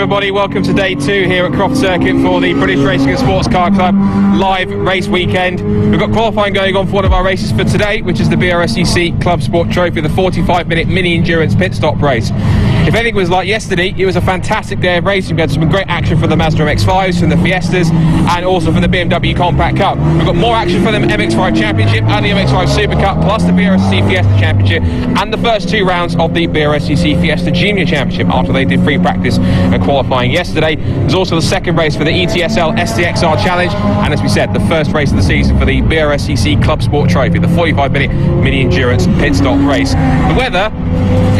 everybody, welcome to day 2 here at Croft Circuit for the British Racing and Sports Car Club live race weekend. We've got qualifying going on for one of our races for today, which is the BRSCC ClubSport Trophy, the 45-minute mini-endurance pit stop race. If anything was like yesterday, it was a fantastic day of racing. We had some great action for the Mazda MX-5s, from the Fiestas, and also from the BMW Compact Cup. We've got more action for the MX-5 Championship and the MX-5 SuperCup, plus the BRSCC Fiesta Championship, and the first 2 rounds of the BRSCC Fiesta Junior Championship after they did free practice and qualifying yesterday. There's also the second race for the ETSL STXR Challenge, and as we said, the first race of the season for the BRSCC ClubSport Trophy, the 45-minute mini-endurance pit stop race. The weather,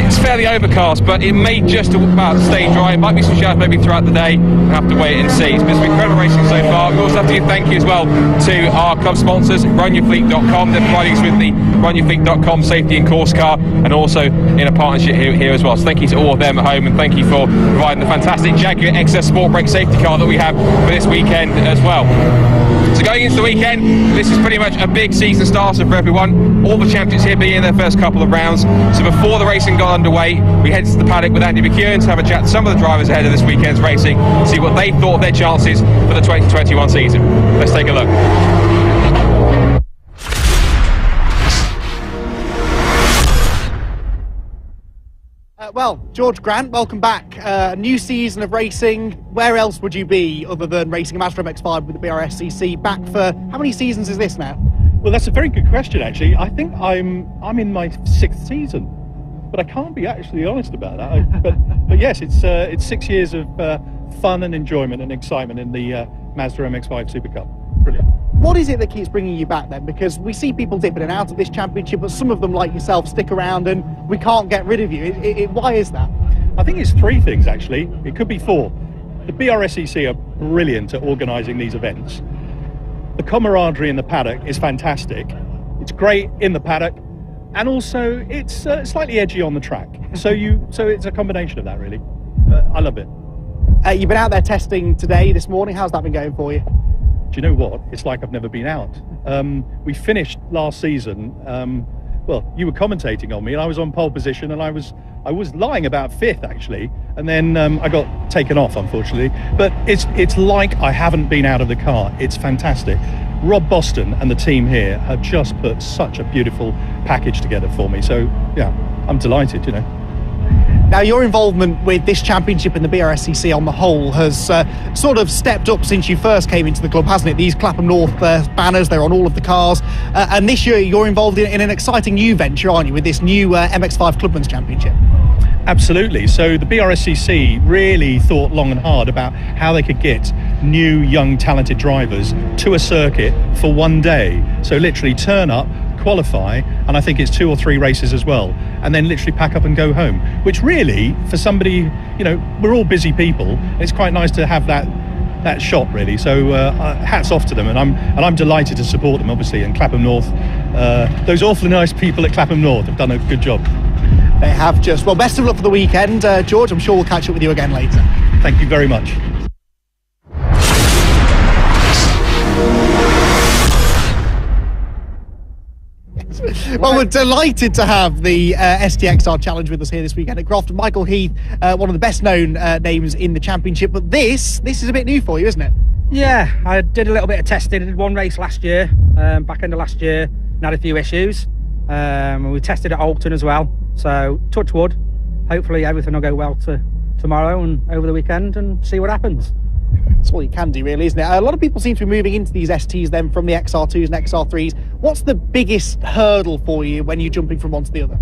it's fairly overcast, but it may just about stay dry. It might be some showers maybe throughout the day. We'll have to wait and see. It's been some incredible racing so far. We also have to give thank you as well to our club sponsors, RunYourFleet.com. They're providing us with the RunYourFleet.com safety and course car, and also in a partnership here as well. So thank you to all of them at home, and thank you for providing the fantastic Jaguar XS Sport Brake safety car that we have for this weekend as well. So going into the weekend, this is pretty much a big season starter for everyone. All the champions here being in their first couple of rounds. So before the racing got underway, we headed to the paddock with Andy McEwen to have a chat to some of the drivers ahead of this weekend's racing, see what they thought of their chances for the 2021 season. Let's take a look. Well, George Grant, welcome back. A new season of racing. Where else would you be other than racing a Mazda MX-5 with the BRSCC? Back for how many seasons is this now? Well, that's a very good question, actually. I think I'm in my 6th season, but I can't be actually honest about that. But yes, it's 6 years of fun and enjoyment and excitement in the Mazda MX-5 SuperCup. Brilliant. What is it that keeps bringing you back then? Because we see people dip in and out of this championship, but some of them, like yourself, stick around and we can't get rid of you. Why is that? I think it's 3 things, actually. It could be 4. The BRSCC are brilliant at organising these events. The camaraderie in the paddock is fantastic. It's great in the paddock, and also it's slightly edgy on the track. So it's a combination of that, really. I love it. You've been out there testing today, this morning. How's that been going for you? Do you know what? It's like I've never been out. We finished last season. Well, you were commentating on me, and I was on pole position, and I was lying about 5th actually, and then I got taken off, unfortunately. But it's like I haven't been out of the car. It's fantastic. Rob Boston and the team here have just put such a beautiful package together for me. So yeah, I'm delighted. You know. Now, your involvement with this championship and the BRSCC on the whole has sort of stepped up since you first came into the club, hasn't it? These Clapham North banners, they're on all of the cars. And this year, you're involved in an exciting new venture, aren't you, with this new MX-5 Clubman's Championship? Absolutely. So the BRSCC really thought long and hard about how they could get new, young, talented drivers to a circuit for one day. So literally turn up, qualify, and I think it's 2 or 3 races as well, and then literally pack up and go home, which really, for somebody, you know, we're all busy people, it's quite nice to have that shot, really. So hats off to them, and I'm delighted to support them, obviously. And Clapham North, those awfully nice people at Clapham North have done a good job. They have just. Well, best of luck for the weekend, George. I'm sure we'll catch up with you again later. Thank you very much. Well, we're delighted to have the STXR Challenge with us here this weekend at Croft. Michael Heath, one of the best known names in the championship, but this is a bit new for you, isn't it? Yeah, I did a little bit of testing. I did 1 race last year, back end of last year, and had a few issues. We tested at Alton as well, so touch wood. Hopefully everything will go well tomorrow and over the weekend, and see what happens. That's all you can do, really, isn't it? A lot of people seem to be moving into these STs then from the XR2s and XR3s. What's the biggest hurdle for you when you're jumping from one to the other?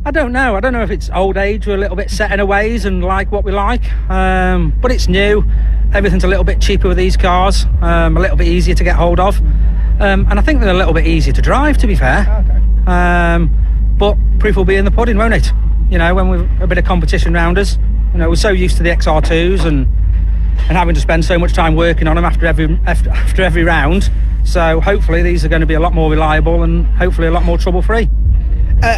I don't know. I don't know if it's old age, we're a little bit set in our ways and like what we like, but it's new. Everything's a little bit cheaper with these cars, a little bit easier to get hold of, and I think they're a little bit easier to drive, to be fair. Okay. But proof will be in the pudding, won't it? You know, when we've a bit of competition round us. You know, we're so used to the XR2s and having to spend so much time working on them after every round. So hopefully these are going to be a lot more reliable and hopefully a lot more trouble-free.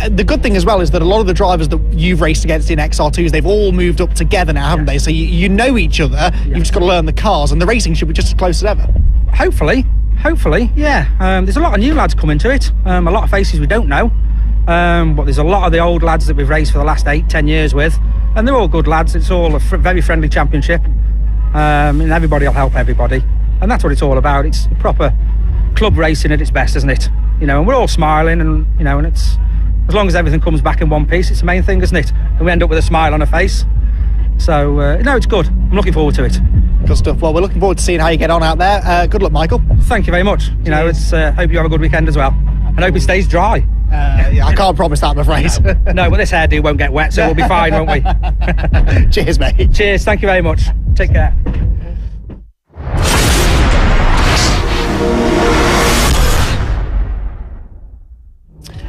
The good thing as well is that a lot of the drivers that you've raced against in XR2s, they've all moved up together now, haven't they? So you know each other, you've just got to learn the cars, and the racing should be just as close as ever. Hopefully, yeah. There's a lot of new lads coming to it, a lot of faces we don't know, but there's a lot of the old lads that we've raced for the last 8-10 years with, and they're all good lads. It's all a very friendly championship, and everybody will help everybody, and that's what it's all about. It's proper club racing at its best, isn't it? You know, and we're all smiling, and you know, and it's, as long as everything comes back in one piece, it's the main thing, isn't it? And we end up with a smile on our face. So no, it's good. I'm looking forward to it. Good stuff. Well, we're looking forward to seeing how you get on out there. Good luck, Michael. Thank you very much. You know, it's hope you have a good weekend as well, and hope it stays dry. Yeah, I can't promise that, I'm afraid. No, but this hairdo won't get wet, so we'll be fine, won't we? Cheers, mate. Cheers. Thank you very much. Take care.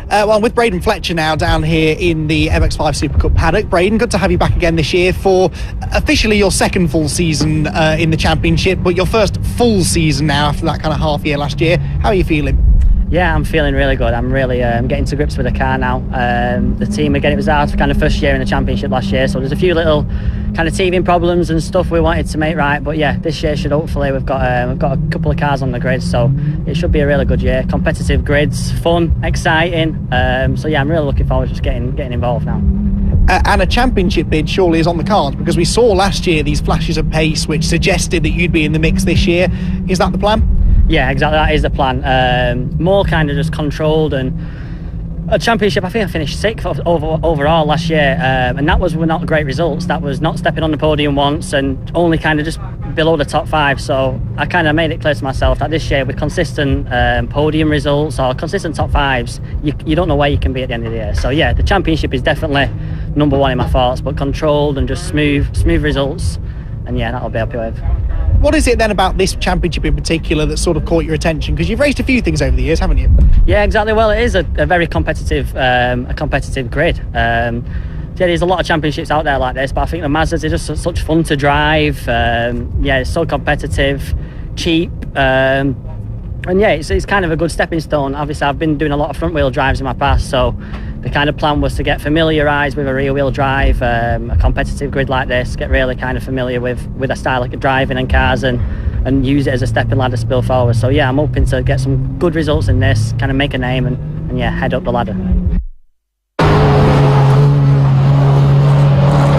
Well, I'm with Braden Fletcher now down here in the MX-5 SuperCup paddock. Braden, good to have you back again this year for officially your second full season in the championship, but your first full season now after that kind of half year last year. How are you feeling? Yeah, I'm feeling really good. I'm really getting to grips with the car now. The team, again, it was our kind of first year in the championship last year, so there's a few little kind of teething problems and stuff we wanted to make right. But yeah, this year should hopefully, we've got a couple of cars on the grid, so it should be a really good year. Competitive grids, fun, exciting. So yeah, I'm really looking forward to just getting involved now. And a championship bid surely is on the cards, because we saw last year these flashes of pace which suggested that you'd be in the mix this year. Is that the plan? Yeah, exactly, that is the plan. More kind of just controlled, and a championship, I think I finished 6th overall last year, and that was not great results. That was not stepping on the podium once and only kind of just below the top 5. So I kind of made it clear to myself that this year with consistent podium results or consistent top 5s, you don't know where you can be at the end of the year. So yeah, the championship is definitely number 1 in my thoughts, but controlled and just smooth results, and yeah, that'll be happy with. What is it then about this championship in particular that sort of caught your attention? Because you've raced a few things over the years, haven't you? Yeah, exactly. Well, it is a very competitive grid. Yeah, there's a lot of championships out there like this, but I think the Mazdas are just such fun to drive. Yeah, it's so competitive, cheap, and yeah, it's kind of a good stepping stone. Obviously, I've been doing a lot of front wheel drives in my past, so the kind of plan was to get familiarised with a rear wheel drive, a competitive grid like this, get really kind of familiar with a style of driving and cars, and use it as a stepping ladder to spill forward. So yeah, I'm hoping to get some good results in this, kind of make a name, and yeah, head up the ladder.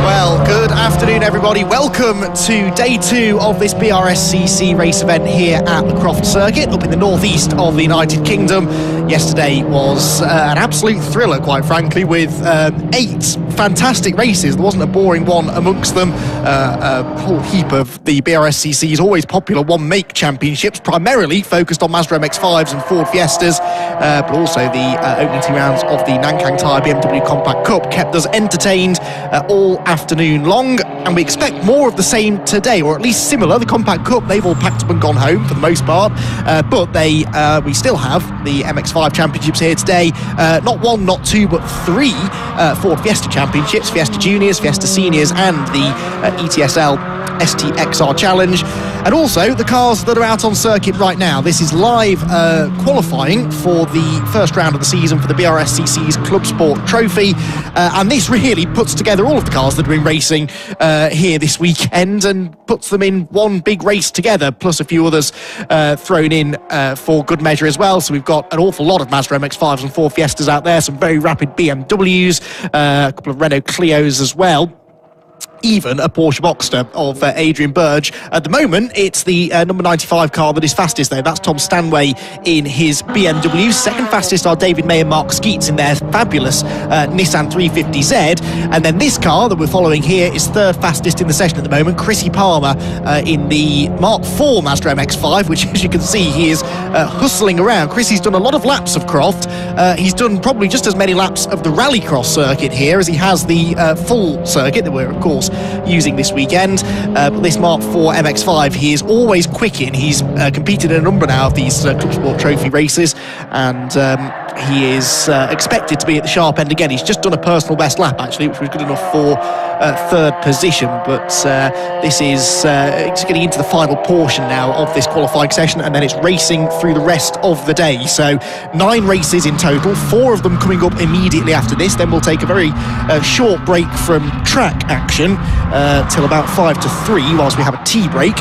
Well, good afternoon, everybody. Welcome to day 2 of this BRSCC race event here at the Croft Circuit up in the northeast of the United Kingdom. Yesterday was an absolute thriller, quite frankly, with 8 fantastic races. There wasn't a boring one amongst them. A whole heap of the BRSCC's always popular one-make championships, primarily focused on Mazda MX-5s and Ford Fiestas, but also the opening 2 rounds of the Nankang Tyre BMW Compact Cup kept us entertained all afternoon long, and we expect more of the same today, or at least similar. The Compact Cup, they've all packed up and gone home for the most part, but we still have the MX-5 championships here today. Not 1, not 2, but 3 Ford Fiesta Championships, Fiesta Juniors, Fiesta Seniors, and the ETSL STXR Challenge, and also the cars that are out on circuit right now. This is live qualifying for the first round of the season for the BRSCC's ClubSport Trophy, and this really puts together all of the cars that have been racing here this weekend and puts them in one big race together, plus a few others thrown in for good measure as well. So we've got an awful lot of Mazda MX-5s and Ford Fiestas out there, some very rapid BMWs, a couple of Renault Clios as well, even a Porsche Boxster of Adrian Burge. At the moment, it's the number 95 car that is fastest, though. That's Tom Stanway in his BMW. Second fastest are David May and Mark Skeets in their fabulous Nissan 350Z. And then this car that we're following here is third fastest in the session at the moment, Chrissy Palmer in the Mark IV Mazda MX-5, which, as you can see, he is hustling around. Chrissy's done a lot of laps of Croft. He's done probably just as many laps of the Rallycross circuit here as he has the full circuit that we're, of course, using this weekend. But this Mark IV MX-5, he is always quick in. He's competed in a number now of these ClubSport Trophy races, and he is expected to be at the sharp end again. He's just done a personal best lap, actually, which was good enough for third position. But this is it's getting into the final portion now of this qualifying session, and then it's racing through the rest of the day. So 9 races in total, 4 of them coming up immediately after this. Then we'll take a very short break from track action till about 5 to 3, whilst we have a tea break,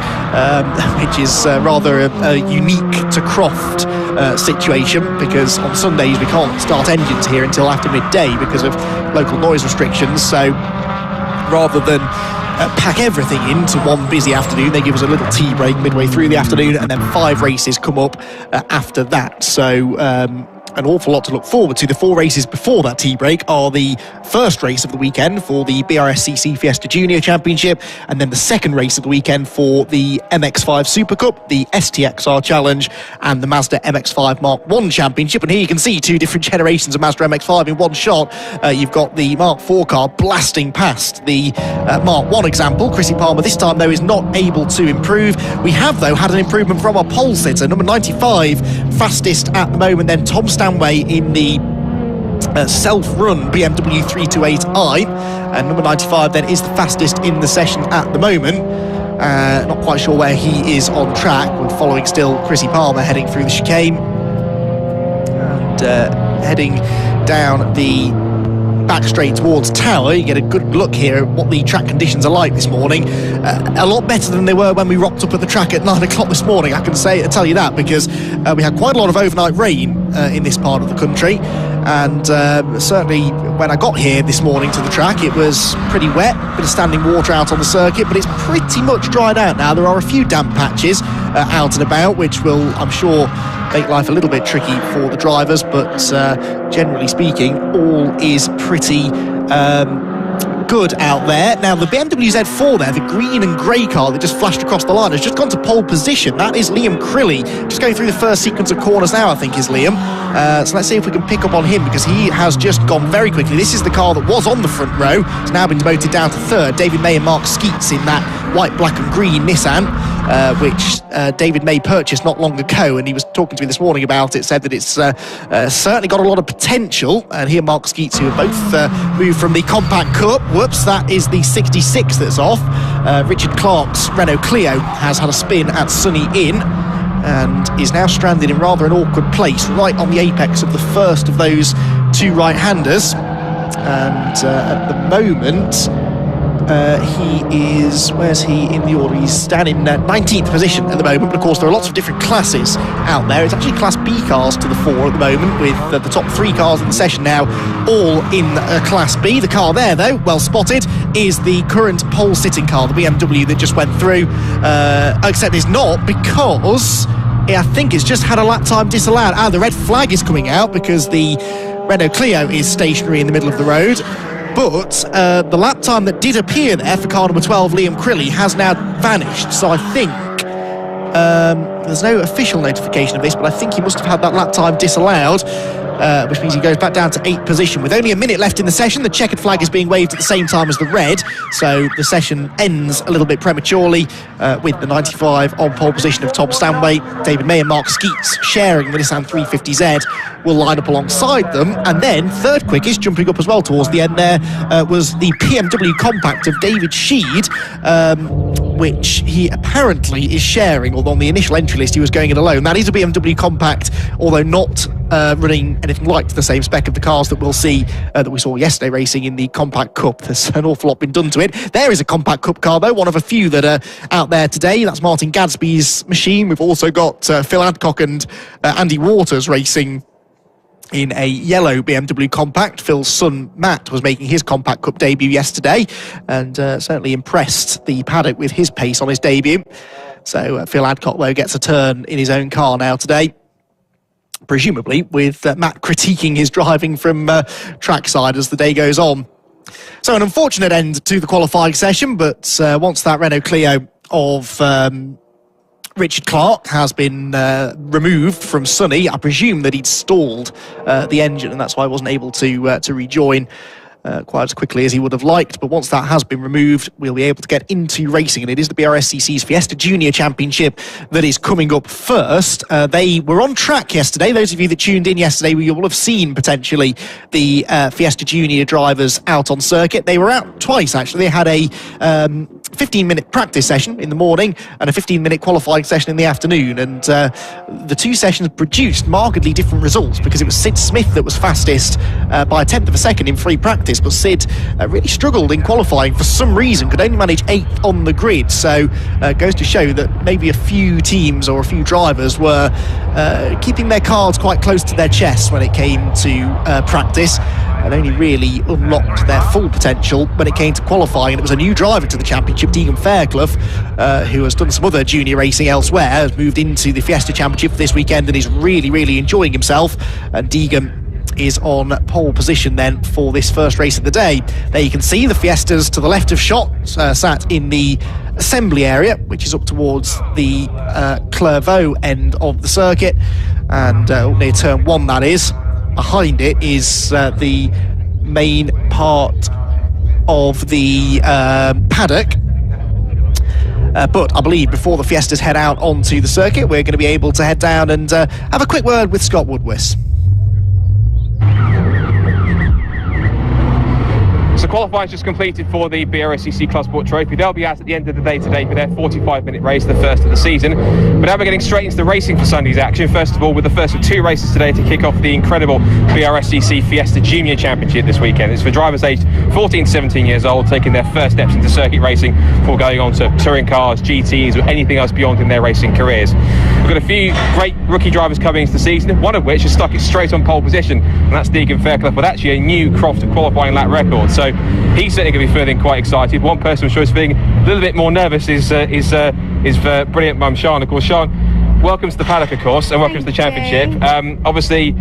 which is rather a unique to Croft situation, because on Sundays we can't start engines here until after midday because of local noise restrictions. So rather than pack everything into one busy afternoon. They give us a little tea break midway through the afternoon, and then 5 races come up after that. So an awful lot to look forward to. The 4 races before that tea break are the first race of the weekend for the BRSCC Fiesta Junior Championship, and then the second race of the weekend for the MX-5 SuperCup, the STXR Challenge, and the Mazda MX-5 Mark 1 Championship. And here you can see 2 different generations of Mazda MX-5 in one shot. You've got the Mark 4 car blasting past the Mark 1 example. Chrissy Palmer this time, though, is not able to improve. We have, though, had an improvement from our pole sitter, number 95, fastest at the moment, then Tom Stanway in the self-run BMW 328i, and number 95 then is the fastest in the session at the moment. Not quite sure where he is on track. We're following still Chrissy Palmer heading through the chicane and heading down the back straight towards Tower. You get a good look here at what the track conditions are like this morning. A lot better than they were when we rocked up at the track at 9 o'clock this morning, I can tell you that, because we had quite a lot of overnight rain in this part of the country, and certainly when I got here this morning to the track it was pretty wet, bit of standing water out on the circuit, but it's pretty much dried out now. There are a few damp patches out and about, which will, I'm sure, make life a little bit tricky for the drivers, but generally speaking, all is pretty good out there. Now, the BMW Z4 there, the green and grey car that just flashed across the line, has just gone to pole position. That is Liam Crilly, just going through the first sequence of corners now, I think, is Liam. So let's see if we can pick up on him, because he has just gone very quickly. This is the car that was on the front row. It's now been demoted down to third. David May and Mark Skeets in that white, black and green Nissan, which David May purchased not long ago, and he was talking to me this morning about it, said that it's certainly got a lot of potential. And here Mark Skeets, who have both moved from the Compact Cup. Whoops, that is the 66 that's off. Richard Clark's Renault Clio has had a spin at Sunny Inn and is now stranded in rather an awkward place, right on the apex of the first of those 2 right-handers. And at the moment, he is, where's he in the order? He's down in 19th position at the moment, but of course there are lots of different classes out there. It's actually Class B cars to the fore at the moment, with the top 3 cars in the session now all in Class B. The car there, though, well spotted, is the current pole-sitting car, the BMW that just went through, except it's not, because I think it's just had a lap time disallowed. The red flag is coming out because the Renault Clio is stationary in the middle of the road. But the lap time that did appear there for car number 12, Liam Crilly, has now vanished. So I think there's no official notification of this, but I think he must have had that lap time disallowed, which means he goes back down to 8th position. With only a minute left in the session, the checkered flag is being waved at the same time as the red, so the session ends a little bit prematurely, with the 95 on pole position of Tom Stanway. David May and Mark Skeets, sharing the Nissan 350Z, will line up alongside them. And then third quickest, jumping up as well towards the end there, was the BMW Compact of David Sheed, which he apparently is sharing, although on the initial entry list he was going it alone. That is a BMW Compact, although not running anything like the same spec of the cars that we'll see, that we saw yesterday racing in the Compact Cup. There's an awful lot been done to it. There is a Compact Cup car, though, one of a few that are out there today. That's Martin Gadsby's machine. We've also got Phil Adcock and Andy Waters racing in a yellow BMW Compact. Phil's son Matt was making his Compact Cup debut yesterday, and certainly impressed the paddock with his pace on his debut. So Phil Adcock, though, gets a turn in his own car now today, presumably with Matt critiquing his driving from trackside as the day goes on. So an unfortunate end to the qualifying session, but once that Renault Clio of Richard Clark has been removed from Sunny, I presume that he'd stalled the engine, and that's why I wasn't able to rejoin quite as quickly as he would have liked. But once that has been removed, we'll be able to get into racing, and it is the BRSCC's Fiesta Junior Championship that is coming up first. They were on track yesterday. Those of you that tuned in yesterday, you will have seen potentially the Fiesta Junior drivers out on circuit. They were out twice, actually. They had a 15-minute practice session in the morning and a 15-minute qualifying session in the afternoon, and the 2 sessions produced markedly different results, because it was Sid Smith that was fastest by a tenth of a second in free practice, but Sid really struggled in qualifying for some reason, could only manage 8th on the grid. So goes to show that maybe a few teams or a few drivers were keeping their cards quite close to their chests when it came to practice. and only really unlocked their full potential when it came to qualifying. And it was a new driver to the championship, Deegan Fairclough, who has done some other junior racing elsewhere, has moved into the Fiesta Championship for this weekend and is really enjoying himself. And Deegan is on pole position then for this first race of the day. There you can see the Fiestas to the left of shot, sat in the assembly area, which is up towards the Clairvaux end of the circuit, and near turn 1 that is. Behind it is the main part of the paddock. But I believe before the Fiestas head out onto the circuit, we're going to be able to head down and have a quick word with Scott Woodwiss. So qualifying just completed for the BRSCC ClubSport Trophy. They'll be out at the end of the day today for their 45-minute race, the first of the season. But now we're getting straight into the racing for Sunday's action. First of all, with the first of 2 races today to kick off the incredible BRSCC Fiesta Junior Championship this weekend. It's for drivers aged 14 to 17 years old, taking their first steps into circuit racing before going on to touring cars, GTs, or anything else beyond in their racing careers. We've got a few great rookie drivers coming into the season, one of which has stuck it straight on pole position, and that's Deegan Fairclough, with actually a new Croft qualifying lap record. So he's certainly going to be feeling quite excited. One person I'm sure is feeling a little bit more nervous is brilliant mum Sian. Of course, Sian, welcome to the paddock, of course, and welcome to the championship. Obviously,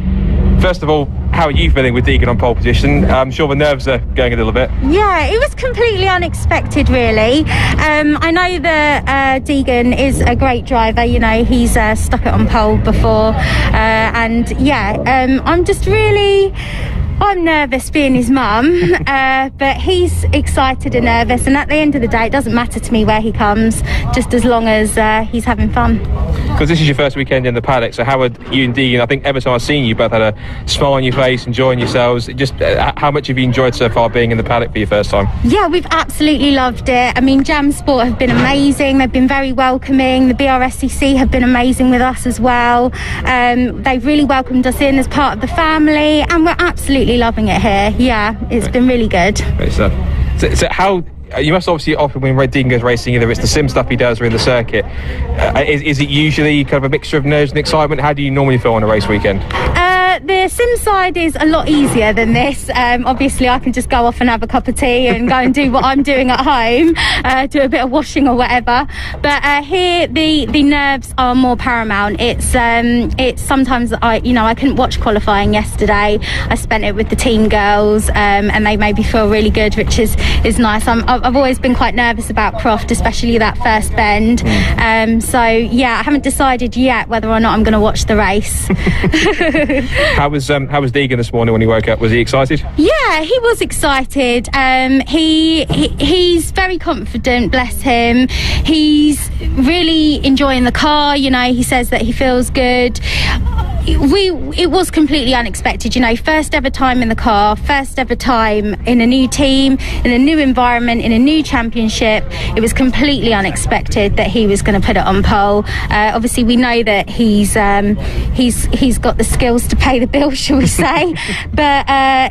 first of all, how are you feeling with Deegan on pole position? I'm sure the nerves are going a little bit. Yeah, it was completely unexpected, really. I know that Deegan is a great driver. You know, he's stuck it on pole before, and yeah, I'm nervous being his mum, but he's excited and nervous, and at the end of the day it doesn't matter to me where he comes, just as long as he's having fun. Because this is your first weekend in the paddock, so how would you and Deegan, I think every time I've seen you both had a smile on your face, enjoying yourselves. Just how much have you enjoyed so far being in the paddock for your first time? Yeah, we've absolutely loved it. I mean, Jam Sport have been amazing. They've been very welcoming. The BRSCC have been amazing with us as well. They've really welcomed us in as part of the family, and we're absolutely loving it here. Yeah, it's been really good. Great stuff. So how, you must obviously often, when Red Deegan goes racing, either it's the sim stuff he does or in the circuit, is it usually kind of a mixture of nerves and excitement? How do you normally feel on a race weekend? The sim side is a lot easier than this. Obviously I can just go off and have a cup of tea and go and do what I'm doing at home, do a bit of washing or whatever, but here the nerves are more paramount. It's sometimes I couldn't watch qualifying yesterday. I spent it with the team girls, and they made me feel really good, which is nice. I've always been quite nervous about Croft, especially that first bend, so yeah, I haven't decided yet whether or not I'm going to watch the race. How was Deegan this morning when he woke up? Was he excited? Yeah, he was excited. He's very confident, bless him. He's really enjoying the car. You know, he says that he feels good. It was completely unexpected, you know, first ever time in the car, first ever time in a new team, in a new environment, in a new championship. It was completely unexpected that he was going to put it on pole. Obviously we know that he's got the skills to pay the bill, shall we say, but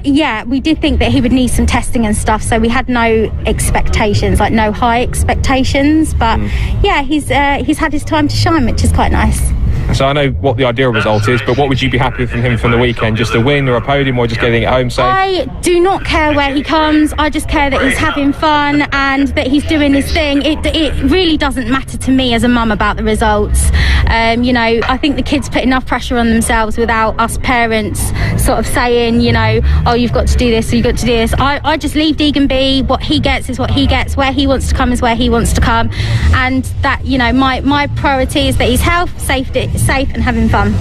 yeah, we did think that he would need some testing and stuff, so we had no expectations, like no high expectations, but yeah, he's had his time to shine, which is quite nice. So I know what the ideal result is, but what would you be happy with from him from the weekend? Just a win or a podium, or just getting it home safe? I do not care where he comes. I just care that he's having fun and that he's doing his thing. It really doesn't matter to me as a mum about the results. You know, I think the kids put enough pressure on themselves without us parents sort of saying, you know, oh, you've got to do this, or you've got to do this. I just leave Deegan be. What he gets is what he gets. Where he wants to come is where he wants to come. And that, you know, my priority is that he's safe and having fun.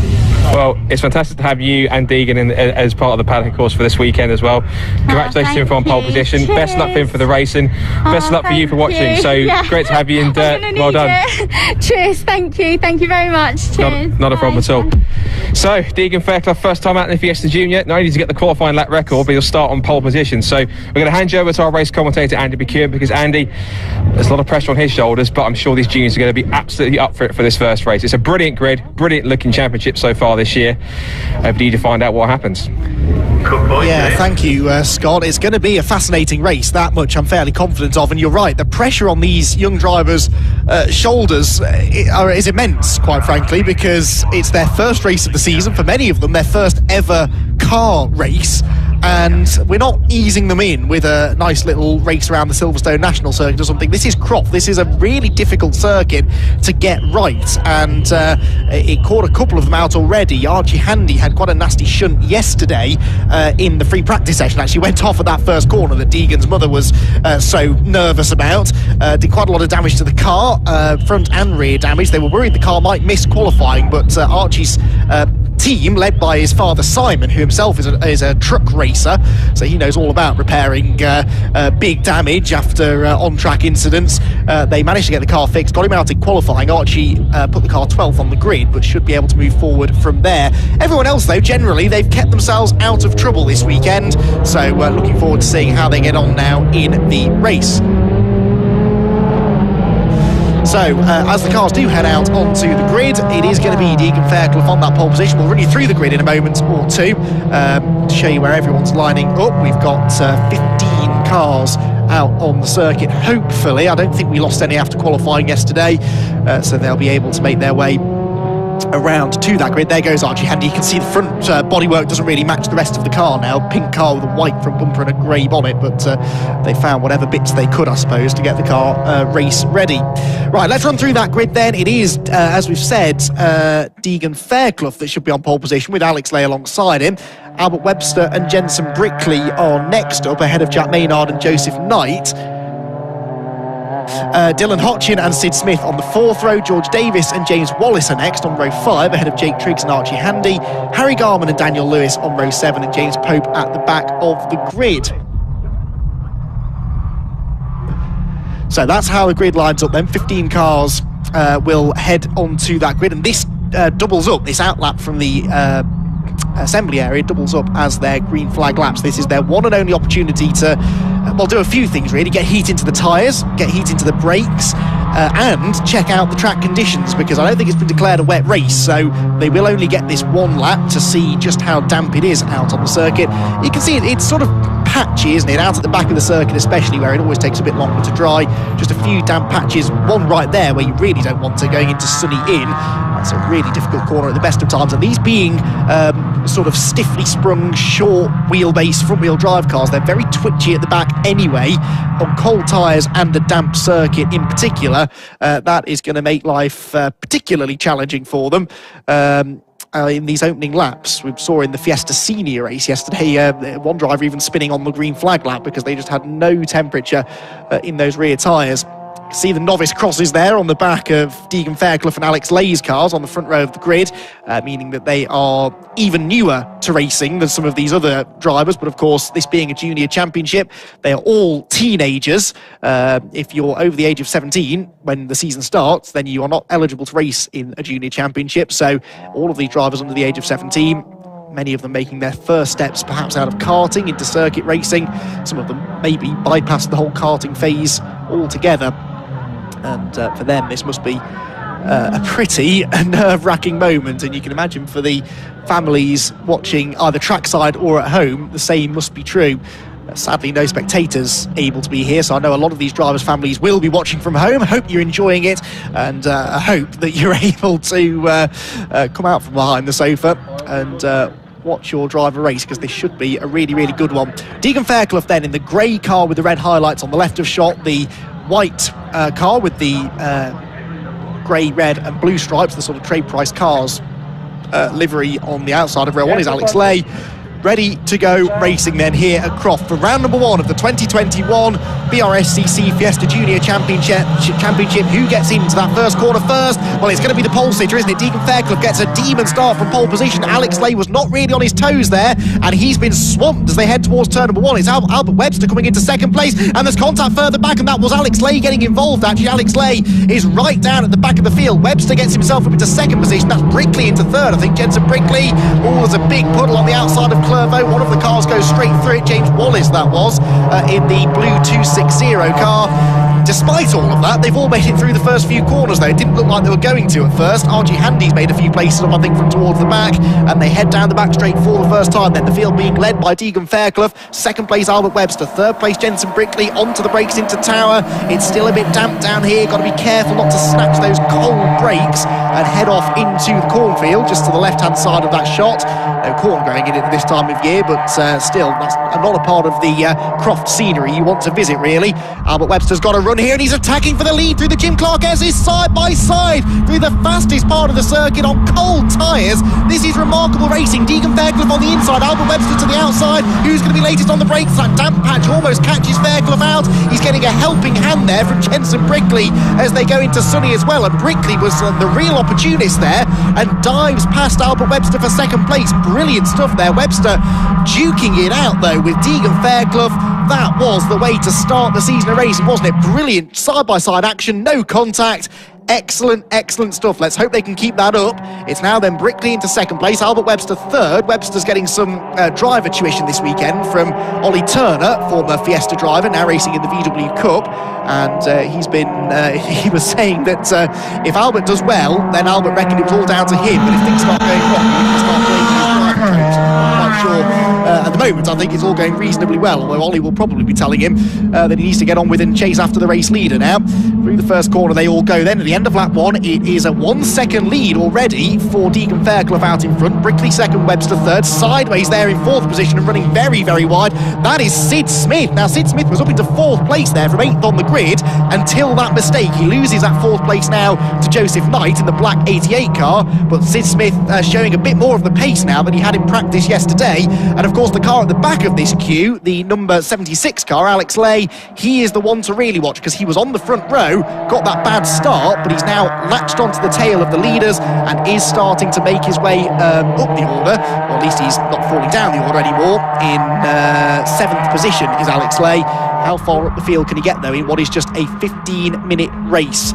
Well, it's fantastic to have you and Deegan as part of the paddock course for this weekend as well. Congratulations to him on pole position. Cheers. Best of luck for him for the racing. Best of luck for you for watching. So great to have you, and well done. Cheers, thank you very much. Cheers. Not a problem at all. So Deegan Fairclough, first time out in the Fiesta Junior, not only to get the qualifying lap record, but he'll start on pole position. So we're going to hand you over to our race commentator Andy McEwen, because Andy, there's a lot of pressure on his shoulders, but I'm sure these juniors are going to be absolutely up for it for this first race. It's a brilliant grid, brilliant looking championship so far this year. We need to find out what happens. Yeah, thank you, Scott. It's going to be a fascinating race, that much I'm fairly confident of. And you're right, the pressure on these young drivers' shoulders is immense, quite frankly, because it's their first race of the season, for many of them, their first ever car race. and we're not easing them in with a nice little race around the Silverstone National Circuit or something. This is Croft. This is a really difficult circuit to get right, and it caught a couple of them out already. Archie Handy had quite a nasty shunt yesterday in the free practice session. Actually went off at that first corner that Deegan's mother was so nervous about. Did quite a lot of damage to the car, front and rear damage. They were worried the car might miss qualifying, but Archie's team, led by his father Simon, who himself is a truck racer, so he knows all about repairing big damage after on-track incidents. They managed to get the car fixed, got him out in qualifying. Archie put the car 12th on the grid, but should be able to move forward from there. Everyone else, though, generally, they've kept themselves out of trouble this weekend, so looking forward to seeing how they get on now in the race. So, as the cars do head out onto the grid, it is going to be Deegan Fairclough on that pole position. We'll run you through the grid in a moment or two to show you where everyone's lining up. We've got 15 cars out on the circuit, hopefully. I don't think we lost any after qualifying yesterday, so they'll be able to make their way around to that grid. There goes Archie Handy. You can see the front bodywork doesn't really match the rest of the car now. Pink car with a white front bumper and a grey bonnet, but they found whatever bits they could, I suppose, to get the car race ready. Right, let's run through that grid then. It is, as we've said, Deegan Fairclough that should be on pole position with Alex Lay alongside him. Albert Webster and Jensen Brickley are next up, ahead of Jack Maynard and Joseph Knight. Dylan Hotchin and Sid Smith on the 4th row. George Davis and James Wallace are next on row 5, ahead of Jake Triggs and Archie Handy. Harry Garman and Daniel Lewis on row 7, and James Pope at the back of the grid. So that's how the grid lines up then. 15 cars will head onto that grid, and this doubles up, this outlap from the assembly area doubles up as their green flag laps. This is their one and only opportunity to well, do a few things really. Get heat into the tyres, get heat into the brakes, and check out the track conditions, because I don't think it's been declared a wet race, so they will only get this one lap to see just how damp it is out on the circuit. You can see it's sort of patchy, isn't it, out at the back of the circuit, especially where it always takes a bit longer to dry. Just a few damp patches, one right there where you really don't want to, going into Sunny Inn. That's a really difficult corner at the best of times, and these being sort of stiffly sprung, short wheelbase front-wheel drive cars, they're very twitchy at the back anyway. On cold tyres and a damp circuit in particular, that is going to make life particularly challenging for them. In these opening laps, we saw in the Fiesta Senior race yesterday, one driver even spinning on the green flag lap because they just had no temperature in those rear tyres. See the novice crosses there on the back of Deegan Fairclough and Alex Lay's cars on the front row of the grid, meaning that they are even newer to racing than some of these other drivers. But of course, this being a junior championship, they are all teenagers. If you're over the age of 17 when the season starts, then you are not eligible to race in a junior championship. So all of these drivers under the age of 17, many of them making their first steps perhaps out of karting into circuit racing. Some of them maybe bypassed the whole karting phase altogether. And for them, this must be a pretty nerve-wracking moment. And you can imagine for the families watching either trackside or at home, the same must be true. Sadly, no spectators able to be here, so I know a lot of these drivers' families will be watching from home. I hope you're enjoying it, and I hope that you're able to come out from behind the sofa and watch your driver race, because this should be a really, really good one. Deegan Fairclough then in the grey car with the red highlights on the left of shot, the white car with the grey, red and blue stripes, the sort of trade price cars livery on the outside of row 1 is Alex Lay. Ready to go racing then here at Croft for round number 1 of the 2021 BRSCC Fiesta Junior Championship. Who gets into that first corner first? Well, it's going to be the pole sitter, isn't it? Deegan Fairclough gets a demon start from pole position. Alex Lay was not really on his toes there, and he's been swamped as they head towards turn number 1. It's Albert Webster coming into second place, and there's contact further back, and that was Alex Lay getting involved. Actually, Alex Lay is right down at the back of the field. Webster gets himself up into second position. That's Brickley into third. I think Jensen Brickley. Oh, there's a big puddle on the outside of Clervaux. One of the cars goes straight through it. James Wallace, that was, in the blue 260 car. despite all of that, they've all made it through the first few corners, though. It didn't look like they were going to at first. RG Handy's made a few places up, I think, from towards the back, and they head down the back straight for the first time. Then the field being led by Deegan Fairclough. Second place, Albert Webster. Third place, Jensen Brickley. Onto the brakes into Tower. It's still a bit damp down here. Got to be careful not to snatch those cold brakes and head off into the cornfield, just to the left-hand side of that shot. No corn growing in it this time of year, but still, that's not a part of the Croft scenery you want to visit, really. Albert Webster's got a run here, and he's attacking for the lead through the Jim Clark S's side by side through the fastest part of the circuit on cold tyres. This is remarkable racing. Deegan Fairclough on the inside, Albert Webster to the outside. Who's going to be latest on the brakes? That damp patch almost catches Fairclough out. He's getting a helping hand there from Jensen Brickley as they go into Sunny as well, and Brickley was the real opportunist there and dives past Albert Webster for second place. Brilliant stuff there. Webster duking it out though with Deegan Fairclough. That was the way to start the season of racing, wasn't it? Brilliant side-by-side action, no contact. Excellent stuff. Let's hope they can keep that up. It's now then Brickley into second place, Albert Webster third. Webster's getting some driver tuition this weekend from Ollie Turner, former Fiesta driver, now racing in the VW Cup, and he's been he was saying that if Albert does well, then Albert reckoned it was all down to him, but if things start going wrong, he can start blaming his driver coach. I'm quite sure at the moment I think it's all going reasonably well, although Ollie will probably be telling him that he needs to get on with and chase after the race leader now. Through the first corner they all go. Then at the end of lap one, it is a 1 second lead already for Deegan Fairclough out in front. Brickley second, Webster third. Sideways there in fourth position and running very wide, that is Sid Smith. Now Sid Smith was up into fourth place there from 8th on the grid until that mistake. He loses that fourth place now to Joseph Knight in the black 88 car, but Sid Smith showing a bit more of the pace now than he had in practice yesterday. And of course the car at the back of this queue, the number 76 car, Alex Lay, he is the one to really watch because he was on the front row, got that bad start, but he's now latched onto the tail of the leaders and is starting to make his way up the order, or at least he's not falling down the order anymore. In 7th position is Alex Lay. How far up the field can he get though in what is just a 15-minute race?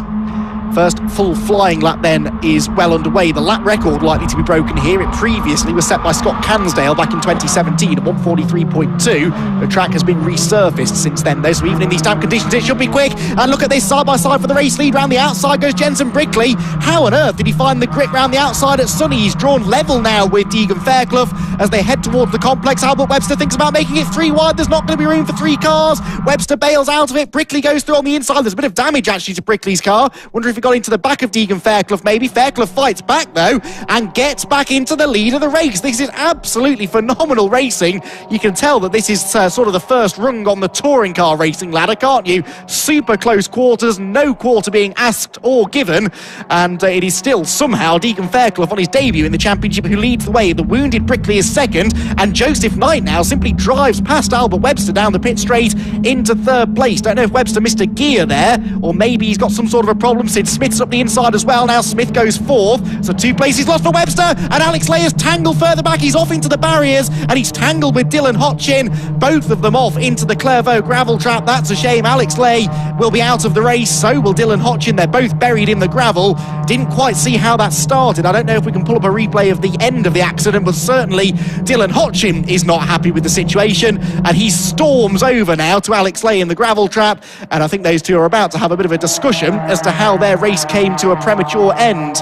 First full flying lap then is well underway. The lap record likely to be broken here. It previously was set by Scott Cansdale back in 2017 at 1:43.2. The track has been resurfaced since then though, so even in these damp conditions it should be quick. And look at this side by side for the race lead. Round the outside goes Jensen Brickley. How on earth did he find the grip round the outside at Sunny? He's drawn level now with Deegan Fairclough as they head towards the complex. Albert Webster thinks about making it 3 wide. There's not going to be room for 3 cars. Webster bails out of it. Brickley goes through on the inside. There's a bit of damage actually to Brickley's car. Wonder if he got into the back of Deegan Fairclough maybe. Fairclough fights back though and gets back into the lead of the race. This is absolutely phenomenal racing. You can tell that this is sort of the first rung on the touring car racing ladder, can't you? Super close quarters, no quarter being asked or given, and it is still somehow Deegan Fairclough on his debut in the championship who leads the way. The wounded Brickley is second, and Joseph Knight now simply drives past Albert Webster down the pit straight into third place. Don't know if Webster missed a gear there, or maybe he's got some sort of a problem. Sid Smith's up the inside as well. Now Smith goes fourth, so 2 places lost for Webster, and Alex Lay is tangled further back. He's off into the barriers and he's tangled with Dylan Hotchin, both of them off into the Clairvaux gravel trap. That's a shame. Alex Lay will be out of the race, so will Dylan Hotchin. They're both buried in the gravel. Didn't quite see how that started. I don't know if we can pull up a replay of the end of the accident, but certainly Dylan Hotchin is not happy with the situation and he storms over now to Alex Lay in the gravel trap, and I think those two are about to have a bit of a discussion as to how their race came to a premature end.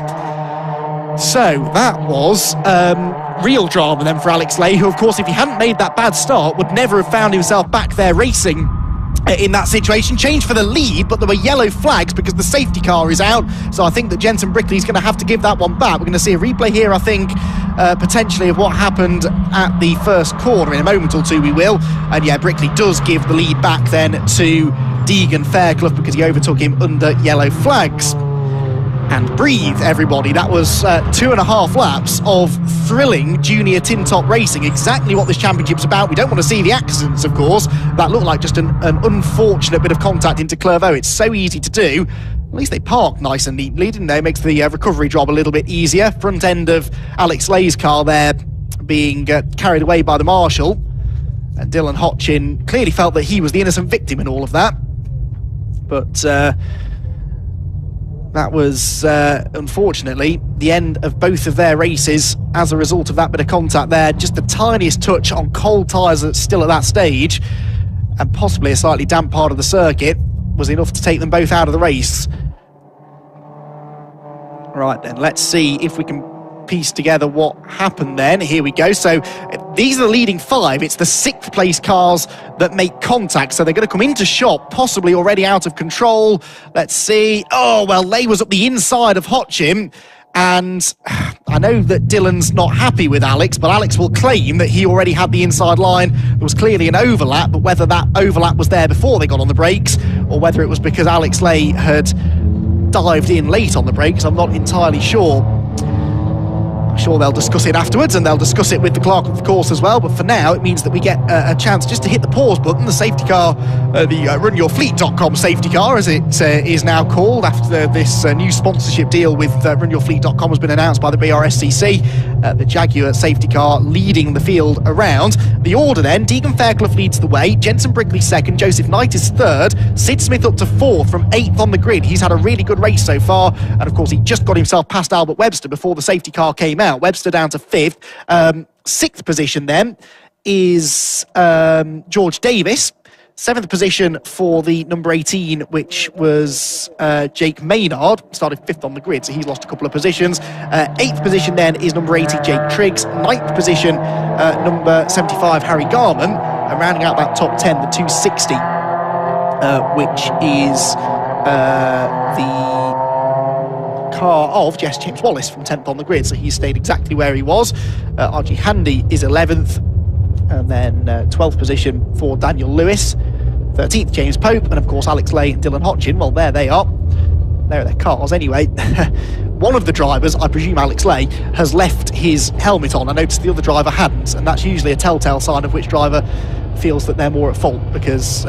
So that was real drama then for Alex Lay, who of course if he hadn't made that bad start would never have found himself back there racing in that situation. Change for the lead, but there were yellow flags because the safety car is out, so I think that Jensen Brickley's going to have to give that one back. We're going to see a replay here, I think, potentially of what happened at the first corner. In a moment or two we will, and yeah, Brickley does give the lead back then to Deegan Fairclough because he overtook him under yellow flags. And breathe, everybody. That was 2.5 laps of thrilling junior tin top racing. Exactly what this championship's about. We don't want to see the accidents, of course. That looked like just an unfortunate bit of contact into Clairvaux. It's so easy to do. At least they parked nice and neatly, didn't they? Makes the recovery job a little bit easier. Front end of Alex Lay's car there being carried away by the marshal. And Dylan Hotchin clearly felt that he was the innocent victim in all of that. But that was, unfortunately, the end of both of their races as a result of that bit of contact there. Just the tiniest touch on cold tyres that's still at that stage, and possibly a slightly damp part of the circuit. was enough to take them both out of the race. Right then, let's see if we can piece together what happened then. Here we go. So these are the leading 5. It's the 6th place cars that make contact. So they're going to come into shot, possibly already out of control. Let's see. Oh, well, Lay was up the inside of Hotchim. And I know that Dylan's not happy with Alex, but Alex will claim that he already had the inside line. There was clearly an overlap, but whether that overlap was there before they got on the brakes or whether it was because Alex Lay had dived in late on the brakes, I'm not entirely sure. I'm sure they'll discuss it afterwards, and they'll discuss it with the clerk of the course as well. But for now, it means that we get a chance just to hit the pause button. The safety car, the RunYourFleet.com safety car, as it is now called, after this new sponsorship deal with RunYourFleet.com has been announced by the BRSCC. The Jaguar safety car leading the field around. The order then: Deegan Fairclough leads the way, Jensen Brickley second, Joseph Knight is third, Sid Smith up to 4th from 8th on the grid. He's had a really good race so far, and of course he just got himself past Albert Webster before the safety car came out. Webster down to 5th. 6th position then is George Davis. 7th position for the number 18, which was Jake Maynard, started 5th on the grid, so he's lost a couple of positions. 8th position then is number 80, Jake Triggs. 9th position, number 75, Harry Garman. And rounding out that top 10, the 260, which is the car of James Wallace from 10th on the grid, so he stayed exactly where he was. RG Handy is 11th, and then 12th position for Daniel Lewis, 13th James Pope, and of course Alex Lay and Dylan Hotchin. Well, there they are. There are their cars anyway. One of the drivers, I presume Alex Lay, has left his helmet on. I noticed the other driver hadn't, and that's usually a telltale sign of which driver feels that they're more at fault, because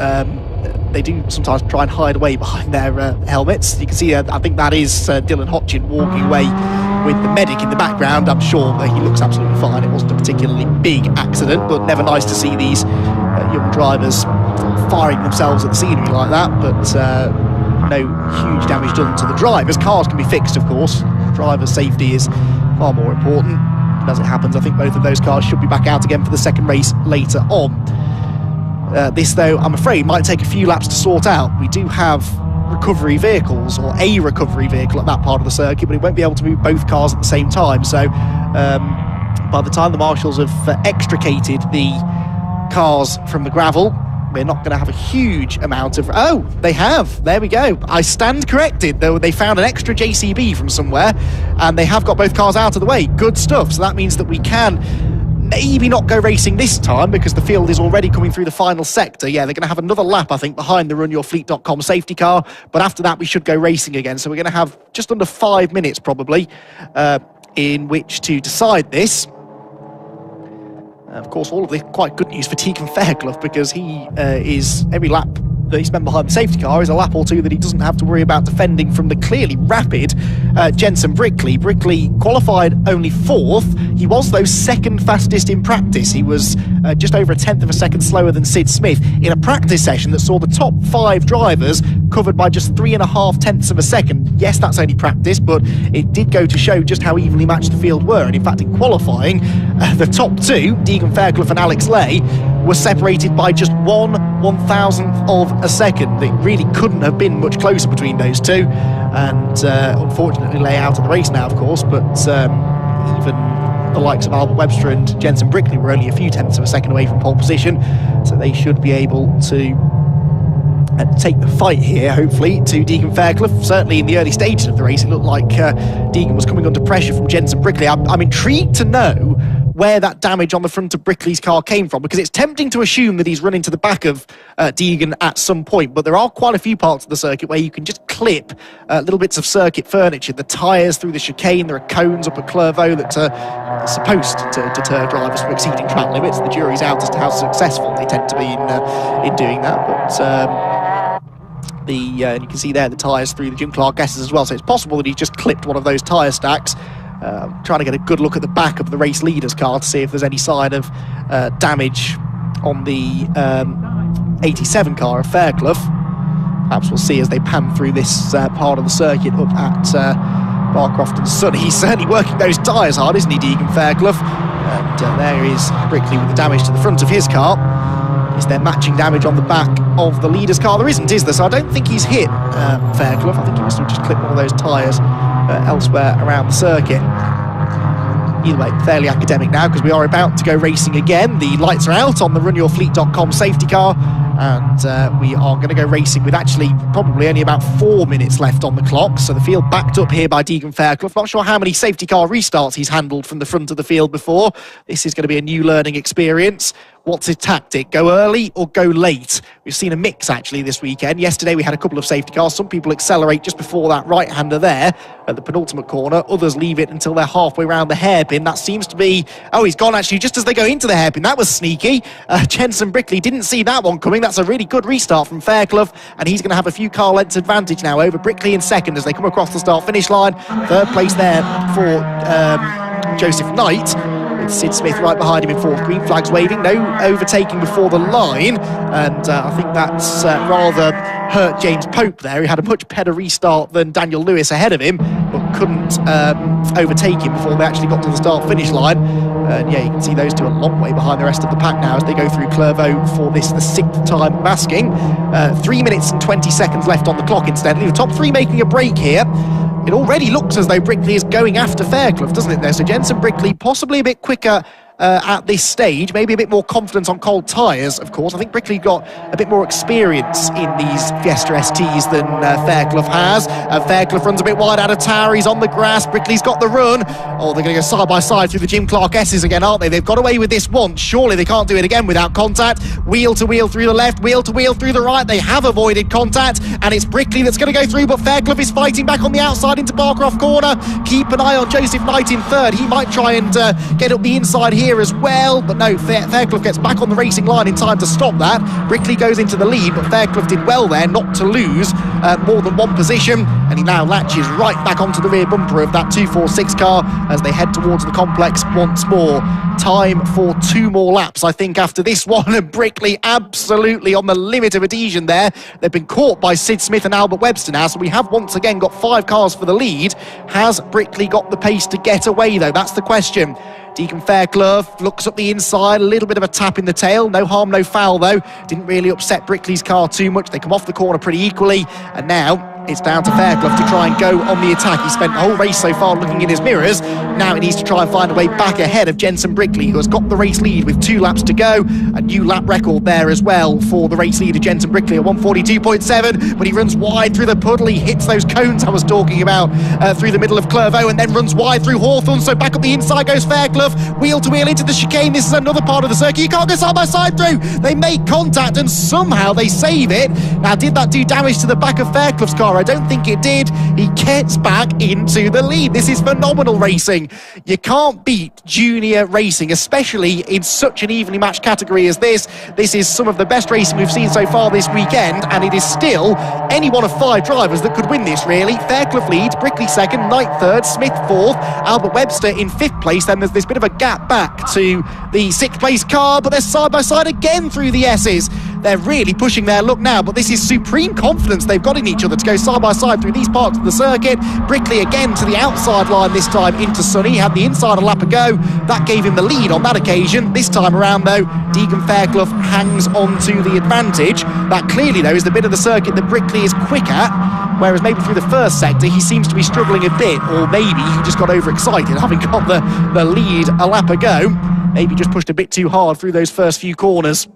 they do sometimes try and hide away behind their helmets. You can see, I think that is Dylan Hotchin walking away with the medic in the background. I'm sure that he looks absolutely fine. It wasn't a particularly big accident, but never nice to see these young drivers firing themselves at the scenery like that. But no huge damage done to the drivers. Cars can be fixed, of course. Driver's safety is far more important. And as it happens, I think both of those cars should be back out again for the second race later on. This, though, I'm afraid might take a few laps to sort out. We do have recovery vehicles, or a recovery vehicle at that part of the circuit, but it won't be able to move both cars at the same time. So by the time the marshals have extricated the cars from the gravel, we're not going to have a huge amount of... Oh, they have. There we go. I stand corrected, though. They found an extra JCB from somewhere, and they have got both cars out of the way. Good stuff. So that means that we can maybe not go racing this time, because the field is already coming through the final sector. Yeah, they're going to have another lap, I think, behind the RunYourFleet.com safety car, but after that we should go racing again. So we're going to have just under 5 minutes probably in which to decide this. Of course, all of this quite good news for Deegan Fairclough, because he is, every lap that he spent behind the safety car is a lap or two that he doesn't have to worry about defending from the clearly rapid Jensen Brickley. Brickley qualified only 4th. He was, though, second fastest in practice. He was just over 1/10 of a second slower than Sid Smith in a practice session that saw the top 5 drivers covered by just 3.5 tenths of a second. Yes, that's only practice, but it did go to show just how evenly matched the field were. And in fact, in qualifying, the top 2, Deegan Fairclough and Alex Lay, were separated by just 1/1000th of a second. It really couldn't have been much closer between those two. And unfortunately, Lay out of the race now, of course, but even the likes of Albert Webster and Jensen Brickley were only a few tenths of a second away from pole position, so they should be able to take the fight here, hopefully, to Deegan Fairclough. Certainly in the early stages of the race, it looked like Deegan was coming under pressure from Jensen Brickley. I'm intrigued to know where that damage on the front of Brickley's car came from, because it's tempting to assume that he's run into the back of Deegan at some point, but there are quite a few parts of the circuit where you can just clip little bits of circuit furniture. The tyres through the chicane, there are cones up at Clervaux that are supposed to deter drivers from exceeding track limits. The jury's out as to how successful they tend to be in doing that, but you can see there the tyres through the Jim Clark S's as well, so it's possible that he just clipped one of those tyre stacks. Trying to get a good look at the back of the race leader's car to see if there's any sign of damage on the 87 car of Fairclough. Perhaps we'll see as they pan through this part of the circuit up at Barcroft and Son. He's certainly working those tyres hard, isn't he, Deegan Fairclough? And there is Brickley with the damage to the front of his car. Is there matching damage on the back of the leader's car? There isn't, is there? So I don't think he's hit Fairclough. I think he must have just clipped one of those tyres elsewhere around the circuit. Either way, fairly academic now, because we are about to go racing again. The lights are out on the runyourfleet.com safety car, and we are going to go racing with actually probably only about 4 minutes left on the clock. So the field backed up here by Deegan Fairclough. Not sure how many safety car restarts he's handled from the front of the field before. This is going to be a new learning experience. What's his tactic? Go early or go late? We've seen a mix actually this weekend. Yesterday we had a couple of safety cars. Some people accelerate just before that right-hander there at the penultimate corner. Others leave it until they're halfway around the hairpin. That seems to be... Oh, he's gone actually just as they go into the hairpin. That was sneaky. Jensen Brickley didn't see that one coming. That's a really good restart from Fairclough, and he's going to have a few car lengths advantage now over Brickley in second as they come across the start-finish line. Third place there for Joseph Knight, with Sid Smith right behind him in fourth. Green flags waving, no overtaking before the line, and I think that's rather hurt James Pope there. He had a much better restart than Daniel Lewis ahead of him, but couldn't overtake him before they actually got to the start-finish line. And yeah, you can see those two a long way behind the rest of the pack now as they go through Clervaux for this, the 6th time masking. 3 minutes and 20 seconds left on the clock, incidentally. The top three making a break here. It already looks as though Brickley is going after Fairclough, doesn't it, there? So Jensen Brickley possibly a bit quicker at this stage, maybe a bit more confidence on cold tyres, of course. I think Brickley got a bit more experience in these Fiesta STs than Fairclough has. Fairclough runs a bit wide out of tower, he's on the grass, Brickley's got the run. Oh, they're going to go side by side through the Jim Clark S's again, aren't they? They've got away with this once, surely they can't do it again without contact. Wheel to wheel through the left, wheel to wheel through the right, they have avoided contact, and it's Brickley that's going to go through, but Fairclough is fighting back on the outside into Barcroft corner. Keep an eye on Joseph Knight in third, he might try and get up the inside here as well, but no, Fairclough gets back on the racing line in time to stop that. Brickley goes into the lead, but Fairclough did well there not to lose more than one position, and he now latches right back onto the rear bumper of that 246 car as they head towards the complex once more. Time for 2 more laps, I think, after this one, and Brickley absolutely on the limit of adhesion there. They've been caught by Sid Smith and Albert Webster now, so we have once again got 5 cars for the lead. Has Brickley got the pace to get away, though? That's the question. Deacon Fairclough looks up the inside, a little bit of a tap in the tail. No harm, no foul, though. Didn't really upset Brickley's car too much. They come off the corner pretty equally, and now it's down to Fairclough to try and go on the attack. He spent the whole race so far looking in his mirrors. Now he needs to try and find a way back ahead of Jensen Brickley, who has got the race lead with 2 laps to go. A new lap record there as well for the race leader, Jensen Brickley, at 1:42.7, but he runs wide through the puddle. He hits those cones I was talking about through the middle of Clervaux, and then runs wide through Hawthorne. So back up the inside goes Fairclough, wheel to wheel into the chicane. This is another part of the circuit. You can't go side by side through. They make contact and somehow they save it. Now, did that do damage to the back of Fairclough's car? I don't think it did. He gets back into the lead. This is phenomenal racing. You can't beat junior racing, especially in such an evenly matched category as this. This is some of the best racing we've seen so far this weekend, and it is still any one of 5 drivers that could win this, really. Fairclough leads, Brickley second, Knight third, Smith fourth, Albert Webster in 5th place. Then there's this bit of a gap back to the 6th place car, but they're side by side again through the S's. They're really pushing their luck now, but this is supreme confidence they've got in each other to go side by side through these parts of the circuit. Brickley again to the outside line this time into Sonny. Had the inside a lap ago. That gave him the lead on that occasion. This time around, though, Deegan Fairclough hangs on to the advantage. That clearly, though, is the bit of the circuit that Brickley is quick at, whereas maybe through the first sector he seems to be struggling a bit, or maybe he just got overexcited having got the lead a lap ago. Maybe just pushed a bit too hard through those first few corners.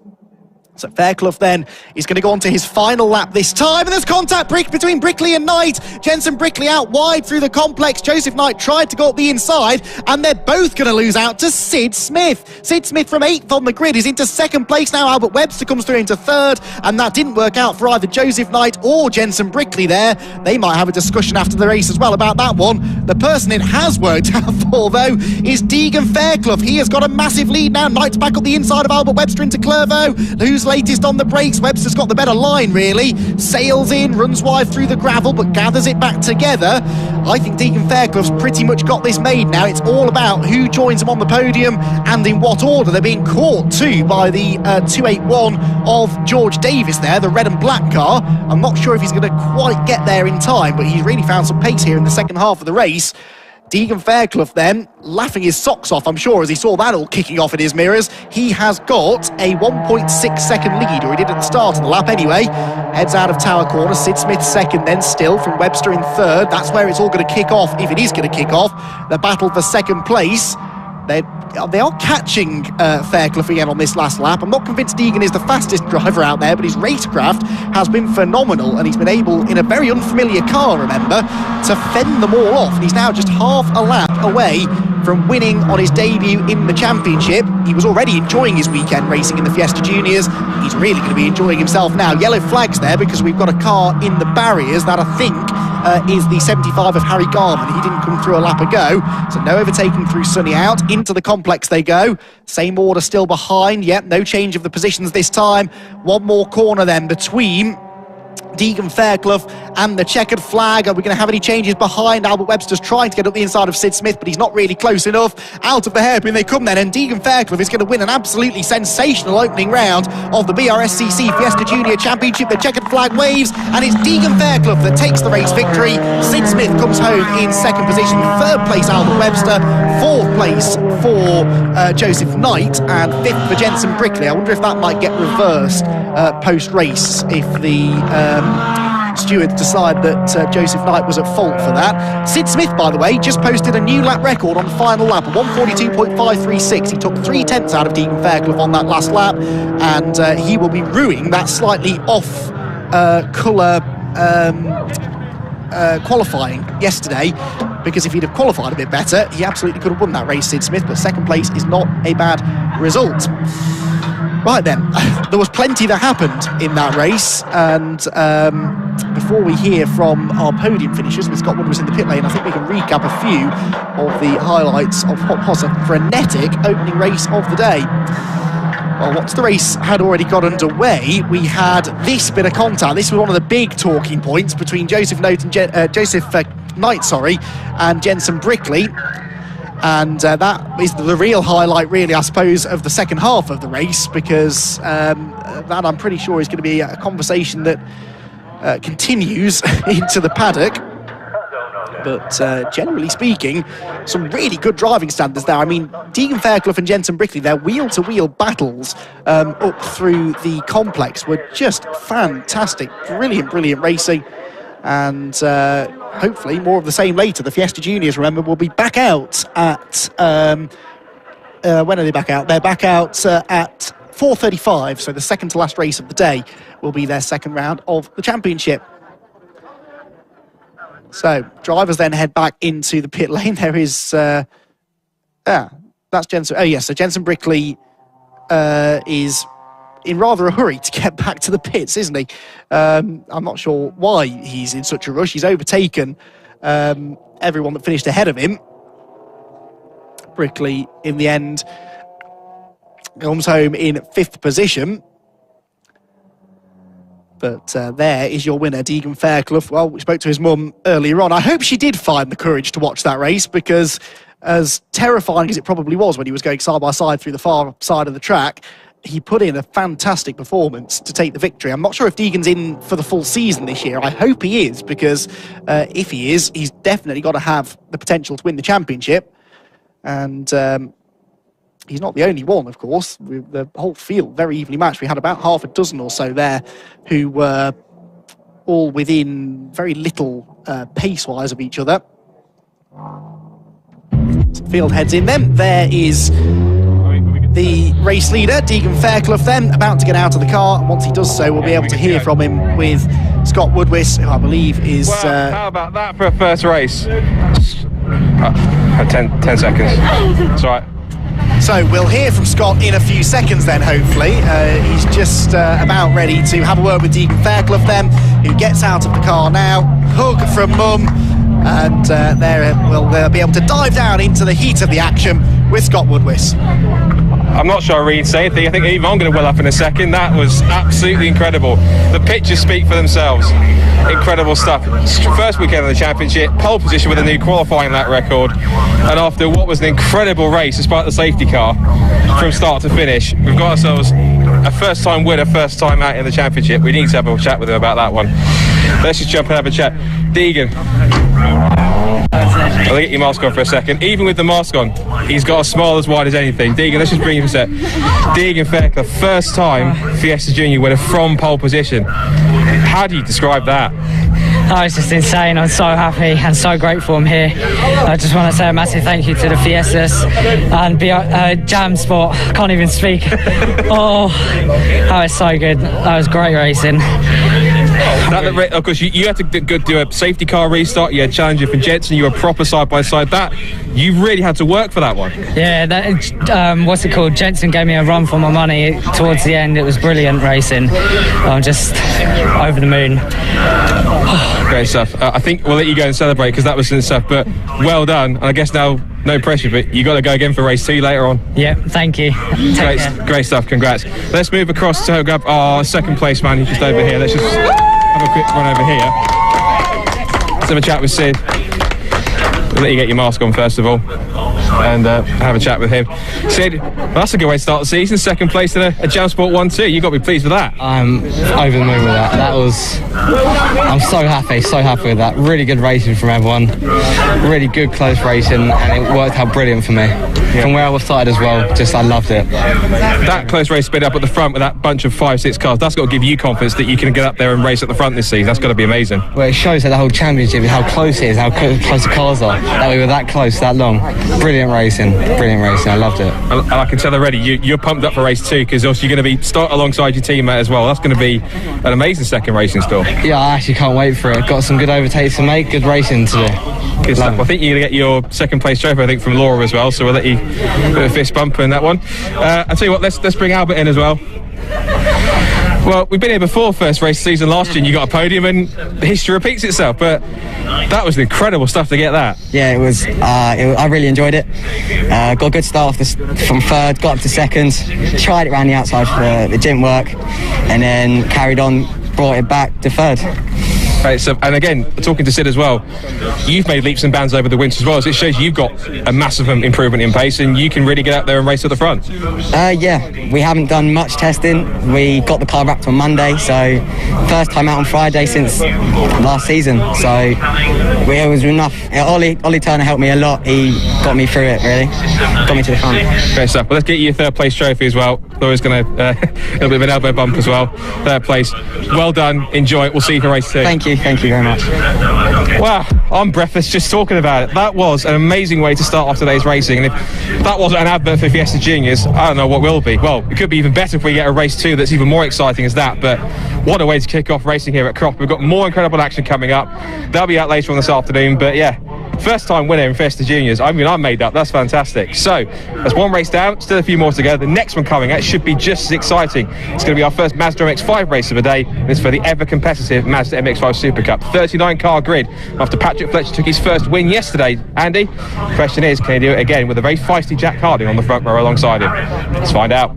So Fairclough then is going to go on to his final lap this time, and there's contact between Brickley and Knight. Jensen Brickley out wide through the complex. Joseph Knight tried to go up the inside, and they're both going to lose out to Sid Smith. Sid Smith from 8th on the grid is into 2nd place now. Albert Webster comes through into 3rd, and that didn't work out for either Joseph Knight or Jensen Brickley there. They might have a discussion after the race as well about that one. The person it has worked out for, though, is Deegan Fairclough. He has got a massive lead now. Knight's back up the inside of Albert Webster into Clervaux. Who's latest on the brakes? Webster's got the better line, really. Sails in, runs wide through the gravel, but gathers it back together. I think Deegan Fairclough's pretty much got this made now. It's all about who joins him on the podium and in what order. They're being caught too by the 281 of George Davis there, the red and black car. I'm not sure if he's going to quite get there in time, but he's really found some pace here in the second half of the race. Deegan Fairclough then, laughing his socks off, I'm sure, as he saw that all kicking off in his mirrors. He has got a 1.6 second lead, or he did at the start of the lap anyway. Heads out of Tower Corner, Sid Smith second then still, from Webster in third. That's where it's all going to kick off, if it is going to kick off. The battle for second place. They are catching Fairclough again on this last lap. I'm not convinced Deegan is the fastest driver out there, but his racecraft has been phenomenal, and he's been able, in a very unfamiliar car, remember, to fend them all off. And he's now just half a lap away from winning on his debut in the championship. He was already enjoying his weekend racing in the Fiesta Juniors. He's really going to be enjoying himself now. Yellow flags there because we've got a car in the barriers that I think is the 75 of Harry Garman. He didn't come through a lap ago, so no overtaking through Sunny out. Into the complex they go. Same order still behind. Yep, no change of the positions this time. One more corner then between Deegan Fairclough and the checkered flag. Are we going to have any changes behind? Albert Webster's trying to get up the inside of Sid Smith, but he's not really close enough. Out of the hairpin they come then, and Deegan Fairclough is going to win an absolutely sensational opening round of the BRSCC Fiesta Junior Championship. The checkered flag waves, and it's Deegan Fairclough that takes the race victory. Sid Smith comes home in second position. Third place, Albert Webster. Fourth place for Joseph Knight, and fifth for Jensen Brickley. I wonder if that might get reversed post-race, if the stewards decide that Joseph Knight was at fault for that. Sid Smith, by the way, just posted a new lap record on the final lap, a 1:42.536. He took 3/10 out of Deegan Fairclough on that last lap, and he will be ruining that slightly off colour qualifying yesterday, because if he'd have qualified a bit better, he absolutely could have won that race, Sid Smith, but second place is not a bad result. Right then, there was plenty that happened in that race, and before we hear from our podium finishers, with Scott Woodward in the pit lane, I think we can recap a few of the highlights of what was a frenetic opening race of the day. Well, once the race had already got underway, we had this bit of contact. This was one of the big talking points between Joseph Knight and Jensen Brickley. And that is the real highlight, really, I suppose, of the second half of the race, because that, I'm pretty sure, is going to be a conversation that continues into the paddock. But generally speaking, some really good driving standards there. I mean, Deegan Fairclough and Jensen Brickley, their wheel-to-wheel battles up through the complex were just fantastic. Brilliant racing. And hopefully more of the same later. The Fiesta Juniors, remember, will be back out at... when are they back out? They're back out at 4:35, so the second to last race of the day will be their second round of the championship. So drivers then head back into the pit lane. There is... that's Jensen... Oh, yes, so Jensen Brickley is in rather a hurry to get back to the pits, isn't he? I'm not sure why he's in such a rush. He's overtaken everyone that finished ahead of him. Brickley, in the end, comes home in fifth position. But there is your winner, Deegan Fairclough. Well, we spoke to his mum earlier on. I hope she did find the courage to watch that race, because as terrifying as it probably was when he was going side by side through the far side of the track, he put in a fantastic performance to take the victory. I'm not sure if Deegan's in for the full season this year. I hope he is, because if he is, he's definitely got to have the potential to win the championship. And he's not the only one, of course. The whole field very evenly matched. We had about half a dozen or so there who were all within very little pace-wise of each other. Field heads in then. There is the race leader, Deegan Fairclough, then about to get out of the car. And once he does so, we'll be able to hear from him with Scott Woodward, who I believe is... Well, how about that for a first race? 10 seconds. That's right. So we'll hear from Scott in a few seconds then, hopefully. He's just about ready to have a word with Deegan Fairclough then, who gets out of the car now. Hug from Mum. And there we'll be able to dive down into the heat of the action with Scott Woodward. I'm not sure I read anything. I think even I'm going to well up in a second. That was absolutely incredible. The pictures speak for themselves. Incredible stuff. First weekend of the championship, pole position with a new qualifying lap record, and after what was an incredible race despite the safety car from start to finish, we've got ourselves a first time winner, first time out in the championship. We need to have a chat with him about that one. Let's just jump and have a chat. Deegan, I'll get your mask on for a second. Even with the mask on, he's got a smile as wide as anything. Deegan, let's just bring him for a sec. Deegan Fairclough, first time Fiesta Junior winner from pole position. How do you describe that? Oh, it's just insane. I'm so happy and so grateful I'm here. I just want to say a massive thank you to the Fiestas and Jam Sport. I can't even speak. Oh, that was so good. That was great racing. Of course, you had to do a safety car restart. You had challenger from Jensen. You were proper side by side. That you really had to work for that one. Yeah, what's it called? Jensen gave me a run for my money towards the end. It was brilliant racing. I'm just over the moon. Great stuff. I think we'll let you go and celebrate because that was some stuff. But well done. And I guess now no pressure, but you got to go again for race 2 later on. Yeah, thank you. Great stuff. Congrats. Let's move across to grab our second place man who's just over here. Let's just have a quick run over here. Let's have a chat with Sid. We'll let you get your mask on first of all and have a chat with him. Sid, well, that's a good way to start the season. Second place in a Jam Sport 1-2. You've got to be pleased with that. I'm over the moon with that. I'm so happy with that. Really good racing from everyone. Really good close racing, and it worked out brilliant for me. Yeah. From where I was started as well, I loved it. That close race speed up at the front with that bunch of 5-6 cars, that's got to give you confidence that you can get up there and race at the front this season. That's got to be amazing. Well, it shows that the whole championship is how close it is, how close the cars are. That we were that close, that long. Brilliant racing. I loved it. And I can tell already you're pumped up for race 2 because also you're going to be start alongside your teammate as well. That's going to be an amazing second racing still. Yeah, I actually can't wait for it. Got some good overtakes to make, good racing to do. Good stuff. I think you're going to get your second place trophy, I think, from Laura as well, so we'll let you put a fist bump in that one. I'll tell you what, let's bring Albert in as well. Well, we've been here before, first race season last year, and you got a podium, and history repeats itself, but that was incredible stuff to get that. Yeah, it was. I really enjoyed it. Got a good start from third, got up to second, tried it around the outside, it didn't work, and then carried on, brought it back to third. Right, so, and again, talking to Sid as well, you've made leaps and bounds over the winter as well, so it shows you've got a massive improvement in pace and you can really get out there and race at the front. Yeah, we haven't done much testing. We got the car wrapped on Monday, so first time out on Friday since last season, so it was enough. Ollie Turner helped me a lot. He got me through it, really. Got me to the front. Great stuff. Well, let's get you your third place trophy as well. Laura's going to a little bit of an elbow bump as well. Third place. Well done. Enjoy it. We'll see you for race 2. Thank you very much. Wow, I'm breathless just talking about it. That was an amazing way to start off today's racing, and if that wasn't an advert for Fiesta Juniors, I don't know what will be. Well, it could be even better if we get a race 2 that's even more exciting as that, but what a way to kick off racing here at Croft. We've got more incredible action coming up. They'll be out later on this afternoon, but yeah, first time winner in Fiesta Juniors. I mean, I'm made up. That's fantastic. So, there's one race down, still a few more to go. The next one coming out should be just as exciting. It's going to be our first Mazda MX-5 race of the day, and it's for the ever-competitive Mazda MX-5 SuperCup. 39-car grid after Patrick Fletcher took his first win yesterday. Andy, the question is, can he do it again with a very feisty Jack Harding on the front row alongside him? Let's find out.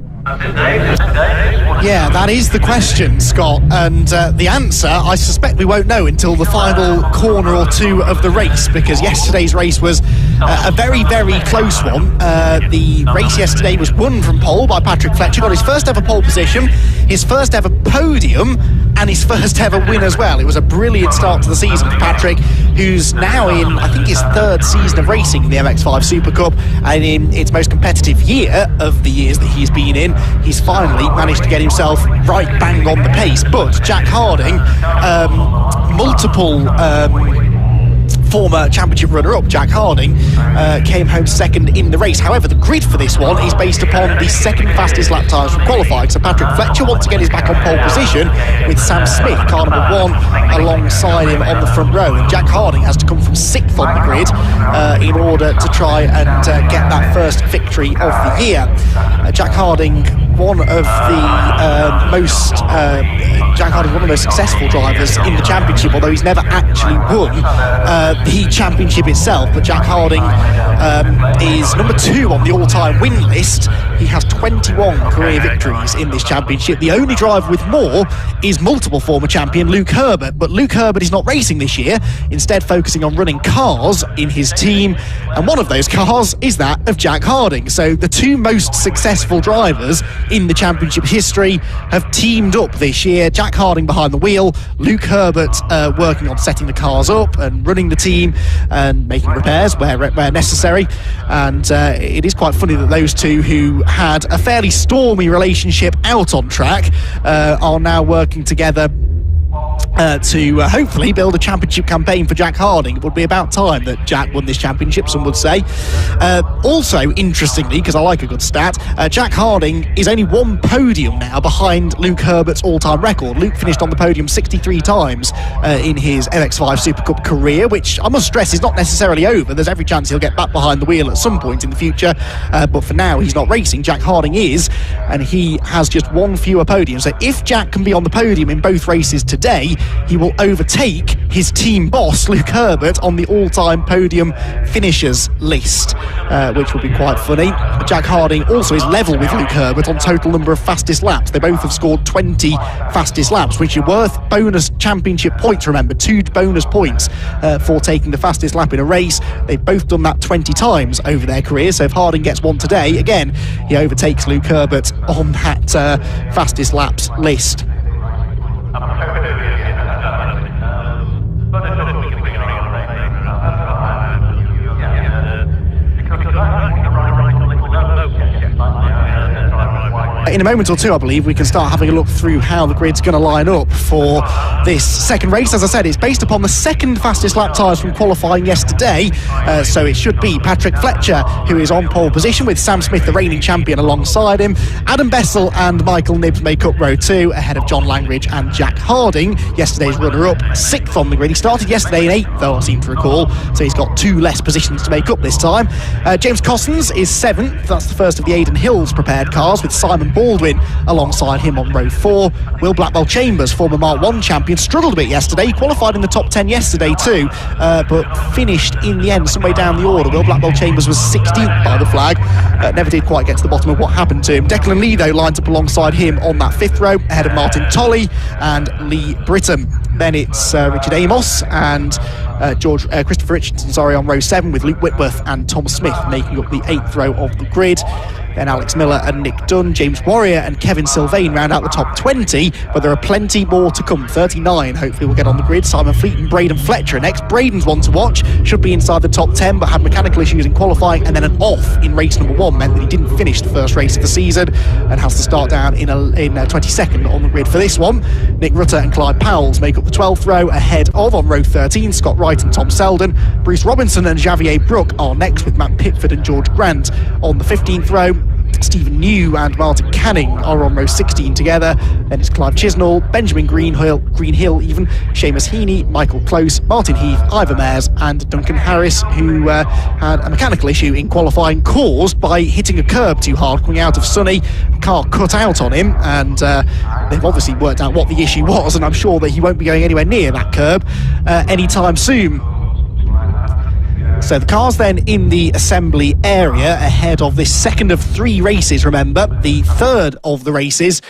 Yeah, that is the question, Scott, and the answer I suspect we won't know until the final corner or two of the race, because yesterday's race was a very, very close one. The race yesterday was won from pole by Patrick Fletcher, got his first ever pole position, his first ever podium, and his first ever win as well. It was a brilliant start to the season for Patrick, who's now in, I think, his third season of racing in the MX-5 Super Cup, and in its most competitive year of the years that he's been in, he's finally managed to get himself right bang on the pace. But Jack Harding, multiple former championship runner-up Jack Harding came home second in the race. However, the grid for this one is based upon the second fastest lap times from qualifying. So Patrick Fletcher once again is back on pole position with Sam Smith, car number 1, alongside him on the front row. And Jack Harding has to come from 6th on the grid in order to try and get that first victory of the year. Jack Harding, one of the most successful drivers in the championship, although he's never actually won the championship itself. But Jack Harding is number 2 on the all-time win list. He has 21 career victories in this championship. The only driver with more is multiple former champion Luke Herbert, but Luke Herbert is not racing this year, instead focusing on running cars in his team, and one of those cars is that of Jack Harding. So the two most successful drivers in the championship history have teamed up this year. Jack Harding behind the wheel, Luke Herbert working on setting the cars up and running the team and making repairs where necessary. And it is quite funny that those two, who had a fairly stormy relationship out on track, are now working together to hopefully build a championship campaign for Jack Harding. It would be about time that Jack won this championship, some would say. Also, interestingly, because I like a good stat, Jack Harding is only one podium now behind Luke Herbert's all-time record. Luke finished on the podium 63 times in his MX-5 SuperCup career, which I must stress is not necessarily over. There's every chance he'll get back behind the wheel at some point in the future, but for now he's not racing. Jack Harding is, and he has just one fewer podium. So if Jack can be on the podium in both races today, he will overtake his team boss Luke Herbert on the all-time podium finishers list, which will be quite funny. Jack Harding also is level with Luke Herbert on total number of fastest laps. They both have scored 20 fastest laps, which are worth bonus championship points. Remember, 2 bonus points for taking the fastest lap in a race. They've both done that 20 times over their career, so if Harding gets one today, again, he overtakes Luke Herbert on that fastest laps list. In a moment or two, I believe, we can start having a look through how the grid's going to line up for this second race. As I said, it's based upon the second fastest lap tyres from qualifying yesterday, so it should be Patrick Fletcher who is on pole position, with Sam Smith, the reigning champion, alongside him. Adam Bessel and Michael Nibbs make up row 2, ahead of John Langridge and Jack Harding, yesterday's runner-up, 6th on the grid. He started yesterday in 8th, though, I seem to recall, so he's got 2 less positions to make up this time. James Cossens is 7th. That's the first of the Aidan Hills prepared cars, with Simon Baldwin alongside him on row 4. Will Blackwell Chambers, former Mark 1 champion, struggled a bit yesterday. He qualified in the top 10 yesterday too, but finished in the end some way down the order. Will Blackwell Chambers was 16th by the flag. Never did quite get to the bottom of what happened to him. Declan Lee, though, lines up alongside him on that 5th row, ahead of Martin Tolley and Lee Britton. Then it's Richard Amos and Christopher Richardson, on row 7, with Luke Whitworth and Tom Smith making up the 8th row of the grid. Then Alex Miller and Nick Dunn, James Warrior and Kevin Sylvain round out the top 20, but there are plenty more to come. 39 hopefully will get on the grid. Simon Fleet and Braden Fletcher next. Braden's one to watch, should be inside the top 10, but had mechanical issues in qualifying, and then an off in race number 1 meant that he didn't finish the first race of the season and has to start down in 22nd on the grid for this one. Nick Rutter and Clyde Powells make up the 12th row, ahead of, on row 13, Scott Wright and Tom Selden. Bruce Robinson and Javier Brook are next, with Matt Pitford and George Grant on the 15th row. Stephen New and Martin Canning are on row 16 together. Then it's Clive Chisnall, Benjamin Greenhill even, Seamus Heaney, Michael Close, Martin Heath, Ivor Mayers and Duncan Harris, who had a mechanical issue in qualifying caused by hitting a curb too hard coming out of Sunny. The car cut out on him, and they've obviously worked out what the issue was, and I'm sure that he won't be going anywhere near that curb anytime soon. So the car's then in the assembly area ahead of this second of 3 races, remember. The third of the races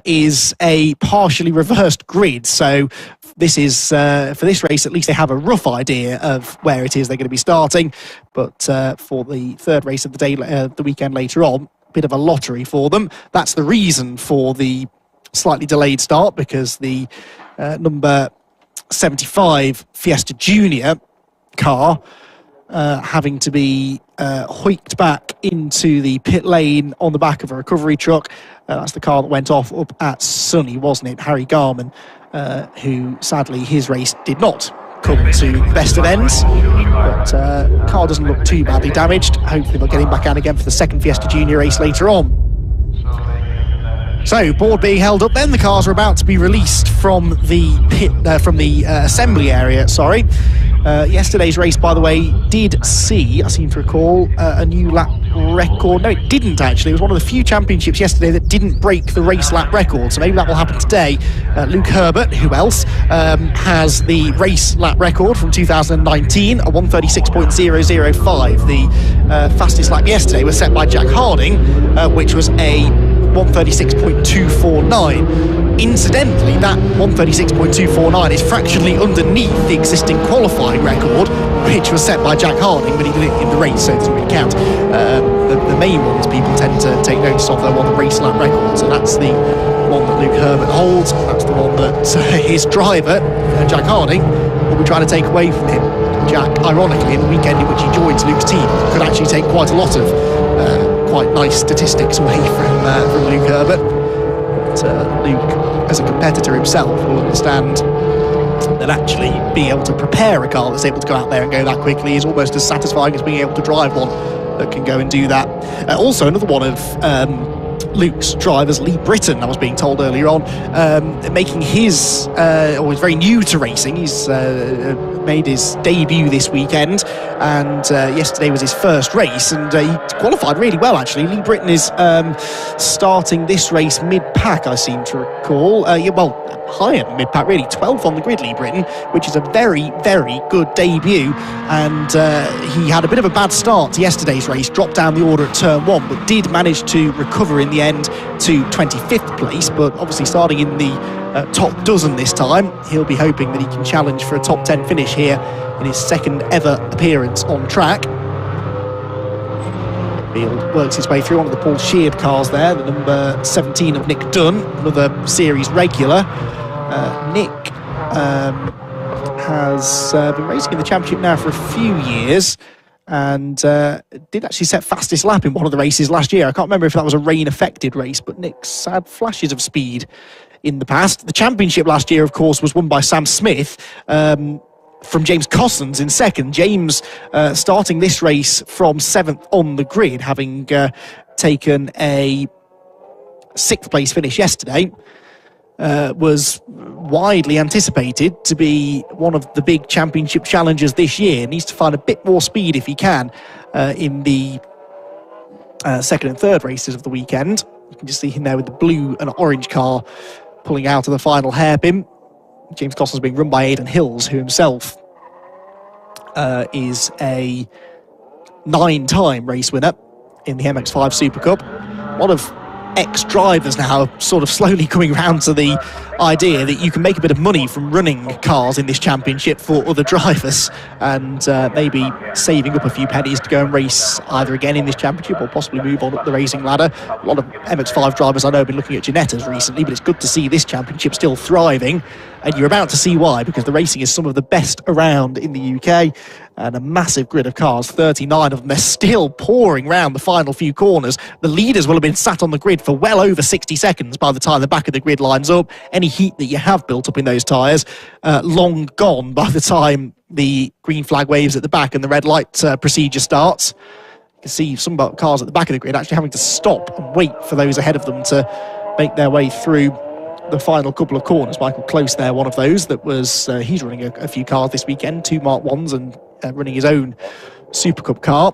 is a partially reversed grid. So this is, for this race, at least they have a rough idea of where it is they're going to be starting. But for the third race of the day, the weekend later on, a bit of a lottery for them. That's the reason for the slightly delayed start, because the number 75 Fiesta Junior car having to be hoiked back into the pit lane on the back of a recovery truck. That's the car that went off up at Sunny, wasn't it? Harry Garman, who sadly his race did not come to the best of ends, but car doesn't look too badly damaged. Hopefully they'll get him back out again for the second Fiesta Junior race later on. So, board being held up, then the cars are about to be released from the pit, from the assembly area, Yesterday's race, by the way, did see, I seem to recall, a new lap record. No, it didn't actually. It was one of the few championships yesterday that didn't break the race lap record, so maybe that will happen today. Luke Herbert, who else, has the race lap record from 2019, a 136.005. The fastest lap yesterday was set by Jack Harding, which was a 136.249. Incidentally, that 136.249 is fractionally underneath the existing qualifying record, which was set by Jack Harding, but he did it in the race, so it doesn't really count. The main ones people tend to take notice of, though, on the race lap record, so that's the one that Luke Herbert holds. That's the one that his driver, Jack Harding, will be trying to take away from him. Jack, ironically, in the weekend in which he joins Luke's team, could actually take quite a lot of quite nice statistics away from Luke Herbert. But Luke, as a competitor himself, will understand that actually being able to prepare a car that's able to go out there and go that quickly is almost as satisfying as being able to drive one that can go and do that. Also, another one of Luke's drivers, Lee Britton, I was being told earlier on, making his, or he's very new to racing. He's made his debut this weekend, and yesterday was his first race, and he qualified really well, actually. Lee Britton is starting this race mid-pack, I seem to recall. Higher than mid-pack, really. 12th on the grid, Lee Britton, which is a very, very good debut. And he had a bit of a bad start to yesterday's race, dropped down the order at turn 1, but did manage to recover in the end to 25th place. But obviously starting in the top dozen this time, he'll be hoping that he can challenge for a top 10 finish here in his second ever appearance on track. Field works his way through one of the Paul Sheard cars there, the number 17 of Nick Dunn, another series regular. Nick has been racing in the championship now for a few years, and did actually set fastest lap in one of the races last year. I can't remember if that was a rain-affected race, but Nick's had flashes of speed in the past. The championship last year, of course, was won by Sam Smith, from James Cossons in second. James starting this race from 7th on the grid, having taken a 6th place finish yesterday, was widely anticipated to be one of the big championship challengers this year. Needs to find a bit more speed if he can in the second and third races of the weekend. You can just see him there with the blue and orange car pulling out of the final hairpin. James Cossons being run by Aidan Hills, who himself is a 9-time race winner in the MX-5 SuperCup. A lot of ex-drivers now sort of slowly coming around to the idea that you can make a bit of money from running cars in this championship for other drivers, and maybe saving up a few pennies to go and race either again in this championship or possibly move on up the racing ladder. A lot of MX-5 drivers I know have been looking at Ginettas recently, but it's good to see this championship still thriving, and you're about to see why, because the racing is some of the best around in the UK, and a massive grid of cars, 39 of them. They're still pouring round the final few corners. The leaders will have been sat on the grid for well over 60 seconds by the time the back of the grid lines up. Any heat that you have built up in those tyres, long gone by the time the green flag waves at the back and the red light procedure starts. You can see some cars at the back of the grid actually having to stop and wait for those ahead of them to make their way through the final couple of corners. Michael Close there, one of those that was, he's running a few cars this weekend, 2 Mark 1s, and running his own SuperCup car.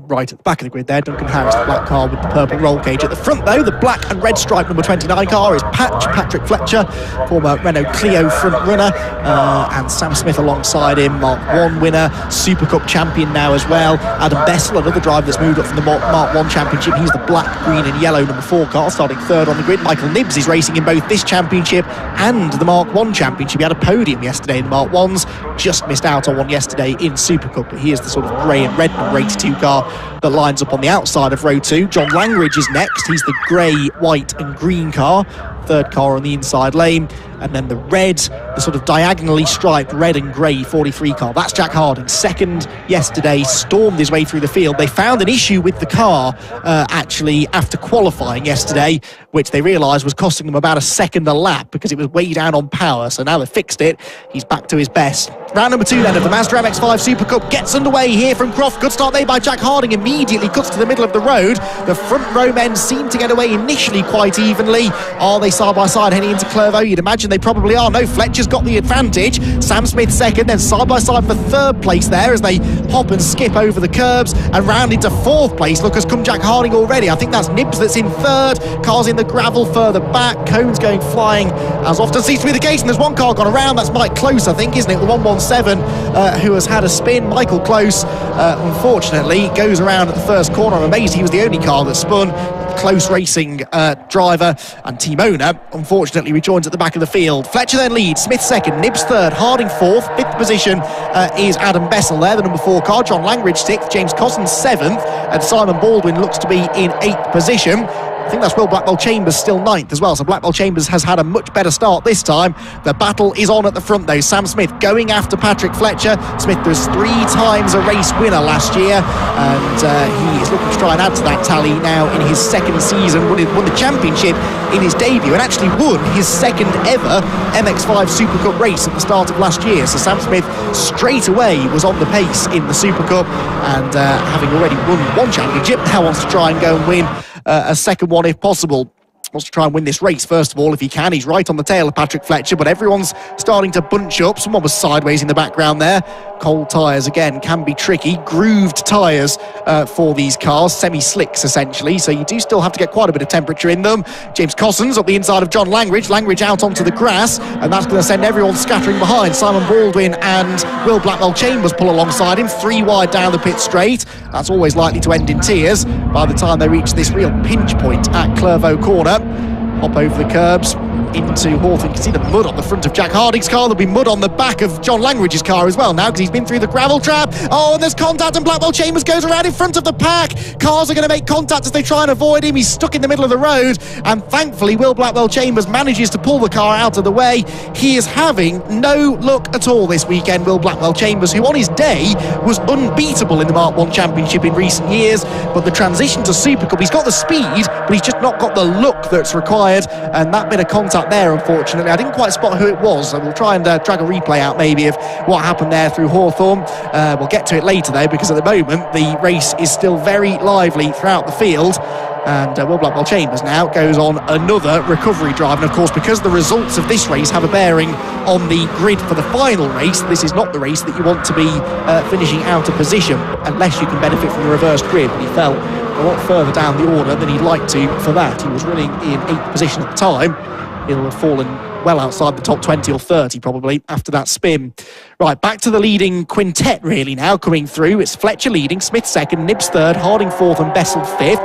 Right at the back of the grid there, Duncan Harris, the black car with the purple roll cage. At the front, though, the black and red stripe number 29 car is Patrick Fletcher, former Renault Clio front runner, and Sam Smith alongside him, Mark 1 winner, SuperCup champion now as well. Adam Bessel, another driver that's moved up from the Mark 1 championship. He's the black, green and yellow number 4 car, starting 3rd on the grid. Michael Nibbs is racing in both this championship and the Mark 1 championship. He had a podium yesterday in the Mark 1s, just missed out on one yesterday in SuperCup, but he is the sort of grey and red number 82 car that lines up on the outside of row 2. John Langridge is next. He's the grey, white and green car, 3rd car on the inside lane. And then the red, the sort of diagonally striped red and grey 43 car, that's Jack Harding, 2nd yesterday, stormed his way through the field. They found an issue with the car actually after qualifying yesterday, which they realised was costing them about a second a lap because it was way down on power. So now they've fixed it. He's back to his best. Round number 2 then of the Mazda MX-5 SuperCup gets underway here from Croft. Good start made by Jack Harding, immediately cuts to the middle of the road. The front row men seem to get away initially quite evenly. Are they side by side heading into Clervaux? You'd imagine They probably are. No, Fletcher's got the advantage. Sam Smith second, then side by side for third place there as they hop and skip over the curbs and round into fourth place. Look, has come Jack Harding already. I think that's Nibs that's in third. Cars in the gravel further back. Cones going flying, as often seems to be the case. And there's one car gone around. That's Mike Close, I think, isn't it? The 117 who has had a spin. Michael Close, unfortunately, goes around at the first corner. I'm amazed he was the only car that spun. Close Racing driver and team owner unfortunately rejoins at the back of the field. Fletcher then leads, Smith second, Nibs third, Harding fourth. Fifth position is Adam Bessel there, the number 4 car. John Langridge sixth, James Cossins seventh, and Simon Baldwin looks to be in 8th position. I think that's Will Blackwell Chambers still 9th as well, so Blackwell Chambers has had a much better start this time. The battle is on at the front though. Sam Smith going after Patrick Fletcher. Smith was 3 times a race winner last year, and he is looking to try and add to that tally now in his second season. Won the championship in his debut and actually won his second ever MX-5 SuperCup race at the start of last year. So Sam Smith straight away was on the pace in the SuperCup, and having already won one championship, now wants to try and go and win a second one if possible. Wants to try and win this race first of all if he can. He's right on the tail of Patrick Fletcher, but everyone's starting to bunch up. Someone was sideways in the background there. Cold tyres again can be tricky. Grooved tyres for these cars, semi-slicks essentially, so you do still have to get quite a bit of temperature in them. James Cossins up the inside of John Langridge. Langridge out onto the grass, and that's going to send everyone scattering behind. Simon Baldwin and Will Blackwell Chambers pull alongside him, 3 wide down the pit straight. That's always likely to end in tears by the time they reach this real pinch point at Clervaux Corner. Hop over the curbs into Hawthorne. You can see the mud on the front of Jack Harding's car. There'll be mud on the back of John Langridge's car as well now, because he's been through the gravel trap. Oh, and there's contact, and Blackwell Chambers goes around in front of the pack. Cars are going to make contact as they try and avoid him. He's stuck in the middle of the road, and thankfully Will Blackwell Chambers manages to pull the car out of the way. He is having no luck at all this weekend, Will Blackwell Chambers, who on his day was unbeatable in the Mark 1 Championship in recent years, but the transition to SuperCup, he's got the speed, but he's just not got the look that's required, and that bit of contact there, unfortunately, I didn't quite spot who it was, so we'll try and drag a replay out maybe of what happened there through Hawthorne. We'll get to it later though, because at the moment the race is still very lively throughout the field, and Will Blackwell Chambers now goes on another recovery drive. And of course, because the results of this race have a bearing on the grid for the final race, this is not the race that you want to be finishing out of position unless you can benefit from the reversed grid. But he fell a lot further down the order than he'd like to for that. He was running in 8th position at the time. He'll have fallen well outside the top 20 or 30 probably after that spin. Right, back to the leading quintet really now coming through. It's Fletcher leading, Smith second, Nibs third, Harding fourth and Bessel fifth.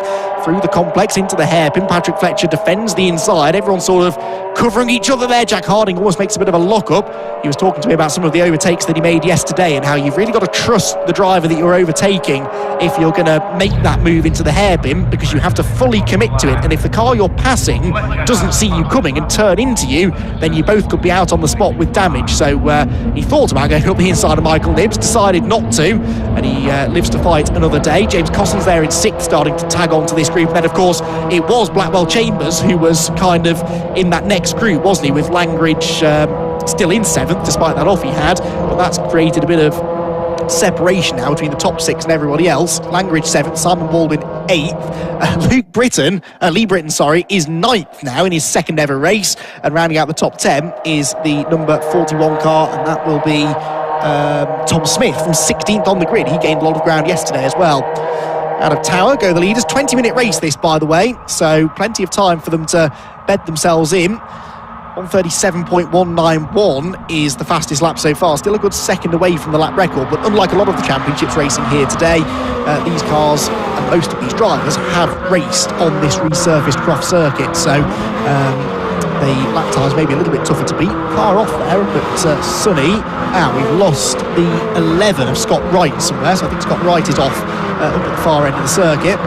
Through the complex into the hairpin, Patrick Fletcher defends the inside. Everyone sort of covering each other there. Jack Harding almost makes a bit of a lock-up. He was talking to me about some of the overtakes that he made yesterday and how you've really got to trust the driver that you're overtaking if you're going to make that move into the hairpin, because you have to fully commit to it. And if the car you're passing doesn't see you coming and turn into you, then you both could be out on the spot with damage. So he thought about going up the inside of Michael Nibs, decided not to, and he lives to fight another day. James Cossins there in 6th, starting to tag on to this group. And then of course it was Blackwell Chambers who was kind of in that next group, wasn't he, with Langridge still in 7th despite that off he had, but that's created a bit of separation now between the top 6 and everybody else. Langridge 7th, Simon Baldwin 8th, Lee Britton is 9th now in his 2nd ever race, and rounding out the top 10 is the number 41 car, and that will be Tom Smith from 16th on the grid. He gained a lot of ground yesterday as well. Out of Tower go the leaders. 20-minute race this, by the way, so plenty of time for them to bed themselves in. 137.191 is the fastest lap so far. Still a good second away from the lap record, but unlike a lot of the championships racing here today, these cars and most of these drivers have raced on this resurfaced Croft Circuit, so the lap times may be a little bit tougher to beat. Car off there, but Sonny. We've lost the 11 of Scott Wright somewhere, so I think Scott Wright is off up at the far end of the circuit.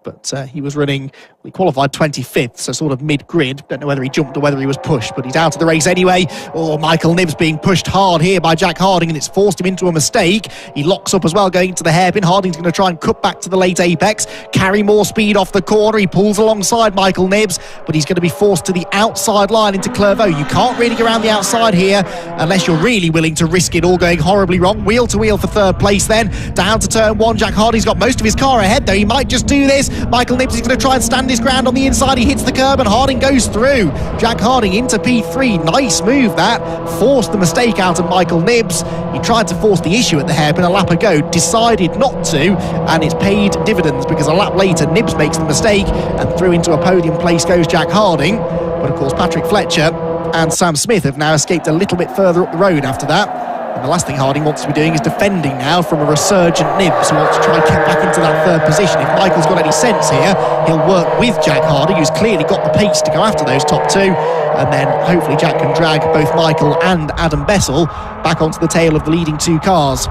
But he was running, he qualified 25th, so sort of mid-grid. Don't know whether he jumped or whether he was pushed, but he's out of the race anyway. Oh, Michael Nibs being pushed hard here by Jack Harding, and it's forced him into a mistake. He locks up as well going into the hairpin. Harding's going to try and cut back to the late apex, carry more speed off the corner. He pulls alongside Michael Nibs, but he's going to be forced to the outside line into Clervaux. You can't really go around the outside here unless you're really willing to risk it all going horribly wrong. Wheel to wheel for 3rd place then. Down to turn 1. Jack Harding's got most of his car ahead though. He might just do this. Michael Nibbs is going to try and stand his ground on the inside. He hits the curb and Harding goes through. Jack Harding into P3. Nice move that. Forced the mistake out of Michael Nibbs. He tried to force the issue at the hairpin a lap ago, decided not to, and it's paid dividends because a lap later Nibbs makes the mistake and through into a podium place goes Jack Harding. But of course Patrick Fletcher and Sam Smith have now escaped a little bit further up the road after that. And the last thing Harding wants to be doing is defending now from a resurgent Nibbs who wants to try and get back into that third position. If Michael's got any sense here, he'll work with Jack Harding, who's clearly got the pace to go after those top two. And then hopefully Jack can drag both Michael and Adam Bessel back onto the tail of the leading two cars.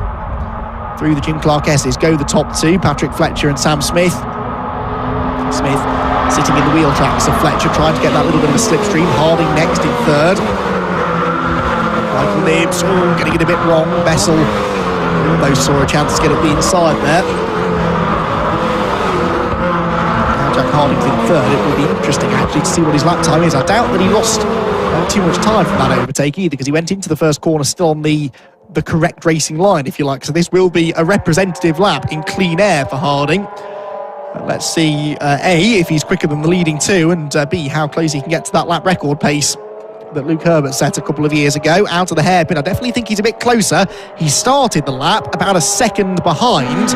Through the Jim Clark S's go the top two, Patrick Fletcher and Sam Smith. Smith sitting in the wheel tracks of Fletcher, trying to get that little bit of a slipstream. Harding next in third. Michael Nibbs, getting it a bit wrong. Bessel almost saw a chance to get up the inside there. Now Jack Harding's in third. It will be interesting actually to see what his lap time is. I doubt that he lost too much time from that overtake either, because he went into the first corner still on the correct racing line, if you like. So this will be a representative lap in clean air for Harding. Let's see, A, if he's quicker than the leading two, and B, how close he can get to that lap record pace that Luke Herbert set a couple of years ago. Out of the hairpin, I definitely think he's a bit closer. He started the lap about a second behind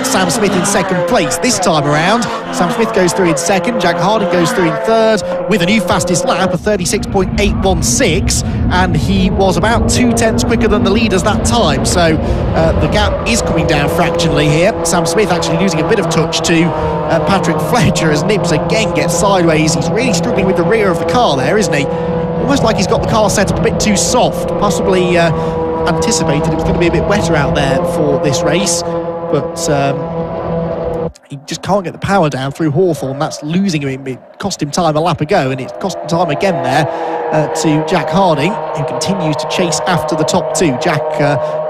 Sam Smith in second place. This time around, Sam Smith goes through in second, Jack Harding goes through in third with a new fastest lap of 36.816, and he was about 2/10 quicker than the leaders that time. So the gap is coming down fractionally here. Sam Smith actually losing a bit of touch to Patrick Fletcher as Nibbs again gets sideways. He's really struggling with the rear of the car there, isn't he? Almost like he's got the car set up a bit too soft, possibly anticipated it was going to be a bit wetter out there for this race, but he just can't get the power down through Hawthorne. That's losing him. It cost him time a lap ago, and it cost him time again there to Jack Harding, who continues to chase after the top two. Jack,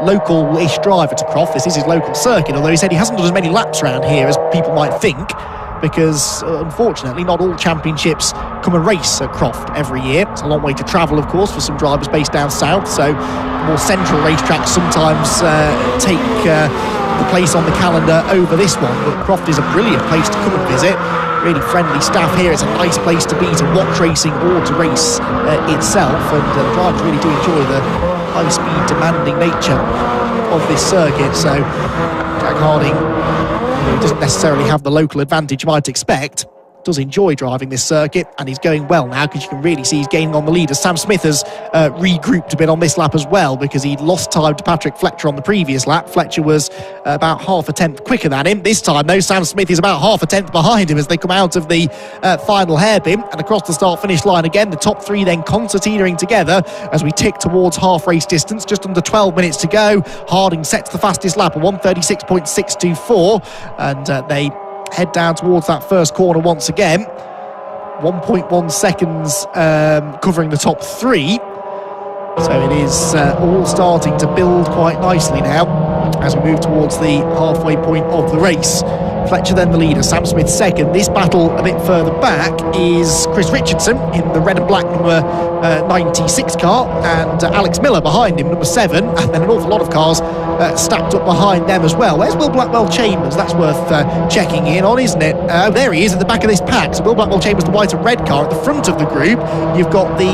local-ish driver to Croft. This is his local circuit, although he said he hasn't done as many laps around here as people might think, because unfortunately not all championships come and race at Croft every year. It's a long way to travel, of course, for some drivers based down south, so more central racetracks sometimes take the place on the calendar over this one. But Croft is a brilliant place to come and visit. Really friendly staff here. It's a nice place to be, to watch racing or to race itself, and the drivers really do enjoy the high-speed demanding nature of this circuit. So Jack Harding, he doesn't necessarily have the local advantage you might expect, does enjoy driving this circuit, and he's going well now because you can really see he's gaining on the leaders. Sam Smith has regrouped a bit on this lap as well, because he'd lost time to Patrick Fletcher on the previous lap. Fletcher was about half a tenth quicker than him. This time though, Sam Smith is about half a tenth behind him as they come out of the final hairpin and across the start finish line again. The top three then concertinaing together as we tick towards half race distance. Just under 12 minutes to go. Harding sets the fastest lap at 1:36.624, and they head down towards that first corner once again. 1.1 seconds covering the top three. So it is all starting to build quite nicely now as we move towards the halfway point of the race. Fletcher then the leader, Sam Smith second. This battle a bit further back is Chris Richardson in the red and black number 96 car, and Alex Miller behind him, number 7, and then an awful lot of cars stacked up behind them as well. Where's Will Blackwell Chambers? That's worth checking in on, isn't it? There he is at the back of this pack. So Will Blackwell Chambers, the white and red car at the front of the group. You've got the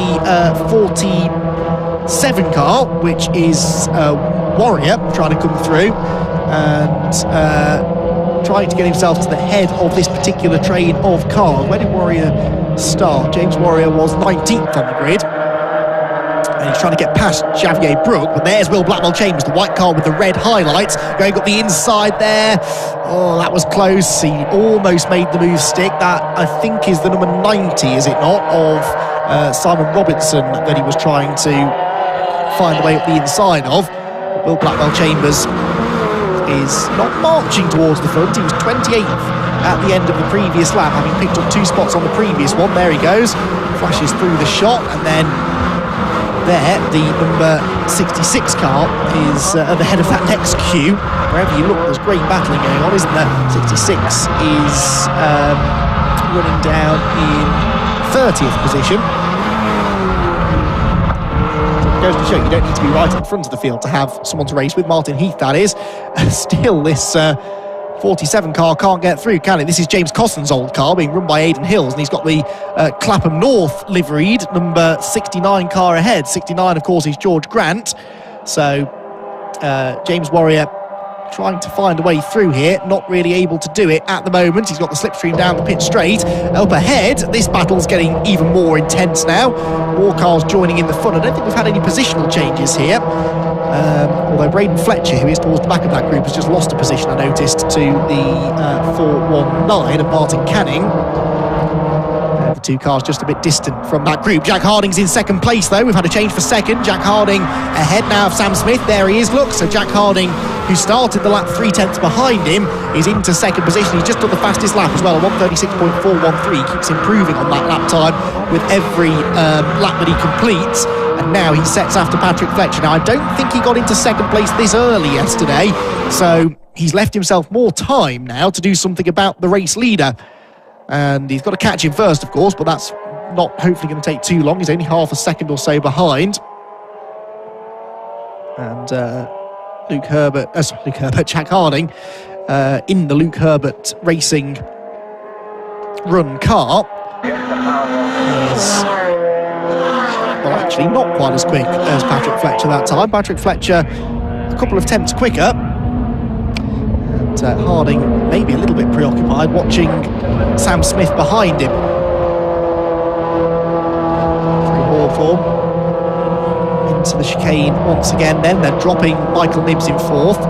47 car, which is Warrior, trying to come through and trying to get himself to the head of this particular train of cars. Where did Warrior start? James Warrior was 19th on the grid, and he's trying to get past Xavier Brook, but there's Will Blackwell Chambers, the white car with the red highlights, going up the inside there. Oh, that was close. He almost made the move stick. That, I think, is the number 90, is it not, of Simon Robinson that he was trying to find a way up the inside of. But Will Blackwell Chambers is not marching towards the front. He was 28th at the end of the previous lap, having picked up 2 spots on the previous one. There he goes, flashes through the shot, and then there, the number 66 car is at the head of that next queue. Wherever you look, there's great battling going on, isn't there? 66 is running down in 30th position. Goes to show you don't need to be right at the front of the field to have someone to race with. Martin Heath, that is. Still, this 47 car can't get through, can it? This is James Coston's old car being run by Aidan Hills, and he's got the Clapham North liveried number 69 car ahead. 69, of course, is George Grant. So James Warrior trying to find a way through here, not really able to do it at the moment. He's got the slipstream down the pit straight. Up ahead, this battle's getting even more intense now. More cars joining in the fun. I don't think we've had any positional changes here. Although Braden Fletcher, who is towards the back of that group, has just lost a position, I noticed, to the 419 of Martin Canning. The two cars just a bit distant from that group. Jack Harding's in second place, though. We've had a change for second. Jack Harding ahead now of Sam Smith. There he is, look. So Jack Harding, who started the lap 3/10 behind him, is into second position. He's just done the fastest lap as well, 1:36.413. Keeps improving on that lap time with every lap that he completes. And now he sets after Patrick Fletcher. Now, I don't think he got into second place this early yesterday, so he's left himself more time now to do something about the race leader. And he's got to catch him first, of course, but that's not hopefully going to take too long. He's only half a second or so behind. And Jack Harding, in the Luke Herbert Racing run car, is, well, actually not quite as quick as Patrick Fletcher that time. Patrick Fletcher a couple of tenths quicker. Harding maybe a little bit preoccupied watching Sam Smith behind him. Through ball form into the chicane once again. Then they're dropping Michael Nibbs in fourth.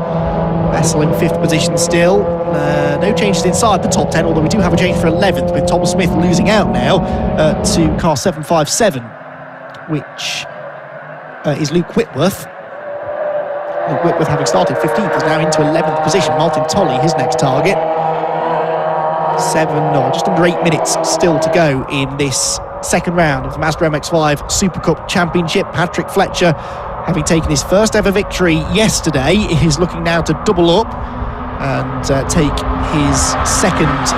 Bessel in fifth position still. No changes inside the top 10, although we do have a change for 11th with Tom Smith losing out now to car 757, which is Luke Whitworth. Luke Whitworth, having started 15th, is now into 11th position. Martin Tolley, his next target. Just under 8 minutes still to go in this second round of the Mazda MX-5 SuperCup Championship. Patrick Fletcher, having taken his first ever victory yesterday, is looking now to double up and take his second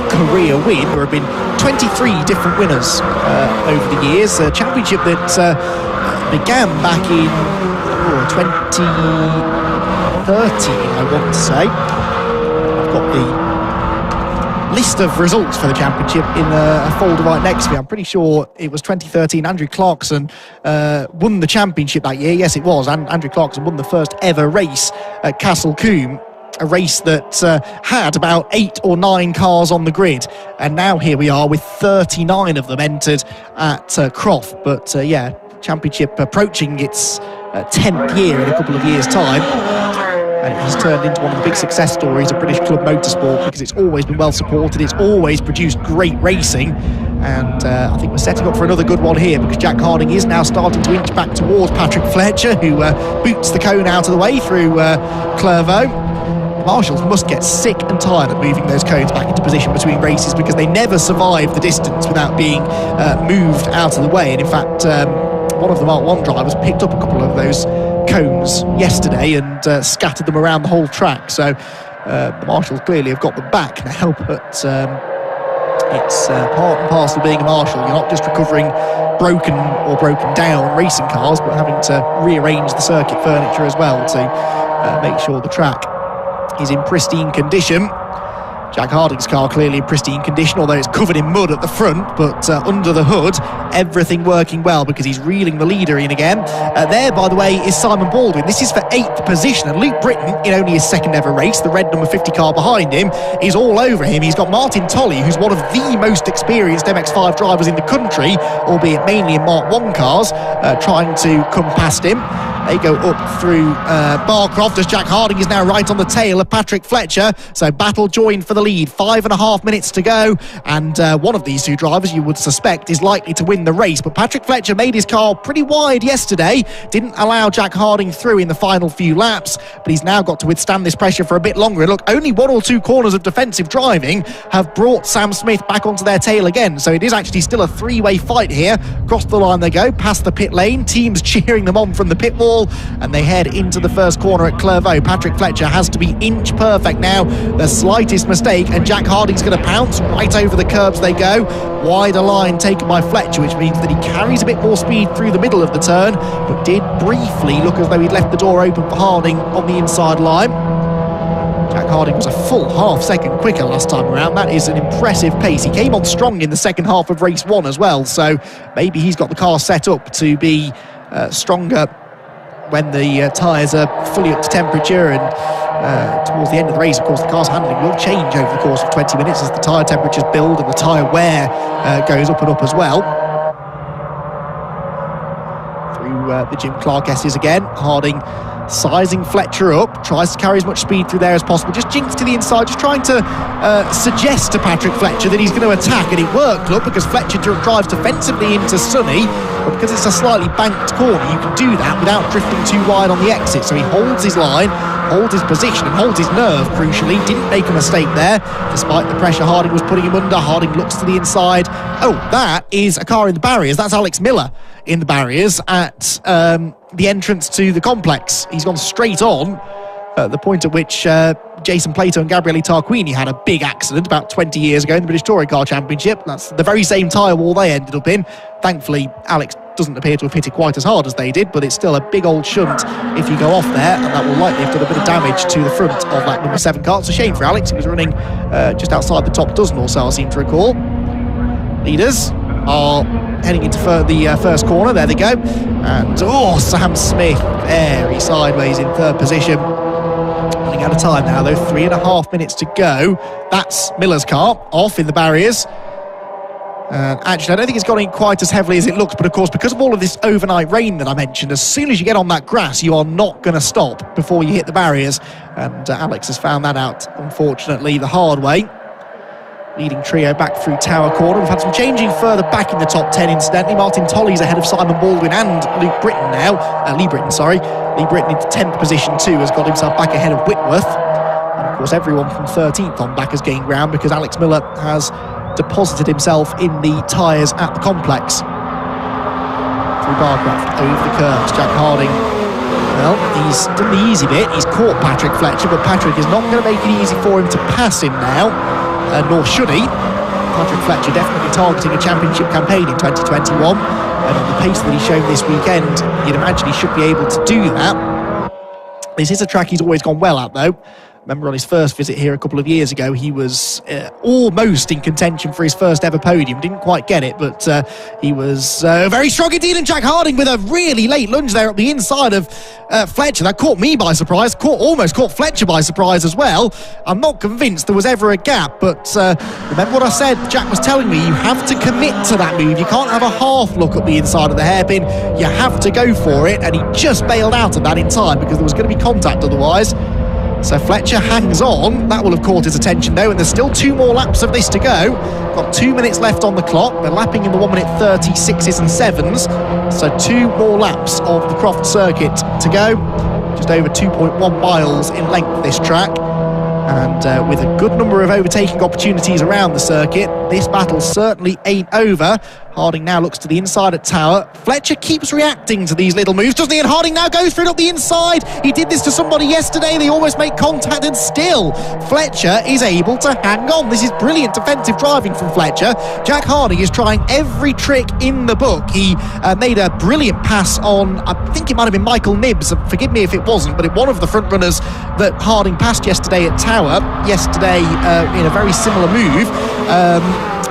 career win. There have been 23 different winners over the years. A championship that began back in 2013, I want to say. I've got the list of results for the championship in a folder right next to me. I'm pretty sure it was 2013. Andrew Clarkson won the championship that year. Yes, it was. And Andrew Clarkson won the first ever race at Castle Combe, a race that had about 8 or 9 cars on the grid. And now here we are with 39 of them entered at Croft. But yeah, championship approaching its 10th year in a couple of years' time. And it has turned into one of the big success stories of British Club Motorsport because it's always been well supported, it's always produced great racing, and I think we're setting up for another good one here because Jack Harding is now starting to inch back towards Patrick Fletcher, who boots the cone out of the way through Clervaux. Marshals must get sick and tired of moving those cones back into position between races because they never survive the distance without being moved out of the way. And in fact, one of the Mark 1 drivers picked up a couple of those cones yesterday and scattered them around the whole track. So the Marshals clearly have got them back now, but it's part and parcel of being a Marshal. You're not just recovering broken or broken down racing cars, but having to rearrange the circuit furniture as well to make sure the track is in pristine condition. Jack Harding's car clearly in pristine condition, although it's covered in mud at the front, but under the hood, everything working well because he's reeling the leader in again. There, by the way, is Simon Baldwin. This is for 8th position, and Luke Britton, in only his second ever race, the red number 50 car behind him, is all over him. He's got Martin Tolley, who's one of the most experienced MX-5 drivers in the country, albeit mainly in Mark 1 cars, trying to come past him. They go up through Barcroft as Jack Harding is now right on the tail of Patrick Fletcher. So battle joined for the lead. 5.5 minutes to go. And one of these two drivers, you would suspect, is likely to win the race. But Patrick Fletcher made his car pretty wide yesterday. Didn't allow Jack Harding through in the final few laps. But he's now got to withstand this pressure for a bit longer. And look, only 1 or 2 corners of defensive driving have brought Sam Smith back onto their tail again. So it is actually still a 3-way fight here. Across the line they go, past the pit lane. Teams cheering them on from the pit wall. And they head into the first corner at Clervaux. Patrick Fletcher has to be inch perfect now. The slightest mistake and Jack Harding's going to pounce. Right over the curbs they go. Wider line taken by Fletcher, which means that he carries a bit more speed through the middle of the turn, but did briefly look as though he'd left the door open for Harding on the inside line. Jack Harding was a full half-second quicker last time around. That is an impressive pace. He came on strong in the second half of race 1 as well, so maybe he's got the car set up to be stronger when the tyres are fully up to temperature. And towards the end of the race, of course, the car's handling will change over the course of 20 minutes as the tyre temperatures build and the tyre wear goes up and up as well. Through the Jim Clark S's again, Harding sizing Fletcher up, tries to carry as much speed through there as possible, just jinks to the inside, just trying to suggest to Patrick Fletcher that he's going to attack, and it worked, look, because Fletcher drives defensively into Sunny, but because it's a slightly banked corner, you can do that without drifting too wide on the exit. So he holds his line, holds his position, and holds his nerve, crucially. Didn't make a mistake there, despite the pressure Harding was putting him under. Harding looks to the inside. Oh, that is a car in the barriers. That's Alex Miller in the barriers at the entrance to the complex. He's gone straight on at the point at which Jason Plato and Gabriele Tarquini had a big accident about 20 years ago in the British Touring Car Championship. That's the very same tyre wall they ended up in. Thankfully, Alex doesn't appear to have hit it quite as hard as they did, but it's still a big old shunt if you go off there, and that will likely have done a bit of damage to the front of that number 7 car. It's a shame for Alex. He was running just outside the top dozen or so, I seem to recall. Leaders are heading into the first corner. There they go. And, Sam Smith, very sideways in third position. Running out of time now, though. 3.5 minutes to go. That's Miller's car, off in the barriers. Actually, I don't think it's gone in quite as heavily as it looks, but of course, because of all of this overnight rain that I mentioned, as soon as you get on that grass, you are not going to stop before you hit the barriers. And Alex has found that out, unfortunately, the hard way. Leading trio back through Tower Corner. We've had some changing further back in the top 10, incidentally. Martin Tolley's ahead of Simon Baldwin and Lee Britton now. Lee Britton into 10th position too, has got himself back ahead of Whitworth. And of course, everyone from 13th on back has gained ground because Alex Miller has deposited himself in the tyres at the complex. Through Barcroft, over the curves, Jack Harding. Well, he's done the easy bit. He's caught Patrick Fletcher, but Patrick is not going to make it easy for him to pass him now. Nor should he. Patrick Fletcher definitely targeting a championship campaign in 2021, and on the pace that he's shown this weekend, you'd imagine he should be able to do that. This is a track he's always gone well at, though. Remember on his first visit here a couple of years ago, he was almost in contention for his first ever podium. Didn't quite get it, but he was very strong indeed. And Jack Harding with a really late lunge there up the inside of Fletcher. That caught me by surprise, almost caught Fletcher by surprise as well. I'm not convinced there was ever a gap, but remember what I said, Jack was telling me, you have to commit to that move. You can't have a half look up the inside of the hairpin. You have to go for it, and he just bailed out of that in time because there was going to be contact otherwise. So Fletcher hangs on. That will have caught his attention though, and there's still 2 more laps of this to go. Got 2 minutes left on the clock. They're lapping in the 1 minute 36s and 7s. So 2 more laps of the Croft Circuit to go. Just over 2.1 miles in length this track. And with a good number of overtaking opportunities around the circuit, this battle certainly ain't over. Harding now looks to the inside at Tower. Fletcher keeps reacting to these little moves, doesn't he? And Harding now goes for it up the inside. He did this to somebody yesterday. They almost make contact, and still Fletcher is able to hang on. This is brilliant defensive driving from Fletcher. Jack Harding is trying every trick in the book. He made a brilliant pass on, I think it might have been Michael Nibbs. Forgive me if it wasn't, but one of the front runners that Harding passed yesterday at Tower, in a very similar move,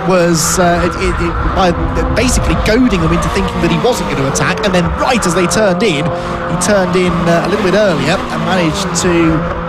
was by basically goading them into thinking that he wasn't going to attack, and then right as they turned in, he turned in a little bit earlier and managed to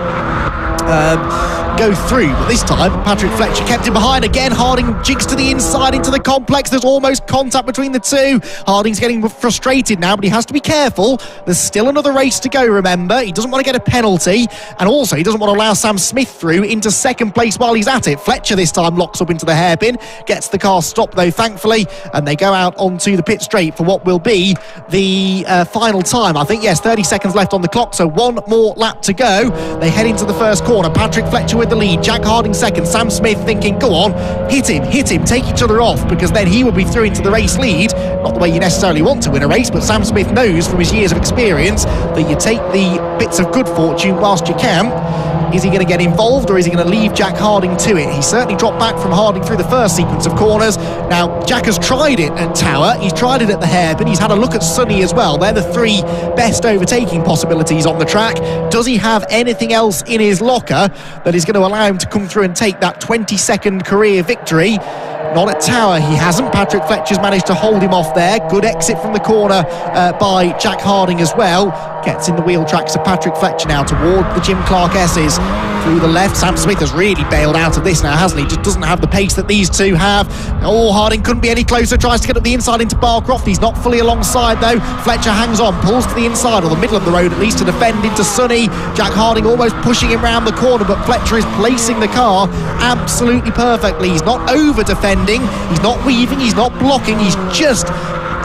go through, but this time Patrick Fletcher kept him behind again. Harding jigs to the inside into the complex. There's almost contact between the two. Harding's getting frustrated now, but he has to be careful. There's still another race to go, remember. He doesn't want to get a penalty, and also he doesn't want to allow Sam Smith through into second place while he's at it. Fletcher this time locks up into the hairpin, gets the car stopped though, thankfully, and they go out onto the pit straight for what will be the final time. I think, yes, 30 seconds left on the clock, so 1 more lap to go. They head into the first corner. Patrick Fletcher with the lead, Jack Harding second, Sam Smith thinking, go on, hit him, take each other off, because then he will be through into the race lead. Not the way you necessarily want to win a race, but Sam Smith knows from his years of experience that you take the bits of good fortune whilst you can. Is he going to get involved, or is he going to leave Jack Harding to it? He certainly dropped back from Harding through the first sequence of corners. Now, Jack has tried it at Tower, he's tried it at the hairpin, he's had a look at Sunny as well. They're the three best overtaking possibilities on the track. Does he have anything else in his locker that is going to allow him to come through and take that 22nd career victory? Not at Tower, he hasn't. Patrick Fletcher's managed to hold him off there. Good exit from the corner by Jack Harding as well. Gets in the wheel tracks of Patrick Fletcher now toward the Jim Clark S's. Through the left, Sam Smith has really bailed out of this now, hasn't he? Just doesn't have the pace that these two have. Oh, Harding couldn't be any closer, tries to get up the inside into Barcroft. He's not fully alongside though. Fletcher hangs on, pulls to the inside, or the middle of the road at least, to defend into Sunny. Jack Harding almost pushing him round the corner, but Fletcher is placing the car absolutely perfectly. He's not over defending, he's not weaving, he's not blocking, he's just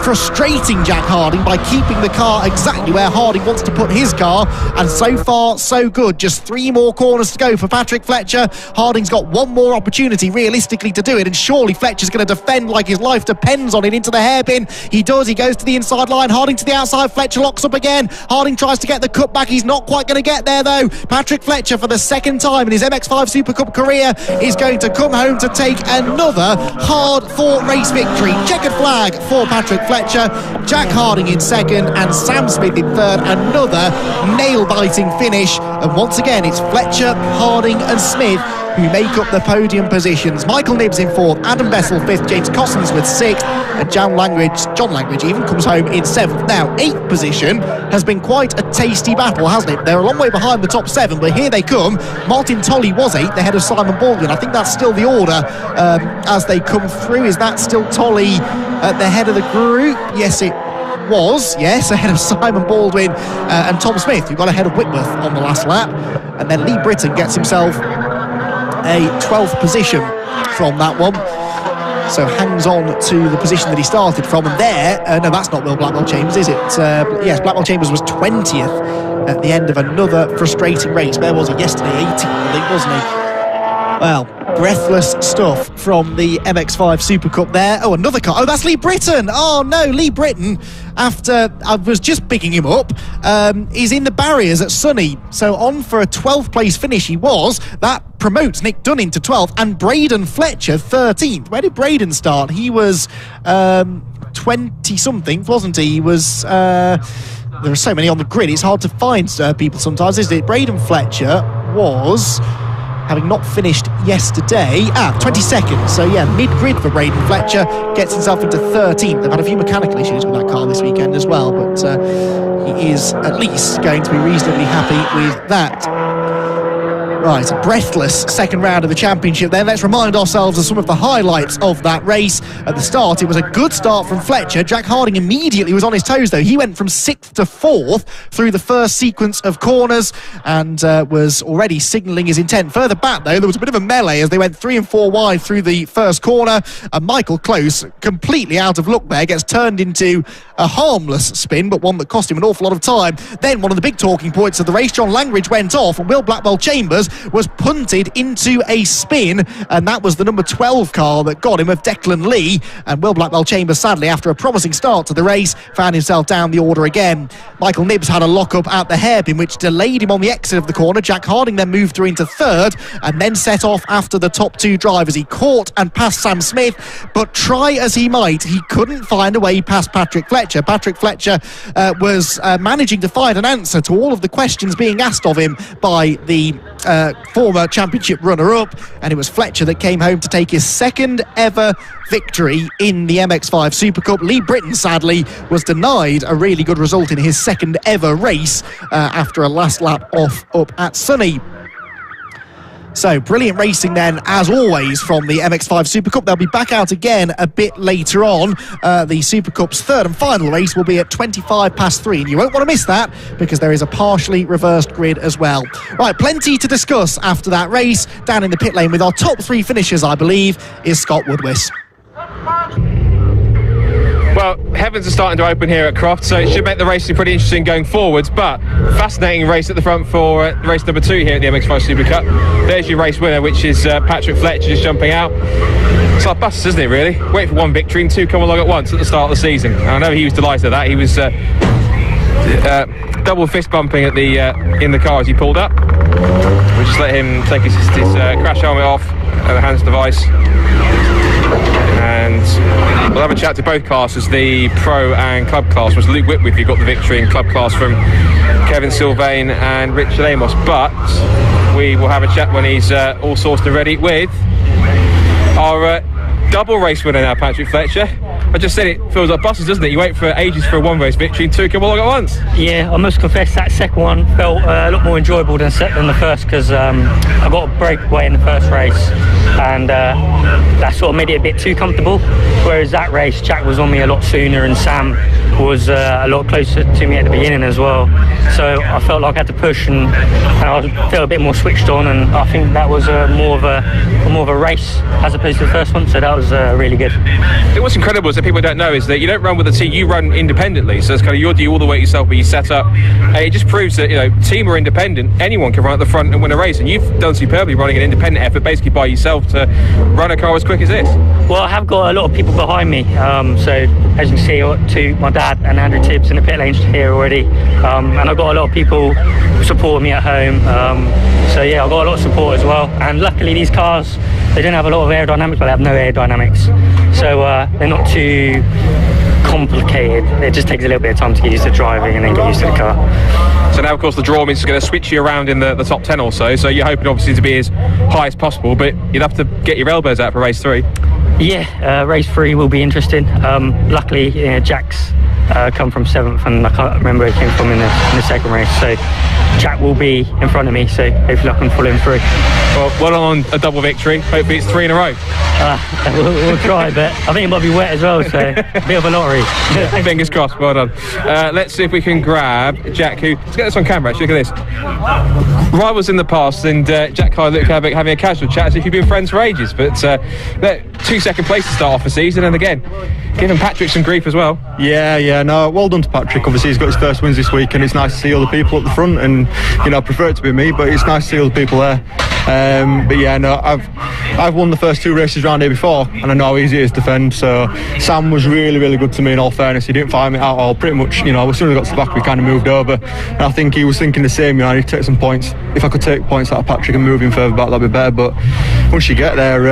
frustrating Jack Harding by keeping the car exactly where Harding wants to put his car, and so far so good. Just 3 more corners to go for Patrick Fletcher. Harding's got one more opportunity realistically to do it, and surely Fletcher's going to defend like his life depends on it into the hairpin. He does, he goes to the inside line, Harding to the outside, Fletcher locks up again. Harding tries to get the cut back, he's not quite going to get there though. Patrick Fletcher, for the second time in his MX-5 Super Cup career, is going to come home to take another hard-fought race victory. Checkered flag for Patrick Fletcher, Jack Harding in second and Sam Smith in third. Another nail-biting finish, and once again it's Fletcher, Harding and Smith who make up the podium positions. Michael Nibbs in fourth, Adam Bessel fifth, James Costensworth sixth, and John Langridge even comes home in seventh. Now, eighth position has been quite a tasty battle, hasn't it? They're a long way behind the top 7, but here they come. Martin Tolley was 8th, ahead of Simon Baldwin. I think that's still the order as they come through. Is that still Tolley at the head of the group? Yes, it was, yes, ahead of Simon Baldwin and Tom Smith, who got ahead of Whitworth on the last lap. And then Lee Britton gets himself a 12th position from that one, so hangs on to the position that he started from. And there, no, that's not Will Blackwell Chambers, is it? Yes, Blackwell Chambers was 20th at the end of another frustrating race. Where was he yesterday? 18th, I think, wasn't he? Well, breathless stuff from the MX-5 Super Cup there. Oh, another car. Oh, that's Lee Britton. Oh, no, Lee Britton, after I was just picking him up, is in the barriers at Sunny. So on for a 12th place finish he was. That promotes Nick Dunning to 12th and Braden Fletcher 13th. Where did Braden start? He was 20-something, wasn't he? He was... there are so many on the grid, it's hard to find people sometimes, isn't it? Braden Fletcher was... having not finished yesterday, 22nd, so yeah, mid-grid for Braden Fletcher, gets himself into 13th. They've had a few mechanical issues with that car this weekend as well, but he is at least going to be reasonably happy with that. Right, a breathless second round of the championship then. Let's remind ourselves of some of the highlights of that race. At the start, it was a good start from Fletcher. Jack Harding immediately was on his toes, though. He went from 6th to 4th through the first sequence of corners and was already signalling his intent. Further back, though, there was a bit of a melee as they went 3 and 4 wide through the first corner. And Michael Close, completely out of luck there, gets turned into a harmless spin, but one that cost him an awful lot of time. Then one of the big talking points of the race, John Langridge went off, and Will Blackwell Chambers was punted into a spin, and that was the number 12 car that got him, of Declan Lee. And Will Blackwell Chambers, sadly, after a promising start to the race, found himself down the order again. Michael Nibbs had a lock-up at the hairpin, which delayed him on the exit of the corner. Jack Harding then moved through into 3rd, and then set off after the top 2 drivers. He caught and passed Sam Smith, but try as he might, he couldn't find a way past Patrick Fletcher. Patrick Fletcher was managing to find an answer to all of the questions being asked of him by the former championship runner-up, and it was Fletcher that came home to take his 2nd ever victory in the MX-5 Super Cup. Lee Britton, sadly, was denied a really good result in his 2nd ever race after a last lap off up at Sunny. So, brilliant racing then, as always, from the MX-5 Super Cup. They'll be back out again a bit later on. The Super Cup's 3rd and final race will be at 3:25, and you won't want to miss that because there is a partially reversed grid as well. Right, plenty to discuss after that race. Down in the pit lane with our top 3 finishers, I believe, is Scott Woodwiss. Well, heavens are starting to open here at Croft, so it should make the racing pretty interesting going forwards, but fascinating race at the front for race number 2 here at the MX-5 Super Cup. There's your race winner, which is Patrick Fletcher, just jumping out. It's like buses, isn't it, really? Wait for 1 victory and 2 come along at once at the start of the season. And I know he was delighted at that. He was double fist bumping at the in the car as he pulled up. We'll just let him take his crash helmet off and the hands device. And we'll have a chat to both classes, the pro and club class. Was Luke Whitworth who got the victory in club class from Kevin Sylvain and Richard Amos. But we will have a chat when he's all sourced and ready with our double race winner now, Patrick Fletcher. I just said it feels like buses, doesn't it? You wait for ages for a one race victory and two come along at once. Yeah, I must confess that second one felt a lot more enjoyable than the first, because I got a breakaway in the first race, and that sort of made it a bit too comfortable. Whereas that race, Jack was on me a lot sooner, and Sam was a lot closer to me at the beginning as well. So I felt like I had to push, and I felt a bit more switched on, and I think that was more of a race as opposed to the first one. So that was really good. What's incredible is that people don't know is that you don't run with a team, you run independently. So it's kind of you do all the weight yourself, but you set up. It just proves that, you know, team or independent, anyone can run at the front and win a race. And you've done superbly running an independent effort basically by yourself to run a car as quick as this. Well, I have got a lot of people behind me. So as you can see, my dad and Andrew Tibbs in the pit lanes here already. And I've got a lot of people who support me at home. So yeah, I've got a lot of support as well. And luckily these cars, they don't have a lot of aerodynamics, but they have no aerodynamics. So they're not too complicated. It just takes a little bit of time to get used to driving and then get used to the car. So now, of course, the draw means it's going to switch you around in the top 10 or so. So you're hoping, obviously, to be as high as possible, but you'd have to get your elbows out for race 3. Yeah, race 3 will be interesting. Luckily, Jack's come from 7th, and I can't remember where he came from in the second race. So Jack will be in front of me, so hopefully I can pull him through. Well on a double victory. Hopefully it's 3 in a row. We'll try, but I think it might be wet as well, so a bit of a lottery. Fingers crossed, well done. Let's see if we can grab Jack, let's get this on camera actually, look at this. Rivals in the past, and Jack Kyle looked having a casual chat as if you've been friends for ages, but 2 second place to start off the season, and again, giving Patrick some grief as well. Yeah, no, well done to Patrick. Obviously he's got his first wins this week, and it's nice to see all the people at the front, and you know, I prefer it to be me, but it's nice to see all the people there. But yeah, no, I've won the first 2 races round here before, and I know how easy it is to defend. So Sam was really good to me, in all fairness. He didn't find me out at all, pretty much. You know, as soon as I got to the back, we kind of moved over, and I think he was thinking the same. You know, I need to take some points. If I could take points out of Patrick and move him further back, that'd be better. But once you get there,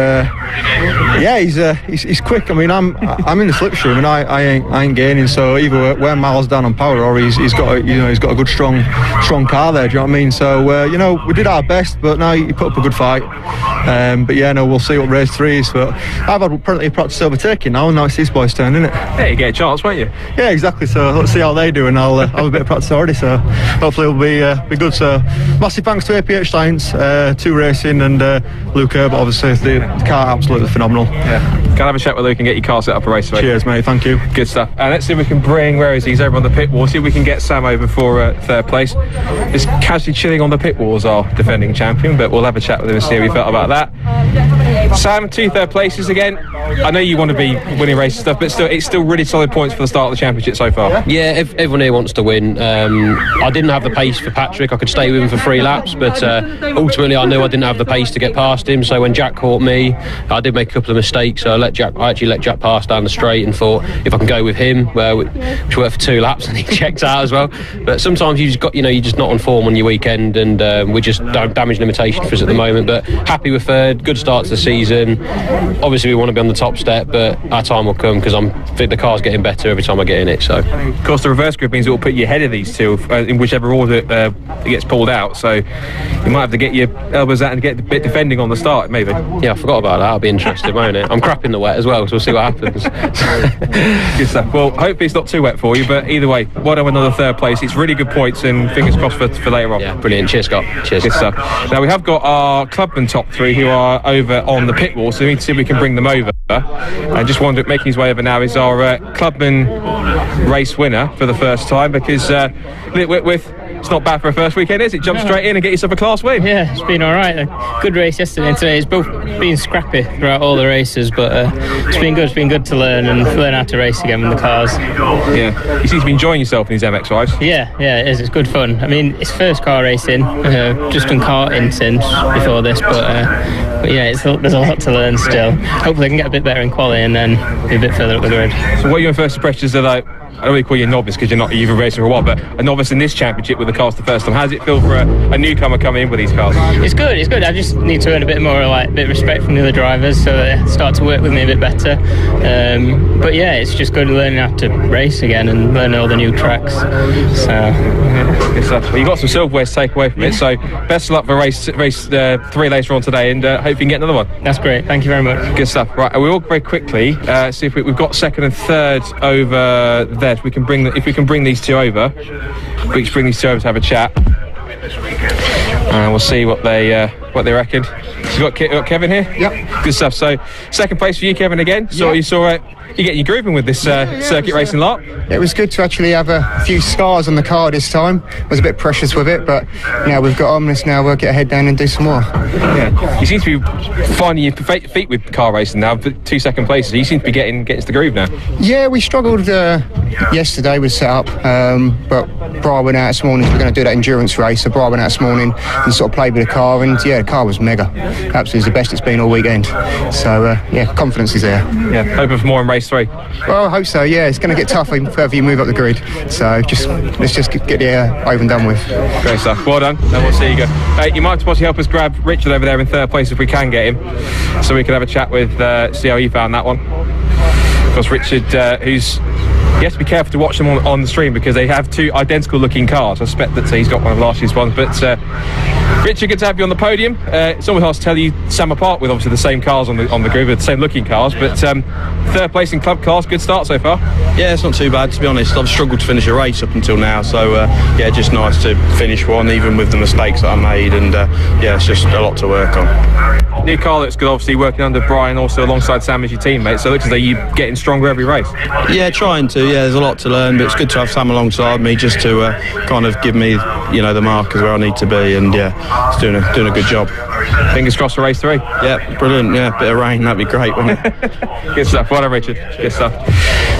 yeah, he's quick. I mean, I'm in the slipstream, and I ain't gaining. So either we're miles down on power, or he's got a good strong car there. Do you know what I mean? So you know, we did our best, but now he put up a good fight. But yeah, no, we'll see what race 3 is. But I've had plenty of practice overtaking now, and now it's these boys' turn, isn't it? Yeah, you get a chance, won't you? Yeah, exactly. So let's see how they do, and I'll have a bit of practice already. So hopefully it'll be good. So massive thanks to APH Science, 2 Racing, and Luke Herbert. Obviously, the car absolutely phenomenal. Yeah. Can I have a chat with Luke and get your car set up for race 3? Cheers, mate. Thank you. Good stuff. Let's see if we can bring, where is he? He's over on the pit wall. See if we can get Sam over for 3rd place. Just casually chilling on the pit wall as our defending champion, but we'll have a chat with him and see how he felt about that. Sam, 2 3rd places again. I know you want to be winning races stuff, but it's still really solid points for the start of the championship so far. Yeah, everyone here wants to win. I didn't have the pace for Patrick. I could stay with him for 3 laps, but ultimately I knew I didn't have the pace to get past him. So when Jack caught me, I did make a couple of mistakes. So I actually let Jack pass down the straight, and thought if I can go with him, which worked for 2 laps, and he checked out as well. But sometimes you're just not on form on your weekend, and we're just damage limitation for us at the moment. But happy with 3rd, good start to the season. Obviously we want to be on the top step, but our time will come, because I think the car's getting better every time I get in it. So of course the reverse grid means it will put you ahead of these 2 in whichever order it gets pulled out, so you might have to get your elbows out and get a bit defending on the start maybe. Yeah, I forgot about that. I'll be interested, won't it? I'm crap in the wet as well, so we'll see what happens. Good stuff. Well, hopefully it's not too wet for you, but either way, well done with another 3rd place. It's really good points, and fingers crossed for later on. Yeah, brilliant. Cheers, Scott. Cheers. Good stuff. Now we have got our Clubman top 3 who are over on the pit wall, so we need to see if we can bring them over. And just wonder, making his way over now is our Clubman race winner for the first time, because with it's not bad for a first weekend, is it? Jump straight in and get yourself a class win. Yeah, it's been all right. A good race yesterday and today. It's both been scrappy throughout all the races, but it's been good. It's been good to learn how to race again with the cars. Yeah, you seem to be enjoying yourself in these MX-5s. Yeah, it is. It's good fun. I mean, it's first car racing. Just done karting since before this, but yeah, there's a lot to learn still. Hopefully I can get a bit better in quali and then be a bit further up the grid. So what are your first impressions of I don't really call you a novice because you're not even racing for a while, but a novice in this championship with the cars the first time. How does it feel for a newcomer coming in with these cars? It's good. I just need to earn a bit more, like, a bit of respect from the other drivers, so they start to work with me a bit better. But yeah, it's just good learning how to race again and learn all the new tracks. So well, you got some silverware to take away from it. So best of luck for race 3 later on today, and hope you can get another one. That's great. Thank you very much. Good stuff. Right, we all very quickly see if we've got second and third over there. If we can bring these two over, we can bring these two over to have a chat, and we'll see what they reckon. So you got Kevin here. Yep. Good stuff. So second place for you, Kevin, again. So you saw it. You're getting your grooving with this circuit racing lot. It was good to actually have a few scars on the car this time. I was a bit precious with it, but now we've got on this. Now we'll get our head down and do some more. Yeah, you seem to be finding your feet with car racing now. 2 second places. You seem to be getting to the groove now. Yeah, we struggled yesterday with setup, but Bri went out this morning. We're going to do that endurance race. So Bri went out this morning and sort of played with the car, and yeah, the car was mega. Absolutely the best it's been all weekend. So yeah, confidence is there. Yeah, hoping for more in race 3. Well, I hope so. Yeah, it's going to get tougher the further you move up the grid. So let's just get the over and done with. Great stuff. Well done. And we'll see you go. You might possibly help us grab Richard over there in third place if we can get him, so we can have a chat with see how he found that one. Of course, Richard, you have to be careful to watch them on the stream because they have 2 identical looking cars. I suspect that he's got one of last year's ones. But Richard, good to have you on the podium. It's always hard to tell you Sam apart with obviously the same cars on the grid, with the same looking cars. But third place in club class, good start so far. Yeah, it's not too bad, to be honest. I've struggled to finish a race up until now, so yeah, just nice to finish one, even with the mistakes that I made. And yeah, it's just a lot to work on. New car looks good, obviously working under Brian, also alongside Sam as your teammate. So it looks as though you're getting stronger every race. Yeah, trying to. Yeah, there's a lot to learn, but it's good to have Sam alongside me just to kind of give me, the markers where I need to be, and yeah, it's doing a good job. Fingers crossed for race 3. Yeah, brilliant. Yeah, bit of rain, that'd be great, wouldn't it? Good stuff. Well done, Richard. Good stuff.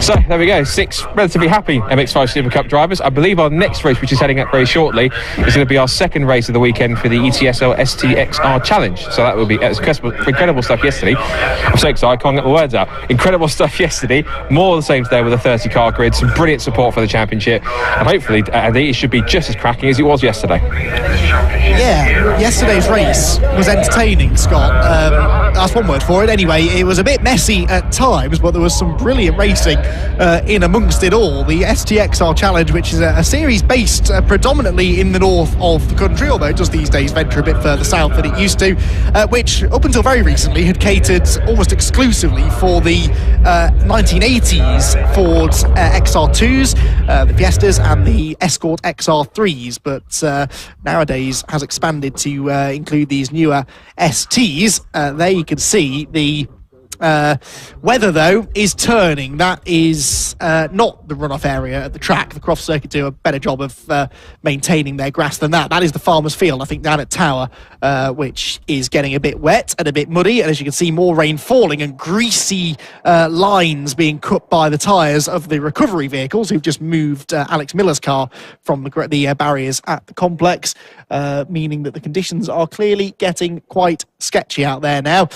So there we go, 6 relatively happy MX-5 SuperCup drivers. I believe our next race, which is heading up very shortly, is going to be our second race of the weekend for the ETSL STXR Challenge. So that will be incredible stuff yesterday. I'm so excited, I can't get my words out. Incredible stuff yesterday. More of the same today with a 30-car grid. Some brilliant support for the championship. And hopefully it should be just as cracking as it was yesterday. Yeah, yesterday's race was entertaining, Scott. That's one word for it. Anyway, it was a bit messy at times, but there was some brilliant racing in amongst it all. The STXR Challenge, which is a series based predominantly in the north of the country, although it does these days venture a bit further south than it used to, which up until very recently had catered almost exclusively for the 1980s Ford XR2s, the Fiestas and the Escort XR3s, but nowadays has expanded to include these newer STs. There you can see the weather, though, is turning. That is not the runoff area at the track. The Croft Circuit do a better job of maintaining their grass than that. That is the Farmers Field, I think, down at Tower, which is getting a bit wet and a bit muddy. And as you can see, more rain falling and greasy lines being cut by the tyres of the recovery vehicles who've just moved Alex Miller's car from the barriers at the complex, meaning that the conditions are clearly getting quite sketchy out there now.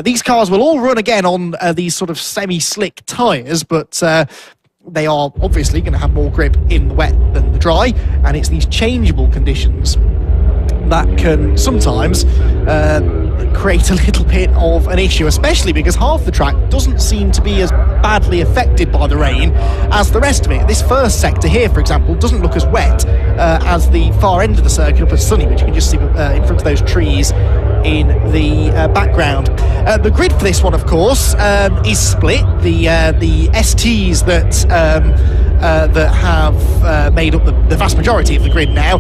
These cars will all run again on these sort of semi-slick tyres, but they are obviously going to have more grip in the wet than the dry, and it's these changeable conditions that can sometimes create a little bit of an issue, especially because half the track doesn't seem to be as badly affected by the rain as the rest of it. This first sector here, for example, doesn't look as wet as the far end of the circuit up at Sunny, which you can just see in front of those trees in the background. The grid for this one, of course, is split. The STs that have made up the vast majority of the grid now,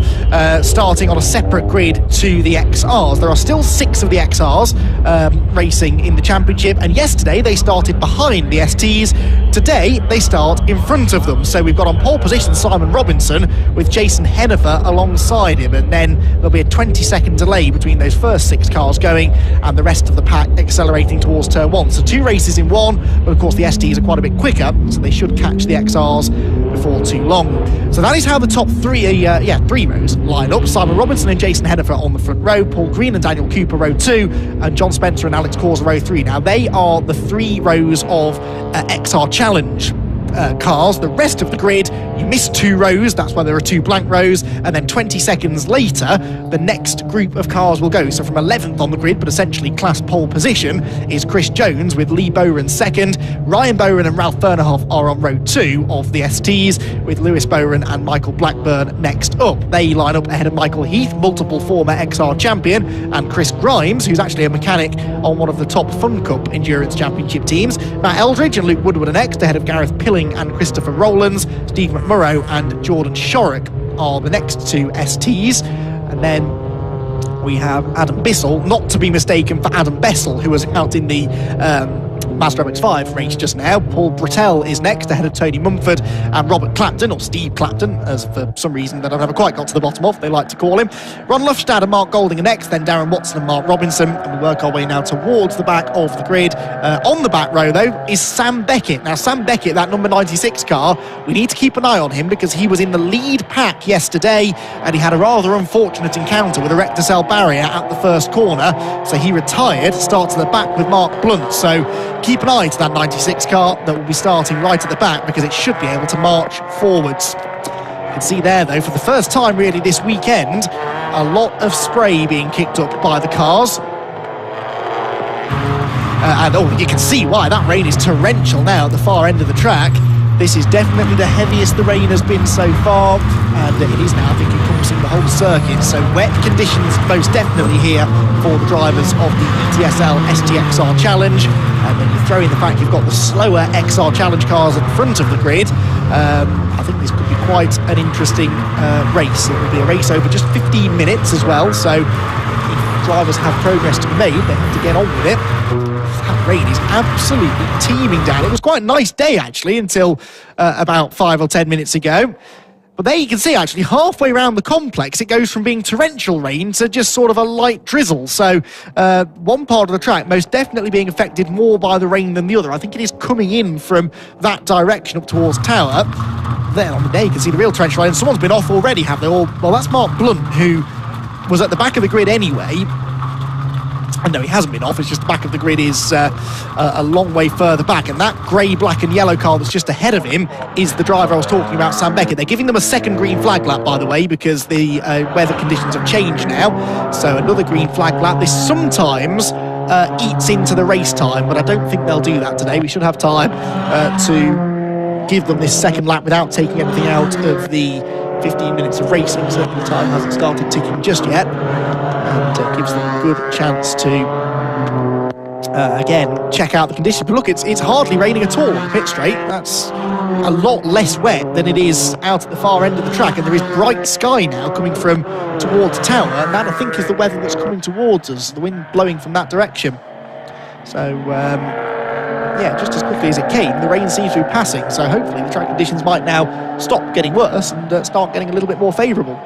starting on a separate grid to the XRs. There are still 6 of the XRs racing in the championship, and yesterday they started behind the STs. Today they start in front of them. So we've got on pole position Simon Robinson with Jason Hennifer alongside him, and then there'll be a 20-second delay between those first 6 cars going and the rest of the pack accelerating towards turn 1. So 2 races in one, but of course the STs are quite a bit quicker, so they should catch the XRs before too long. So that is how the top 3 rows line up. Simon Robinson and Jason Hennifer on the front row, Paul Green and Daniel Cooper row 2, and John Spencer and Alex Causer row 3. Now they are the 3 rows of XR Challenge. cars. The rest of the grid, you missed 2 rows, that's why there are 2 blank rows, and then 20 seconds later, the next group of cars will go. So from 11th on the grid, but essentially class pole position, is Chris Jones with Lee Bowen second. Ryan Bowen and Ralph Fernerhoff are on row 2 of the STs, with Lewis Bowen and Michael Blackburn next up. They line up ahead of Michael Heath, multiple former XR champion, and Chris Grimes, who's actually a mechanic on one of the top Fun Cup Endurance Championship teams. Matt Eldridge and Luke Woodward are next, ahead of Gareth Pilling and Christopher Rowlands. Steve McMurrow and Jordan Shorrock are the next 2 STs. And then we have Adam Bissell, not to be mistaken for Adam Bessel, who was out in the Mazda MX-5 race just now. Paul Brattel is next, ahead of Tony Mumford and Robert Clapton, or Steve Clapton, as for some reason that I've never quite got to the bottom of, they like to call him. Ron Lufstad and Mark Golding are next, then Darren Watson and Mark Robinson, and we work our way now towards the back of the grid. On the back row, though, is Sam Beckett. Now, Sam Beckett, that number 96 car, we need to keep an eye on him because he was in the lead pack yesterday, and he had a rather unfortunate encounter with a Recticel barrier at the first corner, so he retired, starts at the back with Mark Blunt. So keep an eye to that 96 car that will be starting right at the back because it should be able to march forwards. You can see there, though, for the first time really this weekend, a lot of spray being kicked up by the cars. And you can see why that rain is torrential now at the far end of the track. This is definitely the heaviest the rain has been so far, and it is now, I think, encompassing the whole circuit. So wet conditions most definitely here for the drivers of the ETSL STXR Challenge. And then you throw in the fact you've got the slower XR Challenge cars at the front of the grid. I think this could be quite an interesting race. It will be a race over just 15 minutes as well, so if drivers have progress to be made, they have to get on with it. That rain is absolutely teeming down. It was quite a nice day, actually, until about 5 or 10 minutes ago. But there you can see, actually, halfway around the complex, it goes from being torrential rain to just sort of a light drizzle. So one part of the track most definitely being affected more by the rain than the other. I think it is coming in from that direction up towards Tower. There on the day, you can see the real torrential rain. Someone's been off already, have they? Well, that's Mark Blunt, who was at the back of the grid anyway. And no, he hasn't been off, it's just the back of the grid is a long way further back, and that grey, black and yellow car that's just ahead of him is the driver I was talking about, Sam Beckett. They're giving them a second green flag lap, by the way, because the weather conditions have changed now. So another green flag lap. This sometimes eats into the race time, but I don't think they'll do that today. We should have time to give them this second lap without taking anything out of the 15 minutes of racing. Certainly the time hasn't started ticking just yet, and gives them a good chance to again check out the conditions. But look, it's hardly raining at all on the pit straight. That's a lot less wet than it is out at the far end of the track, and there is bright sky now coming from towards Tower, and that I think is the weather that's coming towards us, the wind blowing from that direction. So yeah, just as quickly as it came, the rain seems to be passing, so hopefully the track conditions might now stop getting worse and start getting a little bit more favourable.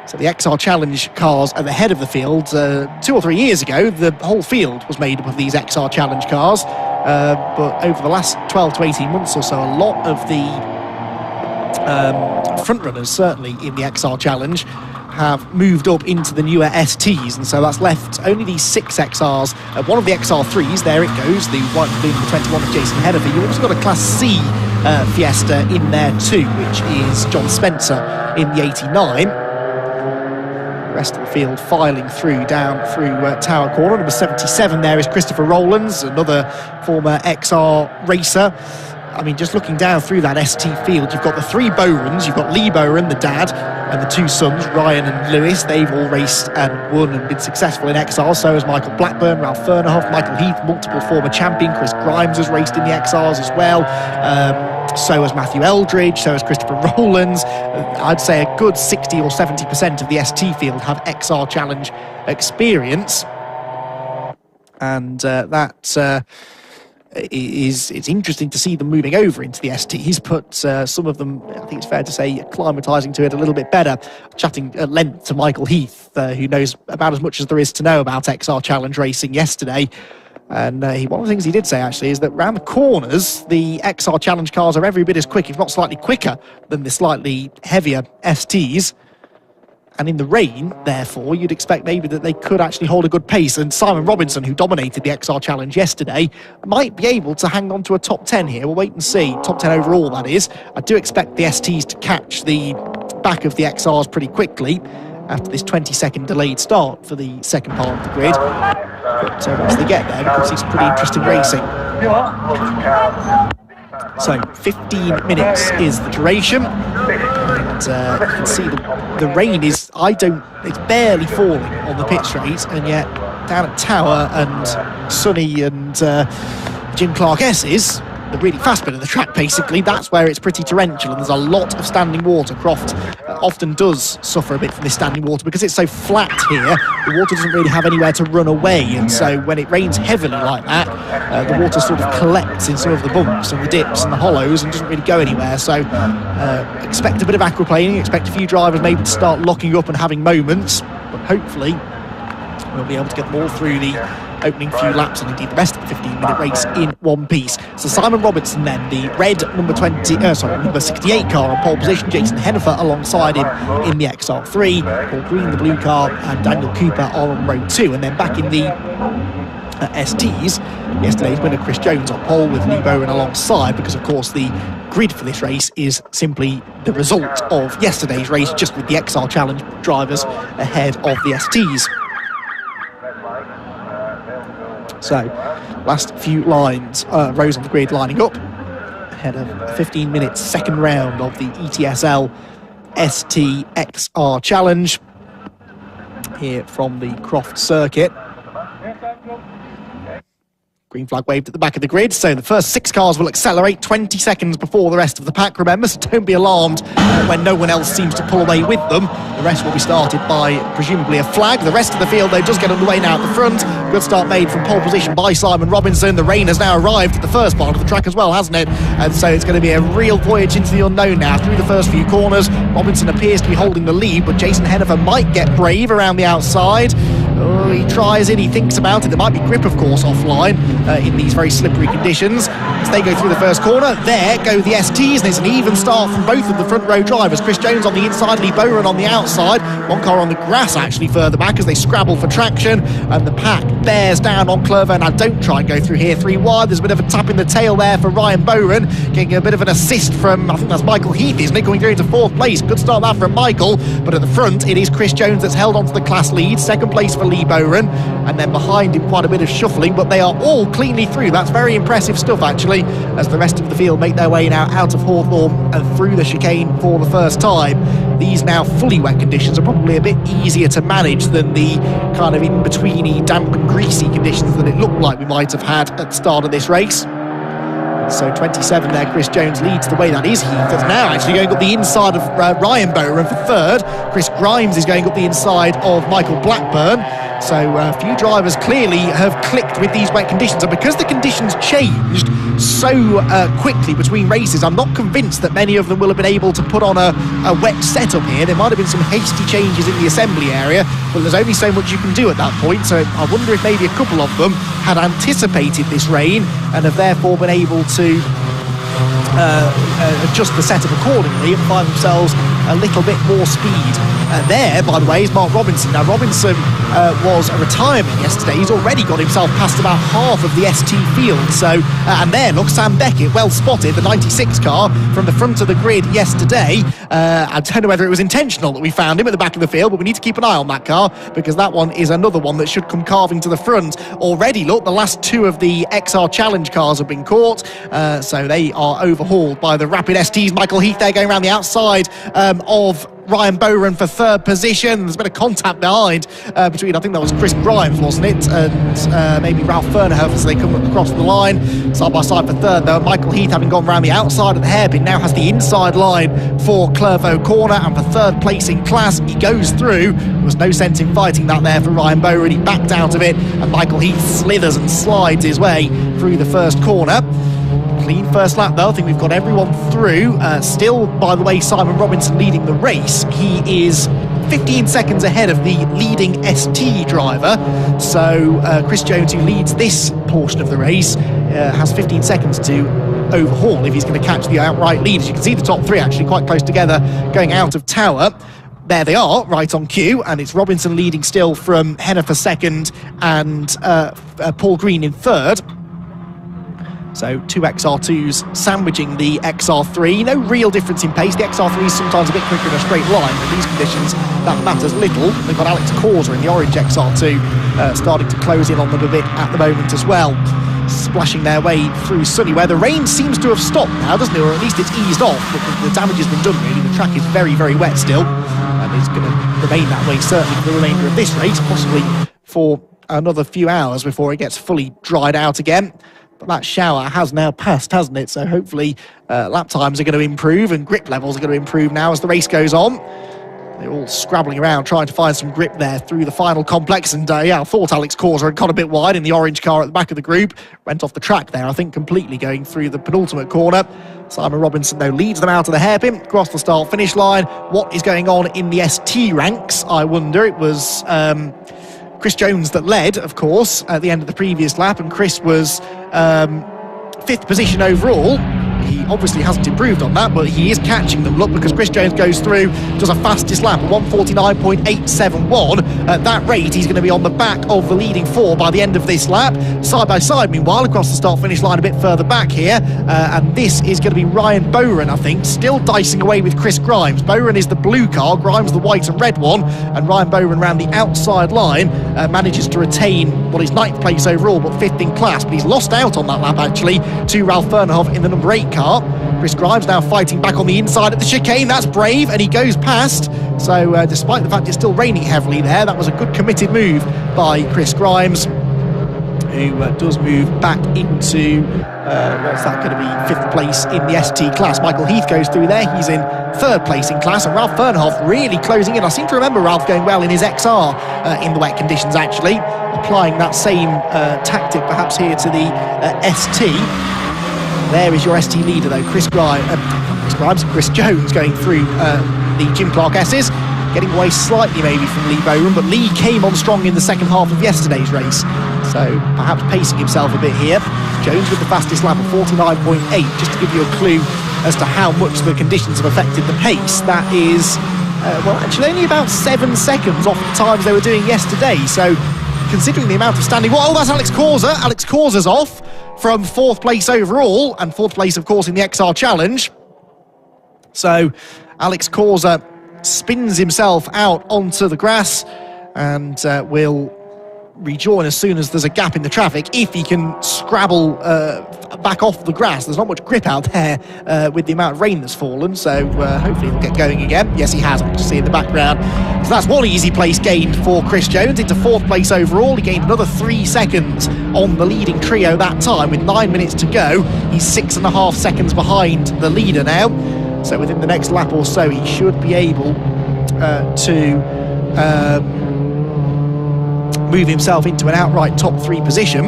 So the XR Challenge cars at the head of the field. 2 or 3 years ago, the whole field was made up of these XR Challenge cars, but over the last 12 to 18 months or so, a lot of the front runners, certainly in the XR Challenge, have moved up into the newer STs, and so that's left only these 6 XRs. One of the XR3s, there it goes, the one being the 21 of Jason Heatherby. You've also got a Class C Fiesta in there too, which is John Spencer in the 89. The rest of the field filing through, down through Tower Corner. Number 77 there is Christopher Rowlands, another former XR racer. I mean, just looking down through that ST field, you've got the 3 Bowrans, you've got Lee Bowran, the dad, and the 2 sons, Ryan and Lewis. They've all raced and won and been successful in XR. So has Michael Blackburn, Ralph Fernerhoff, Michael Heath, multiple former champion. Chris Grimes has raced in the XRs as well. So has Matthew Eldridge, so has Christopher Rowlands. I'd say a good 60 or 70% of the ST field have XR Challenge experience. And it's interesting to see them moving over into the STs, but some of them, I think it's fair to say, acclimatising to it a little bit better. Chatting at length to Michael Heath, who knows about as much as there is to know about XR Challenge racing yesterday. And one of the things he did say, actually, is that around the corners, the XR Challenge cars are every bit as quick, if not slightly quicker, than the slightly heavier STs. And in the rain, therefore, you'd expect maybe that they could actually hold a good pace. And Simon Robinson, who dominated the XR Challenge yesterday, might be able to hang on to a top 10 here. We'll wait and see. Top 10 overall, that is. I do expect the STs to catch the back of the XRs pretty quickly after this 20-second delayed start for the second part of the grid. But once they get there, we'll see some pretty interesting racing. So 15 minutes is the duration. And you can see the rain is, it's barely falling on the pit straight, and yet down at Tower and Sunny and Jim Clark S's, the really fast bit of the track basically, that's where it's pretty torrential and there's a lot of standing water. Croft often does suffer a bit from this standing water because it's so flat here. The water doesn't really have anywhere to run away, and so when it rains heavily like that, the water sort of collects in some of the bumps and the dips and the hollows and doesn't really go anywhere. So expect a bit of aquaplaning, expect a few drivers maybe to start locking up and having moments, but hopefully we'll be able to get them all through the opening few laps and indeed the rest of the 15-minute race in one piece. So Simon Robinson then, the red number 68 car on pole position, Jason Hennifer alongside him in the XR3, Paul Green the blue car, and Daniel Cooper are on row 2. And then back in the STs, yesterday's winner Chris Jones on pole with Lee Bowen alongside, because of course the grid for this race is simply the result of yesterday's race, just with the XR Challenge drivers ahead of the STs. So, last few rows on the grid lining up ahead of a 15-minute second round of the ETSL STXR Challenge here from the Croft Circuit. Green flag waved at the back of the grid, so the first 6 cars will accelerate 20 seconds before the rest of the pack, remember, so don't be alarmed when no one else seems to pull away with them. The rest will be started by presumably a flag. The rest of the field, though, does get underway now at the front. Good start made from pole position by Simon Robinson. The rain has now arrived at the first part of the track as well, hasn't it? And so it's going to be a real voyage into the unknown now. Through the first few corners, Robinson appears to be holding the lead, but Jason Hennifer might get brave around the outside. Oh, he tries it, he thinks about it. There might be grip, of course, offline in these very slippery conditions. As they go through the first corner, there go the STs, and it's an even start from both of the front row drivers. Chris Jones on the inside, Lee Bowen on the outside. One car on the grass, actually, further back as they scrabble for traction, and the pack bears down on Clervo. Now, don't try and go through here 3 wide. There's a bit of a tap in the tail there for Ryan Bowen, getting a bit of an assist from, I think that's Michael Heath, isn't it, going through into 4th place. Good start that from Michael, but at the front, it is Chris Jones that's held onto the class lead. 2nd place for Lee Bowen, and then behind him quite a bit of shuffling, but they are all cleanly through. That's very impressive stuff, actually, as the rest of the field make their way now out of Hawthorne and through the chicane for the first time. These now fully wet conditions are probably a bit easier to manage than the kind of in-betweeny damp and greasy conditions that it looked like we might have had at the start of this race. So 27 there, Chris Jones leads the way. That is Heath that's now actually going up the inside of Ryan Bowen for 3rd. Chris Grimes is going up the inside of Michael Blackburn. So a few drivers clearly have clicked with these wet conditions, and because the conditions changed so quickly between races, I'm not convinced that many of them will have been able to put on a wet setup here. There might have been some hasty changes in the assembly area, but there's only so much you can do at that point, so I wonder if maybe a couple of them had anticipated this rain and have therefore been able to adjust the setup accordingly and find themselves a little bit more speed. There, by the way, is Mark Robinson. Now, Robinson was a retirement yesterday. He's already got himself past about half of the ST field. So, and there, look, Sam Beckett, well spotted, the 96 car from the front of the grid yesterday. I don't know whether it was intentional that we found him at the back of the field, but we need to keep an eye on that car because that one is another one that should come carving to the front. Already, look, the last 2 of the XR Challenge cars have been caught. So they are overhauled by the Rapid STs. Michael Heath there going around the outside of Ryan Bowen for 3rd position. There's been a contact behind between, I think that was Chris Grimes, wasn't it, and maybe Ralph Fernerhoff as they come across the line. Side by side for 3rd, though. Michael Heath, having gone around the outside of the hairpin, now has the inside line for Clervo Corner, and for 3rd place in class, he goes through. There was no sense in fighting that there for Ryan Bowen. He backed out of it, and Michael Heath slithers and slides his way through the first corner. Clean first lap, though. I think we've got everyone through. Still, by the way, Simon Robinson leading the race. He is 15 seconds ahead of the leading ST driver. So Chris Jones, who leads this portion of the race, has 15 seconds to overhaul if he's going to catch the outright lead. As you can see, the top 3 actually quite close together going out of Tower. there they are, right on cue, and it's Robinson leading still from Henner for second and Paul Green in third. So 2 XR2s sandwiching the XR3. No real difference in pace. The XR3 is sometimes a bit quicker in a straight line, but in these conditions that matters little. They've got Alex Corser in the orange XR2 starting to close in on them a bit at the moment as well. Splashing their way through sunny weather. Rain seems to have stopped now, doesn't it? Or at least it's eased off, but the damage has been done really. The track is very, very wet still, and it's going to remain that way certainly for the remainder of this race, possibly for another few hours before it gets fully dried out again. But that shower has now passed, hasn't it? So hopefully lap times are going to improve and grip levels are going to improve now as the race goes on. They're all scrabbling around trying to find some grip there through the final complex, and yeah, I thought Alex Corser had got a bit wide in the orange car at the back of the group. Went off the track there, I think, completely going through the penultimate corner. Simon Robinson, though, leads them out of the hairpin, across the start-finish line. What is going on in the ST ranks, I wonder? It was Chris Jones that led, of course, at the end of the previous lap, and Chris was 5th position overall. He obviously hasn't improved on that, but he is catching them. Look, because Chris Jones goes through, does a fastest lap, 1:49.871. At that rate, he's going to be on the back of the leading 4 by the end of this lap. Side by side, meanwhile, across the start-finish line a bit further back here. And this is going to be Ryan Bowen, I think, still dicing away with Chris Grimes. Bowen is the blue car, Grimes the white and red one. And Ryan Bowen round the outside line manages to retain what is 9th place overall, but 5th in class. But he's lost out on that lap, actually, to Ralph Fernhoff in the number 8 car. Chris Grimes now fighting back on the inside at the chicane. That's brave, and he goes past. So despite the fact it's still raining heavily there, that was a good committed move by Chris Grimes, who does move back into what's that going to be, 5th place in the ST class. Michael Heath goes through there, he's in 3rd place in class, and Ralph Fernhoff really closing in. I seem to remember Ralph going well in his XR in the wet conditions, actually, applying that same tactic perhaps here to the ST. There is your ST leader, though, Chris Jones going through the Jim Clark S's, getting away slightly maybe from Lee Bowman, but Lee came on strong in the second half of yesterday's race, so perhaps pacing himself a bit here. Jones with the fastest lap of 49.8, just to give you a clue as to how much the conditions have affected the pace. That is, well, actually only about 7 seconds off the times they were doing yesterday, so considering the amount of standing... Oh, that's Alex Corser. Alex Corser's off from 4th place overall, and 4th place, of course, in the XR Challenge. So Alex Corser spins himself out onto the grass and will rejoin as soon as there's a gap in the traffic, if he can scrabble back off the grass. There's not much grip out there with the amount of rain that's fallen, so hopefully he'll get going again. Yes, he has, I can see in the background. So that's one easy place gained for Chris Jones into 4th place overall. He gained another 3 seconds on the leading trio that time with 9 minutes to go. He's 6.5 seconds behind the leader now, so within the next lap or so he should be able to move himself into an outright top 3 position.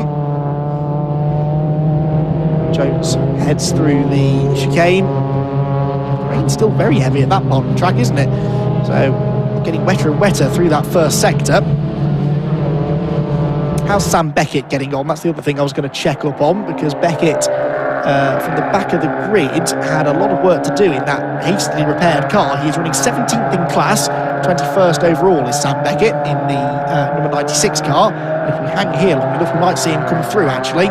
Jones heads through the chicane. Rain's still very heavy at that part of the track, isn't it? So getting wetter and wetter through that first sector. How's Sam Beckett getting on? That's the other thing I was going to check up on, because Beckett from the back of the grid had a lot of work to do in that hastily repaired car. He's running 17th in class, 21st overall is Sam Beckett in the number 96 car. And if we hang here long enough, we might see him come through, actually.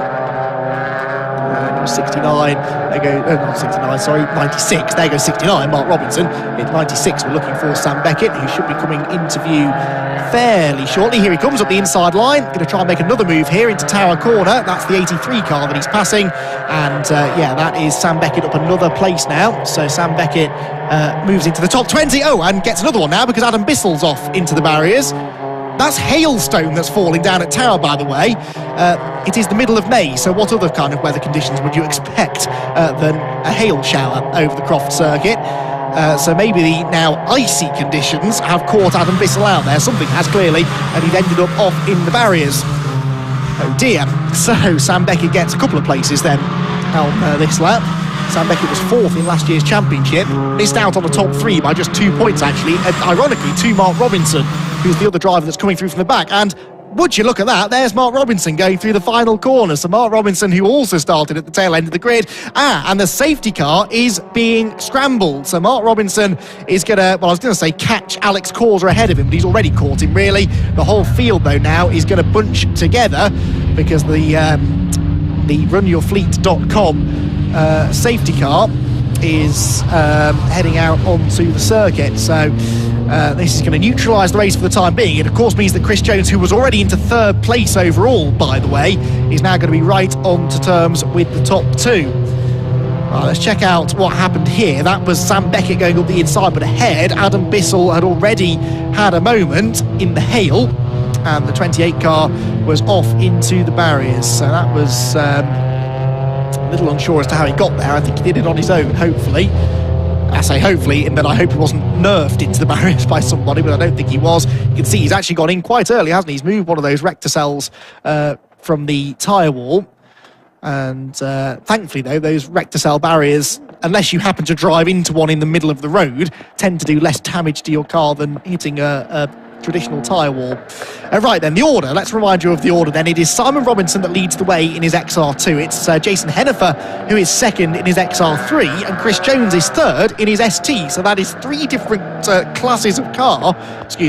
Number 69, there go, not 69, sorry, 96, there goes 69, Mark Robinson. In 96, we're looking for Sam Beckett, who should be coming into view fairly shortly. Here he comes up the inside line, going to try and make another move here into Tower Corner. That's the 83 car that he's passing, and yeah, that is Sam Beckett up another place now. So Sam Beckett moves into the top 20. Oh, and gets another one now because Adam Bissell's off into the barriers. That's hailstone that's falling down at Tower, by the way. It is the middle of May, so what other kind of weather conditions would you expect than a hail shower over the Croft Circuit? So maybe the now icy conditions have caught Adam Bissell out there. Something has, clearly, and he's ended up off in the barriers. Oh dear. So Sam Beckett gets a couple of places then on this lap. Sam Beckett was 4th in last year's championship, missed out on the top 3 by just 2 points, actually, and ironically to Mark Robinson, who's the other driver that's coming through from the back. And would you look at that, there's Mark Robinson going through the final corner. So Mark Robinson, who also started at the tail end of the grid. And the safety car is being scrambled. So Mark Robinson is going to, well, I was going to say catch Alex Causer ahead of him, but he's already caught him, really. The whole field, though, now is going to bunch together because the runyourfleet.com safety car is heading out onto the circuit. So this is going to neutralise the race for the time being. It of course means that Chris Jones, who was already into third place overall, by the way, is now going to be right on to terms with the top two. Right, let's check out what happened here. That was Sam Beckett going up the inside, but ahead Adam Bissell had already had a moment in the hail, and the 28 car was off into the barriers. So that was a little unsure as to how he got there. I think he did it on his own, hopefully. I say hopefully, in that I hope he wasn't nerfed into the barriers by somebody, but I don't think he was. You can see he's actually gone in quite early, hasn't he? He's moved one of those rector cells from the tyre wall. And thankfully, though, those rector cell barriers, unless you happen to drive into one in the middle of the road, tend to do less damage to your car than hitting a traditional tyre wall. Right then, the order. Let's remind you of the order then. It is Simon Robinson that leads the way in his XR2. It's Jason Hennifer who is second in his XR3, and Chris Jones is third in his ST. So that is three different classes of car,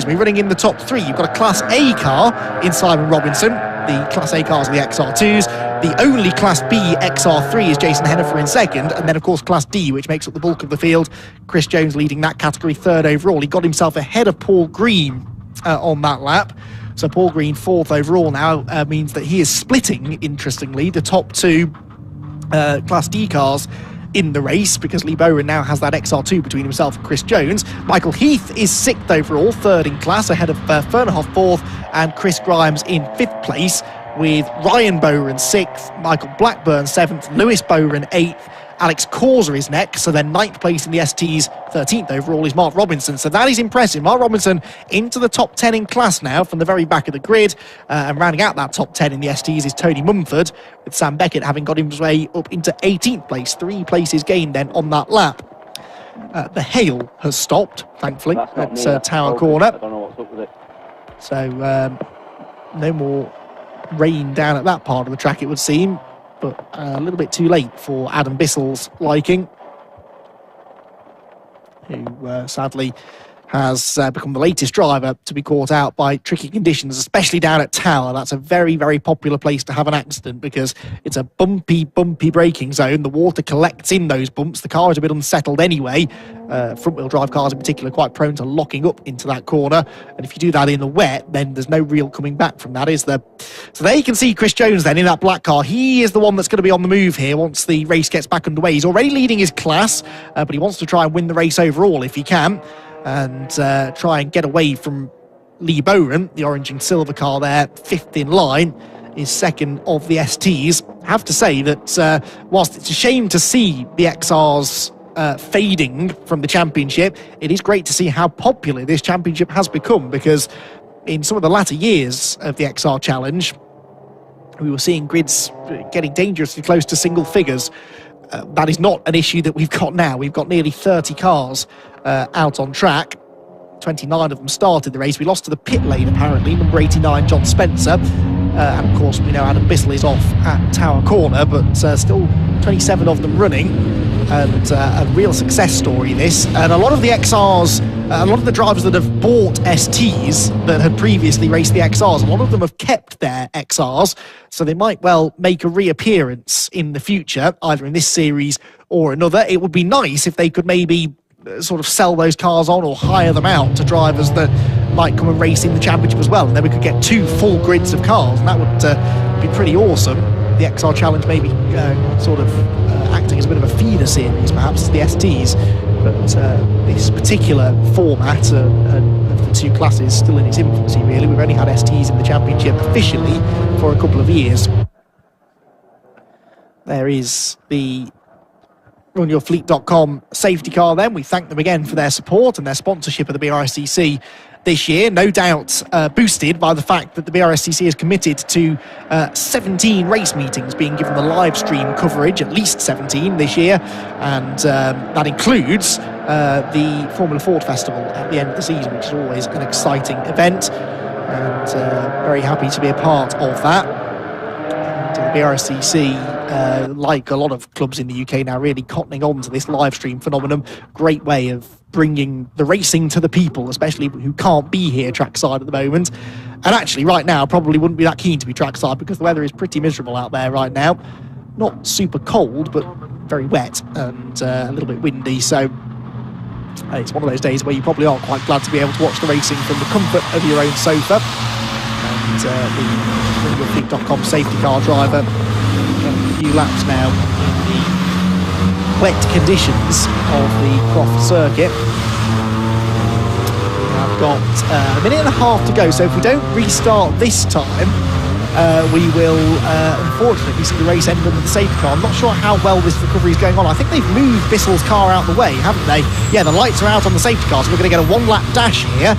running in the top three. You've got a Class A car in Simon Robinson. The Class A cars are the XR2s. The only Class B XR3 is Jason Hennifer in second, and then of course Class D, which makes up the bulk of the field. Chris Jones leading that category third overall. He got himself ahead of Paul Green on that lap. So Paul Green fourth overall now means that he is splitting, interestingly, the top two Class D cars in the race, because Lee Bowen now has that XR2 between himself and Chris Jones. Michael Heath is sixth overall, third in class, ahead of Fernerhoff fourth, and Chris Grimes in fifth place, with Ryan Bowen sixth, Michael Blackburn seventh, Lewis Bowen eighth, Alex Causer is next, so then ninth place in the STs, 13th overall is Mark Robinson. So that is impressive. Mark Robinson into the top 10 in class now from the very back of the grid, and rounding out that top 10 in the STs is Tony Mumford, with Sam Beckett having got his way up into 18th place, 3 places gained then on that lap. The hail has stopped, thankfully, at Tower Corner. I don't know what's up with it. So no more rain down at that part of the track, it would seem. But a little bit too late for Adam Bissell's liking, who sadly has become the latest driver to be caught out by tricky conditions, especially down at Tower. That's a very, very popular place to have an accident because it's a bumpy braking zone. The water collects in those bumps. The car is a bit unsettled anyway. Front-wheel drive cars in particular are quite prone to locking up into that corner. And if you do that in the wet, then there's no real coming back from that, is there? So there you can see Chris Jones then in that black car. He is the one that's going to be on the move here once the race gets back underway. He's already leading his class, but he wants to try and win the race overall if he can, and try and get away from Lee Bowen, the orange and silver car there, fifth in line, is second of the STs. I have to say that whilst it's a shame to see the XRs fading from the championship, it is great to see how popular this championship has become, because in some of the latter years of the XR Challenge, we were seeing grids getting dangerously close to single figures. That is not an issue that we've got now. We've got nearly 30 cars out on track. 29 of them started the race. We lost to the pit lane, apparently, number 89, John Spencer. And of course, we know Adam Bissell is off at Tower Corner, but still 27 of them running. And a real success story, this. And a lot of the XRs, a lot of the drivers that have bought STs that had previously raced the XRs, a lot of them have kept their XRs, so they might well make a reappearance in the future, either in this series or another. It would be nice if they could maybe sort of sell those cars on or hire them out to drivers that might come and race in the championship as well, and then we could get 2 full grids of cars, and that would be pretty awesome. The XR Challenge maybe sort of acting as a bit of a feeder series, perhaps, to the STs, but this particular format of the 2 classes still in its infancy, really. We've only had STs in the championship officially for a couple of years. There is the runyourfleet.com safety car then. We thank them again for their support and their sponsorship of the BRSCC this year, no doubt boosted by the fact that the BRSCC is committed to 17 race meetings being given the live stream coverage, at least 17 this year, and that includes the Formula Ford Festival at the end of the season, which is always an exciting event. and very happy to be a part of that. And the BRSCC, like a lot of clubs in the UK now, really cottoning on to this live stream phenomenon. Great way of bringing the racing to the people, especially who can't be here trackside at the moment. And actually, right now, probably wouldn't be that keen to be trackside because the weather is pretty miserable out there right now. Not super cold, but very wet and a little bit windy. So it's one of those days where you probably are quite glad to be able to watch the racing from the comfort of your own sofa. And the RingYourFleet.com safety car driver, a few laps now in the wet conditions of the Croft Circuit. I've got a minute and a half to go, so if we don't restart this time, we will unfortunately see the race end under the safety car. I'm not sure how well this recovery is going on. I think they've moved Bissell's car out of the way, haven't they? Yeah, the lights are out on the safety car, so we're going to get a one-lap dash here.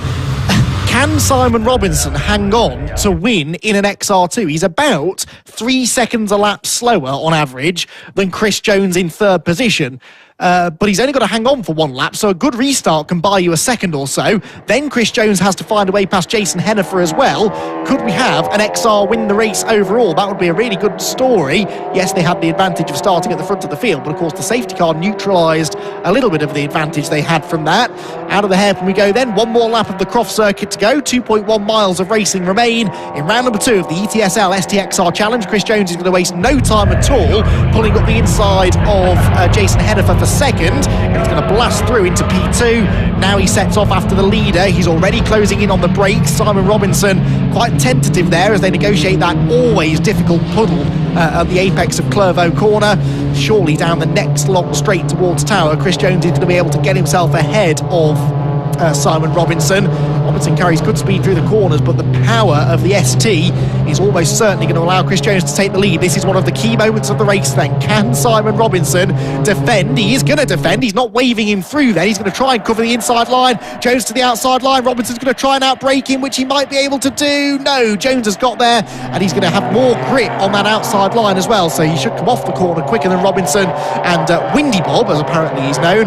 Can Simon Robinson hang on to win in an XR2? He's about 3 seconds a lap slower on average than Chris Jones in third position. But he's only got to hang on for one lap, so a good restart can buy you a second or so. Then Chris Jones has to find a way past Jason Hennifer as well. Could we have an XR win the race overall? That would be a really good story. Yes, they had the advantage of starting at the front of the field, but of course the safety car neutralised a little bit of the advantage they had from that. Out of the hairpin we go then. One more lap of the Croft Circuit to go. 2.1 miles of racing remain. In round number 2 of the ETSL STXR Challenge, Chris Jones is going to waste no time at all, pulling up the inside of Jason Hennifer for second, and he's going to blast through into P2. Now he sets off after the leader. He's already closing in on the brakes. Simon Robinson quite tentative there as they negotiate that always difficult puddle at the apex of Clervaux Corner. Surely down the next long straight towards Tower, Chris Jones is going to be able to get himself ahead of Simon Robinson. Robinson carries good speed through the corners, but the power of the ST is almost certainly going to allow Chris Jones to take the lead. This is one of the key moments of the race then. Can Simon Robinson defend? He is going to defend. He's not waving him through then. He's going to try and cover the inside line. Jones to the outside line. Robinson's going to try and outbrake him, which he might be able to do. No, Jones has got there, and he's going to have more grip on that outside line as well, so he should come off the corner quicker than Robinson. And Windy Bob, as apparently he's known,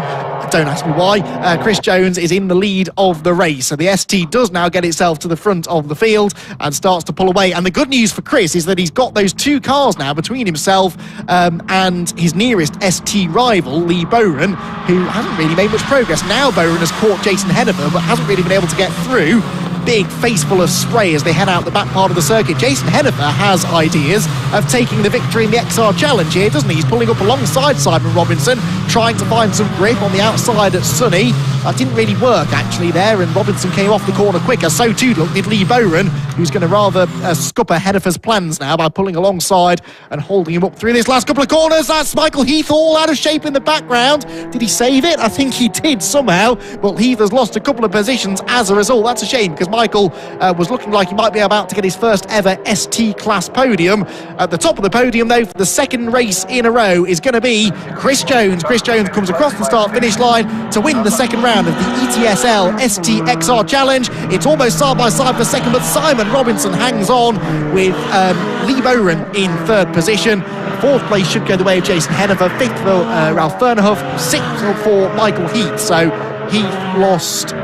don't ask me why, Chris Jones is in the lead of the race. So the ST does now get itself to the front of the field and starts to pull away. And the good news for Chris is that he's got those two cars now between himself and his nearest ST rival, Lee Bowron, who hasn't really made much progress. Now Bowron has caught Jason Hennifer, but hasn't really been able to get through. Big face full of spray as they head out the back part of the circuit. Jason Hennifer has ideas of taking the victory in the XR Challenge here, doesn't he? He's pulling up alongside Simon Robinson, trying to find some grip on the outside at Sunny. That didn't really work actually there, and Robinson came off the corner quicker. So too did Lee Bowron, who's going to rather scupper Hennifer's plans now by pulling alongside and holding him up through this last couple of corners. That's Michael Heath all out of shape in the background. Did he save it? I think he did somehow, but Heath has lost a couple of positions as a result. That's a shame, because Michael was looking like he might be about to get his first ever ST class podium. At the top of the podium though, for the second race in a row, is going to be Chris Jones. Chris Jones comes across the start finish line to win the second round of the ETSL STXR Challenge. It's almost side by side for second, but Simon Robinson hangs on with Lee Bowron in third position. Fourth place should go the way of Jason Hennifer, fifth for Ralph Fernhoff, sixth for Michael Heath. So Heath lost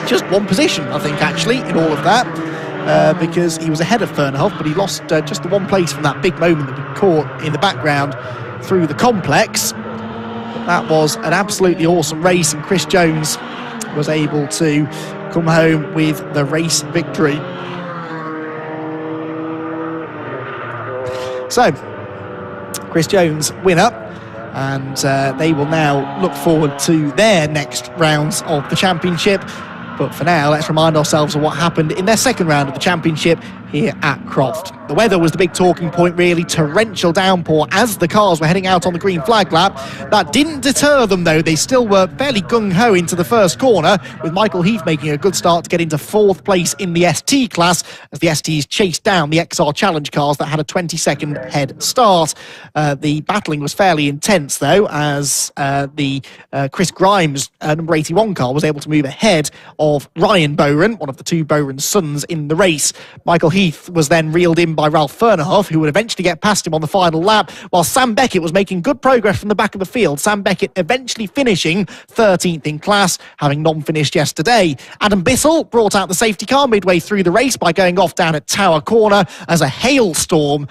just one position, I think, actually, in all of that, because he was ahead of Fernhoff, but he lost just the one place from that big moment that we caught in the background through the complex. But that was an absolutely awesome race, and Chris Jones was able to come home with the race victory. So, Chris Jones, winner. And they will now look forward to their next rounds of the championship. But for now, let's remind ourselves of what happened in their second round of the championship here at Croft. The weather was the big talking point, really. Torrential downpour as the cars were heading out on the green flag lap. That didn't deter them, though. They still were fairly gung-ho into the first corner, with Michael Heath making a good start to get into fourth place in the ST class as the STs chased down the XR Challenge cars that had a 20-second head start. The battling was fairly intense, though, as the Chris Grimes number 81 car was able to move ahead of Ryan Bowron, one of the two Bowron sons in the race. Michael Heath was then reeled in by Ralph Fernhoff, who would eventually get past him on the final lap, while Sam Beckett was making good progress from the back of the field. Sam Beckett eventually finishing 13th in class, having non-finished yesterday. Adam Bissell brought out the safety car midway through the race by going off down at Tower Corner as a hailstorm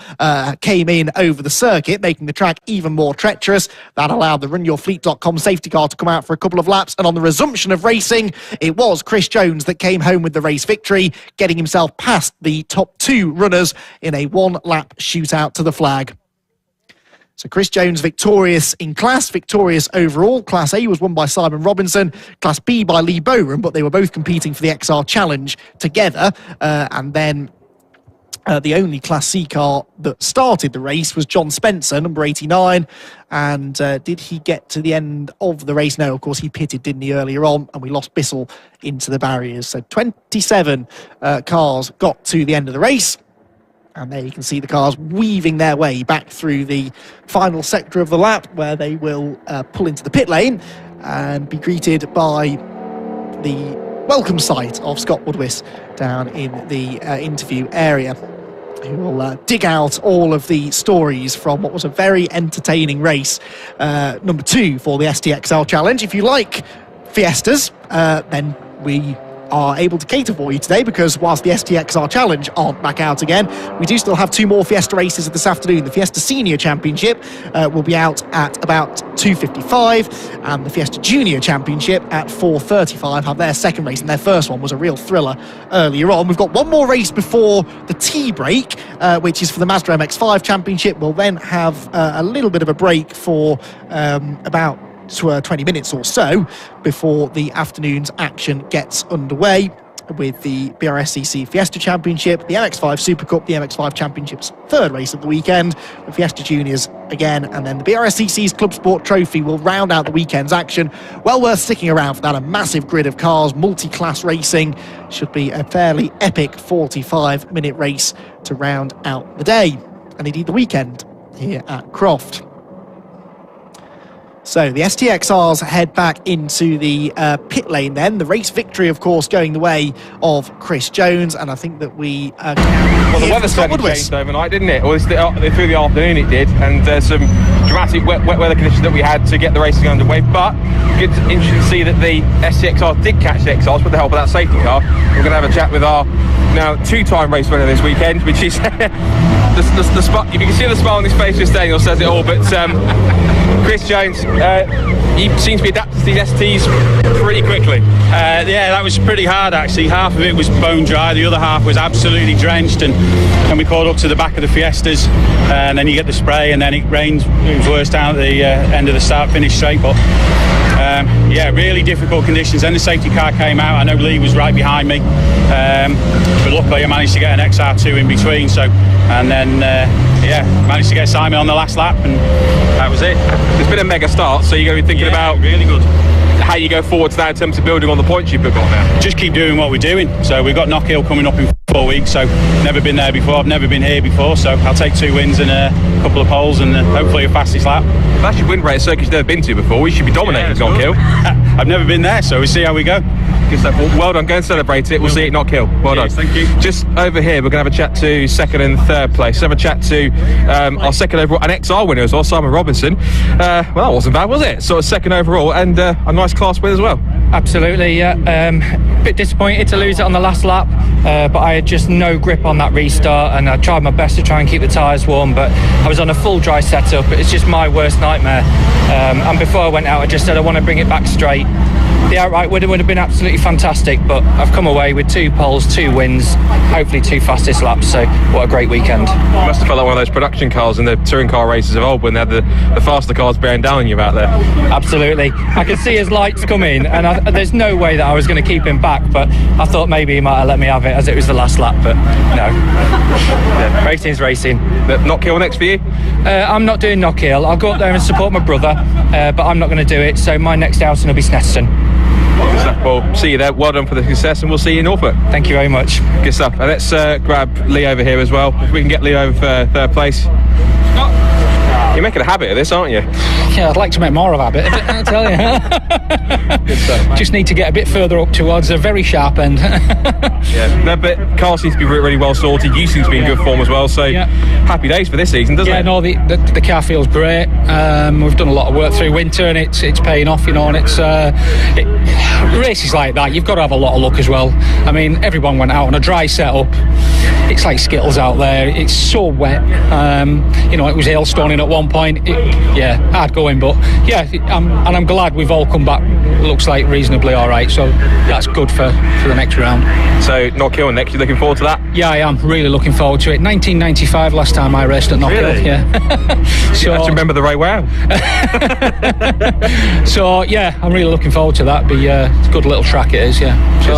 came in over the circuit, making the track even more treacherous. That allowed the RunYourFleet.com safety car to come out for a couple of laps, and on the resumption of racing, it was Chris Jones that came home with the race victory, getting himself past the top 2 runners in a one-lap shootout to the flag. So Chris Jones victorious in class, victorious overall. Class A was won by Simon Robinson, Class B by Lee Bowram, but they were both competing for the XR Challenge together. And then the only Class C car that started the race was John Spencer, number 89. And did he get to the end of the race? No, of course, he pitted, didn't he, earlier on, and we lost Bissell into the barriers. So 27 cars got to the end of the race. And there you can see the cars weaving their way back through the final sector of the lap, where they will pull into the pit lane and be greeted by the welcome sight of Scott Woodwiss down in the interview area, who will dig out all of the stories from what was a very entertaining race, number 2 for the STXR Challenge. If you like Fiestas, then we are able to cater for you today, because whilst the STXR Challenge aren't back out again, we do still have 2 more Fiesta races this afternoon. The Fiesta Senior Championship will be out at about 2:55, and the Fiesta Junior Championship at 4:35 have their second race, and their first one was a real thriller earlier on. We've got one more race before the tea break, which is for the Mazda MX-5 Championship. We'll then have a little bit of a break for about 20 minutes or so before the afternoon's action gets underway, with the BRSCC Fiesta Championship, the MX-5 SuperCup, the MX-5 Championship's third race of the weekend, the Fiesta Juniors again, and then the BRSCC's ClubSport Trophy will round out the weekend's action. Well worth sticking around for that. A massive grid of cars, multi-class racing. Should be a fairly epic 45-minute race to round out the day, and indeed the weekend here at Croft. So the STXRs head back into the pit lane then. The race victory, of course, going the way of Chris Jones, and I think that we... well, the weather certainly changed overnight, didn't it? Or through the afternoon it did, and some dramatic wet weather conditions that we had to get the racing underway, but interesting to see that the STXR did catch the XRs with the help of that safety car. We're going to have a chat with our now 2-time race winner this weekend, which is... the spot, if you can see the smile on his face, just Daniel says it all, but Chris Jones, he seems to be adapted to these STs pretty quickly. Yeah, that was pretty hard actually. Half of it was bone dry, the other half was absolutely drenched, and we caught up to the back of the Fiestas, and then you get the spray, and then it rains. It was worse down at the end of the start-finish straight, but yeah, really difficult conditions. Then the safety car came out. I know Lee was right behind me, but luckily I managed to get an XR2 in between, and then yeah, managed to get Simon on the last lap, and that was it. It's been a mega start, so you're going to be thinking about really good how you go forward to that in terms of building on the points you've got now. Just keep doing what we're doing. So we've got Knockhill coming up in 4 weeks, so never been there before, I've never been here before, so I'll take 2 wins and a couple of poles and hopefully a fastest lap. That's your win rate, a circuit you've never been to before. We should be dominating Knockhill. I've never been there, so we'll see how we go. Good stuff. Well done, go and celebrate it. We'll see it not kill. Well done. Thank you. Just over here, we're going to have a chat to second and third place. Have a chat to our second overall, an XR winner as well, Simon Robinson. Well, that wasn't bad, was it? So a second overall and a nice class win as well. Absolutely, yeah. Bit disappointed to lose it on the last lap, but I had just no grip on that restart, and I tried my best to try and keep the tyres warm, but I was on a full dry setup. It's just my worst nightmare. And before I went out, I just said I want to bring it back straight. The outright would have been absolutely fantastic, but I've come away with 2 poles, 2 wins, hopefully 2 fastest laps, so what a great weekend. You must have felt like one of those production cars in the touring car races of old when they had the faster cars bearing down on you out there. Absolutely. I could see his lights coming, and there's no way that I was going to keep him back, but I thought maybe he might have let me have it as it was the last lap, but no. Yeah, racing's racing. Knockhill next for you? I'm not doing Knockhill. I'll go up there and support my brother, but I'm not going to do it, so my next outing will be Snetterton. Good stuff. Well, see you there. Well done for the success, and we'll see you in Norfolk. Thank you very much. Good stuff. And let's grab Lee over here as well. If we can get Lee over for third place. You're making a habit of this, aren't you? Yeah, I'd like to make more of a habit, I tell you. Good stuff, Just need to get a bit further up towards a very sharp end. Yeah, no, but car seems to be really well sorted. You seem to be in good form as well, so happy days for this season, doesn't it? Yeah, no, the car feels great. We've done a lot of work through winter, and it's paying off, you know. And it's races like that, you've got to have a lot of luck as well. I mean, everyone went out on a dry setup. It's like Skittles out there. It's so wet. You know, it was hailstoning at one point. Hard going, but yeah, I'm glad we've all come back. Looks like reasonably all right, so that's good for the next round. So Knockhill next, you looking forward to that? Yeah, I am really looking forward to it. 1995 last time I raced at Knockhill. Really? Yeah. So I remember the right wow. So yeah, I'm really looking forward to that. It's a good little track it is. Yeah.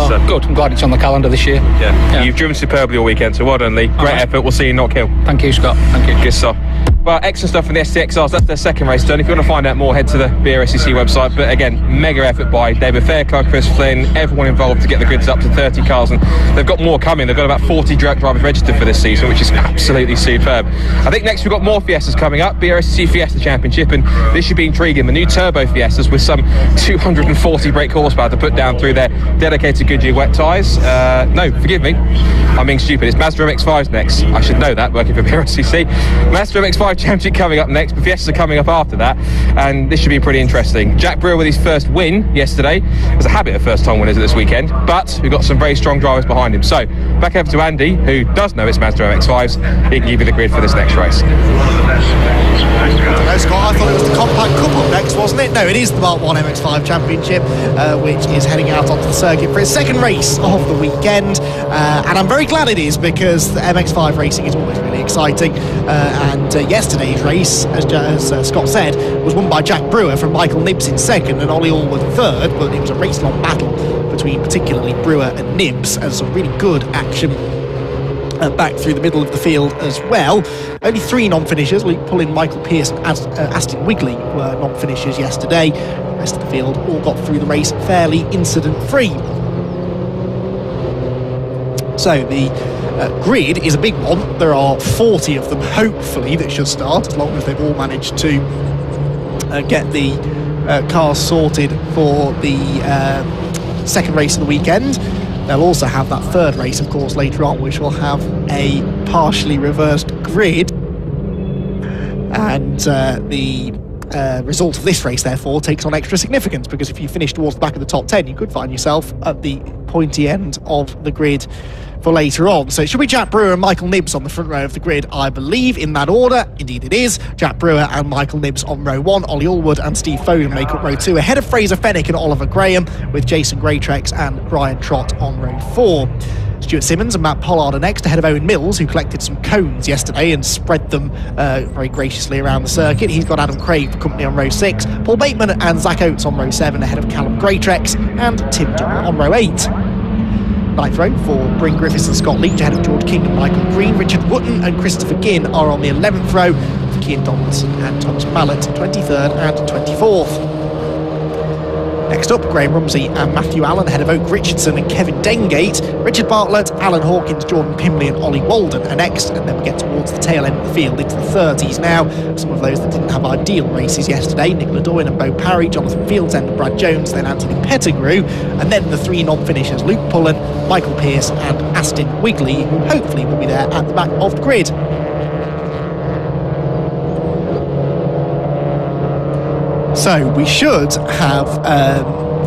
So good. I'm glad it's on the calendar this year. Yeah. You've driven superbly all weekend, so well done, Lee. Great effort. We'll see you in Knockhill. Thank you, Scott. Thank you. Good stuff. Well, excellent stuff from the STXRs. That's their second race done. If you want to find out more, head to the BRSCC website. But again, mega effort by David Fairclough, Chris Flynn, everyone involved to get the grids up to 30 cars, and they've got more coming. They've got about 40 drivers registered for this season, which is absolutely superb. I think next we've got more Fiestas coming up, BRSCC Fiesta Championship, and this should be intriguing. The new turbo Fiestas with some 240 brake horsepower to put down through their dedicated Goodyear wet tyres. No, forgive me, I'm being stupid. It's Mazda MX-5's next. I should know that, working for BRSCC. Mazda MX-5 Championship coming up next, but Fiestas are coming up after that, and this should be pretty interesting. Jack Brewer with his first win yesterday. There's a habit of first-time winners at this weekend, but we've got some very strong drivers behind him. So, back over to Andy, who does know it's Mazda MX-5s. He can give you the grid for this next race. No, Scott, I thought it was the Compact Cup up next, wasn't it? No, it is the Mark 1 MX-5 Championship, which is heading out onto the circuit for its second race of the weekend. And I'm very glad it is, because the MX-5 racing is always really exciting. And yesterday's race, as Scott said, was won by Jack Brewer from Michael Nibbs in second and Ollie Allwood third, but it was a race-long battle between particularly Brewer and Nibbs, and some really good action back through the middle of the field as well. Only 3 non-finishers, Luke Pullen, Michael Pearce and Aston Wigley were non-finishers yesterday. The rest of the field all got through the race fairly incident-free. So the grid is a big one. There are 40 of them, hopefully, that should start, as long as they've all managed to get the cars sorted for the second race of the weekend. They'll also have that third race, of course, later on, which will have a partially reversed grid. And the result of this race, therefore, takes on extra significance, because if you finish towards the back of the top 10, you could find yourself at the pointy end of the grid for later on. So it should be Jack Brewer and Michael Nibbs on the front row of the grid, I believe, in that order. Indeed it is. Jack Brewer and Michael Nibbs on row 1. Ollie Allwood and Steve Foden make up row 2, ahead of Fraser Fennick and Oliver Graham, with Jason Greytrex and Brian Trott on row 4. Stuart Simmons and Matt Pollard are next, ahead of Owen Mills, who collected some cones yesterday and spread them very graciously around the circuit. He's got Adam Craig for company on row 6, Paul Bateman and Zach Oates on row 7, ahead of Callum Greytrex and Tim Dunn on row 8. Ninth row for Bryn Griffiths and Scott Leach, ahead of George King and Michael Green. Richard Wotton and Christopher Ginn are on the 11th row, with Kean Donaldson and Thomas Mallett 23rd and 24th. Next up, Graham Rumsey and Matthew Allen, ahead of Oak Richardson and Kevin Dengate. Richard Bartlett, Alan Hawkins, Jordan Pimley and Ollie Walden are next, and then we get towards the tail end of the field into the 30s now. Some of those that didn't have ideal races yesterday: Nick Ledoyen and Bo Parry, Jonathan Fieldsend and Brad Jones, then Anthony Pettigrew, and then the 3 non-finishers: Luke Pullen, Michael Pearce and Aston Wigley, who hopefully will be there at the back of the grid. So we should have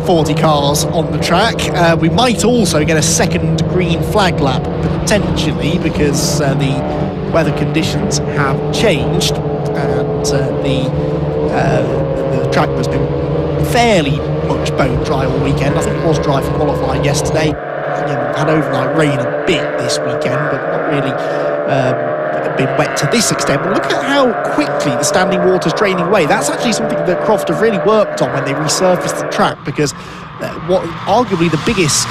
40 cars on the track. We might also get a second green flag lap, potentially, because the weather conditions have changed, and the track has been fairly much bone dry all weekend. I think it was dry for qualifying yesterday. We've had overnight rain a bit this weekend, but not really been wet to this extent. But look at how quickly the standing water's draining away. That's actually something that Croft have really worked on when they resurfaced the track, because what arguably the biggest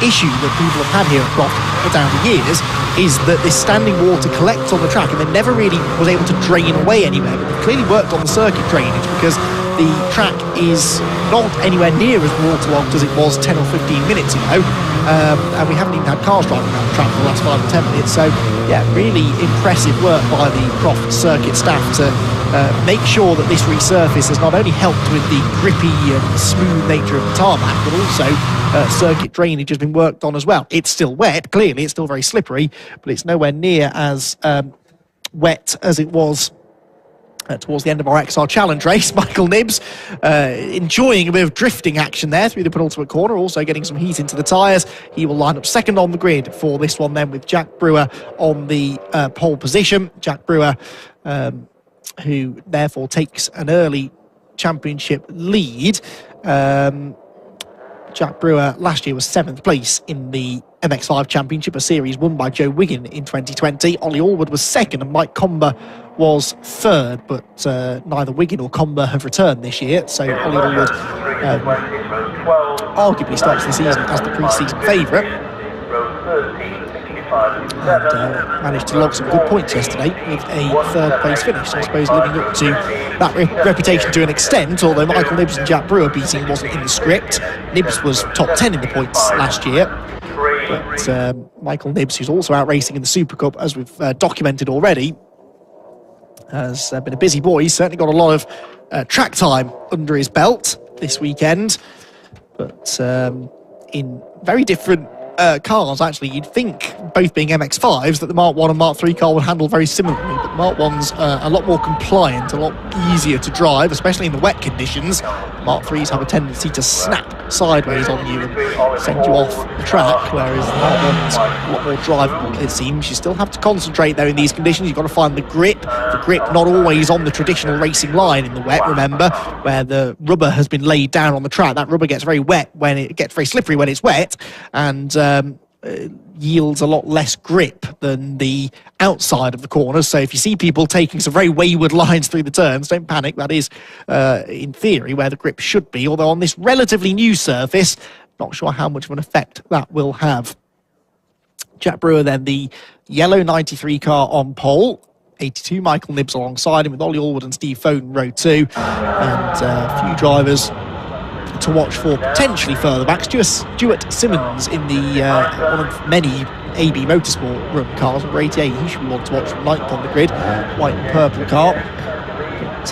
issue that people have had here at Croft down the years is that this standing water collects on the track and then never really was able to drain away anywhere. But they've clearly worked on the circuit drainage, because the track is not anywhere near as waterlogged as it was 10 or 15 minutes ago, and we haven't even had cars driving around the track for the last 5 or 10 minutes. So yeah, really impressive work by the Croft circuit staff to make sure that this resurface has not only helped with the grippy and smooth nature of the tarmac, but also circuit drainage has been worked on as well. It's still wet, clearly, it's still very slippery, but it's nowhere near as wet as it was towards the end of our XR Challenge race. Michael Nibbs enjoying a bit of drifting action there through the penultimate corner, also getting some heat into the tyres. He will line up second on the grid for this one then, with Jack Brewer on the pole position. Jack Brewer, who therefore takes an early championship lead. Jack Brewer last year was 7th place in the MX-5 Championship, a series won by Joe Wiggin in 2020. Ollie Allwood was 2nd and Mike Comber was 3rd, but neither Wiggin or Comber have returned this year, so Ollie Allwood arguably starts the season as the pre-season favourite. And managed to log some good points yesterday with a 3rd place finish, so I suppose living up to that reputation to an extent, although Michael Nibbs and Jack Brewer beating wasn't in the script. Nibbs was top 10 in the points last year, but Michael Nibbs, who's also out racing in the SuperCup, as we've documented already, has been a busy boy. He's certainly got a lot of track time under his belt this weekend, but in very different cars, actually. You'd think, both being MX-5s, that the Mark 1 and Mark 3 car would handle very similarly, but Mark 1's a lot more compliant, a lot easier to drive, especially in the wet conditions. Mark 3s have a tendency to snap sideways on you and send you off the track, whereas the Mark 1's a lot more drivable, it seems. You still have to concentrate, though, in these conditions. You've got to find the grip not always on the traditional racing line in the wet, remember, where the rubber has been laid down on the track. That rubber gets very wet when it gets very slippery when it's wet, and yields a lot less grip than the outside of the corners. So if you see people taking some very wayward lines through the turns, don't panic. That is, in theory, where the grip should be, although on this relatively new surface, not sure how much of an effect that will have. Jack Brewer then, the yellow 93 car on pole. 82, Michael Nibbs alongside him, with Ollie Allwood and Steve Foden row 2, and a few drivers to watch for potentially further back. Stuart Simmons in the one of many AB Motorsport run cars, number 88. He should be one to watch from 9th on the grid, white and purple car.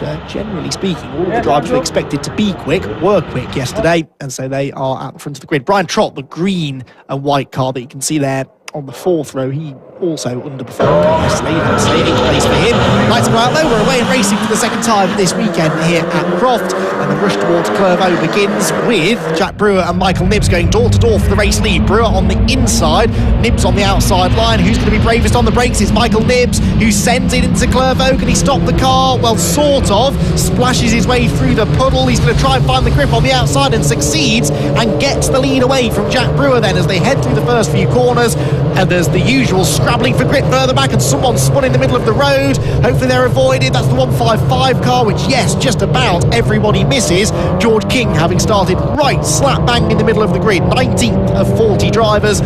But generally speaking, all of the drivers were expected to be quick, were quick yesterday, and so they are at the front of the grid. Brian Trott, the green and white car that you can see there on the 4th row, he also underperformed yesterday. That's 8th place for him. Lights go out though. We're away and racing for the 2nd time this weekend here at Croft, and the rush towards Clervaux begins with Jack Brewer and Michael Nibbs going door to door for the race lead. Brewer on the inside, Nibbs on the outside line. Who's going to be bravest on the brakes? It's Michael Nibbs, who sends it into Clervaux. Can he stop the car? Well, sort of. Splashes his way through the puddle. He's going to try and find the grip on the outside and succeeds, and gets the lead away from Jack Brewer then as they head through the first few corners. And there's the usual scrabbling for grip further back, and someone spun in the middle of the road. Hopefully they're avoided. That's the 155 car, which, yes, just about everybody misses. George King having started right slap bang in the middle of the grid, 19th of 40 drivers.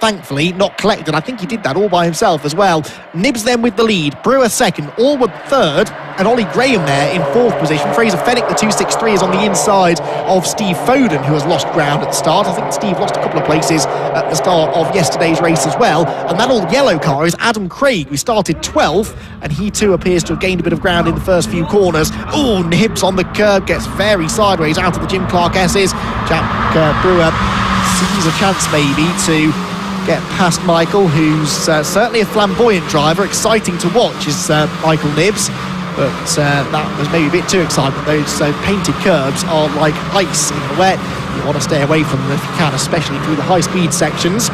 Thankfully not collected. I think he did that all by himself as well. Nibbs then with the lead, Brewer 2nd, Allwood 3rd, and Ollie Graham there in 4th position. Fraser Fennick, the 263, is on the inside of Steve Foden, who has lost ground at the start. I think Steve lost a couple of places at the start of yesterday's race as well. And that old yellow car is Adam Craig, who started 12th, and he too appears to have gained a bit of ground in the first few corners. Oh, Nibbs on the curb, gets very sideways out of the Jim Clark S's. Jack Brewer sees a chance maybe to get past Michael, who's certainly a flamboyant driver. Exciting to watch is Michael Nibbs, but that was maybe a bit too exciting. Those painted curbs are like ice in the wet. You want to stay away from them if you can, especially through the high-speed sections.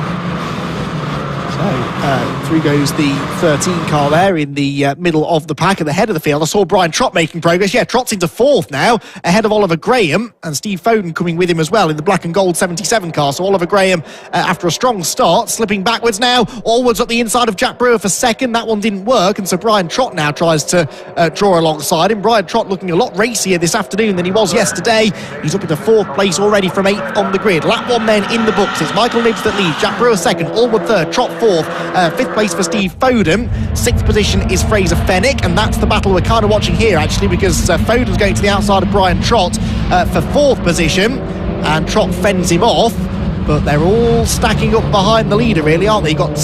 So through goes the 13 car there in the middle of the pack at the head of the field. I saw Brian Trott making progress. Yeah, Trott's into 4th now, ahead of Oliver Graham, and Steve Foden coming with him as well in the black and gold 77 car. So Oliver Graham, after a strong start, slipping backwards now. Allwood's at the inside of Jack Brewer for 2nd. That one didn't work, and so Brian Trott now tries to draw alongside him. Brian Trott looking a lot racier this afternoon than he was yesterday. He's up into 4th place already from 8th on the grid. Lap 1 then in the books. It's Michael Nibbs that leads. Jack Brewer 2nd, Allwood 3rd, Trott 4th. 5th place for Steve Foden. 6th position is Fraser Fennick, and that's the battle we're kind of watching here actually, because Foden's going to the outside of Brian Trott for 4th position, and Trott fends him off, but they're all stacking up behind the leader really, aren't they? You've got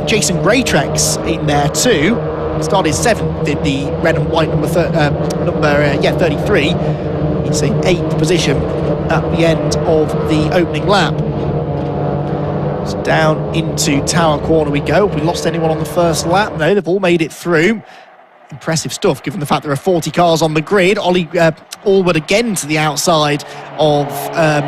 Jason Greytrex in there too. started 7th in the red and white number 33. You see 8th position at the end of the opening lap. So down into Tower Corner we go. Have we lost anyone on the first lap? No, they've all made it through. Impressive stuff, given the fact there are 40 cars on the grid. Ollie Allwood again to the outside of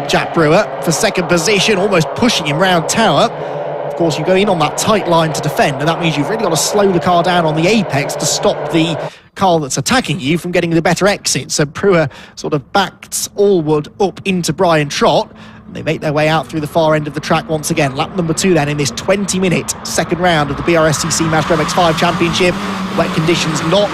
Jack Brewer for second position, almost pushing him round Tower. Of course, you go in on that tight line to defend, and that means you've really got to slow the car down on the apex to stop the car that's attacking you from getting the better exit. So Brewer sort of backs Allwood up into Brian Trott. They make their way out through the far end of the track once again. Lap number 2 then in this 20-minute second round of the BRSCC Mazda MX-5 Championship. Wet conditions not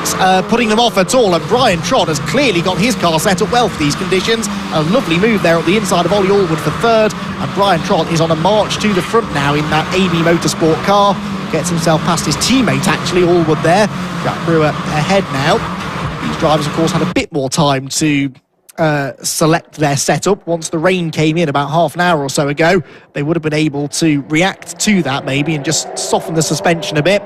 putting them off at all, and Brian Trott has clearly got his car set up well for these conditions. A lovely move there at the inside of Ollie Allwood for third, and Brian Trott is on a march to the front now in that AB Motorsport car. Gets himself past his teammate, actually, Allwood there. Jack Brewer ahead now. These drivers, of course, had a bit more time to select their setup. Once the rain came in about half an hour or so ago, they would have been able to react to that maybe and just soften the suspension a bit.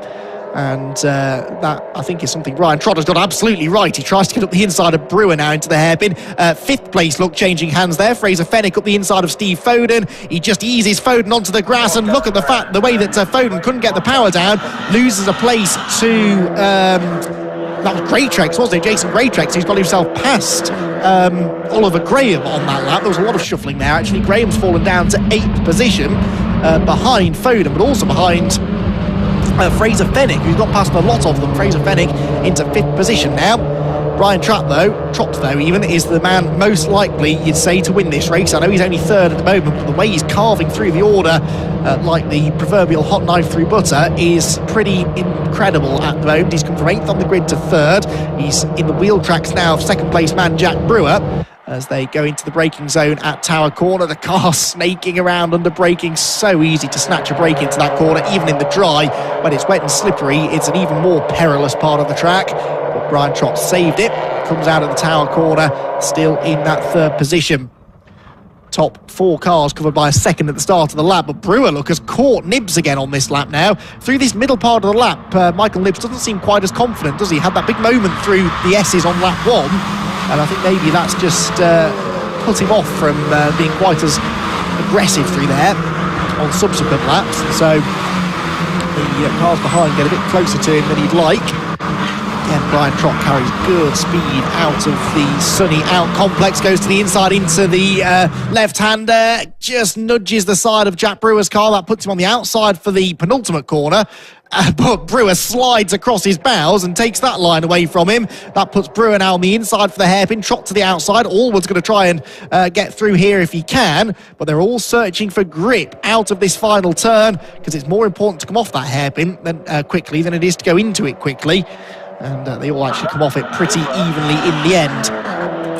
And that, I think, is something Brian Trott has got absolutely right. He tries to get up the inside of Brewer now into the hairpin. 5th place look changing hands there. Fraser Fennick up the inside of Steve Foden. He just eases Foden onto the grass, and look at the way that Foden couldn't get the power down. Loses a place to... that was Greatrex, wasn't it? Jason Greatrex, who's got himself past Oliver Graham on that lap. There was a lot of shuffling there, actually. Graham's fallen down to 8th position behind Foden, but also behind Fraser Fennick, who's got past a lot of them. Fraser Fennick into 5th position now. Brian Trott, though, even, is the man most likely, you'd say, to win this race. I know he's only 3rd at the moment, but the way he's carving through the order like the proverbial hot knife through butter is pretty incredible at the moment. He's come from 8th on the grid to 3rd. He's in the wheel tracks now of 2nd place man Jack Brewer as they go into the braking zone at Tower Corner. The car snaking around under braking. So easy to snatch a brake into that corner, even in the dry. When it's wet and slippery, it's an even more perilous part of the track. But Brian Trott saved it. Comes out of the Tower Corner, still in that 3rd position. Top 4 cars covered by a second at the start of the lap, but Brewer, look, has caught Nibbs again on this lap now. Through this middle part of the lap, Michael Nibbs doesn't seem quite as confident, does he? Had that big moment through the S's on lap 1, and I think maybe that's just put him off from being quite as aggressive through there on subsequent laps. So the cars behind get a bit closer to him than he'd like. Again, Brian Trott carries good speed out of the sunny out complex, goes to the inside into the left-hander, just nudges the side of Jack Brewer's car. That puts him on the outside for the penultimate corner. But Brewer slides across his bows and takes that line away from him. That puts Brewer now on the inside for the hairpin. Trott to the outside. Allwood's going to try and get through here if he can, but they're all searching for grip out of this final turn, because it's more important to come off that hairpin quickly than it is to go into it quickly. And they all actually come off it pretty evenly in the end.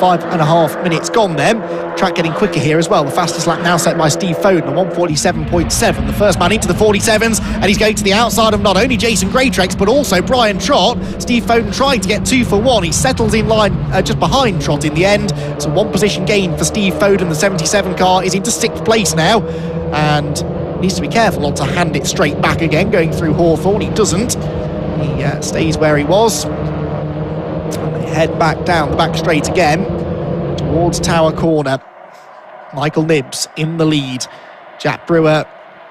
5.5 minutes gone then. Track getting quicker here as well. The fastest lap now set by Steve Foden on 1:47.7. The first man into the 47s, and he's going to the outside of not only Jason Greatrex but also Brian Trott. Steve Foden trying to get 2 for 1. He settles in line just behind Trott in the end. So 1 position gain for Steve Foden. The 77 car is into 6th place now, and needs to be careful not to hand it straight back again going through Hawthorne. He doesn't. He stays where he was. And they head back down the back straight again towards Tower Corner. Michael Nibbs in the lead. Jack Brewer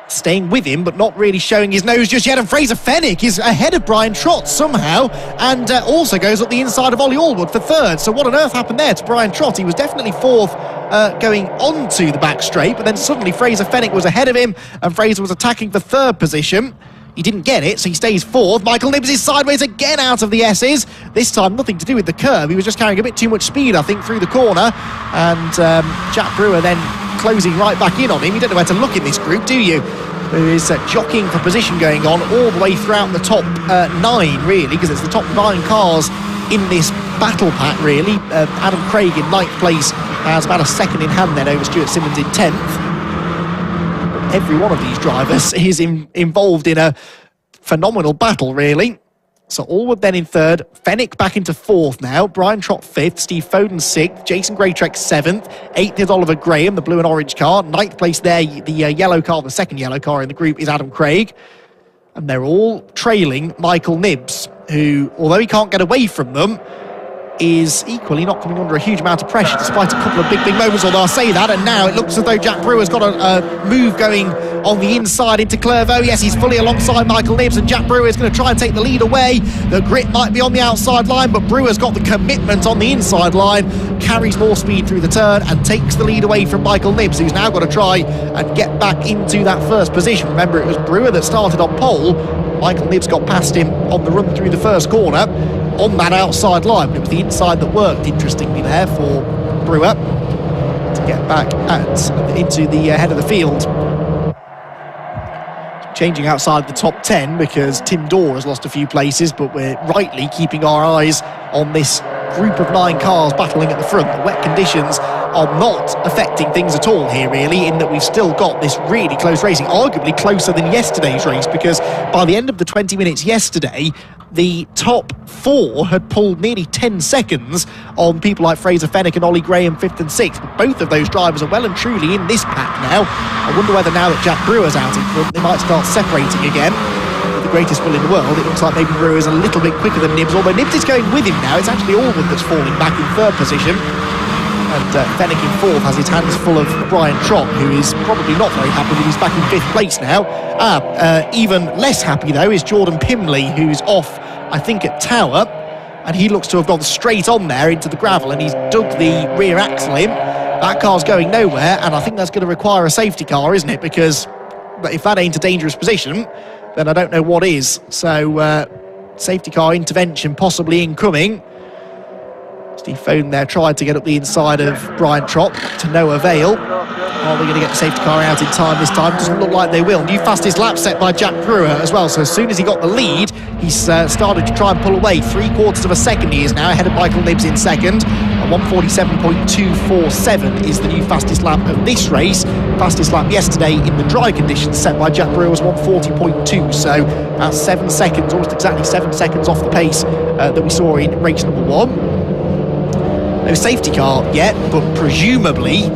staying with him but not really showing his nose just yet, and Fraser Fennick is ahead of Brian Trott somehow, and also goes up the inside of Ollie Allwood for 3rd. So what on earth happened there to Brian Trott? He was definitely 4th going onto the back straight, but then suddenly Fraser Fennick was ahead of him, and Fraser was attacking for 3rd position. He didn't get it, so he stays 4th. Michael Nibbs is sideways again out of the S's. This time, nothing to do with the curve. He was just carrying a bit too much speed, I think, through the corner. And Jack Brewer then closing right back in on him. You don't know where to look in this group, do you? There is jockeying for position going on all the way throughout the top 9, really, because it's the top 9 cars in this battle pack, really. Adam Craig in 9th place has about a second in hand then over Stuart Simmons in 10th. Every one of these drivers is involved in a phenomenal battle, really. So Allwood then in 3rd, Fennick back into 4th now, Brian Trott 5th, Steve Foden 6th, Jason Greatrex 7th, 8th is Oliver Graham, the blue and orange car, 9th place there, the yellow car, the second yellow car in the group is Adam Craig. And they're all trailing Michael Nibbs, who, although he can't get away from them, is equally not coming under a huge amount of pressure, despite a couple of big moments, although I say that, and now it looks as though Jack Brewer's got a move going on the inside into Clervaux. Yes, he's fully alongside Michael Nibbs, and Jack Brewer is going to try and take the lead away. The grit might be on the outside line, but Brewer's got the commitment on the inside line, carries more speed through the turn, and takes the lead away from Michael Nibbs, who's now got to try and get back into that first position. Remember, it was Brewer that started on pole. Michael Nibbs got past him on the run through the first corner on that outside line, but it was the inside that worked, interestingly, there for Brewer to get back into the head of the field. Changing outside the top 10 because Tim Dorr has lost a few places, but we're rightly keeping our eyes on this group of 9 cars battling at the front. The wet conditions are not affecting things at all here, really, in that we've still got this really close racing, arguably closer than yesterday's race, because by the end of the 20 minutes yesterday, the top 4 had pulled nearly 10 seconds on people like Fraser Fenwick and Ollie Graham 5th and 6th. But both of those drivers are well and truly in this pack now. I wonder whether now that Jack Brewer's out in front, they might start separating again. With the greatest will in the world, it looks like maybe Brewer's a little bit quicker than Nibbs, although Nibbs is going with him now. It's actually Allwood that's falling back in 3rd position. And Fenwick in 4th has his hands full of Brian Trott, who is probably not very happy that he's back in 5th place now. Even less happy, though, is Jordan Pimley, who's off, I think, at Tower. And he looks to have gone straight on there into the gravel, and he's dug the rear axle in. That car's going nowhere, and I think that's going to require a safety car, isn't it? Because if that ain't a dangerous position, then I don't know what is. So, safety car intervention possibly incoming. Steve Foden there tried to get up the inside of Brian Trott to no avail. Are we going to get the safety car out in time this time? Doesn't look like they will. New fastest lap set by Jack Brewer as well. So as soon as he got the lead, he's started to try and pull away. 3/4 of a second he is now ahead of Michael Nibbs in second. 1:47.247 is the new fastest lap of this race. Fastest lap yesterday in the dry conditions set by Jack Brewer was 1:40.2. So about 7 seconds, almost exactly 7 seconds off the pace that we saw in race number 1. No safety car yet, but presumably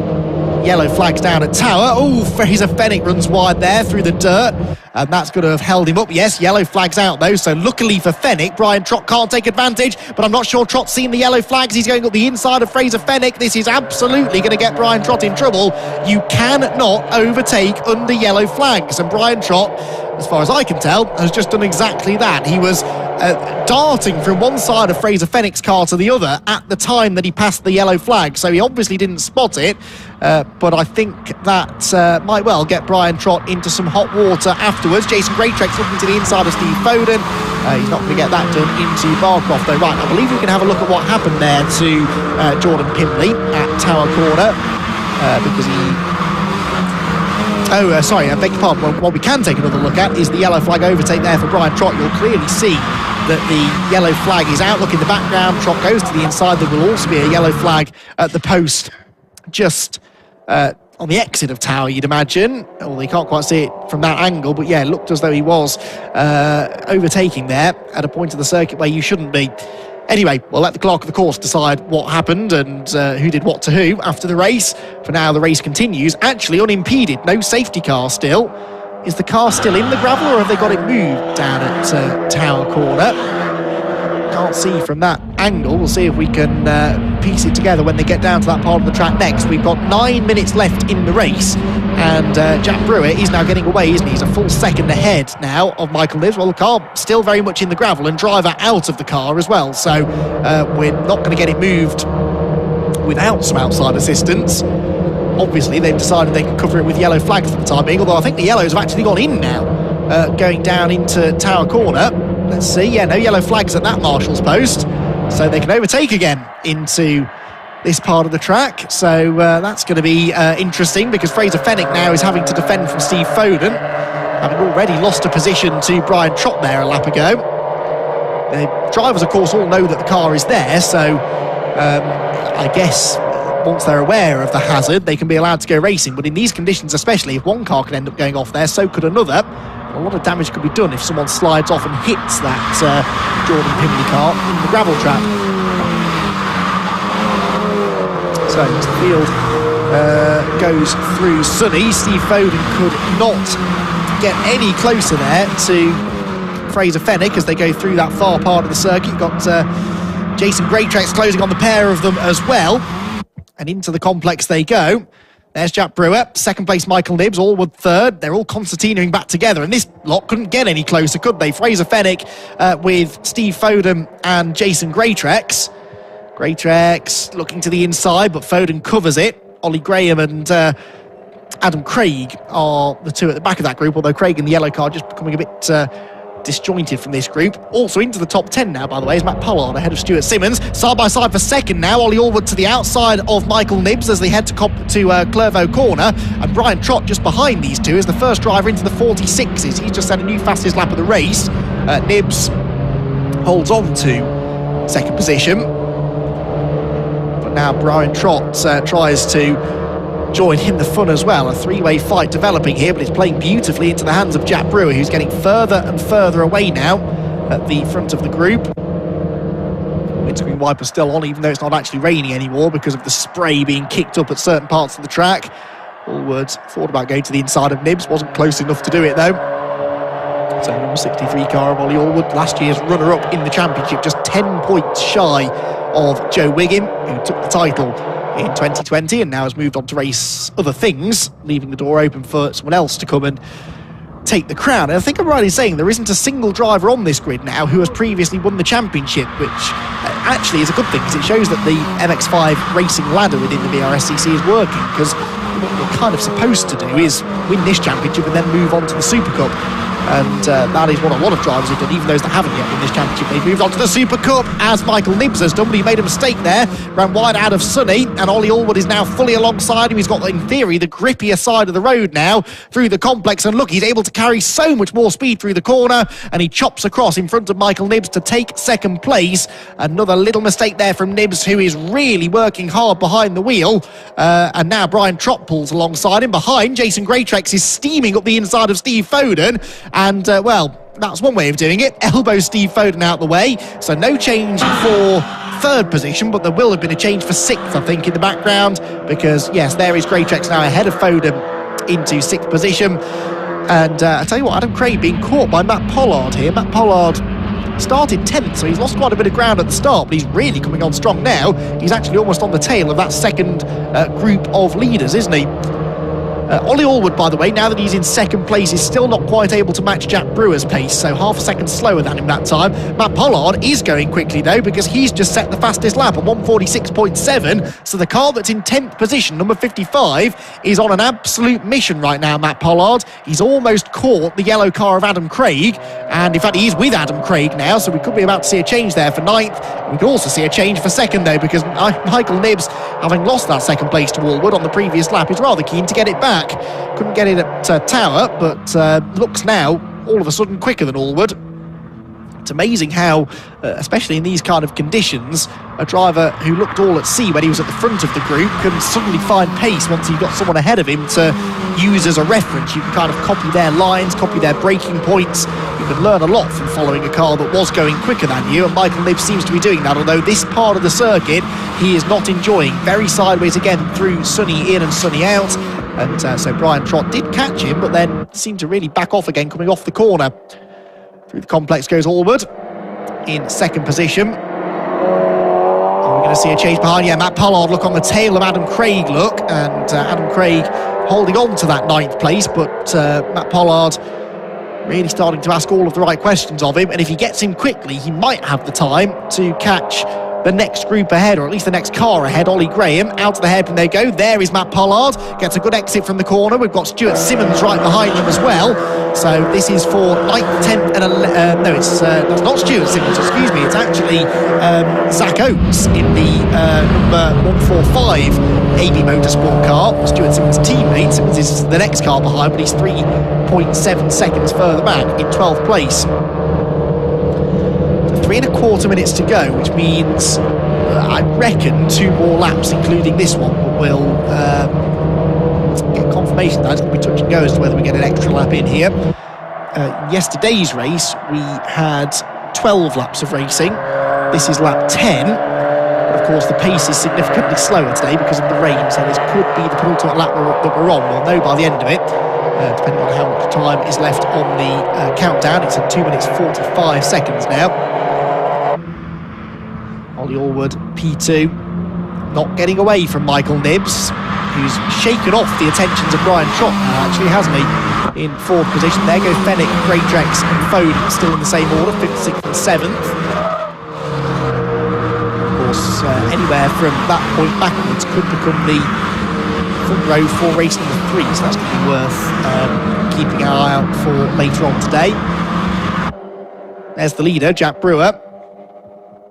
yellow flags down at Tower. Oh, Fraser Fenwick runs wide there through the dirt, and that's going to have held him up. Yes, yellow flags out though, so luckily for Fenwick, Brian Trott can't take advantage, but I'm not sure Trott's seen the yellow flags. He's going up the inside of Fraser Fenwick. This is absolutely going to get Brian Trott in trouble. You cannot overtake under yellow flags, and Brian Trott, as far as I can tell, has just done exactly that. He was darting from one side of Fraser Fenwick's car to the other at the time that he passed the yellow flag, so he obviously didn't spot it, but I think that might well get Brian Trott into some hot water afterwards. Jason Greatrex looking to the inside of Steve Foden. He's not going to get that done into Barcroft though. Right, I believe we can have a look at what happened there to Jordan Pimley at Tower Corner, because he... sorry, I beg your pardon. What we can take another look at is the yellow flag overtake there for Brian Trott. You'll clearly see that the yellow flag is out. Look in the background, Trott goes to the inside. There will also be a yellow flag at the post just on the exit of Tower, you'd imagine. Well, you can't quite see it from that angle, but yeah, it looked as though he was overtaking there at a point of the circuit where you shouldn't be. Anyway, we'll let the clerk of the course decide what happened and who did what to who after the race. For now, the race continues, actually unimpeded, no safety car still. Is the car still in the gravel, or have they got it moved down at Tower Corner? Can't see from that angle. We'll see if we can piece it together when they get down to that part of the track next. We've got 9 minutes left in the race, and Jack Brewer is now getting away, isn't he? He's a full second ahead now of Michael Nibbs. Well, the car still very much in the gravel, and driver out of the car as well, so we're not going to get it moved without some outside assistance. Obviously, they've decided they can cover it with yellow flags for the time being, although I think the yellows have actually gone in now, going down into Tower Corner. Let's see, yeah, no yellow flags at that marshal's post, so they can overtake again into this part of the track. So that's going to be interesting, because Fraser Fenwick now is having to defend from Steve Foden, having already lost a position to Brian Trott there a lap ago. The drivers, of course, all know that the car is there, so I guess once they're aware of the hazard, they can be allowed to go racing. But in these conditions especially, if one car can end up going off there, so could another. A lot of damage could be done if someone slides off and hits that Jordan Pimley car in the gravel trap. So as the field goes through sunny, Steve Foden could not can get any closer there to Fraser Fenwick as they go through that far part of the circuit. You've got Jason Greatrex closing on the pair of them as well. And into the complex they go. There's Jack Brewer, second place Michael Nibbs, Allwood third. They're all concertinaing back together, and this lot couldn't get any closer, could they? Fraser Fenwick with Steve Foden and Jason Greatrex. Greatrex looking to the inside, but Foden covers it. Ollie Graham and Adam Craig are the two at the back of that group, although Craig in the yellow car just becoming a bit disjointed from this group. Also into the top 10 now, by the way, is Matt Pollard ahead of Stuart Simmons. Side by side for second now. Ollie Allwood to the outside of Michael Nibbs as they head to Clervaux Corner, and Brian Trott just behind these two as the first driver into the 46s. He's just had a new fastest lap of the race. Nibbs holds on to second position, but now Brian Trott tries to join in the fun as well. A three-way fight developing here, but it's playing beautifully into the hands of Jack Brewer, who's getting further and further away now at the front of the group. Windscreen wiper still on, even though it's not actually raining anymore because of the spray being kicked up at certain parts of the track. Allwood thought about going to the inside of Nibbs, wasn't close enough to do it though. So number 63 car of Ollie Allwood, last year's runner-up in the championship, just 10 points shy of Joe Wiggin, who took the title in 2020 and now has moved on to race other things, leaving the door open for someone else to come and take the crown. And I think I'm right in saying there isn't a single driver on this grid now who has previously won the championship, which actually is a good thing because it shows that the MX-5 racing ladder within the BRSCC is working, because what we're kind of supposed to do is win this championship and then move on to the SuperCup. And that is what a lot of drivers have done, even those that haven't yet won this championship. They've moved on to the SuperCup, as Michael Nibbs has done, but he made a mistake there, ran wide out of Sunny, and Ollie Allwood is now fully alongside him. He's got, in theory, the grippier side of the road now through the complex, and look, he's able to carry so much more speed through the corner, and he chops across in front of Michael Nibbs to take second place. Another little mistake there from Nibbs, who is really working hard behind the wheel, and now Brian Trott pulls alongside him. Behind, Jason Greatrex is steaming up the inside of Steve Foden, and well, that's one way of doing it. Elbow Steve Foden out the way, so no change for third position, but there will have been a change for sixth, I think, in the background, because yes, there is Greatrex now ahead of Foden into sixth position. And I tell you what, Adam Craig being caught by Matt Pollard here. Matt Pollard started 10th, so he's lost quite a bit of ground at the start, but he's really coming on strong now. He's actually almost on the tail of that second group of leaders, isn't he? Ollie Allwood, by the way, now that he's in second place, is still not quite able to match Jack Brewer's pace, so half a second slower than him that time. Matt Pollard is going quickly, though, because he's just set the fastest lap at 1:46.7, so the car that's in 10th position, number 55, is on an absolute mission right now, Matt Pollard. He's almost caught the yellow car of Adam Craig, and in fact, he's with Adam Craig now, so we could be about to see a change there for 9th. We could also see a change for 2nd, though, because Michael Nibbs, having lost that 2nd place to Allwood on the previous lap, is rather keen to get it back. Couldn't get it at Tower, but looks now all of a sudden quicker than Allwood. It's amazing how, especially in these kind of conditions, a driver who looked all at sea when he was at the front of the group can suddenly find pace once you've got someone ahead of him to use as a reference. You can kind of copy their lines, copy their braking points. You can learn a lot from following a car that was going quicker than you, and Michael Nibbs seems to be doing that, although this part of the circuit he is not enjoying. Very sideways again through Sunny in and Sunny out, and so Brian Trott did catch him, but then seemed to really back off again coming off the corner. Through the complex goes Allwood in 2nd position. Are we going to see a change behind? Yeah, Matt Pollard, look, on the tail of Adam Craig, look, and Adam Craig holding on to that 9th place, but Matt Pollard really starting to ask all of the right questions of him, and if he gets him quickly, he might have the time to catch the next group ahead, or at least the next car ahead. Ollie Graham out of the hairpin they go. There is Matt Pollard, gets a good exit from the corner. We've got Stuart Simmons right behind him as well. So this is for 9th, 10th and no, it's that's not Stuart Simmons, excuse me, it's actually Zach Oates in the number 145 AB Motorsport car, Stuart Simmons' teammate. Simmons is the next car behind, but he's 3.7 seconds further back in 12th place. 3.25 minutes to go, which means I reckon 2 more laps, including this one, but we'll get confirmation that it's going to be touch and go as to whether we get an extra lap in here. Yesterday's race, we had 12 laps of racing. This is lap 10, but of course the pace is significantly slower today because of the rain, so this could be the penultimate lap that we're on. We'll know by the end of it. depending on how much time is left on the countdown. It's at 2 minutes 45 seconds now. Ollie Allwood, P2, not getting away from Michael Nibbs, who's shaken off the attentions of Brian Trott now, actually, hasn't he? In 4th position. There go Fenwick, Greatrex and Foden, still in the same order, 5th, 6th and 7th. Of course, anywhere from that point backwards could become the front row for race number 3, so that's going to be worth keeping an eye out for later on today. There's the leader, Jack Brewer.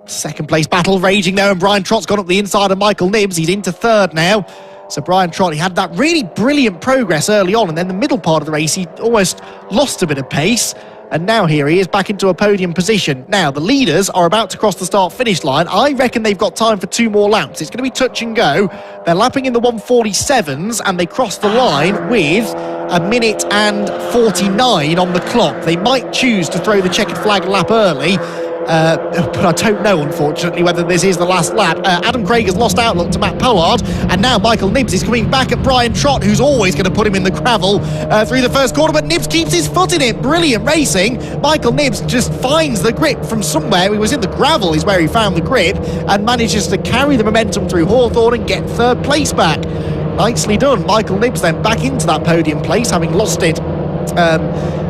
Second place battle raging there, and Brian Trott's gone up the inside of Michael Nibbs. He's into 3rd now. So Brian Trott, he had that really brilliant progress early on, and then the middle part of the race, he almost lost a bit of pace. And now here he is back into a podium position. Now, the leaders are about to cross the start-finish line. I reckon they've got time for 2 more laps. It's going to be touch and go. They're lapping in the 1:47s, and they cross the line with 1 minute and 49 on the clock. They might choose to throw the checkered flag lap early. But I don't know, unfortunately, whether this is the last lap. Adam Craig has lost outlook to Matt Pollard, and now Michael Nibbs is coming back at Brian Trott, who's always going to put him in the gravel through the first corner, but Nibbs keeps his foot in it. Brilliant racing. Michael Nibbs just finds the grip from somewhere. He was in the gravel is where he found the grip, and manages to carry the momentum through Hawthorne and get 3rd place back. Nicely done. Michael Nibbs then back into that podium place, having lost it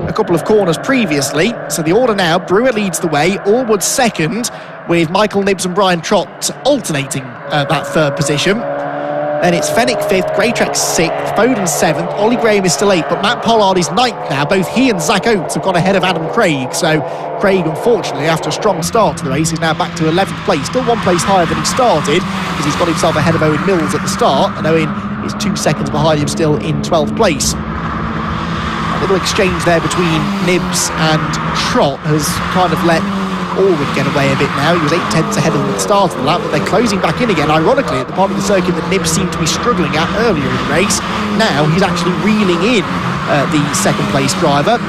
a couple of corners previously. So the order now, Brewer leads the way, Allwood 2nd, with Michael Nibbs and Brian Trott alternating that 3rd position. Then it's Fenwick 5th, Greatrex 6th, Foden 7th, Ollie Graham is still 8th, but Matt Pollard is 9th now. Both he and Zach Oates have got ahead of Adam Craig, so Craig, unfortunately, after a strong start to the race, is now back to 11th place, still 1 place higher than he started, because he's got himself ahead of Owen Mills at the start, and Owen is 2 seconds behind him still in 12th place. A little exchange there between Nibbs and Trott has kind of let Allwood get away a bit now. He was 8/10 ahead of them at the start of the lap, but they're closing back in again, ironically, at the part of the circuit that Nibbs seemed to be struggling at earlier in the race. Now he's actually reeling in the 2nd place driver.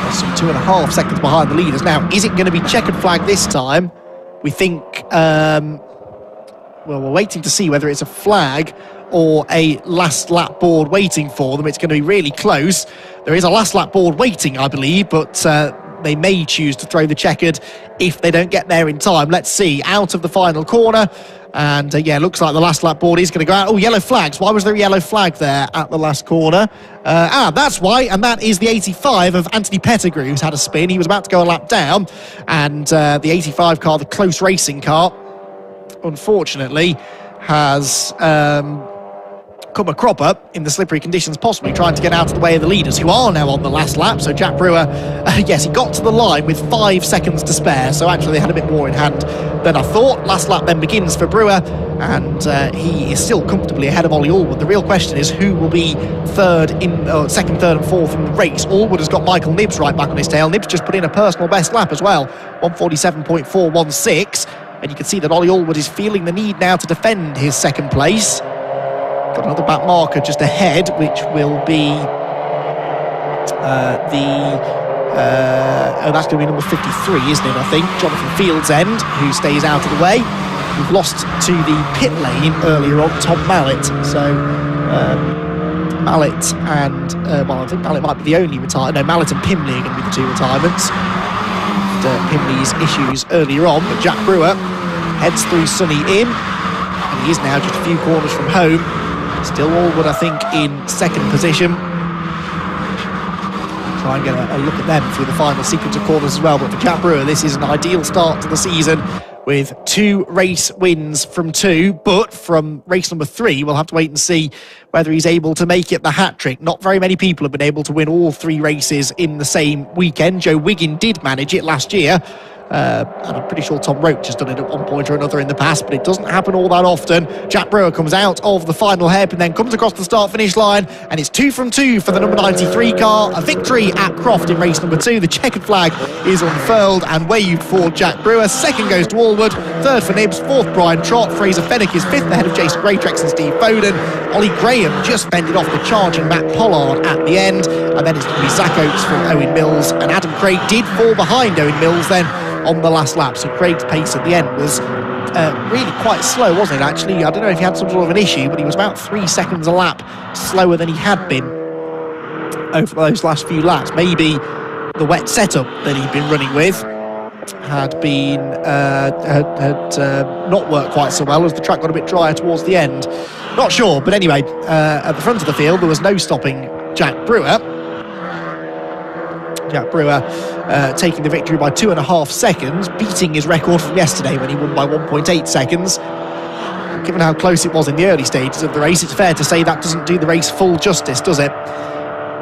That's some 2.5 seconds behind the leaders. Now, is it going to be checkered flag this time? We think, well, we're waiting to see whether it's a flag or a last lap board waiting for them. It's going to be really close. There is a last lap board waiting, I believe, but they may choose to throw the checkered if they don't get there in time. Let's see, out of the final corner, and yeah, looks like the last lap board is going to go out. Oh, yellow flags. Why was there a yellow flag there at the last corner? That's why, and that is the 85 of Anthony Pettigrew, who's had a spin. He was about to go a lap down, and the 85 car, the close racing car, unfortunately, has come a cropper in the slippery conditions, possibly trying to get out of the way of the leaders, who are now on the last lap. So Jack Brewer, yes, he got to the line with 5 seconds to spare, so actually they had a bit more in hand than I thought. Last lap then begins for Brewer, and he is still comfortably ahead of Ollie Allwood. The real question is who will be 2nd, 3rd and 4th in the race. Allwood has got Michael Nibbs right back on his tail. Nibbs just put in a personal best lap as well, 1:47.416, and you can see that Ollie Allwood is feeling the need now to defend his 2nd place. Got another back marker just ahead, which will be that's going to be number 53, isn't it, I think? Jonathan Fields End, who stays out of the way. We've lost to the pit lane earlier on, Tom Mallet. So Mallet and, well, I think Mallet might be the only retired. No, Mallet and Pimley are going to be the 2 retirements. Pimley's issues earlier on, but Jack Brewer heads through Sunny Inn, and he is now just a few corners from home. Still Allwood, I think, in 2nd position. Try and get a look at them through the final sequence of corners as well. But for Jack Brewer, this is an ideal start to the season with 2 race wins from 2. But from race number 3, we'll have to wait and see whether he's able to make it the hat-trick. Not very many people have been able to win all 3 races in the same weekend. Joe Wiggin did manage it last year. And I'm pretty sure Tom Roach has done it at one point or another in the past, but it doesn't happen all that often. Jack Brewer comes out of the final hairpin, then comes across the start-finish line, and it's 2 from 2 for the number 93 car. A victory at Croft in race number 2. The checkered flag is unfurled and waved for Jack Brewer. 2nd goes to Allwood, 3rd for Nibbs, 4th Brian Trott. Fraser Fenwick is 5th ahead of Jason Greatrex and Steve Foden. Ollie Graham just fended off the charging Matt Pollard at the end, and then it's going to be Zach Oates from Owen Mills, and Adam Craig did fall behind Owen Mills then on the last lap, so Craig's pace at the end was really quite slow, wasn't it, actually? I don't know if he had some sort of an issue, but he was about 3 seconds a lap slower than he had been over those last few laps. Maybe the wet setup that he'd been running with had not worked quite so well as the track got a bit drier towards the end. Not sure, but anyway, at the front of the field there was no stopping Jack Brewer. Jack Brewer taking the victory by 2.5 seconds, beating his record from yesterday when he won by 1.8 seconds. Given how close it was in the early stages of the race, it's fair to say that doesn't do the race full justice, does it?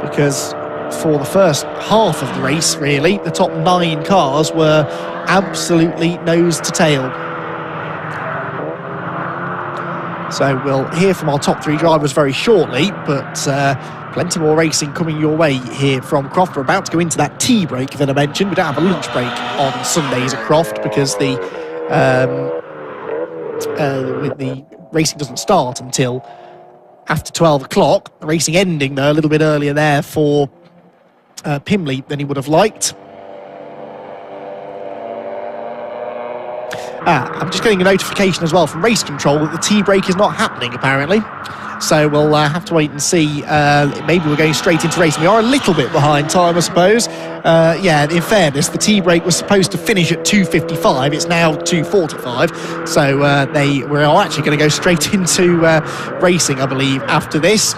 Because for the first half of the race, really, the top 9 cars were absolutely nose to tail. So we'll hear from our top 3 drivers very shortly, but plenty more racing coming your way here from Croft. We're about to go into that tea break that I mentioned. We don't have a lunch break on Sundays at Croft because the racing doesn't start until after 12 o'clock. The racing ending, though, a little bit earlier there for Pimley than he would have liked. I'm just getting a notification as well from race control that the tea break is not happening, apparently. So we'll have to wait and see. Maybe we're going straight into racing. We are a little bit behind time, I suppose. Yeah, in fairness, the tea break was supposed to finish at 2:55. It's now 2:45. So we are actually going to go straight into racing, I believe, after this.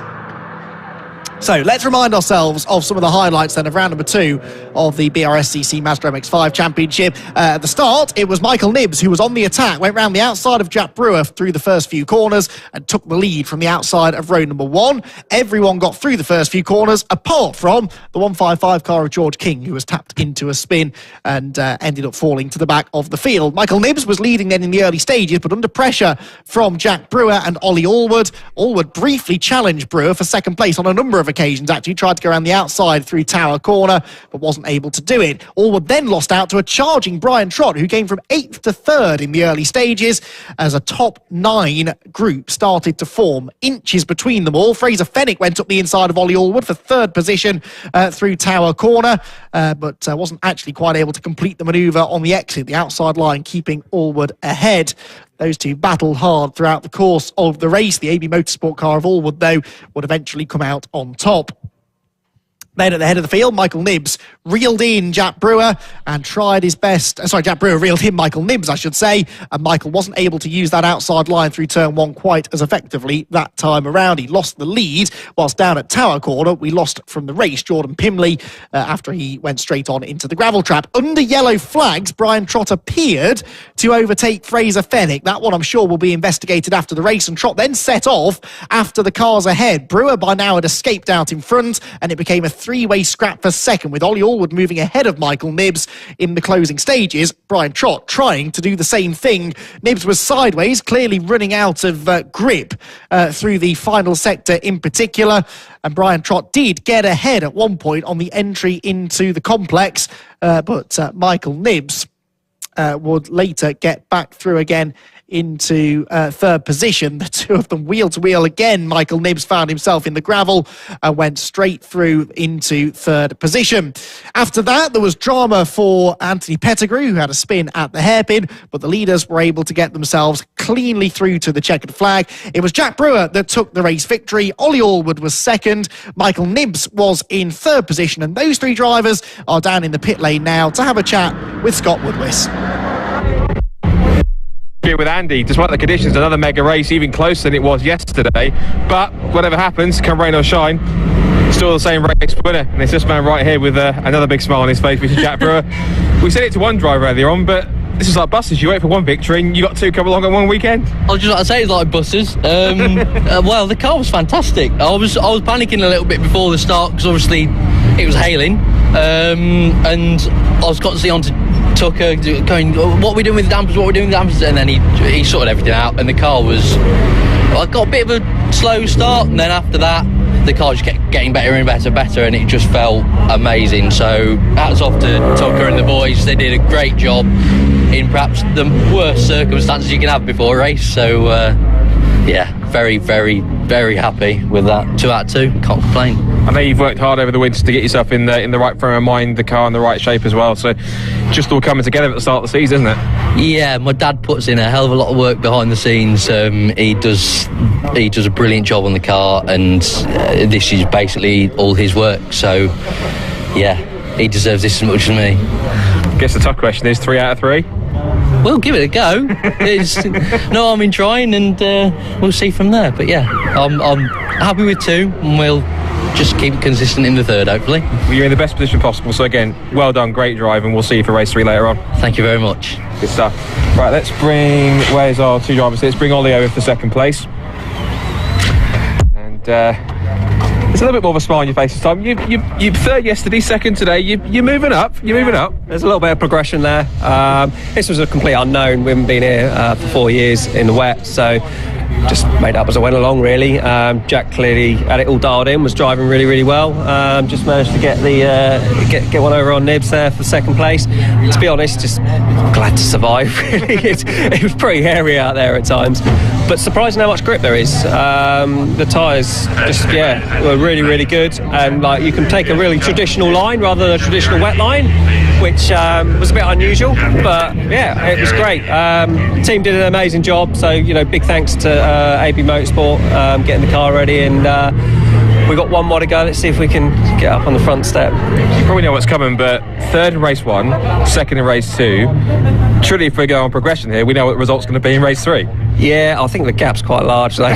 So let's remind ourselves of some of the highlights then of round number 2 of the BRSCC Mazda MX-5 Championship. At the start, it was Michael Nibbs who was on the attack, went round the outside of Jack Brewer through the first few corners and took the lead from the outside of row number 1. Everyone got through the first few corners, apart from the 155 car of George King, who was tapped into a spin and ended up falling to the back of the field. Michael Nibbs was leading then in the early stages, but under pressure from Jack Brewer and Ollie Allwood. Allwood briefly challenged Brewer for second place on a number of occasions. Actually tried to go around the outside through Tower Corner, but wasn't able to do it. Allwood then lost out to a charging Brian Trott, who came from 8th to 3rd in the early stages as a top 9 group started to form. Inches between them all. Fraser Fenwick went up the inside of Ollie Allwood for 3rd position through Tower Corner, but wasn't actually quite able to complete the manoeuvre on the exit, the outside line keeping Allwood ahead. Those two battled hard throughout the course of the race. The AB Motorsport car of Allwood, though, would eventually come out on top. Then at the head of the field, Michael Nibbs reeled in Jack Brewer and tried his best. Jack Brewer reeled in Michael Nibbs, I should say. And Michael wasn't able to use that outside line through turn 1 quite as effectively that time around. He lost the lead, whilst down at Tower Corner, we lost from the race Jordan Pimley after he went straight on into the gravel trap. Under yellow flags, Brian Trott appeared to overtake Fraser Fenwick. That one, I'm sure, will be investigated after the race. And Trott then set off after the cars ahead. Brewer by now had escaped out in front, and it became a 3-way scrap for second, with Ollie Allwood moving ahead of Michael Nibbs in the closing stages. Brian Trott trying to do the same thing. Nibbs was sideways, clearly running out of grip through the final sector in particular, and Brian Trott did get ahead at one point on the entry into the complex, but Michael Nibbs would later get back through again into 3rd position. The two of them wheel to wheel again. Michael Nibbs found himself in the gravel and went straight through into 3rd position. After that, there was drama for Anthony Pettigrew, who had a spin at the hairpin, but the leaders were able to get themselves cleanly through to the checkered flag. It was Jack Brewer that took the race victory. Ollie Allwood was 2nd. Michael Nibbs was in 3rd position, and those 3 drivers are down in the pit lane now to have a chat with Scott Woodwiss. Here with Andy, despite the conditions, another mega race, even closer than it was yesterday. But whatever happens, come rain or shine, still the same race winner. And it's this man right here with another big smile on his face, which is Jack Brewer. We said it to one driver earlier on, but this is like buses. You wait for one victory and you got 2 come along on one weekend. I was just about to say it's like buses. Well, the car was fantastic. I was panicking a little bit before the start because obviously it was hailing, and I was constantly on to Tucker going, what are we doing with the dampers, and then he sorted everything out, and the car was, I got a bit of a slow start, and then after that the car just kept getting better and better, and it just felt amazing. So hats off to Tucker and the boys. They did a great job in perhaps the worst circumstances you can have before a race. So yeah, very, very, very happy with that. 2 out of 2, can't complain. I know you've worked hard over the winter to get yourself in the right frame of mind, the car in the right shape as well. So just all coming together at the start of the season, isn't it? Yeah, my dad puts in a hell of a lot of work behind the scenes. He does a brilliant job on the car, and this is basically all his work. So yeah, he deserves this as much as me. I guess the tough question is 3 out of 3. We'll give it a go. There's no harm in trying, and we'll see from there. But yeah, I'm happy with 2, and we'll just keep it consistent in the 3rd, hopefully. Well, you're in the best position possible. So again, well done, great drive, and we'll see you for race 3 later on. Thank you very much. Good stuff. Right, let's bring. Where's our 2 drivers? Let's bring Ollie over for 2nd place. And there's a little bit more of a smile on your face this time. You 3rd yesterday, 2nd today. You're moving up. There's a little bit of progression there. This was a complete unknown. We haven't been here for 4 years in the wet, so just made up as I went along, really. Jack clearly had it all dialed in, was driving really, really well. Just managed to get get one over on Nibs there for 2nd place. To be honest, just glad to survive, really. It was pretty hairy out there at times, but surprising how much grip there is. The tyres just, were really, really good, and like, you can take a really traditional line rather than a traditional wet line, which was a bit unusual, but yeah, it was great. The team did an amazing job, so big thanks to AB Motorsport getting the car ready, and we've got 1 more to go. Let's see if we can get up on the front step. You probably know what's coming, but 3rd in race 1, 2nd in race 2. Truly, if we go on progression here, we know what the result's going to be in race 3. Yeah, I think the gap's quite large, though.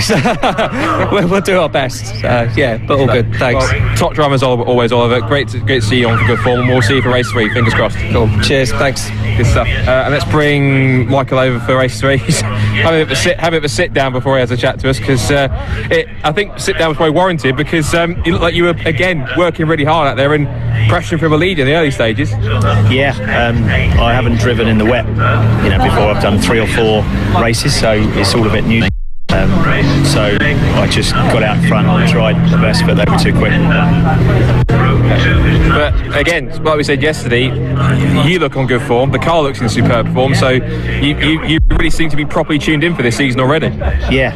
We'll do our best. But all good. Thanks. Well, top drivers always, Oliver. Great to see you on for good form, and we'll see you for race 3. Fingers crossed. Cool. Cheers. Thanks. Good stuff. And let's bring Michael over for race 3. Have a bit of a sit down before he has a chat to us, because I think sit down was probably warranted, because you look like you were again working really hard out there and pressuring for a lead in the early stages. Yeah, I haven't driven in the wet, before. I've done 3 or 4 races, so it's all a bit new. So I just got out in front and tried the best, but they were too quick. But again, like we said yesterday, you look on good form, the car looks in superb form, so you really seem to be properly tuned in for this season already. Yeah,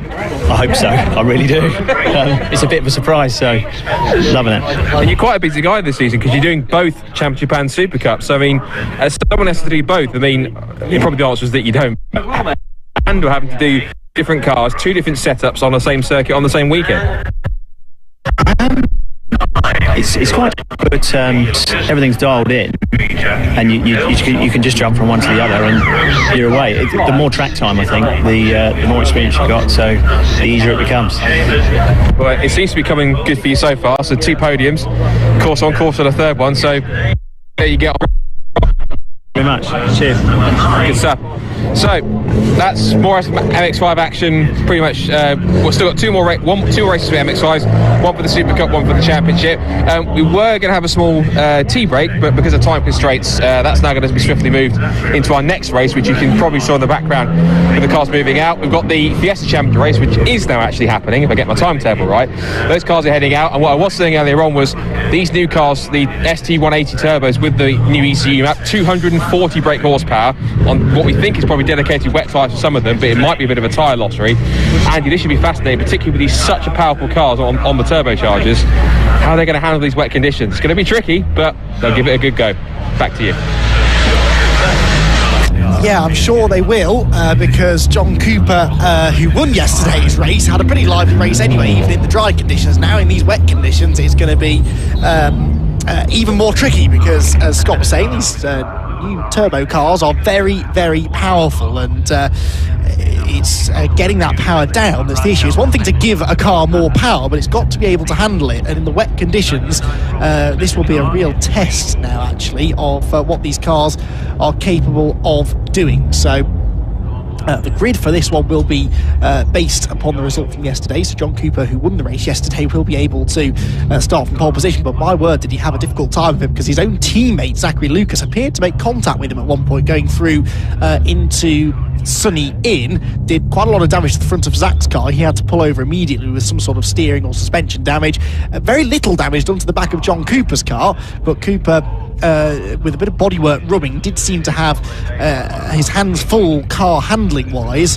I hope so. I really do. It's a bit of a surprise, so loving it. And you're quite a busy guy this season, because you're doing both Championship and SuperCup. So I mean, as someone has to do both, I mean, probably the answer is that you don't. And we're having to do different cars, 2 different setups on the same circuit on the same weekend. It's quite, but everything's dialed in, and you can just jump from one to the other, and you're away. The more track time, I think, the more experience you've got, so the easier it becomes. Well, it seems to be coming good for you so far. So 2 podiums, course on the 3rd one. So there you get on. Very much. Cheers. Good stuff. So that's more MX-5 action. Pretty much, we've still got 2 races for MX-5s, 1 for the SuperCup, 1 for the Championship. We were going to have a small tea break, but because of time constraints, that's now going to be swiftly moved into our next race, which you can probably saw in the background with the cars moving out. We've got the Fiesta Championship race, which is now actually happening, if I get my timetable right. Those cars are heading out, and what I was saying earlier on was these new cars, the ST180 turbos with the new ECU map, 240 brake horsepower on what we think is probably dedicated wet tyres for some of them, but it might be a bit of a tyre lottery. Andy, this should be fascinating, particularly with these such a powerful cars on the turbochargers. How are they going to handle these wet conditions? It's going to be tricky, but they'll give it a good go. Back to you. Yeah, I'm sure they will, because John Cooper, who won yesterday's race, had a pretty lively race anyway, even in the dry conditions. Now in these wet conditions, it's going to be even more tricky, because, as Scott was saying, these new turbo cars are very, very powerful, and it's getting that power down that's the issue. It's one thing to give a car more power, but it's got to be able to handle it, and in the wet conditions, this will be a real test now, actually, of what these cars are capable of doing. So the grid for this one will be based upon the result from yesterday. So John Cooper, who won the race yesterday, will be able to start from pole position. But my word, did he have a difficult time with him, because his own teammate, Zachary Lucas, appeared to make contact with him at one point going through into Sunny Inn. Did quite a lot of damage to the front of Zach's car. He had to pull over immediately with some sort of steering or suspension damage. Very little damage done to the back of John Cooper's car, but Cooper with a bit of bodywork rubbing, did seem to have his hands full car handling wise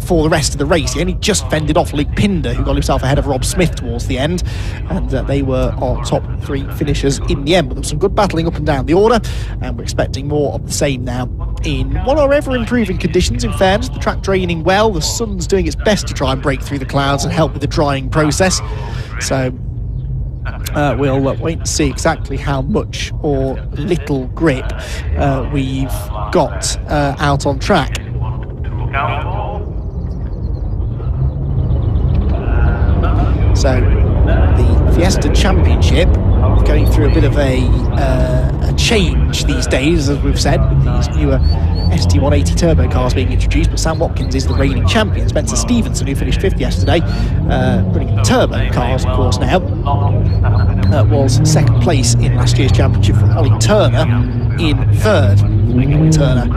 for the rest of the race. He only just fended off Luke Pinder, who got himself ahead of Rob Smith towards the end, and they were our top 3 finishers in the end. But there was some good battling up and down the order, and we're expecting more of the same now in what are ever improving conditions. In fairness, the track draining well, the sun's doing its best to try and break through the clouds and help with the drying process. So we'll wait and see exactly how much or little grip we've got out on track. So the Fiesta Championship going through a bit of a change these days, as we've said, with these newer ST180 turbo cars being introduced. But Sam Watkins is the reigning champion. Spencer Stevenson, who finished 5th yesterday, running turbo cars, of course, now, was 2nd place in last year's championship from Ollie Turner in 3rd. Ollie Turner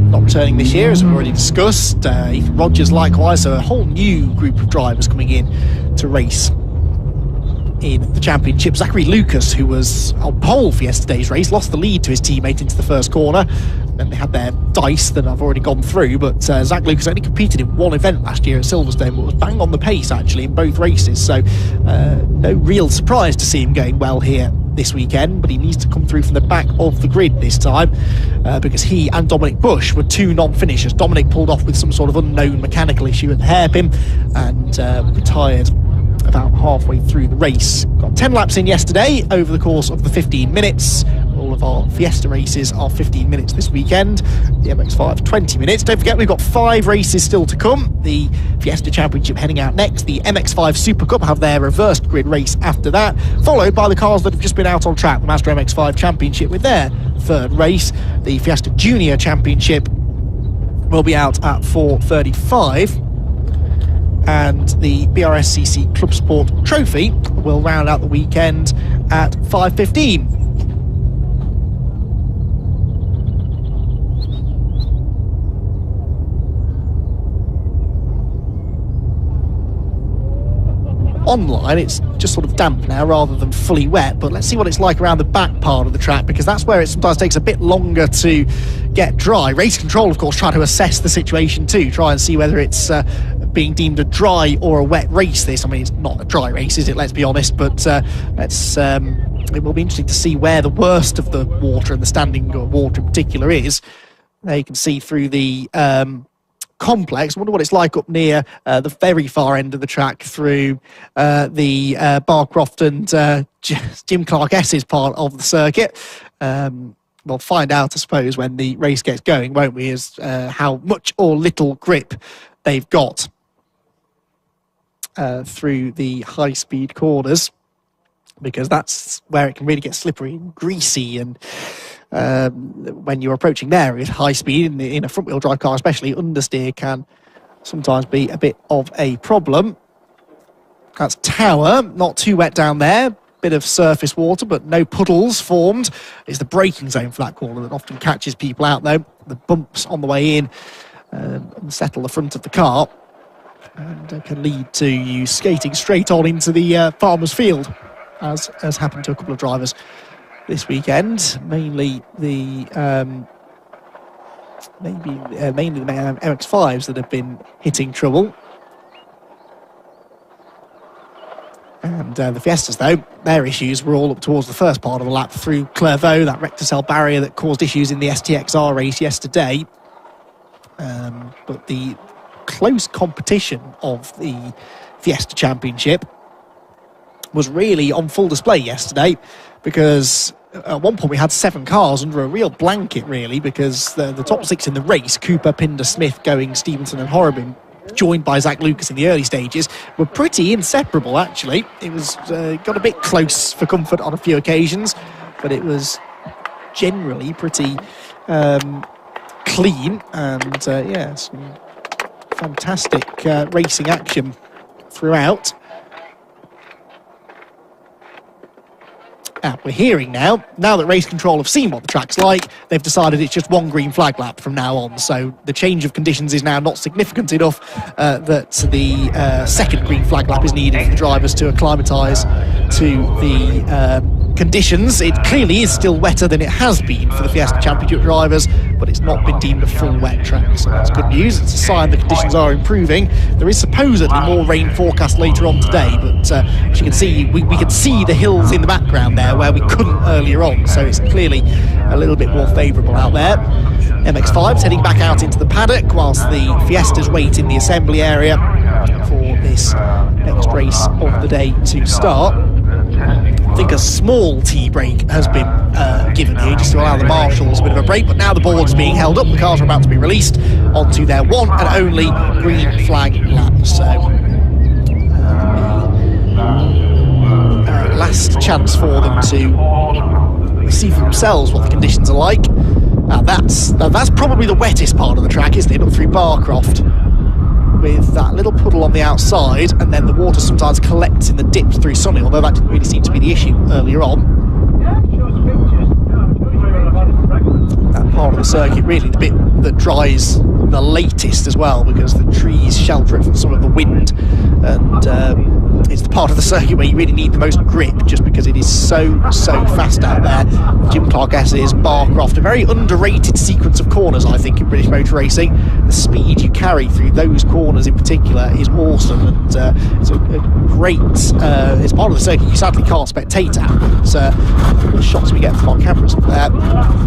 not returning this year, as we've already discussed. Ethan Rogers likewise, so a whole new group of drivers coming in to race in the championship. Zachary Lucas, who was on pole for yesterday's race, lost the lead to his teammate into the first corner. Then they had their dice that I've already gone through, but Zach Lucas only competed in one event last year at Silverstone, but was bang on the pace actually in both races, so no real surprise to see him going well here this weekend. But he needs to come through from the back of the grid this time, because he and Dominic Bush were 2 non-finishers. Dominic pulled off with some sort of unknown mechanical issue at the hairpin and retired about halfway through the race. Got 10 laps in yesterday over the course of the 15 minutes. All of our Fiesta races are 15 minutes this weekend. The MX-5 20 minutes. Don't forget, we've got 5 races still to come. The Fiesta Championship heading out next. The MX-5 SuperCup have their reversed grid race after that, followed by the cars that have just been out on track. The Mazda MX-5 Championship with their 3rd race. The Fiesta Junior Championship will be out at 4:35. And the BRSCC ClubSport Trophy will round out the weekend at 5:15. Online, it's just sort of damp now rather than fully wet, but let's see what it's like around the back part of the track, because that's where it sometimes takes a bit longer to get dry. Race control, of course, try to assess the situation too, try and see whether it's being deemed a dry or a wet race. This, I mean, it's not a dry race, is it? Let's be honest, but it will be interesting to see where the worst of the water and the standing water in particular is. There you can see through the complex. I wonder what it's like up near the very far end of the track through the Barcroft and Jim Clark S's part of the circuit. We'll find out, I suppose, when the race gets going, won't we, as how much or little grip they've got through the high-speed corners, because that's where it can really get slippery and greasy, and when you're approaching there with high speed in a front-wheel drive car especially, understeer can sometimes be a bit of a problem. That's Tower, not too wet down there, bit of surface water but no puddles formed. It's the braking zone for that corner that often catches people out though. The bumps on the way in settle the front of the car and can lead to you skating straight on into the farmer's field, as has happened to a couple of drivers this weekend, mainly the MX-5s that have been hitting trouble. And the Fiestas, though, their issues were all up towards the first part of the lap through Clairvaux, that recticel barrier that caused issues in the STXR race yesterday. But the close competition of the Fiesta Championship was really on full display yesterday, because at one point we had 7 cars under a real blanket, really, because the top 6 in the race, Cooper, Pinder, Smith, Going, Stevenson and Horobin, joined by Zach Lucas in the early stages, were pretty inseparable, actually. It was got a bit close for comfort on a few occasions, but it was generally pretty clean, and yeah, some fantastic racing action throughout. We're hearing now that Race Control have seen what the track's like, they've decided it's just 1 green flag lap from now on. So the change of conditions is now not significant enough that the 2nd green flag lap is needed for the drivers to acclimatise to the conditions. It clearly is still wetter than it has been for the Fiesta Championship drivers, but it's not been deemed a full wet track, so that's good news. It's a sign the conditions are improving. There is supposedly more rain forecast later on today, but as you can see, we can see the hills in the background there where we couldn't earlier on, so it's clearly a little bit more favourable out there. MX-5's heading back out into the paddock whilst the Fiestas wait in the assembly area for this next race of the day to start. I think a small tea break has been given here just to allow the marshals a bit of a break, but now the board's being held up. The cars are about to be released onto their one and only green flag lap. So last chance for them to see for themselves what the conditions are like. That's probably the wettest part of the track, isn't it? Up through Barcroft, with that little puddle on the outside, and then the water sometimes collects in the dips through Sunny, although that didn't really seem to be the issue earlier on. That part of the circuit, really the bit that dries the latest as well, because the trees shelter it from some of the wind, and it's the part of the circuit where you really need the most grip, just because it is so fast out there. Jim Clark S's Barcroft, a very underrated sequence of corners, I think, in British motor racing. The speed you carry through those corners in particular is awesome, and it's a great it's part of the circuit you sadly can't spectate at, but the shots we get from our cameras up there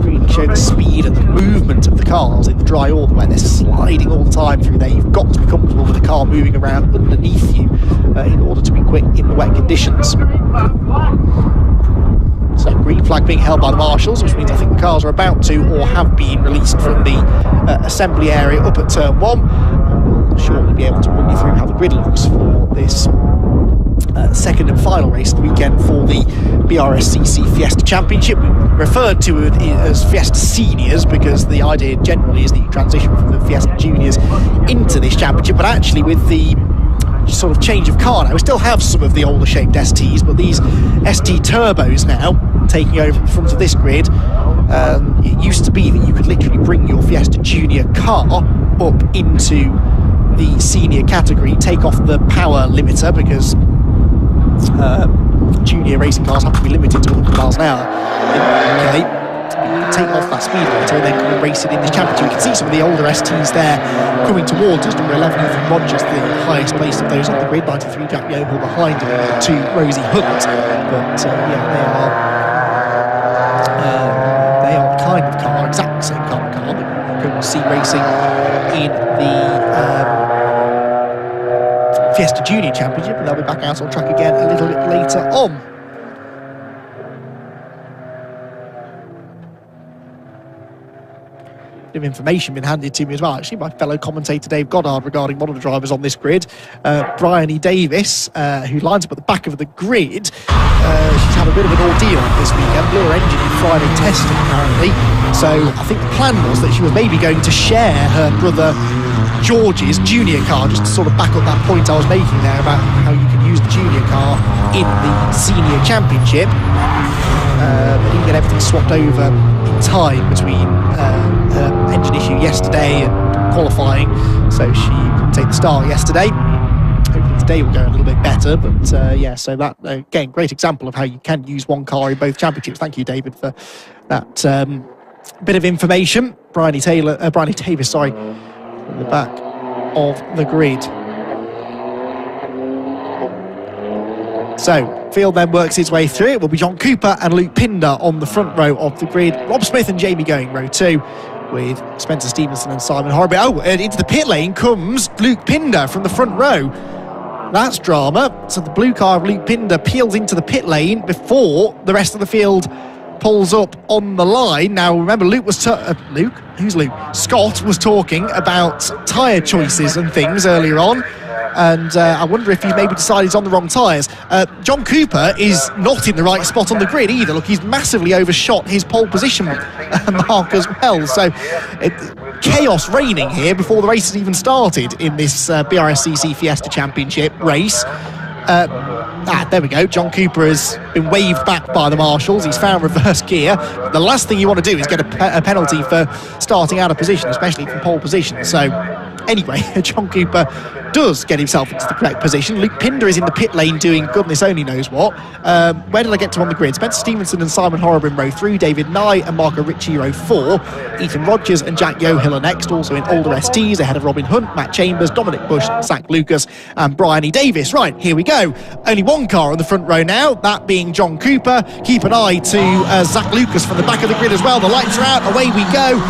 really show the speed and the movement of the cars in the dry order where they're sliding all the time through there. You've got to be comfortable with the car moving around underneath you in order to be quick in the wet conditions. So green flag being held by the marshals, which means I think the cars are about to or have been released from the assembly area up at turn 1. We'll shortly be able to run you through how the grid looks for this second and final race of the weekend for the BRSCC Fiesta Championship. We referred to it as Fiesta Seniors because the idea generally is that you transition from the Fiesta Juniors into this championship, but actually with the sort of change of car now, we still have some of the older shaped STs, but these ST turbos now taking over the front of this grid. It used to be that you could literally bring your Fiesta Junior car up into the senior category, take off the power limiter because junior racing cars have to be limited to 100 miles an hour. Okay, take off that speed limiter and then come and race it in this championship. You can see some of the older STs there coming towards us. Number 11 from Rogers, the highest place of those on the grid. 93 Jack Yeovil behind him, 2 Rosie Hunt. But they are the kind of car, exactly the same kind of car that we're going to see racing in the Fiesta Junior Championship, and they'll be back out on track again a little bit later on. Bit of information been handed to me as well, actually, by fellow commentator Dave Goddard regarding one of the drivers on this grid, Bryony Davis, who lines up at the back of the grid. She's had a bit of an ordeal this weekend, blew her engine in Friday testing apparently, so I think the plan was that she was maybe going to share her brother George's junior car, just to sort of back up that point I was making there about how you can use the junior car in the senior championship. But didn't get everything swapped over in time between her engine issue yesterday and qualifying, so she couldn't take the start yesterday. Hopefully today will go a little bit better, but yeah, so that again, great example of how you can use one car in both championships. Thank you, David, for that bit of information. Bryony Davis, sorry, at the back of the grid. So, field then works its way through. It will be John Cooper and Luke Pinder on the front row of the grid. Rob Smith and Jamie going row 2, with Spencer Stevenson and Simon Horby. Oh, into the pit lane comes Luke Pinder from the front row. That's drama. So the blue car of Luke Pinder peels into the pit lane before the rest of the field pulls up on the line. Now remember, Luke was Luke? Who's Luke? Scott was talking about tyre choices and things earlier on, and I wonder if he's maybe decided he's on the wrong tyres. John Cooper is not in the right spot on the grid either. Look, he's massively overshot his pole position mark as well. So chaos reigning here before the race has even started in this BRSCC Fiesta Championship race. There we go. John Cooper has been waved back by the marshals. He's found reverse gear. The last thing you want to do is get a penalty for starting out of position, especially from pole position. So Anyway, John Cooper does get himself into the correct position. Luke Pinder is in the pit lane doing goodness only knows what. Where did I get to on the grid? Spencer Stevenson and Simon Horrobin row 3, David Nye and Marco Ritchie row 4, Ethan Rogers and Jack Yohill are next, also in older STs, ahead of Robin Hunt, Matt Chambers, Dominic Bush, Zach Lucas and Brian E. Davis. Right, here we go. Only one car on the front row now, that being John Cooper. Keep an eye to Zach Lucas from the back of the grid as well. The lights are out, away we go.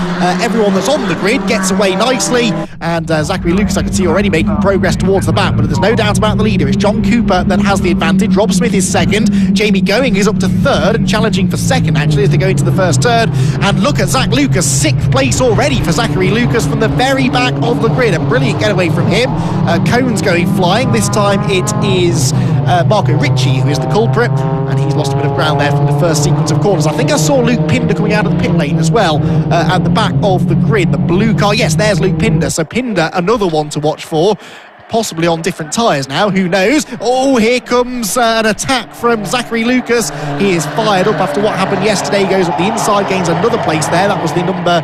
Everyone that's on the grid gets away nicely, and Zachary Lucas I can see already making progress towards the back, but there's no doubt about the leader. It's John Cooper that has the advantage. Rob Smith is second, Jamie Going is up to third and challenging for second actually as they go into the first turn. And look at Zach Lucas, 6th place already for Zachary Lucas from the very back of the grid. A brilliant getaway from him. Cohen's going flying. This time it is Marco Ritchie who is the culprit, and he's lost a bit of ground there from the first sequence of corners. I think I saw Luke Pinder coming out of the pit lane as well at the back of the grid. The blue car, yes, there's Luke Pinder. So Pinder, another one to watch for. Possibly on different tyres now, who knows? Oh, here comes an attack from Zachary Lucas. He is fired up after what happened yesterday. He goes up the inside, gains another place there. That was the number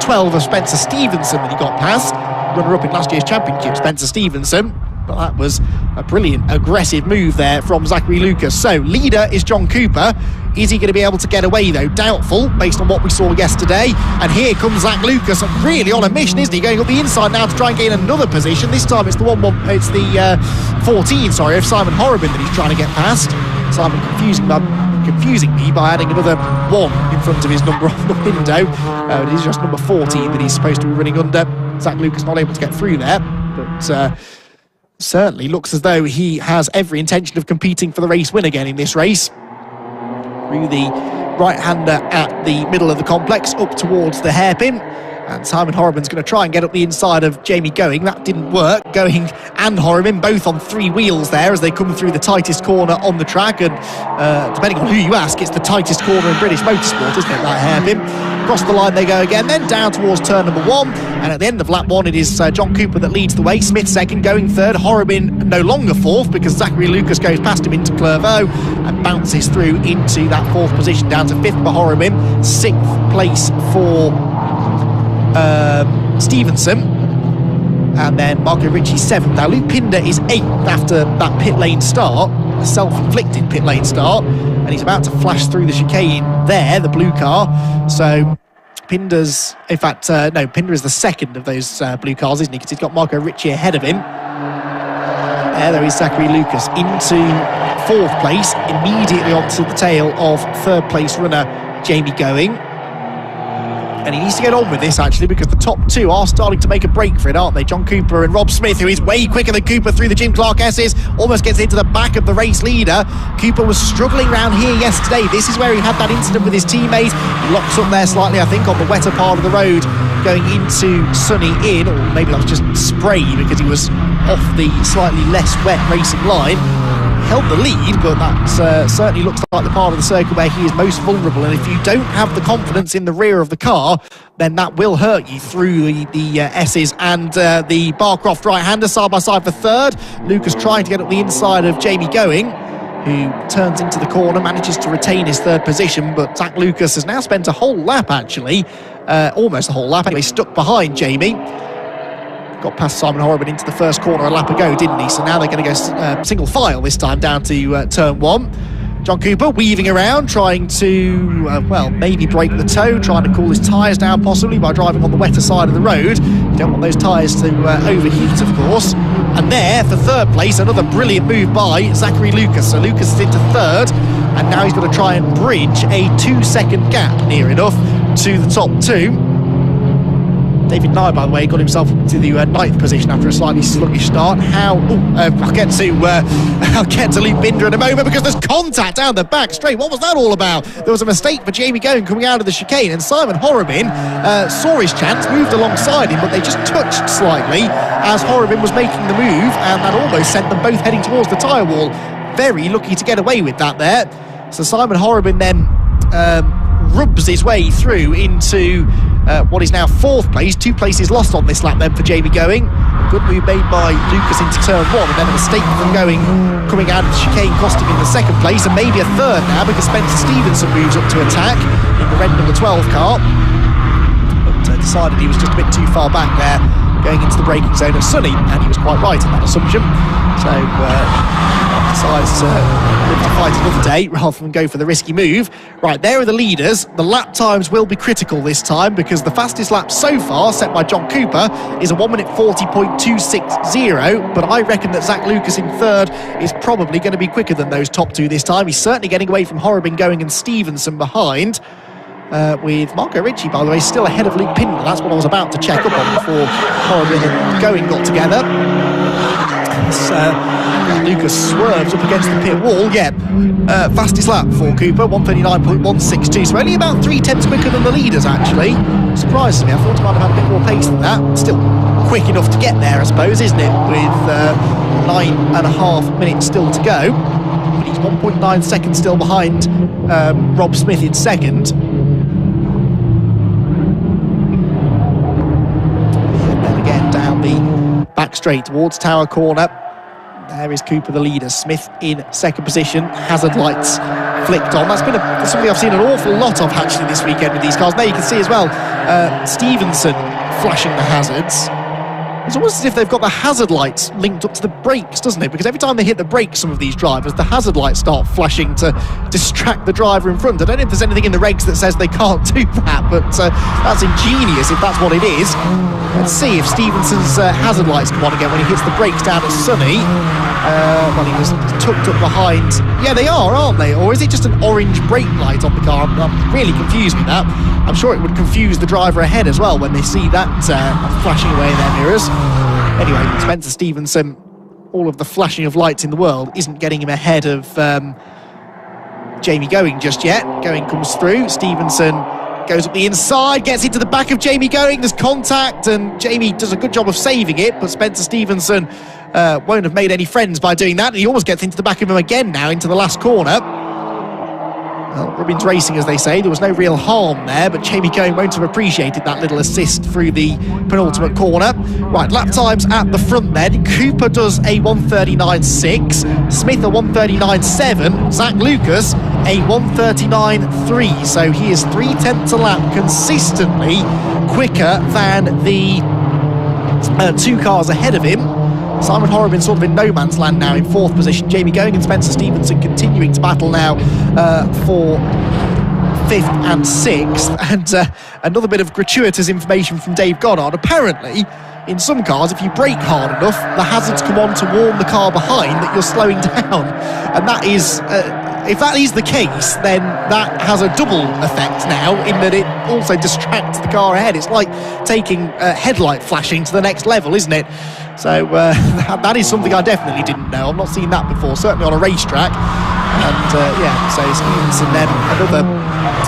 12 of Spencer Stevenson that he got past. Runner-up in last year's championship, Spencer Stevenson. But that was a brilliant, aggressive move there from Zachary Lucas. So, leader is John Cooper. Is he going to be able to get away, though? Doubtful, based on what we saw yesterday. And here comes Zach Lucas, really on a mission, isn't he? Going up the inside now to try and gain another position. This time it's the 14, of Simon Horrobin that he's trying to get past. Simon confusing me by adding another 1 in front of his number on the window. It is just number 14 that he's supposed to be running under. Zach Lucas not able to get through there, but certainly looks as though he has every intention of competing for the race win again in this race. Through the right-hander at the middle of the complex, up towards the hairpin. And Simon Horrobin's going to try and get up the inside of Jamie Going. That didn't work. Going and Horrobin both on 3 wheels there as they come through the tightest corner on the track. And depending on who you ask, it's the tightest corner in British motorsport, isn't it, that hairpin? Across the line they go again, then down towards turn number 1. And at the end of lap 1, it is John Cooper that leads the way. Smith second, Going third. Horrobin no longer 4th because Zachary Lucas goes past him into Clervaux and bounces through into that 4th position, down to 5th for Horrobin. 6th place for Stevenson, and then Marco Ritchie 7th. Now Luke Pinder is 8th after that pit lane start, a self-inflicted pit lane start, and he's about to flash through the chicane there, the blue car. So Pinder's, in fact, no, Pinder is the 2nd of those blue cars, isn't he? Because he's got Marco Ritchie ahead of him. There is Zachary Lucas into 4th place, immediately onto the tail of 3rd place runner Jamie Going. And he needs to get on with this, actually, because the top 2 are starting to make a break for it, aren't they? John Cooper and Rob Smith, who is way quicker than Cooper through the Jim Clark S's, almost gets into the back of the race leader. Cooper was struggling around here yesterday. This is where he had that incident with his teammate. He locks up there slightly, I think, on the wetter part of the road, going into Sunny Inn, or maybe that was just spray because he was off the slightly less wet racing line. Held the lead, but that certainly looks like the part of the circuit where he is most vulnerable, and if you don't have the confidence in the rear of the car, then that will hurt you through the S's. And the Barcroft right-hander side by side for 3rd. Lucas trying to get up the inside of Jamie Going, who turns into the corner, manages to retain his 3rd position, but Zach Lucas has now spent a whole lap, actually, almost a whole lap anyway, stuck behind Jamie. Got past Simon Horrobin into the first corner a lap ago, didn't he? So now they're going to go single file this time down to turn 1. John Cooper weaving around, trying to, well, maybe break the toe, trying to cool his tyres down possibly by driving on the wetter side of the road. You don't want those tyres to overheat, of course. And there, for 3rd place, another brilliant move by Zachary Lucas. So Lucas is into 3rd, and now he's got to try and bridge a 2-second gap, near enough, to the top 2. David Nye, by the way, got himself into the 9th position after a slightly sluggish start. I'll get to Luke Pinder in a moment because there's contact down the back straight. What was that all about? There was a mistake for Jamie Going coming out of the chicane, and Simon Horrobin saw his chance, moved alongside him, but they just touched slightly as Horrobin was making the move, and that almost sent them both heading towards the tyre wall. Very lucky to get away with that there. So Simon Horrobin then rubs his way through into what is now 4th place. 2 places lost on this lap then for Jamie Going. Good move made by Lucas into turn 1, and then a mistake from Going coming out of the chicane cost him in the 2nd place, and maybe a 3rd now because Spencer Stevenson moves up to attack in the red number 12 car, but decided he was just a bit too far back there, going into the braking zone at Sunny, and he was quite right in that assumption. So decides to live to fight another day rather than go for the risky move. Right, there are the leaders. The lap times will be critical this time, because the fastest lap so far set by John Cooper is a 1 minute 40.260, but I reckon that Zach Lucas in third is probably going to be quicker than those top two this time. He's certainly getting away from Horrobin, Going and Stevenson behind. With Marco Ricci, by the way, still ahead of Luke Pindler. That's what I was about to check up on before Horrobin and Going got together. Lucas swerves up against the pit wall. Fastest lap for Cooper, 1:39.162, so only about 3/10 quicker than the leaders, actually. Surprises me. I thought he might have had a bit more pace than that. Still quick enough to get there, I suppose, isn't it, with 9.5 minutes still to go. But he's 1.9 seconds still behind Rob Smith in second. And then again down the back straight towards Tower Corner. There is Cooper, the leader. Smith in second position. Hazard lights flicked on. That's been something I've seen an awful lot of actually this weekend with these cars. There you can see as well Stevenson flashing the hazards. It's almost as if they've got the hazard lights linked up to the brakes, doesn't it? Because every time they hit the brakes, some of these drivers, the hazard lights start flashing to distract the driver in front. I don't know if there's anything in the regs that says they can't do that, but that's ingenious if that's what it is. Let's see if Stevenson's hazard lights come on again when he hits the brakes down at Sunny. Well, he was tucked up behind. Yeah, they are, aren't they? Or is it just an orange brake light on the car? I'm really confused with that. I'm sure it would confuse the driver ahead as well when they see that flashing away in their mirrors. Anyway, Spencer Stevenson, all of the flashing of lights in the world isn't getting him ahead of Jamie Going just yet. Going comes through. Stevenson goes up the inside, gets into the back of Jamie Going. There's contact, and Jamie does a good job of saving it, but Spencer Stevenson won't have made any friends by doing that. He almost gets into the back of him again now, into the last corner. Well, Rubin's racing, as they say. There was no real harm there, but Jamie Going won't have appreciated that little assist through the penultimate corner. Right, lap times at the front then. Cooper does a 1:39.6, Smith a 1:39.7, Zach Lucas a 1:39.3, so he is 3/10 a lap consistently quicker than the two cars ahead of him. Simon Horrobin sort of in no man's land now in fourth position. Jamie Going and Spencer Stevenson continuing to battle now for fifth and sixth. And another bit of gratuitous information from Dave Goddard. Apparently, in some cars, if you brake hard enough, the hazards come on to warn the car behind that you're slowing down. And that is, if that is the case, then that has a double effect now, in that it also distracts the car ahead. It's like taking headlight flashing to the next level, isn't it? So that is something I definitely didn't know. I've not seen that before, certainly on a racetrack. And so Stevenson then, another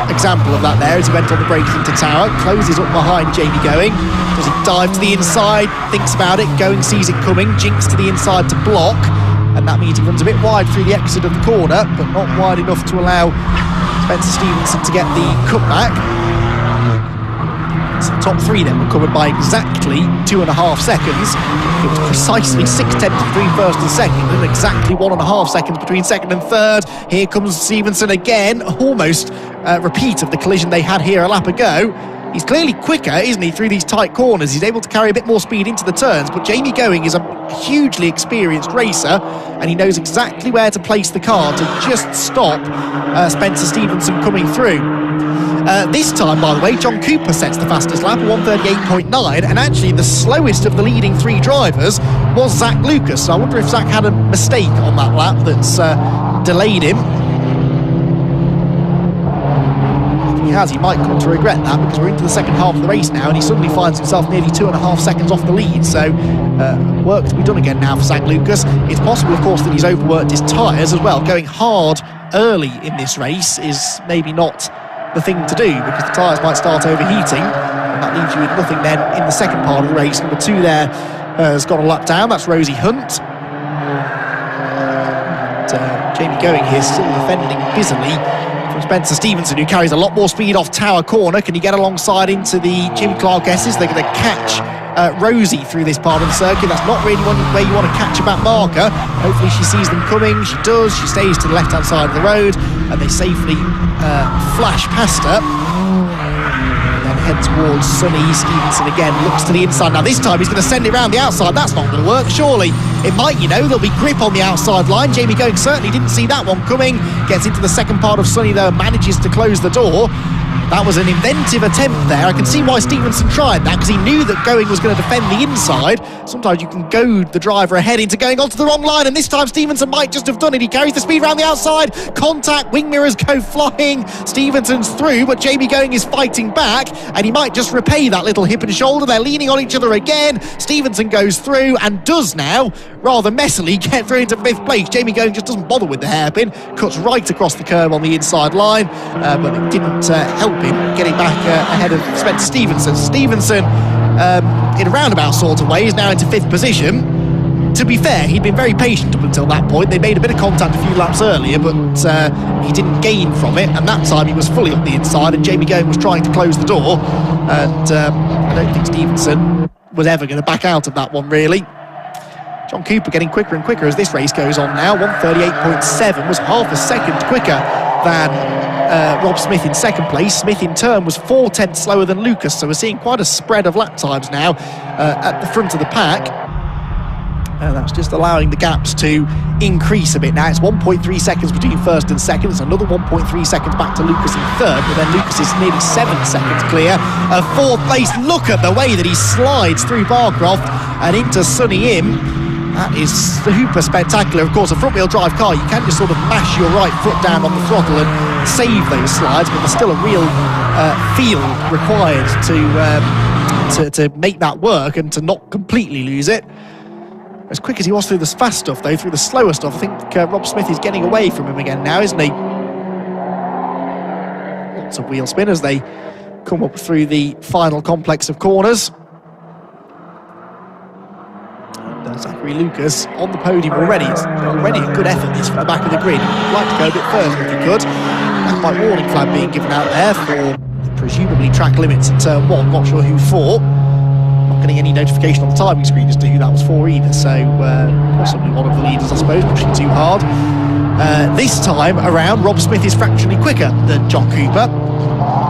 example of that there, as he went on the brakes into Tower, closes up behind Jamie Going. Does he dive to the inside, thinks about it, Going sees it coming, jinks to the inside to block, and that means he runs a bit wide through the exit of the corner, but not wide enough to allow Spencer Stevenson to get the cutback. So the top three then were covered by exactly 2.5 seconds. It was precisely 6/10 between first and second, and exactly 1.5 seconds between second and third. Here comes Stevenson again, almost a repeat of the collision they had here a lap ago. He's clearly quicker, isn't he, through these tight corners. He's able to carry a bit more speed into the turns, but Jamie Going is a hugely experienced racer, and he knows exactly where to place the car to just stop Spencer Stevenson coming through. This time, by the way, John Cooper sets the fastest lap, 1:38.9, and actually the slowest of the leading three drivers was Zach Lucas. So I wonder if Zach had a mistake on that lap that's delayed him. If he has, he might come to regret that, because we're into the second half of the race now, and he suddenly finds himself nearly 2.5 seconds off the lead. So work to be done again now for Zach Lucas. It's possible, of course, that he's overworked his tyres as well. Going hard early in this race is maybe not the thing to do, because the tyres might start overheating, and that leaves you with nothing then in the second part of the race. Number 2 there has got a lap down. That's Rosie Hunt. Jamie Going here still defending busily from Spencer Stevenson, who carries a lot more speed off Tower Corner. Can he get alongside into the Jim Clark S's? They're going to catch Rosie through this part of the circuit. That's not really where you want to catch a back marker. Hopefully she sees them coming. She does. She stays to the left-hand side of the road, and they safely flash past her. And then head towards Sonny. Stevenson again looks to the inside. Now this time he's going to send it round the outside. That's not going to work, surely. It might, you know, there'll be grip on the outside line. Jamie Going certainly didn't see that one coming. Gets into the second part of Sonny though, manages to close the door. That was an inventive attempt there. I can see why Stevenson tried that, because he knew that Going was going to defend the inside. Sometimes you can goad the driver ahead into going onto the wrong line, and this time Stevenson might just have done it. He carries the speed around the outside. Contact, wing mirrors go flying. Stevenson's through, but Jamie Going is fighting back, and he might just repay that little hip and shoulder. They're leaning on each other again. Stevenson goes through and does now, rather messily, get through into 5th place. Jamie Going just doesn't bother with the hairpin, cuts right across the curb on the inside line, but it didn't help him getting back ahead of Spencer Stevenson. Stevenson, in a roundabout sort of way, is now into 5th position. To be fair, he'd been very patient up until that point. They made a bit of contact a few laps earlier, but he didn't gain from it, and that time he was fully on the inside, and Jamie Going was trying to close the door, and I don't think Stevenson was ever going to back out of that one, really. John Cooper getting quicker and quicker as this race goes on now. 1:38.7 was half a second quicker than Rob Smith in second place. Smith in turn was 4/10 slower than Lucas, so we're seeing quite a spread of lap times now at the front of the pack. That's just allowing the gaps to increase a bit now. It's 1.3 seconds between first and second. It's another 1.3 seconds back to Lucas in third, but then Lucas is nearly 7 seconds clear of 4th place. Look at the way that he slides through Barcroft and into Sonny Im. That is super spectacular. Of course, a front-wheel drive car, you can just sort of mash your right foot down on the throttle and save those slides, but there's still a real feel required to make that work and to not completely lose it. As quick as he was through the fast stuff, though, through the slower stuff, I think Rob Smith is getting away from him again now, isn't he? Lots of wheel spin as they come up through the final complex of corners. Zachary Lucas on the podium already. It's already a good effort this from the back of the grid. He'd like to go a bit further if he could. Black white warning flag being given out there for presumably track limits in turn 1. Not sure who for. Not getting any notification on the timing screen as to who that was for either, so possibly one of the leaders, I suppose, pushing too hard. This time around, Rob Smith is fractionally quicker than John Cooper,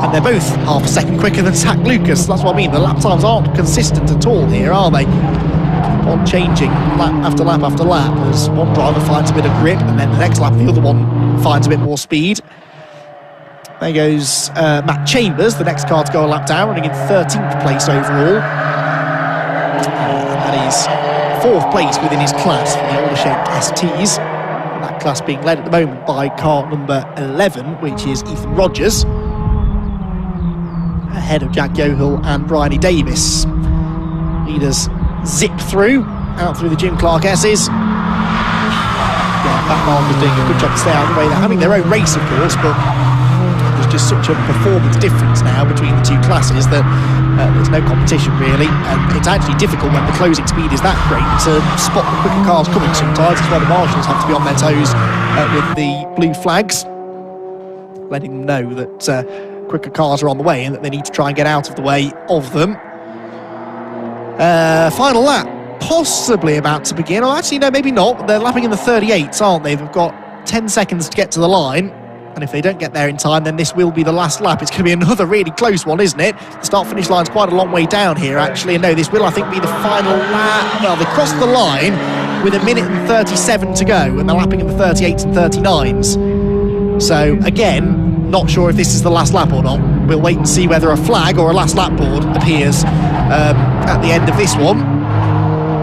and they're both half a second quicker than Zach Lucas. That's what I mean. The lap times aren't consistent at all here, are they? On changing lap after lap after lap as one driver finds a bit of grip, and then the next lap the other one finds a bit more speed. There goes Matt Chambers, the next car to go a lap down, running in 13th place overall. That is 4th place within his class for the older shaped STs. That class being led at the moment by car number 11, which is Ethan Rogers, ahead of Jack Yohill and Bryony Davis. Leaders zip through, out through the Jim Clark S's. Yeah, Batman was doing a good job to stay out of the way. They're having their own race, of course, but there's just such a performance difference now between the two classes that there's no competition really, and it's actually difficult when the closing speed is that great to spot the quicker cars coming sometimes. That's why the marshals have to be on their toes with the blue flags, letting them know that quicker cars are on the way and that they need to try and get out of the way of them. Final lap possibly about to begin. Oh, actually, no, maybe not. They're lapping in the 38s, aren't they? They've got 10 seconds to get to the line, and if they don't get there in time, then this will be the last lap. It's going to be another really close one, isn't it? The start-finish line's quite a long way down here, actually, and no, this will, I think, be the final lap. Well, they crossed the line with 1 minute and 37 to go, and they're lapping in the 38s and 39s. So, again, not sure if this is the last lap or not. We'll wait and see whether a flag or a last lap board appears at the end of this one.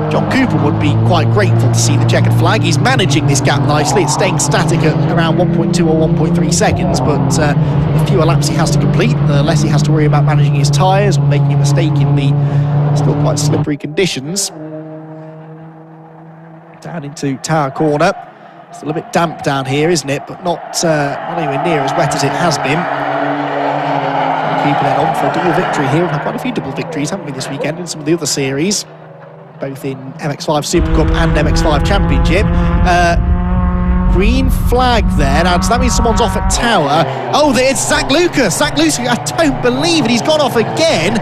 John Cooper would be quite grateful to see the checkered flag. He's managing this gap nicely. It's staying static at around 1.2 or 1.3 seconds, but the fewer laps he has to complete, the less he has to worry about managing his tyres or making a mistake in the still quite slippery conditions. Down into Tower Corner. Still a bit damp down here, isn't it? But not anywhere near as wet as it has been. Cooper then on for a double victory here. We've had quite a few double victories, haven't we, this weekend in some of the other series, both in MX-5 SuperCup and MX-5 Championship. Green flag there. Now, does that mean someone's off at Tower? Oh, it's Zach Lucas. Zach Lucas, I don't believe it. He's gone off again.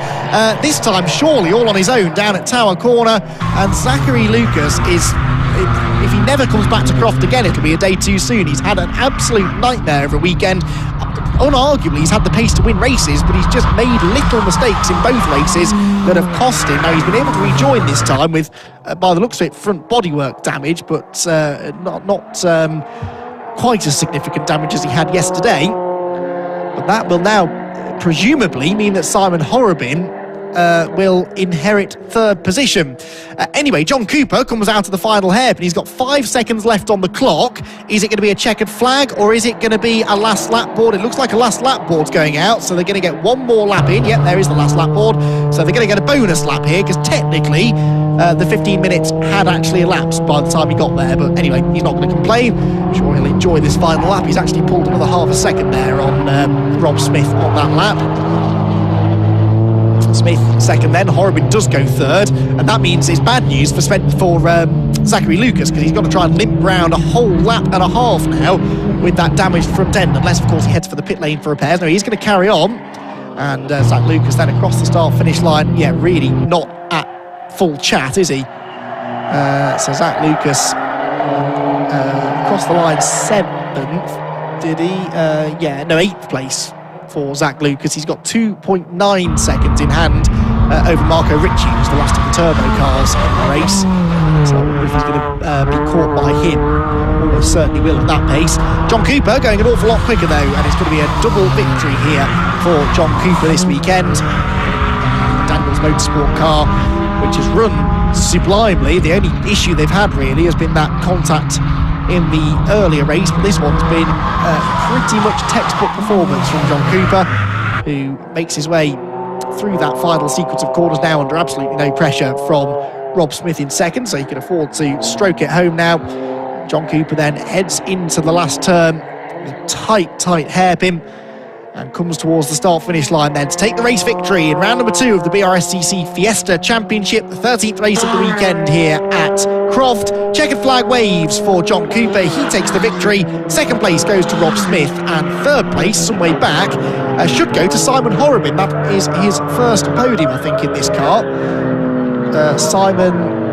This time, surely, all on his own down at Tower Corner. And Zachary Lucas is, if he never comes back to Croft again, it'll be a day too soon. He's had an absolute nightmare of a weekend. Unarguably, he's had the pace to win races, but he's just made little mistakes in both races that have cost him. Now, he's been able to rejoin this time with, by the looks of it, front bodywork damage, but not quite as significant damage as he had yesterday. But that will now presumably mean that Simon Horobin will inherit third position. Anyway, John Cooper comes out of the final hairpin. He's got 5 seconds left on the clock. Is it going to be a checkered flag, or is it going to be a last lap board? It looks like a last lap board's going out, so they're going to get one more lap in. Yep, there is the last lap board. So they're going to get a bonus lap here, because technically the 15 minutes had actually elapsed by the time he got there. But anyway, he's not going to complain. I'm sure he'll enjoy this final lap. He's actually pulled another half a second there on Rob Smith on that lap. Smith second then, Horobin does go third, and that means it's bad news for Zachary Lucas, because he's got to try and limp round a whole lap and a half now with that damaged front end, unless of course he heads for the pit lane for repairs. No, he's going to carry on, and Zach Lucas then across the start-finish line, yeah, really not at full chat, is he? So Zach Lucas across the line 7th, did he? Yeah, no, 8th place for Zach Lucas. He's got 2.9 seconds in hand over Marco Ricci, who's the last of the turbo cars in the race. So I wonder if he's going to be caught by him. Almost certainly will at that pace. John Cooper going an awful lot quicker though, and it's going to be a double victory here for John Cooper this weekend. Daniels Motorsport car, which has run sublimely. The only issue they've had really has been that contact in the earlier race, but this one's been pretty much textbook performance from John Cooper, who makes his way through that final sequence of corners now under absolutely no pressure from Rob Smith in second, so he can afford to stroke it home now. John Cooper then heads into the last turn with tight hairpin and comes towards the start-finish line then to take the race victory in round number 2 of the BRSCC Fiesta Championship, the 13th race of the weekend here at Croft. Checkered flag waves for John Cooper. He takes the victory. Second place goes to Rob Smith, and third place, some way back, should go to Simon Horobin. That is his first podium, I think, in this car. Simon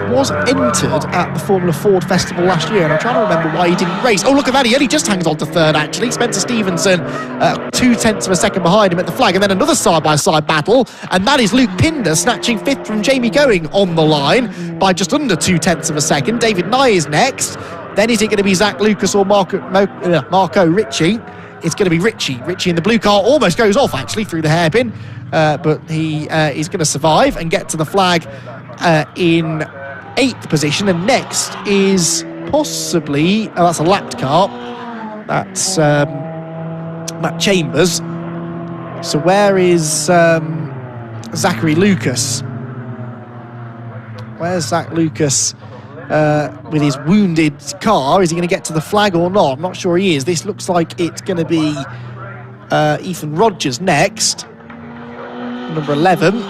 was entered at the Formula Ford Festival last year, and I'm trying to remember why he didn't race. Oh, look at that, he only just hangs on to third, actually. Spencer Stevenson 0.2 of a second behind him at the flag, and then another side-by-side battle, and that is Luke Pinder snatching 5th from Jamie Going on the line by just under 0.2 of a second. David Nye is next. Then is it going to be Zach Lucas or Marco Ricci? It's going to be Ricci. Ricci in the blue car almost goes off, actually, through the hairpin, but he is going to survive and get to the flag in 8th position, and next is possibly that's a lapped car, that's Matt Chambers. So where is Zachary Lucas? Where's Zach Lucas with his wounded car? Is he going to get to the flag or not? I'm not sure he is. This looks like it's going to be Ethan Rogers next, number 11.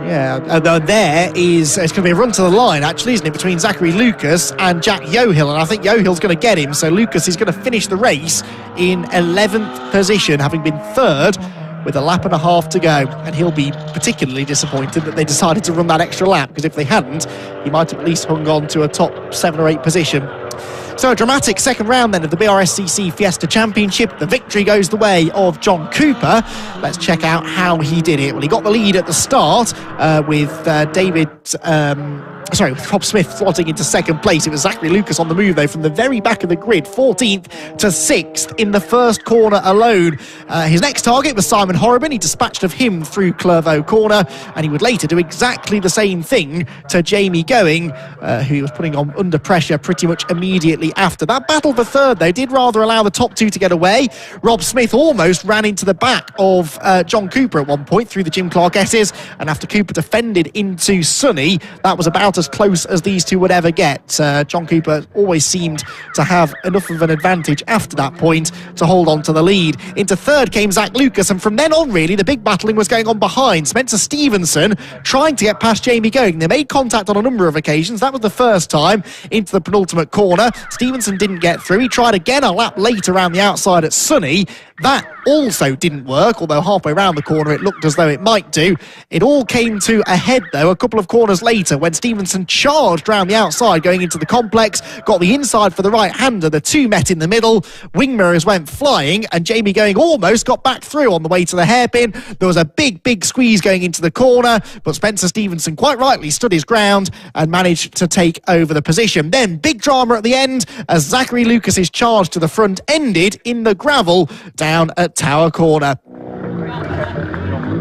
Yeah, there is, it's going to be a run to the line, actually, isn't it, between Zachary Lucas and Jack Yohill, and I think Yohill's going to get him, so Lucas is going to finish the race in 11th position, having been third with a lap and a half to go, and he'll be particularly disappointed that they decided to run that extra lap, because if they hadn't, he might have at least hung on to a top 7 or 8 position. So a dramatic second round then of the BRSCC Fiesta Championship. The victory goes the way of John Cooper. Let's check out how he did it. Well, he got the lead at the start with with Rob Smith slotting into second place. It was Zachary Lucas on the move, though, from the very back of the grid, 14th to 6th in the first corner alone. His next target was Simon Horobin. He dispatched of him through Clervaux corner, and he would later do exactly the same thing to Jamie Going, who he was putting on under pressure pretty much immediately after. That battle for third, though, did rather allow the top 2 to get away. Rob Smith almost ran into the back of John Cooper at one point through the Jim Clark S's, and after Cooper defended into Sunny, that was about as close as these two would ever get. John Cooper always seemed to have enough of an advantage after that point to hold on to the lead. Into third came Zach Lucas, and from then on, really, the big battling was going on behind. Spencer Stevenson trying to get past Jamie Going. They made contact on a number of occasions. That was the first time into the penultimate corner. Stevenson didn't get through. He tried again a lap later around the outside at Sunny. That also didn't work, although halfway around the corner it looked as though it might do. It all came to a head, though, a couple of corners later when Stevenson charged round the outside going into the complex, got the inside for the right-hander, the two met in the middle, wing mirrors went flying, and Jamie Going almost got back through on the way to the hairpin. There was a big squeeze going into the corner, but Spencer Stevenson quite rightly stood his ground and managed to take over the position. Then big drama at the end as Zachary Lucas's charge to the front ended in the gravel down at Tower Corner.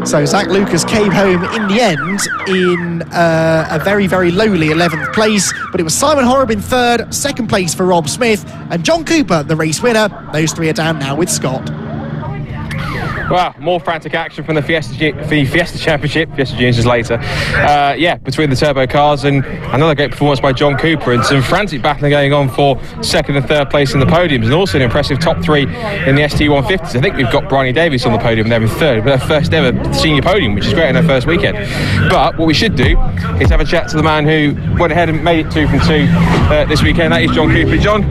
So Zach Lucas came home in the end in a very lowly 11th place, but it was Simon Horrib in third, second place for Rob Smith, and John Cooper, the race winner. Those three are down now with Scott. Wow, more frantic action from the Fiesta Championship. Fiesta Juniors is later. Between the turbo cars, and another great performance by John Cooper, and some frantic battling going on for second and third place in the podiums, and also an impressive top three in the ST150s. I think we've got Bryony Davies on the podium there in third, but her first ever senior podium, which is great in her first weekend. But what we should do is have a chat to the man who went ahead and made it 2 from 2 this weekend. That is John Cooper. John,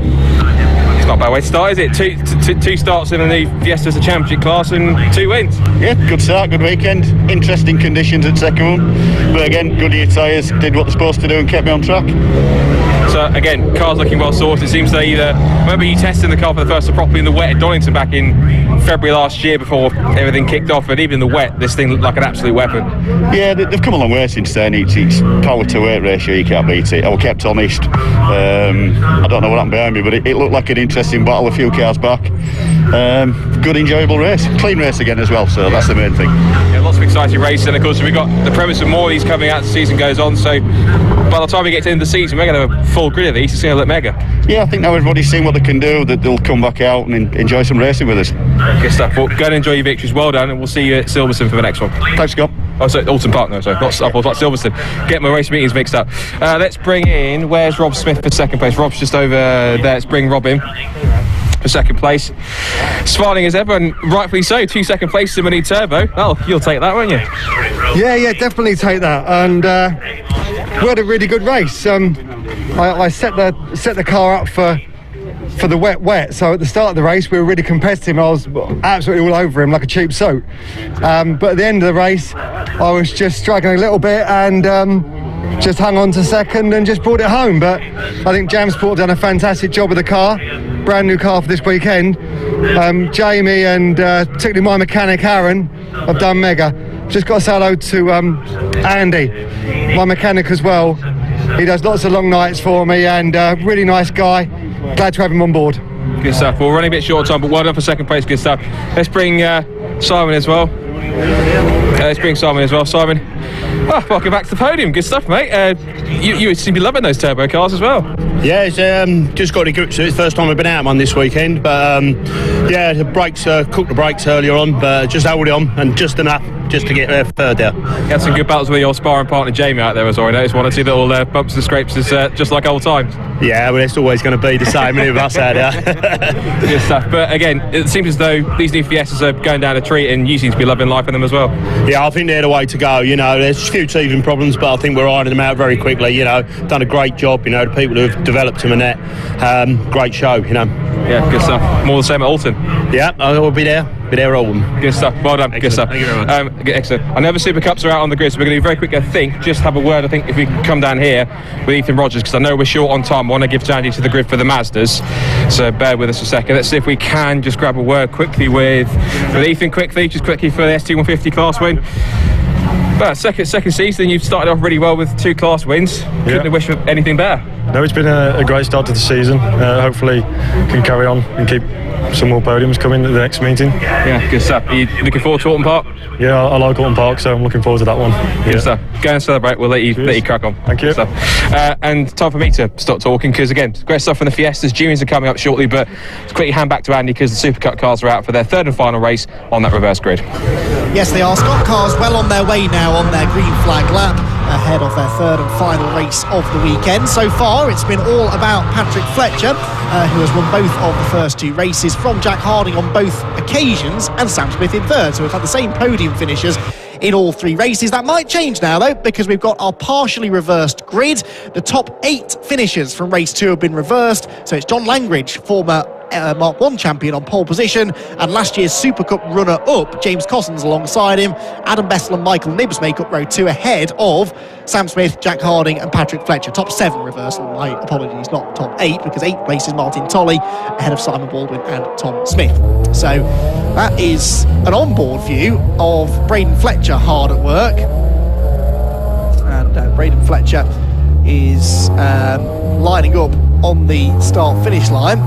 it's not a bad way to start, is it? Two starts in the Fiesta Championship class and 2 wins. Yeah, good start, good weekend. Interesting conditions at second one, but again, Goodyear tyres did what they're supposed to do and kept me on track. So again, car's looking well sorted. It seems they either, remember you testing the car for the first time properly in the wet at Donington back in February last year before everything kicked off, and even in the wet this thing looked like an absolute weapon. Yeah, they've come a long way since then. It's power to weight ratio, you can't beat it. I was kept honest. I don't know what happened behind me, but it looked like an interesting battle a few cars back. Good enjoyable race, clean race again as well, so that's the main thing. Yeah, lots of exciting races, and of course we've got the premise of more of these coming out as the season goes on, so by the time we get to the end of the season we're going to have a full grid of these. It's going to look mega. Yeah, I think now everybody's seen what they can do, that they'll come back out and enjoy some racing with us. Good stuff. Well, go and enjoy your victories. Well done, and we'll see you at Silverstone for the next one. Thanks, Scott. Oh, sorry, Alton Park, no, sorry. Not Silverstone. Get my race meetings mixed up. Let's bring in, where's Rob Smith for second place? Rob's just over there. Let's bring Rob in for second place. Smiling as ever, and rightfully so. 2 second places in Mini Turbo. Oh, you'll take that, won't you? Yeah, definitely take that. And we had a really good race. I set the car up for the wet. So at the start of the race, we were really competitive. I was absolutely all over him like a cheap soap. But at the end of the race, I was just struggling a little bit and just hung on to second and just brought it home. But I think JamSport done a fantastic job with the car. Brand new car for this weekend. Jamie and particularly my mechanic Aaron have done mega. Just got to say hello to Andy, my mechanic as well. He does lots of long nights for me, and really nice guy. Glad to have him on board. Good stuff. Well, we're running a bit short on time, but well done for second place. Good stuff. Let's bring Simon as well. Simon, welcome back to the podium. Good stuff, mate. You seem to be loving those turbo cars as well. Yeah, it's just got to grips to it. It's the first time I've been out one this weekend, but the brakes, cooked the brakes earlier on, but just held it on and just enough just to get there further. You had some good battles with your sparring partner Jamie out there as well. I noticed 1 or 2 little bumps and scrapes, just like old times. Yeah, well, it's always going to be the same with us out there. Good stuff. But again, it seems as though these new Fiestas are going down a treat, and you seem to be loving life in them as well. Yeah, I think they're the way to go. There's a few teething problems, but I think we're ironing them out very quickly. Done a great job. The people who have developed them and that. Great show. Yeah, good stuff. More the same at Alton. Yeah, I will be there. Be there at Alton. Good stuff. Well done. Excellent. Good stuff. Thank you very much. Excellent. I know the SuperCups are out on the grid, so we're going to be very quick. I think just have a word. I think if we can come down here with Ethan Rogers, because I know we're short on time. I want to give Jandy to the grid for the Mazdas, so bear with us a second. Let's see if we can just grab a word quickly with Ethan. Quickly for the ST150 class win. But second season, you've started off really well with 2 class wins. Couldn't have wished for anything better. No, it's been a great start to the season. Hopefully can carry on and keep some more podiums coming at the next meeting. Yeah, good stuff. Are you looking forward to Alton Park? Yeah, I like Alton Park, so I'm looking forward to that one. Good stuff. Go and celebrate. We'll let you crack on. Thank you. And time for me to stop talking, because again, great stuff from the Fiestas. Juniors are coming up shortly, but let's quickly hand back to Andy, because the SuperCup cars are out for their 3rd and final race on that reverse grid. Yes, they are. Scott cars well on their way now on their green flag lap, ahead of their 3rd and final race of the weekend. So far, it's been all about Patrick Fletcher, who has won both of the first 2 races from Jack Harding on both occasions, and Sam Smith in 3rd. So we've had the same podium finishers in all 3 races. That might change now, though, because we've got our partially reversed grid. The top 8 finishers from race 2 have been reversed. So it's John Langridge, former Mark 1 champion on pole position, and last year's SuperCup runner-up, James Cossons, alongside him. Adam Bessel and Michael Nibbs make up row 2 ahead of Sam Smith, Jack Harding and Patrick Fletcher. Top 7 reversal, my apologies, not top 8, because 8th place is Martin Tolley, ahead of Simon Baldwin and Tom Smith. So that is an onboard view of Braden Fletcher hard at work. And Braden Fletcher is lining up on the start-finish line.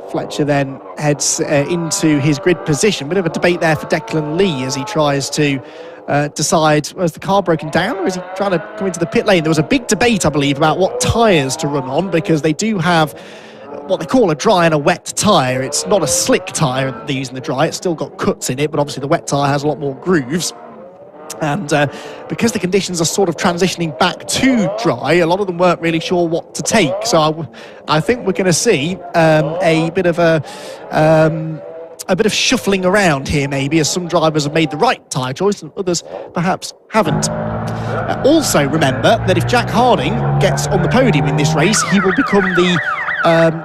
Fletcher then heads into his grid position. Bit of a debate there for Declan Lee as he tries to decide, was the car broken down or is he trying to come into the pit lane? There was a big debate, I believe, about what tyres to run on, because they do have what they call a dry and a wet tyre. It's not a slick tyre that they use in the dry, it's still got cuts in it, but obviously the wet tyre has a lot more grooves. And because the conditions are sort of transitioning back to dry, a lot of them weren't really sure what to take. So I think we're going to see a bit of shuffling around here, maybe, as some drivers have made the right tyre choice and others perhaps haven't. Also remember that if Jack Harding gets on the podium in this race, he will become the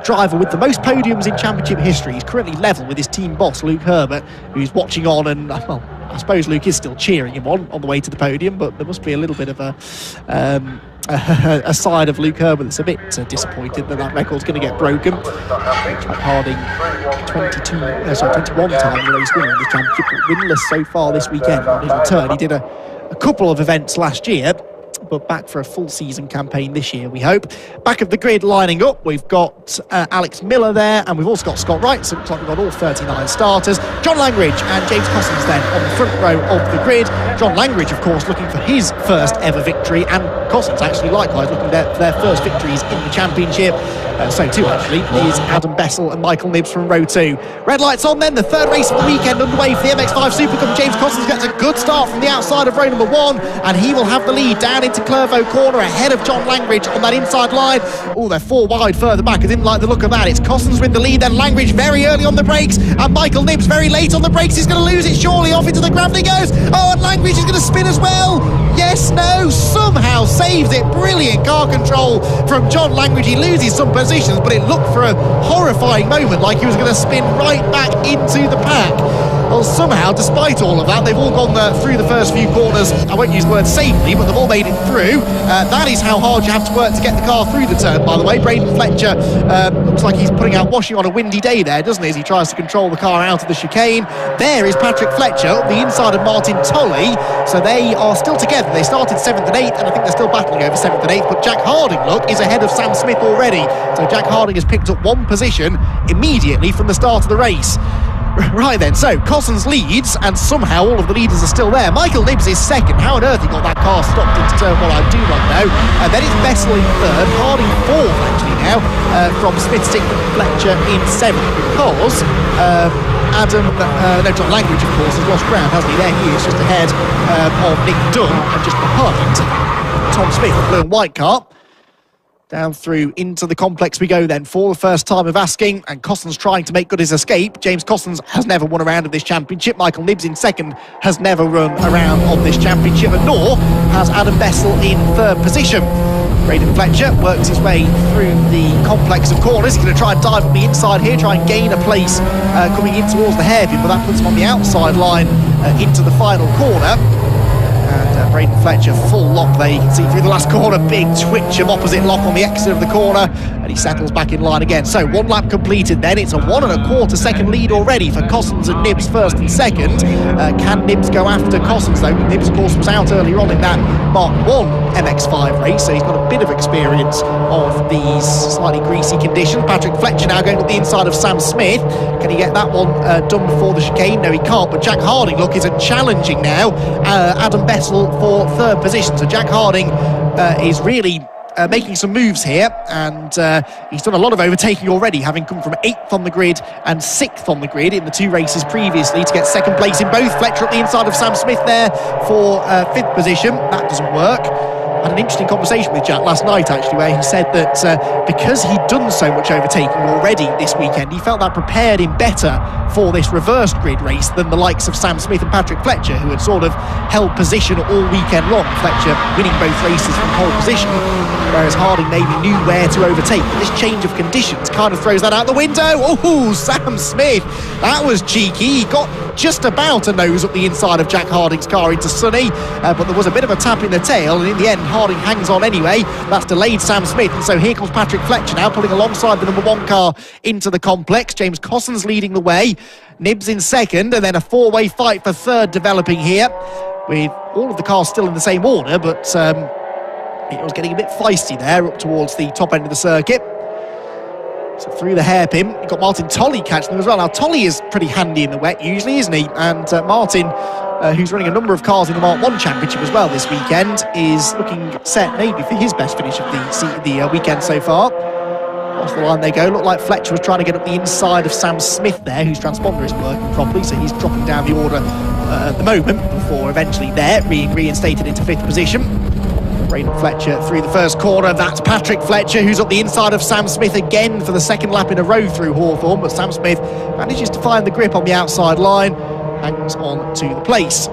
driver with the most podiums in championship history. He's currently level with his team boss, Luke Herbert, who's watching on, and well, I suppose Luke is still cheering him on the way to the podium, but there must be a little bit of a side of Luke Herbert that's a bit disappointed that record's going to get broken. Jack Harding, 21 time race winner in the championship, but winless so far this weekend on his return. He did a couple of events last year, but back for a full season campaign this year, we hope. Back of the grid lining up, we've got Alex Miller there, and we've also got Scott Wright, so it looks like we've got all 39 starters. John Langridge and James Cossons then on the front row of the grid. John Langridge, of course, looking for his first ever victory, and Cossons actually likewise looking for their first victories in the championship. So too, actually, is Adam Bessel and Michael Nibbs from row 2. Red lights on then, the third race of the weekend underway for the MX-5 SuperCup. James Cossons gets a good start from the outside of row number 1, and he will have the lead down into Clervaux corner ahead of John Langridge on that inside line. Oh, they're 4 wide further back. I didn't like the look of that. It's Cossons with the lead, then Langridge very early on the brakes, and Michael Nibbs very late on the brakes. He's going to lose it surely. Off into the gravel he goes. Oh, and Langridge is going to spin as well. Yes, no, somehow saves it. Brilliant car control from John Langridge. He loses some positions, but it looked for a horrifying moment like he was going to spin right back into the pack. Well, somehow, despite all of that, they've all gone through the first few corners. I won't use the word safely, but they've all made it through. That is how hard you have to work to get the car through the turn, by the way. Braden Fletcher looks like he's putting out washing on a windy day there, doesn't he, as he tries to control the car out of the chicane. There is Patrick Fletcher up the inside of Martin Tolley. So they are still together. They started 7th and 8th, and I think they're still battling over 7th and 8th, but Jack Harding, look, is ahead of Sam Smith already. So Jack Harding has picked up 1 position immediately from the start of the race. Right then, so Cossons leads, and somehow all of the leaders are still there. Michael Nibbs is second. How on earth he got that car stopped into turn 1, I do not know. Then it's Bessel in third, Harding 4th actually now, from Smith 6th and Fletcher in 7th, because John Langridge, of course, has lost ground, hasn't he? There he is, just ahead of Nick Dunn, and just behind Tom Smith, the blue and white car. Down through into the complex we go then for the first time of asking, and Cossons trying to make good his escape. James Cossons has never won a round of this championship. Michael Nibbs in second has never run a round of this championship, and nor has Adam Bessel in third position. Braden Fletcher works his way through the complex of corners. He's going to try and dive on the inside here, try and gain a place coming in towards the hairpin, but that puts him on the outside line into the final corner. And Braden Fletcher, full lock there, you can see through the last corner, big twitch of opposite lock on the exit of the corner, and he settles back in line again. So 1 lap completed then, it's a 1 1/4 second lead already for Cossons and Nibbs first and second. Can Nibbs go after Cossons though? Nibbs, of course, was out earlier on in that Mark 1 MX-5 race, so he's got a bit of experience of these slightly greasy conditions. Patrick Fletcher now going up the inside of Sam Smith. Can he get that one done before the chicane? No, he can't, but Jack Harding, look, is challenging now Adam Bessel for third position. So Jack Harding is really making some moves here, and he's done a lot of overtaking already, having come from 8th on the grid and 6th on the grid in the 2 races previously to get second place in both. Fletcher up the inside of Sam Smith there for 5th position. That doesn't work. had an interesting conversation with Jack last night, actually, where he said that because he'd done so much overtaking already this weekend, he felt that prepared him better for this reversed grid race than the likes of Sam Smith and Patrick Fletcher, who had sort of held position all weekend long. Fletcher winning both races from pole position, whereas Harding maybe knew where to overtake. But this change of conditions kind of throws that out the window. Oh, Sam Smith, that was cheeky. He got just about a nose up the inside of Jack Harding's car into Sonny, but there was a bit of a tap in the tail, and in the end Harding hangs on anyway. That's delayed Sam Smith, and so here comes Patrick Fletcher now pulling alongside the number 1 car into the complex. James Cosson's leading the way, Nibs in second, and then a 4-way fight for third developing here, with all of the cars still in the same order, but it was getting a bit feisty there up towards the top end of the circuit. So through the hairpin, you've got Martin Tolley catching them as well. Now, Tolley is pretty handy in the wet usually, isn't he? And Martin, who's running a number of cars in the Mark 1 Championship as well this weekend, is looking set maybe for his best finish of the weekend so far. Across the line they go. Looked like Fletcher was trying to get up the inside of Sam Smith there, whose transponder isn't working properly, so he's dropping down the order at the moment before eventually there being reinstated into 5th position. Braden Fletcher through the first corner. That's Patrick Fletcher, who's up the inside of Sam Smith again for the second lap in a row through Hawthorne, but Sam Smith manages to find the grip on the outside line, hangs on to the place.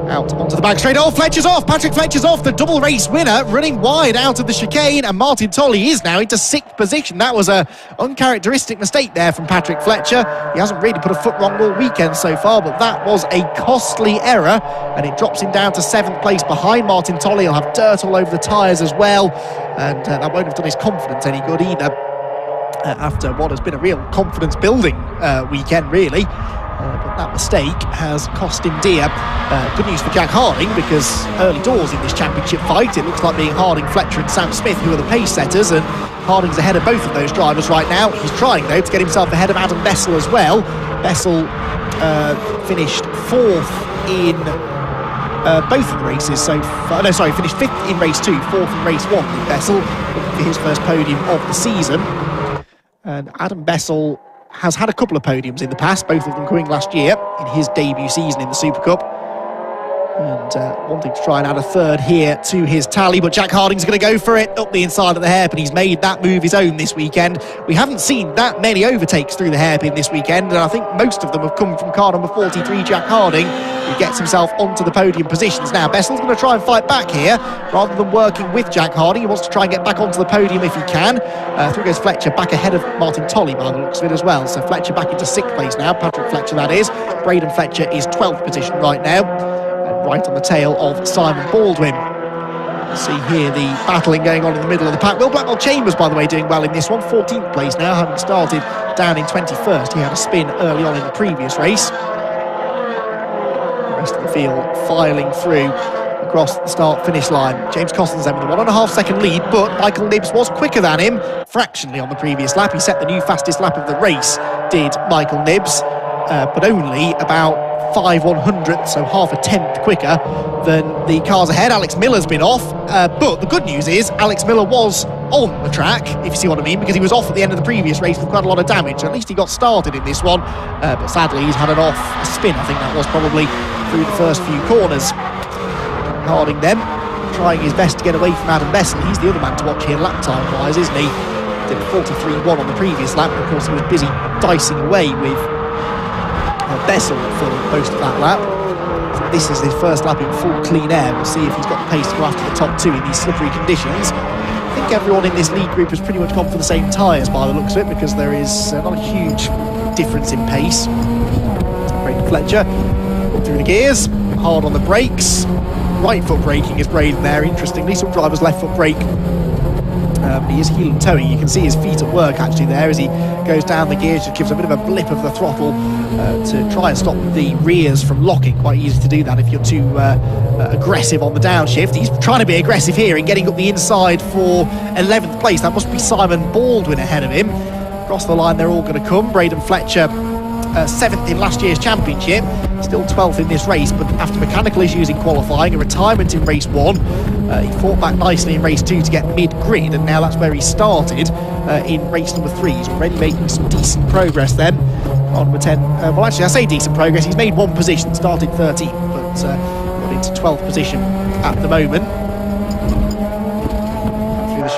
Out onto the back straight. Oh, Fletcher's off. Patrick Fletcher's off. The double race winner running wide out of the chicane, and Martin Tolley is now into 6th position. That was a uncharacteristic mistake there from Patrick Fletcher. He hasn't really put a foot wrong all weekend so far, but that was a costly error, and it drops him down to 7th place behind Martin Tolley. He'll have dirt all over the tyres as well, and that won't have done his confidence any good either after what has been a real confidence building weekend really. But that mistake has cost him dear. Good news for Jack Harding, because early doors in this championship fight, it looks like being Harding, Fletcher and Sam Smith who are the pace setters, and Harding's ahead of both of those drivers right now. He's trying, though, to get himself ahead of Adam Bessel as well. Bessel finished 4th in both of the races finished 5th in race 2, 4th in race 1 with Bessel, looking for his first podium of the season. And Adam Bessel has had a couple of podiums in the past, both of them coming last year in his debut season in the SuperCup, and wanting to try and add a third here to his tally, but Jack Harding's going to go for it up the inside of the hairpin. He's made that move his own this weekend. We haven't seen that many overtakes through the hairpin this weekend, and I think most of them have come from car number 43, Jack Harding, who gets himself onto the podium positions. Now Bessel's going to try and fight back here rather than working with Jack Harding. He wants to try and get back onto the podium if he can. Through goes Fletcher, back ahead of Martin Tolley by the looks of it as well. So Fletcher back into 6th place now, Patrick Fletcher that is. Braden Fletcher is 12th position right now, and right on the tail of Simon Baldwin. See here the battling going on in the middle of the pack. Will Blackwell Chambers, by the way, doing well in this one, 14th place now, having started down in 21st. He had a spin early on in the previous race. The rest of the field filing through across the start-finish line. James Cosson's then with a 1.5 second lead, but Michael Nibbs was quicker than him fractionally on the previous lap. He set the new fastest lap of the race, did Michael Nibbs, but only about 5/100ths, so half a tenth quicker than the cars ahead. Alex Miller's been off, but the good news is Alex Miller was on the track, if you see what I mean, because he was off at the end of the previous race with quite a lot of damage. At least he got started in this one, but sadly he's had an off spin. I think that was probably through the first few corners. Harding then trying his best to get away from Adam Bessel. He's the other man to watch here lap time wise, isn't he? Did a 43.1 on the previous lap, and of course he was busy dicing away with Bessel for most of that lap. So this is his first lap in full clean air. We'll see if he's got the pace to go after the top two in these slippery conditions. I think everyone in this lead group has pretty much gone for the same tyres by the looks of it, because there is not a huge difference in pace. Braden Fletcher up through the gears, hard on the brakes. Right foot braking is Braden there, interestingly. Some drivers left foot brake. He is heel and toeing. You can see his feet at work actually there as he goes down the gears. Just gives a bit of a blip of the throttle to try and stop the rears from locking. Quite easy to do that if you're too aggressive on the downshift. He's trying to be aggressive here and getting up the inside for 11th place. That must be Simon Baldwin ahead of him. Across the line they're all going to come. Braden Fletcher 7th in last year's championship, still 12th in this race, but after mechanical issues in qualifying, a retirement in race 1, he fought back nicely in race 2 to get mid-grid, and now that's where he started in race number 3. He's already making some decent progress then. On number 10, well actually I say decent progress, he's made one position, started 13th, but got into 12th position at the moment.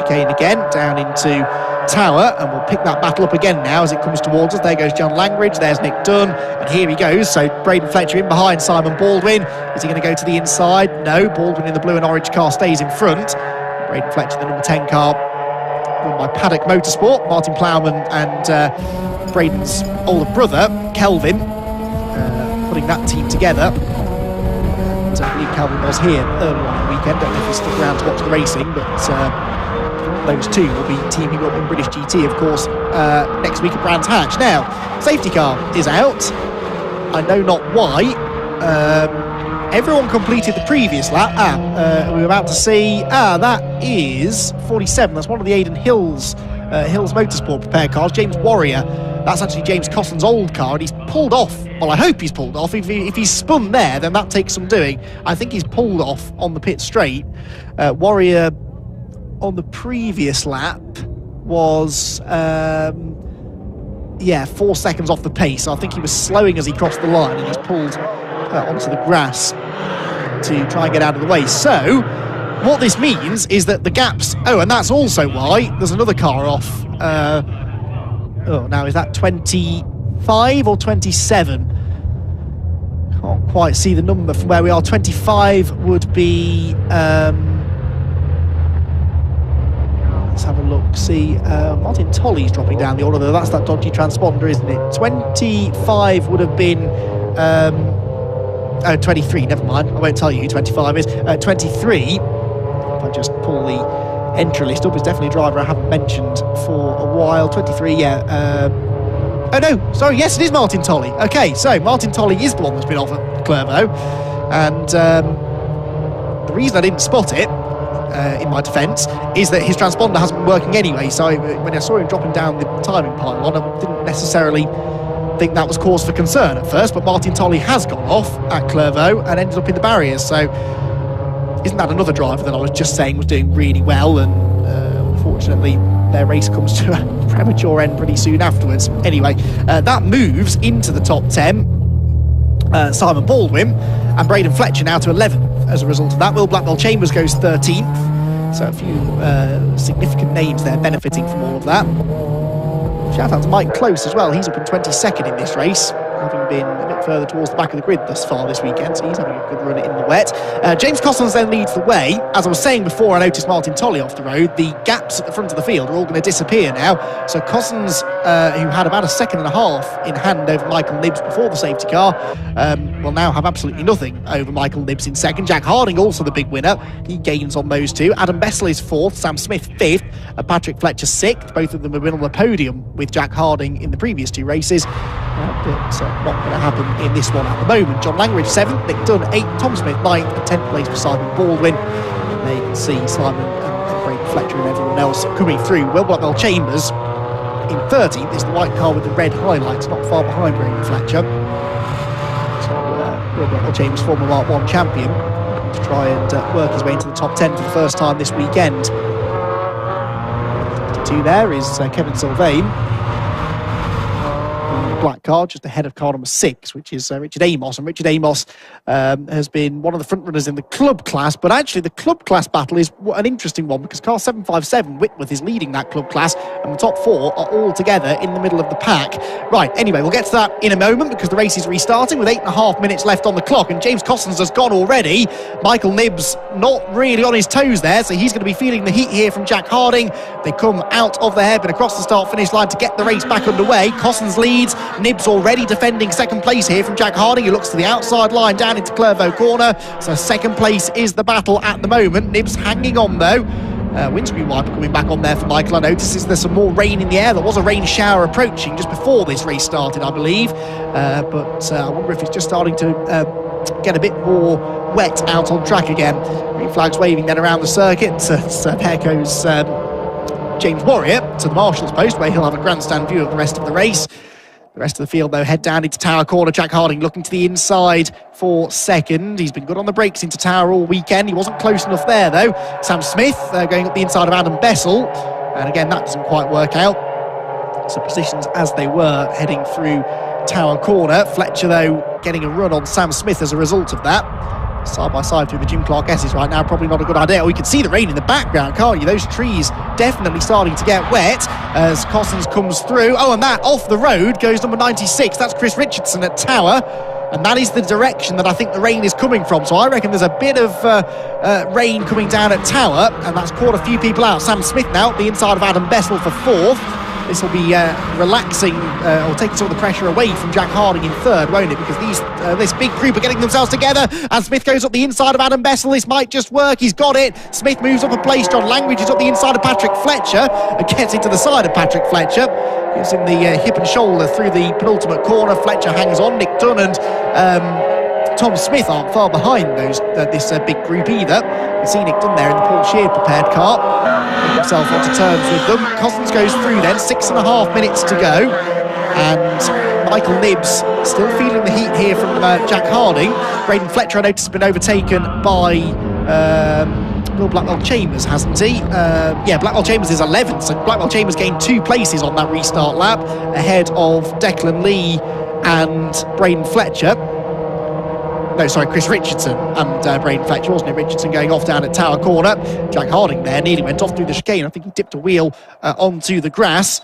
chicane again, down into Tower, and we'll pick that battle up again now as it comes towards us. There goes John Langridge, there's Nick Dunn, and here he goes. So Braden Fletcher in behind Simon Baldwin. Is he going to go to the inside? No, Baldwin in the blue and orange car stays in front. Braden Fletcher, the number 10 car, run by Paddock Motorsport. Martin Plowman and Braden's older brother, Kelvin, putting that team together. And I believe Kelvin was here early on the weekend. Don't know if he stuck around to watch the racing, but those two will be teaming up in British GT, of course, next week at Brands Hatch. Now, safety car is out. I know not why. Everyone completed the previous lap. We're about to see. That is 47. That's one of the Aidan Hills Motorsport prepared cars. James Warrior. That's actually James Cosson's old car, and he's pulled off. Well, I hope he's pulled off. If he's spun there, then that takes some doing. I think he's pulled off on the pit straight. Warrior on the previous lap was 4 seconds off the pace. So I think he was slowing as he crossed the line, and he's pulled onto the grass to try and get out of the way. So what this means is that the gaps, and that's also why there's another car off. Now is that 25 or 27? Can't quite see the number from where we are. 25 would be let's have a look. See, Martin Tolley's dropping down the order, though. That's that dodgy transponder, isn't it? 25 would have been 23, never mind. I won't tell you who 25 is. 23, if I just pull the entry list up, is definitely a driver I haven't mentioned for a while. 23, oh no, sorry, yes, it is Martin Tolley. Okay, so Martin Tolley is the one that's been off at Clervaux, and the reason I didn't spot it, in my defence, is that his transponder hasn't been working anyway. So when I saw him dropping down the timing pylon, I didn't necessarily think that was cause for concern at first, but Martin Tolley has gone off at Clervaux and ended up in the barriers. So isn't that another driver that I was just saying was doing really well, and unfortunately their race comes to a premature end pretty soon afterwards. Anyway, that moves into the top 10 Simon Baldwin and Braden Fletcher now to 11 as a result of that. Will Blackwell Chambers goes 13th, so a few significant names there benefiting from all of that. Shout out to Mike Close as well. He's up in 22nd in this race, having been a bit further towards the back of the grid thus far this weekend, so he's having a good run in the wet. James Cossons then leads the way. As I was saying before, I noticed Martin Tolley off the road. The gaps at the front of the field are all going to disappear now. So Cossons, who had about a second and a half in hand over Michael Nibbs before the safety car, will now have absolutely nothing over Michael Nibbs in second. Jack Harding also the big winner. He gains on those two. Adam Bessel is fourth, Sam Smith fifth, Patrick Fletcher sixth. Both of them have been on the podium with Jack Harding in the previous two races. But not going to happen in this one at the moment. John Langridge 7th, Nick Dunn 8th, Tom Smith 9th, and 10th place for Simon Baldwin. And there you can see Simon and Braden Fletcher and everyone else coming through. Will Blackwell Chambers in 13th is the white car with the red highlights, not far behind Braden Fletcher. So Will Blackwell Chambers, former Mark 1 champion, to try and work his way into the top 10 for the first time this weekend. 52 there is Kevin Sylvain. Black car just ahead of car number 6, which is Richard Amos, and Richard Amos has been one of the front runners in the club class, but actually the club class battle is an interesting one because car 757 Whitworth is leading that club class, and the top 4 are all together in the middle of the pack. Right, anyway, we'll get to that in a moment because the race is restarting with 8.5 minutes left on the clock, and James Cossons has gone already. Michael Nibbs not really on his toes there, so he's going to be feeling the heat here from Jack Harding. They come out of the hairpin across the start-finish line to get the race back underway. Cossons leads. Nibbs already defending second place here from Jack Harding, who looks to the outside line down into Clervaux corner. So second place is the battle at the moment. Nibbs hanging on though. Windscreen wiper coming back on there for Michael. I notice there's some more rain in the air. There was a rain shower approaching just before this race started, I believe. But I wonder if it's just starting to get a bit more wet out on track again. Green flags waving then around the circuit. There goes James Warrior to the marshal's post, where he'll have a grandstand view of the rest of the race. The rest of the field, though, head down into Tower corner. Jack Harding looking to the inside for second. He's been good on the brakes into Tower all weekend. He wasn't close enough there, though. Sam Smith going up the inside of Adam Bessel. And again, that doesn't quite work out. So positions as they were heading through Tower corner. Fletcher, though, getting a run on Sam Smith as a result of that. side by side through the Jim Clark S's right now, probably not a good idea. Oh, you can see the rain in the background, can't you? Those trees definitely starting to get wet as Cossins comes through. Oh, and that off the road goes number 96. That's Chris Richardson at Tower. And that is the direction that I think the rain is coming from. So I reckon there's a bit of rain coming down at Tower, and that's caught a few people out. Sam Smith now at the inside of Adam Bessel for 4th. This will be relaxing or taking some of the pressure away from Jack Harding in 3rd, won't it? Because this big group are getting themselves together, and Smith goes up the inside of Adam Bessel. This might just work. He's got it. Smith moves up a place. John Langridge is up the inside of Patrick Fletcher and gets into the side of Patrick Fletcher. Gives him the hip and shoulder through the penultimate corner. Fletcher hangs on. Nick Dunn and Tom Smith aren't far behind this big group either. You can see Nick Dunn there in the Paul Sheard prepared car. Put himself onto terms with them. Cossins goes through then, 6.5 minutes to go. And Michael Nibbs still feeling the heat here from Jack Harding. Braden Fletcher, I noticed, has been overtaken by Will Blackwell Chambers, hasn't he? Yeah, Blackwell Chambers is 11th, so Blackwell Chambers gained 2 places on that restart lap, ahead of Declan Lee and Braden Fletcher. No, sorry, Chris Richardson and Braden Fletcher, wasn't it? Richardson going off down at Tower Corner. Jack Harding there nearly went off through the chicane. I think he tipped a wheel onto the grass.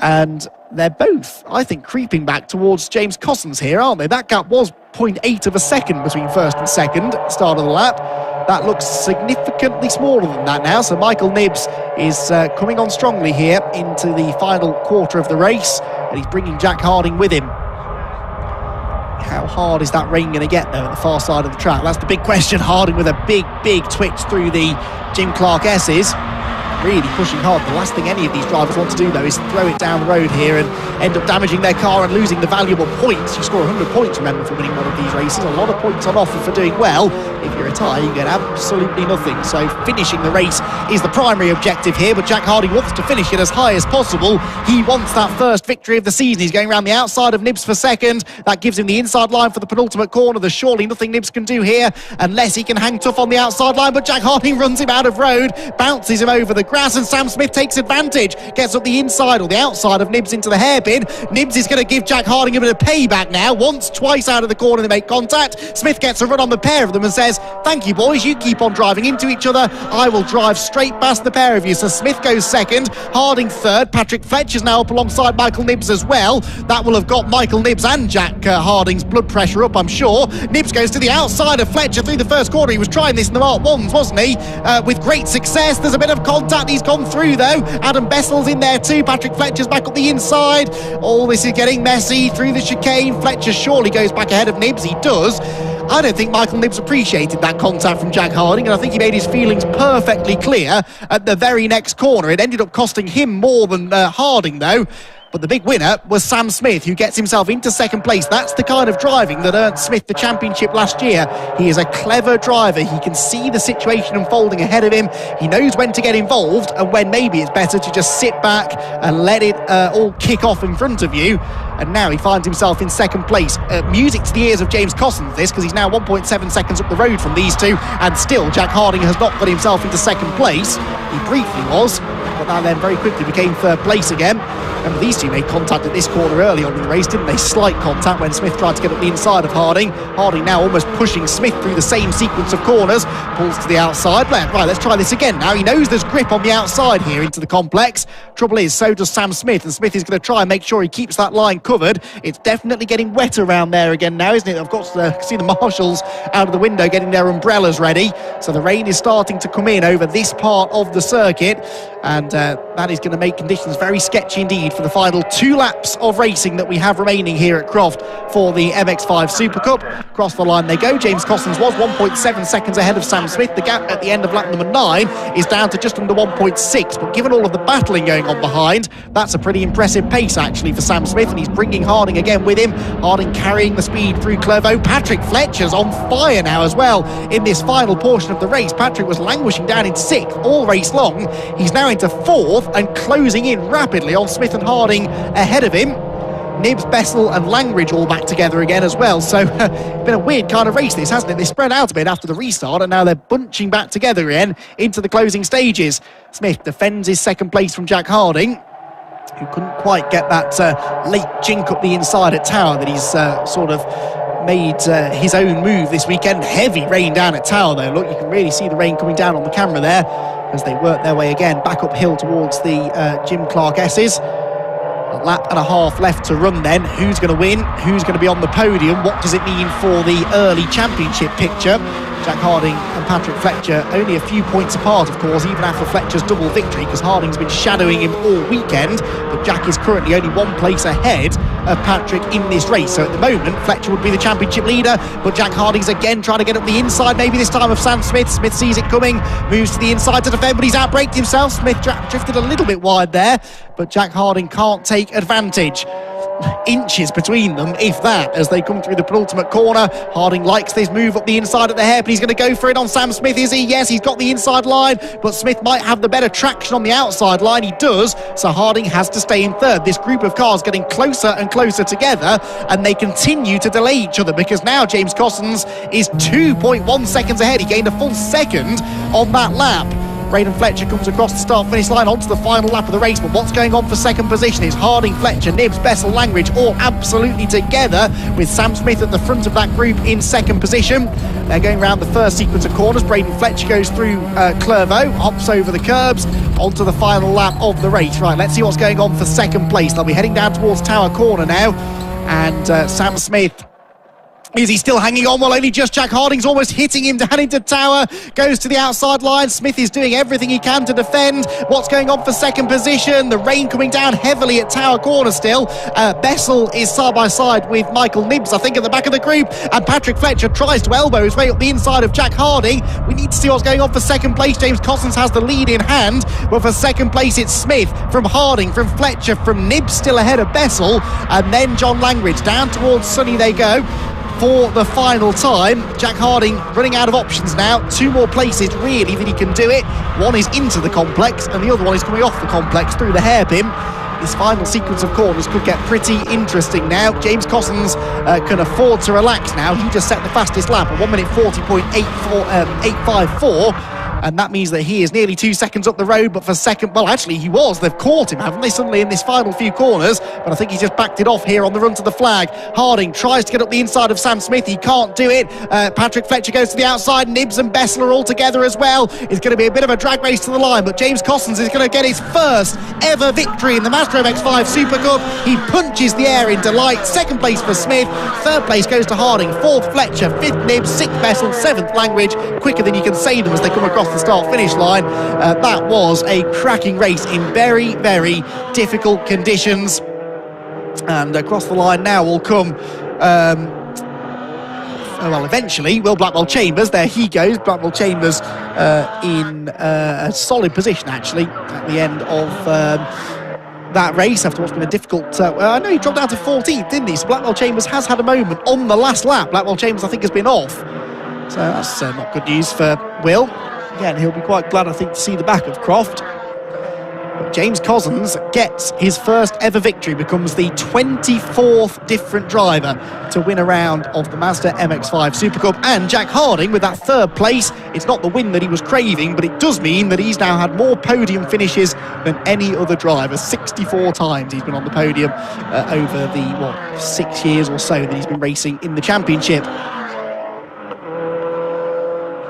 And they're both, I think, creeping back towards James Cossins here, aren't they? That gap was 0.8 of a second between 1st and 2nd at the start of the lap. That looks significantly smaller than that now. So Michael Nibbs is coming on strongly here into the final quarter of the race, and he's bringing Jack Harding with him. How hard is that rain going to get, though, at the far side of the track? That's the big question. Harding with a big twitch through the Jim Clark S's. Really pushing hard. The last thing any of these drivers want to do, though, is throw it down the road here and end up damaging their car and losing the valuable points. You score 100 points, remember, for winning one of these races. A lot of points on offer for doing well. If you retire, you get absolutely nothing. So finishing the race is the primary objective here, but Jack Harding wants to finish it as high as possible. He wants that first victory of the season. He's going around the outside of Nibbs for 2nd. That gives him the inside line for the penultimate corner. There's surely nothing Nibbs can do here unless he can hang tough on the outside line, but Jack Harding runs him out of road, bounces him over the grass, and Sam Smith takes advantage, gets up the inside or the outside of Nibbs into the hairpin. Nibbs is going to give Jack Harding a bit of payback now. Once, twice out of the corner they make contact. Smith gets a run on the pair of them and says, "Thank you, boys, you keep on driving into each other. I will drive straight past the pair of you." So Smith goes 2nd, Harding 3rd. Patrick Fletcher's now up alongside Michael Nibbs as well. That will have got Michael Nibbs and Jack Harding's blood pressure up, I'm sure. Nibbs goes to the outside of Fletcher through the first quarter. He was trying this in the Mark 1s, wasn't he? With great success. There's a bit of contact. He's gone through, though. Adam Bessel's in there too. Patrick Fletcher's back up the inside. All this is getting messy through the chicane. Fletcher surely goes back ahead of Nibbs. He does. I don't think Michael Nibbs appreciated that contact from Jack Harding, and I think he made his feelings perfectly clear at the very next corner. It ended up costing him more than Harding, though. But the big winner was Sam Smith, who gets himself into 2nd place. That's the kind of driving that earned Smith the championship last year. He is a clever driver. He can see the situation unfolding ahead of him. He knows when to get involved and when maybe it's better to just sit back and let it all kick off in front of you. And now he finds himself in 2nd place. Music to the ears of James Cossins, this, because he's now 1.7 seconds up the road from these two, and still Jack Harding has not got himself into 2nd place. He briefly was, but that then very quickly became 3rd place again. And these two made contact at this corner early on in the race, didn't they? Slight contact when Smith tried to get up the inside of Harding. Harding now almost pushing Smith through the same sequence of corners. Pulls to the outside. Right, let's try this again now. He knows there's grip on the outside here into the complex. Trouble is, so does Sam Smith, and Smith is going to try and make sure he keeps that line covered. It's definitely getting wet around there again now, isn't it? I've got to see the marshals out of the window getting their umbrellas ready. So the rain is starting to come in over this part of the circuit, and that is going to make conditions very sketchy indeed for the final 2 laps of racing that we have remaining here at Croft for the MX-5 SuperCup. Across the line they go. James Cossins was 1.7 seconds ahead of Sam Smith. The gap at the end of lap number 9 is down to just under 1.6, but given all of the battling going on behind, that's a pretty impressive pace actually for Sam Smith, and he's bringing Harding again with him. Harding carrying the speed through Clervaux. Patrick Fletcher's on fire now as well in this final portion of the race. Patrick was languishing down in 6th all race long. He's now into 4th and closing in rapidly on Smith and Harding ahead of him. Nibbs, Bessel and Langridge all back together again as well. So been a weird kind of race this, hasn't it? They spread out a bit after the restart and now they're bunching back together again into the closing stages. Smith defends his 2nd place from Jack Harding, who couldn't quite get that late jink up the inside at Tower that he's sort of made his own move this weekend. Heavy rain down at Tower though. Look, you can really see the rain coming down on the camera there as they work their way again back uphill towards the Jim Clark S's. A lap and a half left to run then. Who's going to win? Who's going to be on the podium? What does it mean for the early championship picture? Jack Harding and Patrick Fletcher only a few points apart, of course, even after Fletcher's double victory, because Harding's been shadowing him all weekend, but Jack is currently only one place ahead of Patrick in this race. So at the moment, Fletcher would be the championship leader, but Jack Harding's again trying to get up the inside, maybe this time of Sam Smith. Smith sees it coming, moves to the inside to defend, but he's outbraked himself. Smith drifted a little bit wide there, but Jack Harding can't take advantage. Inches between them, if that, as they come through the penultimate corner. Harding likes this move up the inside at the hairpin. He's going to go for it on Sam Smith, is he? Yes, he's got the inside line, but Smith might have the better traction on the outside line. He does, so Harding has to stay in third. This group of cars getting closer and closer together, and they continue to delay each other, because now James Cossons is 2.1 seconds ahead. He gained a full second on that lap. Braden Fletcher comes across the start-finish line onto the final lap of the race, but what's going on for second position is Harding, Fletcher, Nibbs, Bessel, Langridge all absolutely together, with Sam Smith at the front of that group in second position. They're going around the first sequence of corners. Braden Fletcher goes through Clervaux, hops over the curbs onto the final lap of the race. Right, let's see what's going on for second place. They'll be heading down towards Tower Corner now, and Sam Smith, is he still hanging on? Well, only just. Jack Harding's almost hitting him down into Tower. Goes to the outside line. Smith is doing everything he can to defend. What's going on for second position? The rain coming down heavily at Tower Corner still. Bessel is side by side with Michael Nibbs, I think, at the back of the group. And Patrick Fletcher tries to elbow his way up the inside of Jack Harding. We need to see what's going on for second place. James Cossons has the lead in hand. But for second place, it's Smith from Harding, from Fletcher, from Nibbs, still ahead of Bessel. And then John Langridge. Down towards Sunny they go for the final time. Jack Harding running out of options now. Two more places really that he can do it. One is into the complex and the other one is coming off the complex through the hairpin. This final sequence of corners could get pretty interesting now. James Cossons can afford to relax now. He just set the fastest lap at 1 minute 40.854. And that means that he is nearly 2 seconds up the road, but for second, well, actually he was. They've caught him, haven't they, suddenly in this final few corners, but I think he's just backed it off here on the run to the flag. Harding tries to get up the inside of Sam Smith. He can't do it. Patrick Fletcher goes to the outside. Nibbs and Bessel are all together as well. It's going to be a bit of a drag race to the line, but James Cossons is going to get his first ever victory in the Mazda MX-5 Super Cup. He punches the air in delight. Second place for Smith. Third place goes to Harding. Fourth, Fletcher. Fifth, Nibbs. Sixth, Bessel. Seventh, Langridge. Quicker than you can say them as they come across the start-finish line. That was a cracking race in very, very difficult conditions. And across the line now will come well, eventually, Will Blackwell Chambers. There he goes. Blackwell Chambers in a solid position, actually, at the end of that race after what's been a difficult... I know he dropped down to 14th, didn't he? So Blackwell Chambers has had a moment on the last lap. Blackwell Chambers, I think, has been off. So that's not good news for Will. Again, he'll be quite glad, I think, to see the back of Croft. But James Cossons gets his first ever victory, becomes the 24th different driver to win a round of the Mazda MX-5 Super Cup. And Jack Harding, with that third place, it's not the win that he was craving, but it does mean that he's now had more podium finishes than any other driver. 64 times he's been on the podium over the, 6 years or so that he's been racing in the championship.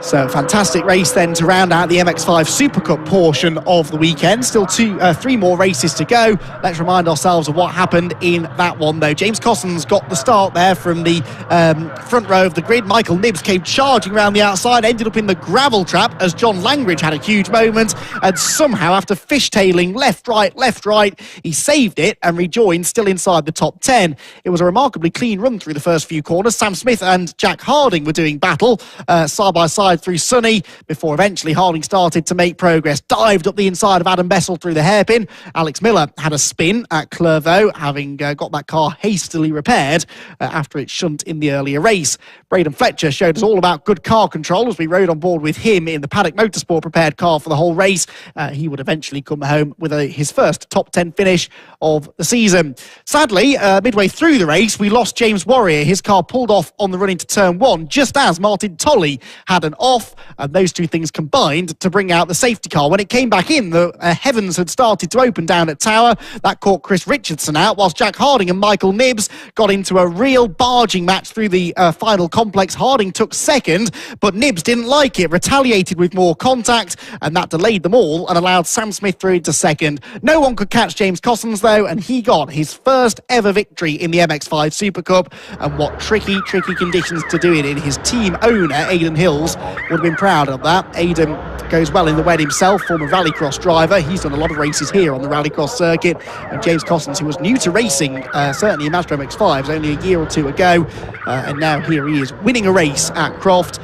So fantastic race then to round out the MX-5 Super Cup portion of the weekend. Still three more races to go. Let's remind ourselves of what happened in that one though. James Cossons got the start there from the front row of the grid. Michael Nibbs came charging around the outside, ended up in the gravel trap as John Langridge had a huge moment, and somehow after fishtailing left, right, he saved it and rejoined still inside the top 10. It was a remarkably clean run through the first few corners. Sam Smith and Jack Harding were doing battle side by side through Sunny before eventually Harding started to make progress. Dived up the inside of Adam Bessel through the hairpin. Alex Miller had a spin at Clervaux, having got that car hastily repaired after it shunt in the earlier race. Braden Fletcher showed us all about good car control as we rode on board with him in the Paddock Motorsport prepared car for the whole race. He would eventually come home with his first top 10 finish of the season. Sadly, midway through the race, we lost James Warrior. His car pulled off on the run into turn 1 just as Martin Tolley had an off, and those two things combined to bring out the safety car. When it came back in, the heavens had started to open down at Tower. That caught Chris Richardson out, whilst Jack Harding and Michael Nibbs got into a real barging match through the final complex. Harding took second, but Nibbs didn't like it, retaliated with more contact, and that delayed them all and allowed Sam Smith through into second. No one could catch James Cossons, though, and he got his first ever victory in the MX-5 Super Cup. And what tricky conditions to do it in. His team owner, Aidan Hills, would have been proud of that. Aidan goes well in the WED himself, former rallycross driver. He's done a lot of races here on the rallycross circuit. And James Cossons, who was new to racing, certainly in Mazda MX-5s, only a year or two ago, and now here he is winning a race at Croft,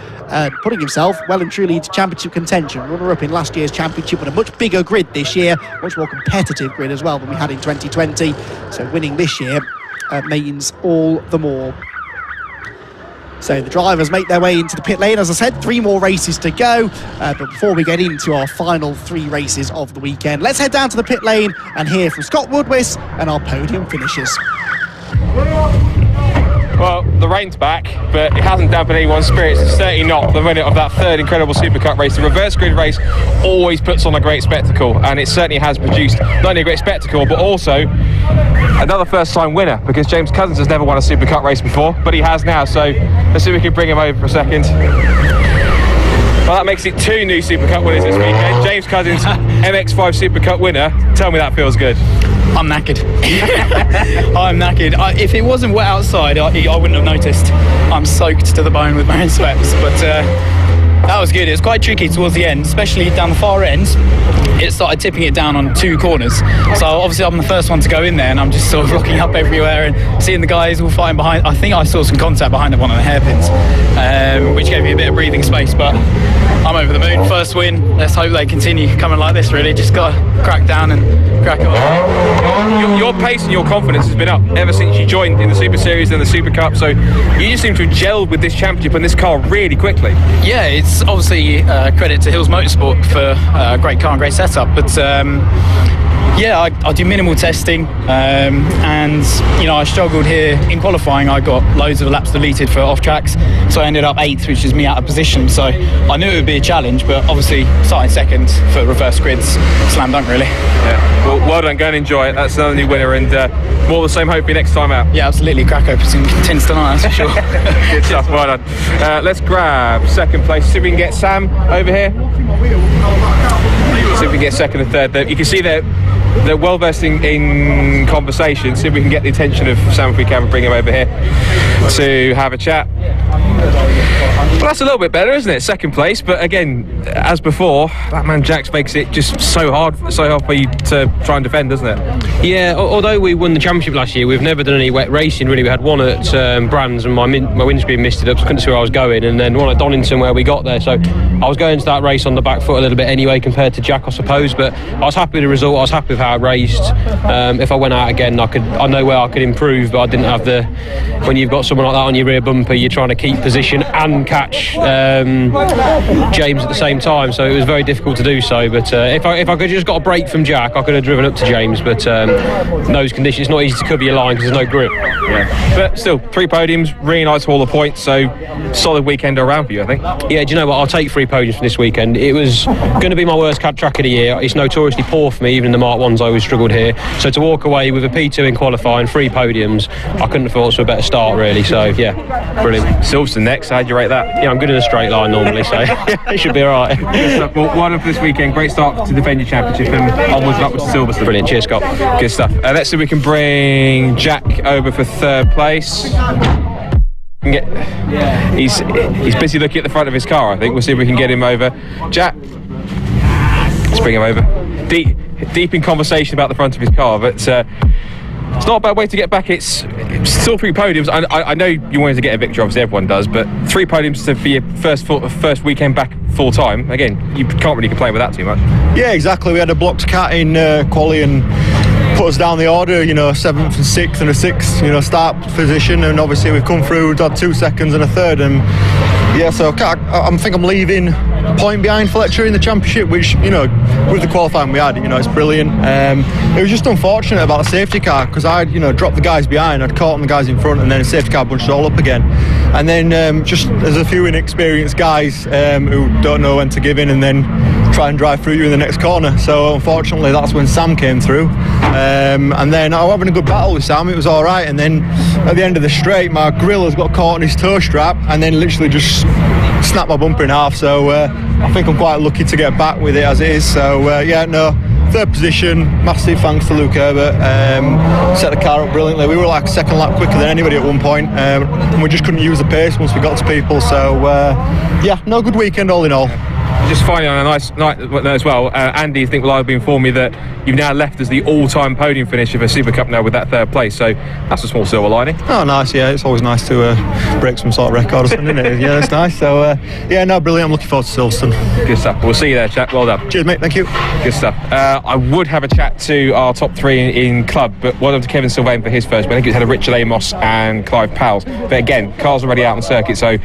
putting himself well and truly into championship contention. Runner-up in last year's championship with a much bigger grid this year, much more competitive grid as well than we had in 2020. So winning this year means all the more. So the drivers make their way into the pit lane. As I said, 3 more races to go. But before we get into our final 3 races of the weekend, let's head down to the pit lane and hear from Scott Woodwis and our podium finishers. Well, the rain's back, but it hasn't dampened anyone's spirits. It's certainly not the minute of that third incredible SuperCup race. The reverse grid race always puts on a great spectacle, and it certainly has produced not only a great spectacle, but also another first-time winner, because James Cousins has never won a SuperCup race before, but he has now. So let's see if we can bring him over for a second. Well, that makes it 2 new SuperCup winners this weekend. James Cousins, MX-5 SuperCup winner. Tell me that feels good. I'm knackered. I'm knackered. If it wasn't wet outside, I wouldn't have noticed. I'm soaked to the bone with my own sweats, but that was good. It was quite tricky towards the end, especially down the far end. It started tipping it down on 2 corners. So obviously I'm the first one to go in there, and I'm just sort of looking up everywhere and seeing the guys all fighting behind. I think I saw some contact behind one of the hairpins, which gave me a bit of breathing space, but I'm over the moon. First win. Let's hope they continue coming like this, really. Just got to crack down and crack it on. Your pace and your confidence has been up ever since you joined in the Super Series and the Super Cup, so you just seem to have gelled with this championship and this car really quickly. Yeah, it's obviously credit to Hills Motorsport for a great car and great setup, but yeah, I do minimal testing, and you know, I struggled here in qualifying. I got loads of laps deleted for off tracks, so I ended up 8th, which is me out of position. So I knew it would be a challenge, but obviously starting second for reverse grids, slam dunk really. Yeah, well done, go and enjoy it. That's another new winner, and more of the same, hopefully next time out. Yeah, absolutely. Crack open some tins tonight, that's for sure. Good stuff, well done. Let's grab second place, see if we can get Sam over here. See if we can get second and third. You can see they're well versed in conversation. See if we can get the attention of Sam if we can, and bring him over here to have a chat. Well, that's a little bit better, isn't it? Second place, but again, as before, that man Jax makes it just so hard for you to try and defend, doesn't it? Yeah, although we won the championship last year, we've never done any wet racing really. We had one at Brands, and my windscreen misted up, so I couldn't see where I was going, and then one at Donington where we got there. So I was going to that race on the back foot a little bit anyway compared to Jack, I suppose, but I was happy with the result. I was happy with how I raced. If I went out again, I know where I could improve, but I didn't have when you've got someone like that on your rear bumper, you're trying to keep position and catch James at the same time, so it was very difficult to do so. But if I could just got a break from Jack, I could have driven up to James, but in those conditions it's not easy to cover your line because there's no grip. Yeah. But still, 3 podiums, really nice haul of points, so solid weekend around for you, I think. Yeah, do you know what, I'll take 3 podiums for this weekend. It was going to be my worst track of the year. It's notoriously poor for me, even in the Mark 1s I always struggled here, so to walk away with a P2 in qualifying, 3 podiums, I couldn't have thought to a better start really. So yeah, brilliant. Silverstone next, how'd you rate that? Yeah, I'm good in a straight line normally, so it should be alright. Well, well done for this weekend, great start to defend your championship, and onwards and upwards to Silverstone. Brilliant, cheers Scott. Good stuff. Let's see if we can bring Jack over for 3rd place. He's busy looking at the front of his car, I think. We'll see if we can get him over. Jack, let's bring him over. Deep in conversation about the front of his car, but it's not a bad way to get back. It's still 3 podiums. I know you wanted to get a victory, obviously everyone does, but 3 podiums for your first weekend back full time. Again, you can't really complain with that too much. Yeah, exactly. We had a blocked cat in quali, and put us down the order, 7th and 6th and a 6th, start position, and obviously we've come through, we've got 2 seconds and a third, and so I think I'm leaving point behind Fletcher in the championship, which, with the qualifying we had, it's brilliant. It was just unfortunate about the safety car, because I'd, dropped the guys behind, I'd caught on the guys in front, and then the safety car bunched it all up again. And then just there's a few inexperienced guys who don't know when to give in and then try and drive through you in the next corner. So unfortunately that's when Sam came through. And then I was having a good battle with Sam, it was all right. And then at the end of the straight, my grill has got caught on his toe strap and then literally just snapped my bumper in half. So I think I'm quite lucky to get back with it as it is. So third position, massive thanks to Luke Herbert. Set the car up brilliantly. We were like a second lap quicker than anybody at one point, and we just couldn't use the pace once we got to people. So no, good weekend all in all. Just finally on a nice night as well, Andy, I think will have informed me that you've now left as the all-time podium finisher for SuperCup now with that third place, so that's a small silver lining. Oh, nice, yeah, it's always nice to break some sort of record or something, isn't it? Yeah, it's nice, so brilliant, I'm looking forward to Silverstone. Good stuff, we'll see you there, chap, well done. Cheers, mate, thank you. Good stuff. I would have a chat to our top three in club, but well done to Kevin Sylvain for his first, but I think it's had a Richard Amos and Clive Powell's, but again, cars already out on circuit, so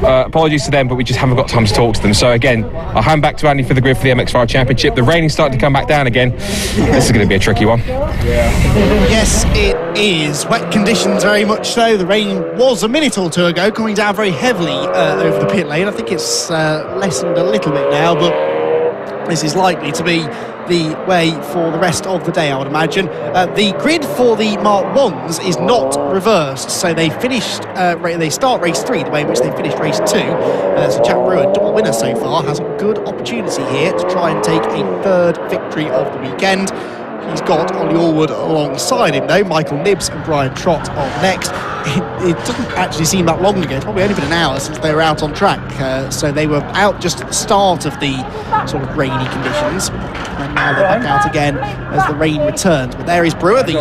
apologies to them, but we just haven't got time to talk to them, so again, I'll hand back to Andy for the grid for the MX-5 Championship. The rain is starting to come back down again. This is going to be a tricky one. Yes, it is. Wet conditions very much so. The rain was a minute or two ago coming down very heavily over the pit lane. I think it's lessened a little bit now, but this is likely to be the way for the rest of the day, I would imagine. The grid for the Mark 1s is not reversed, so they finished, they start race 3 the way in which they finished race 2. So Jack Brewer, double winner so far, has a good opportunity here to try and take a third victory of the weekend. He's got Ollie Allwood alongside him though. Michael Nibbs and Brian Trott on next. It doesn't actually seem that long ago. It's probably only been an hour since they were out on track. So they were out just at the start of the sort of rainy conditions. And now they're back out again as the rain returns. But there is Brewer, the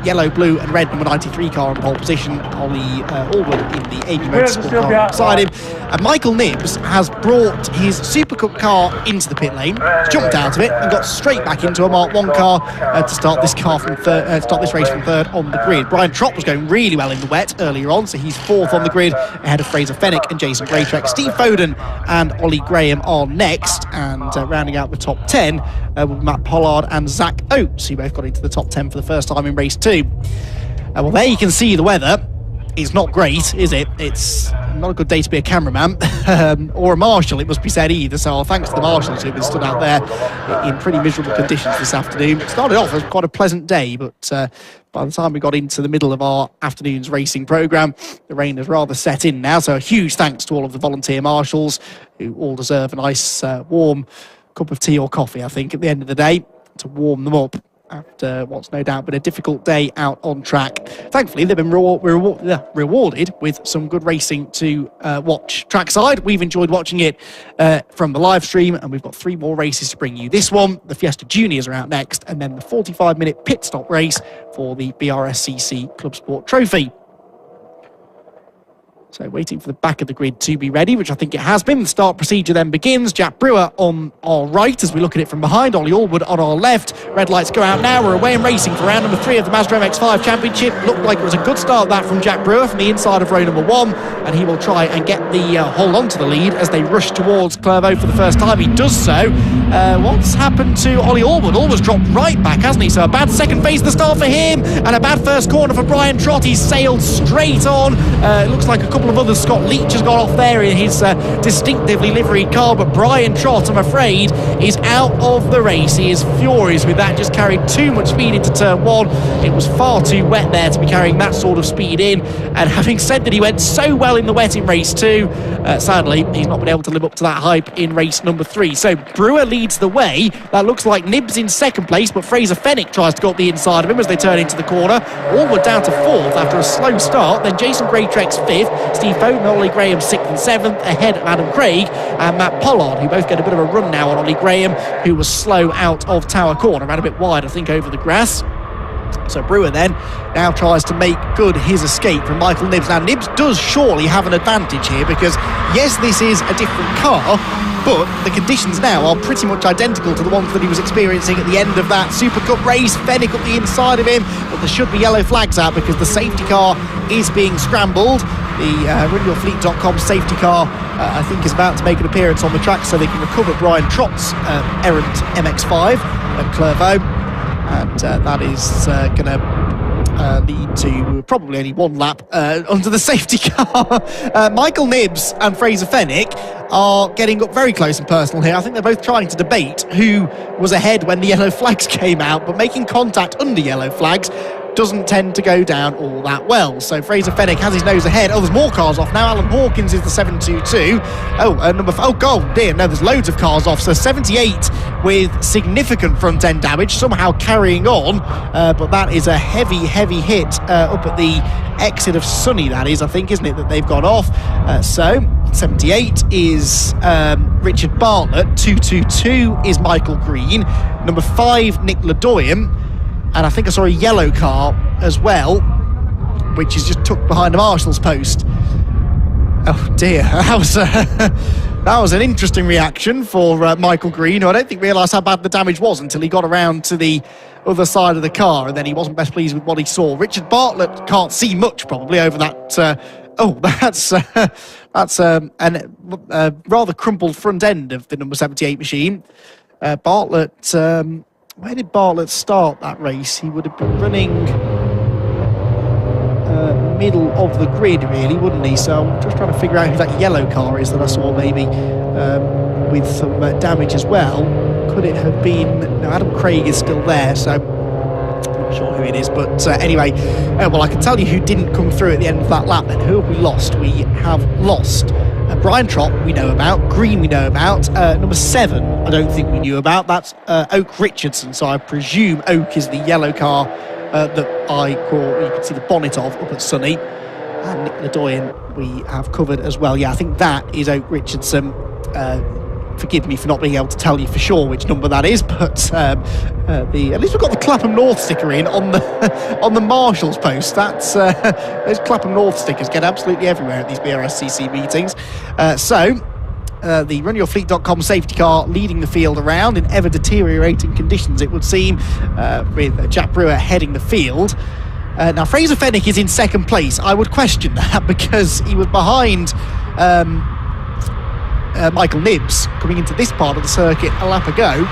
yellow, blue and red number 93 car in pole position. Ollie Allwood in the AB Motorsport car beside him. And Michael Nibbs has brought his SuperCup car into the pit lane, jumped out of it and got straight back into a Mark 1 car to start this car from start this race from third on the grid. Brian Trott was going really well in the wet earlier on, so he's fourth on the grid ahead of Fraser Fenwick and Jason Graytrek. Steve Foden and Ollie Graham are next, and rounding out the top 10 will be Matt Pollard and Zach Oates, who both got into the top 10 for the first time in race 2. Well, there you can see the weather. It's not great, is it? It's not a good day to be a cameraman or a marshal, it must be said either. So thanks to the marshals who've been stood out there in pretty miserable conditions this afternoon. It started off as quite a pleasant day, but by the time we got into the middle of our afternoon's racing programme, the rain has rather set in now. So a huge thanks to all of the volunteer marshals who all deserve a nice warm cup of tea or coffee, I think, at the end of the day to warm them up after what's no doubt been a difficult day out on track. Thankfully, they've been rewarded with some good racing to watch trackside. We've enjoyed watching it from the live stream, and we've got 3 more races to bring you. This one, the Fiesta Juniors are out next, and then the 45-minute pit stop race for the BRSCC ClubSport Trophy. So waiting for the back of the grid to be ready, which I think it has been. The start procedure then begins. Jack Brewer on our right as we look at it from behind. Ollie Allwood on our left. Red lights go out now. We're away and racing for round number 3 of the Mazda MX-5 Championship. Looked like it was a good start that from Jack Brewer from the inside of row number 1. And he will try and get the hold on to the lead as they rush towards Clervaux for the first time. He does so. What's happened to Ollie Allwood? Allwood's dropped right back, hasn't he? So a bad second phase of the start for him and a bad first corner for Brian Trott. He's sailed straight on. It looks like a couple of others. Scott Leach has got off there in his distinctively liveried car, but Brian Trott, I'm afraid, is out of the race. He is furious with that, just carried too much speed into turn 1. It was far too wet there to be carrying that sort of speed in, and having said that he went so well in the wet in race 2, sadly he's not been able to live up to that hype in race number 3. So Brewer leads the way. That looks like Nibbs in second place, but Fraser Fenwick tries to go up the inside of him as they turn into the corner. Allwood down to 4th after a slow start, then Jason Graytrek's 5th, Steve Foden and Ollie Graham 6th and 7th, ahead of Adam Craig and Matt Pollard, who both get a bit of a run now on Ollie Graham, who was slow out of Tower Corner, ran a bit wide I think over the grass. So Brewer then now tries to make good his escape from Michael Nibbs. Now Nibbs does surely have an advantage here because yes, this is a different car, but the conditions now are pretty much identical to the ones that he was experiencing at the end of that SuperCup race. Fenwick up the inside of him, but there should be yellow flags out because the safety car is being scrambled. The RunYourFleet.com safety car, I think, is about to make an appearance on the track so they can recover Brian Trott's errant MX-5 at Clervaux. And that is going to lead to probably only one lap under the safety car. Michael Nibbs and Fraser Fenwick are getting up very close and personal here. I think they're both trying to debate who was ahead when the yellow flags came out, but making contact under yellow flags doesn't tend to go down all that well. So Fraser Fenwick has his nose ahead. Oh, there's more cars off now. Alan Hawkins is the 722. Oh, God, dear, no, there's loads of cars off. So 78 with significant front end damage, somehow carrying on. But that is a heavy hit up at the exit of Sunny, that is, I think, isn't it, that they've gone off. So 78 is Richard Bartlett. 222 is Michael Green. Number 5, Nick Ledoyen. And I think I saw a yellow car as well, which is just tucked behind a marshal's post. Oh dear, that was an interesting reaction for Michael Green, who I don't think realised how bad the damage was until he got around to the other side of the car, and then he wasn't best pleased with what he saw. Richard Bartlett can't see much probably over that. That's a rather crumpled front end of the number 78 machine. Bartlett. Where did Bartlett start that race? He would have been running middle of the grid, really, wouldn't he? So I'm just trying to figure out who that yellow car is that I saw maybe with some damage as well. Could it have been... No, Adam Craig is still there, so I'm not sure who it is. But anyway, well, I can tell you who didn't come through at the end of that lap then. Who have we lost? We have lost... Brian Trott we know about, Green we know about, number 7 I don't think we knew about, that's Oak Richardson, so I presume Oak is the yellow car that I call, you can see the bonnet of up at Sunny, and Nick Ledoyen we have covered as well. Yeah, I think that is Oak Richardson. Forgive me for not being able to tell you for sure which number that is, but at least we've got the Clapham North sticker in on the Marshalls post. That's those Clapham North stickers get absolutely everywhere at these BRSCC meetings. So the RunYourFleet.com safety car leading the field around in ever deteriorating conditions, it would seem, with Jack Brewer heading the field. Now Fraser Fenwick is in second place. I would question that because he was behind Michael Nibbs coming into this part of the circuit a lap ago,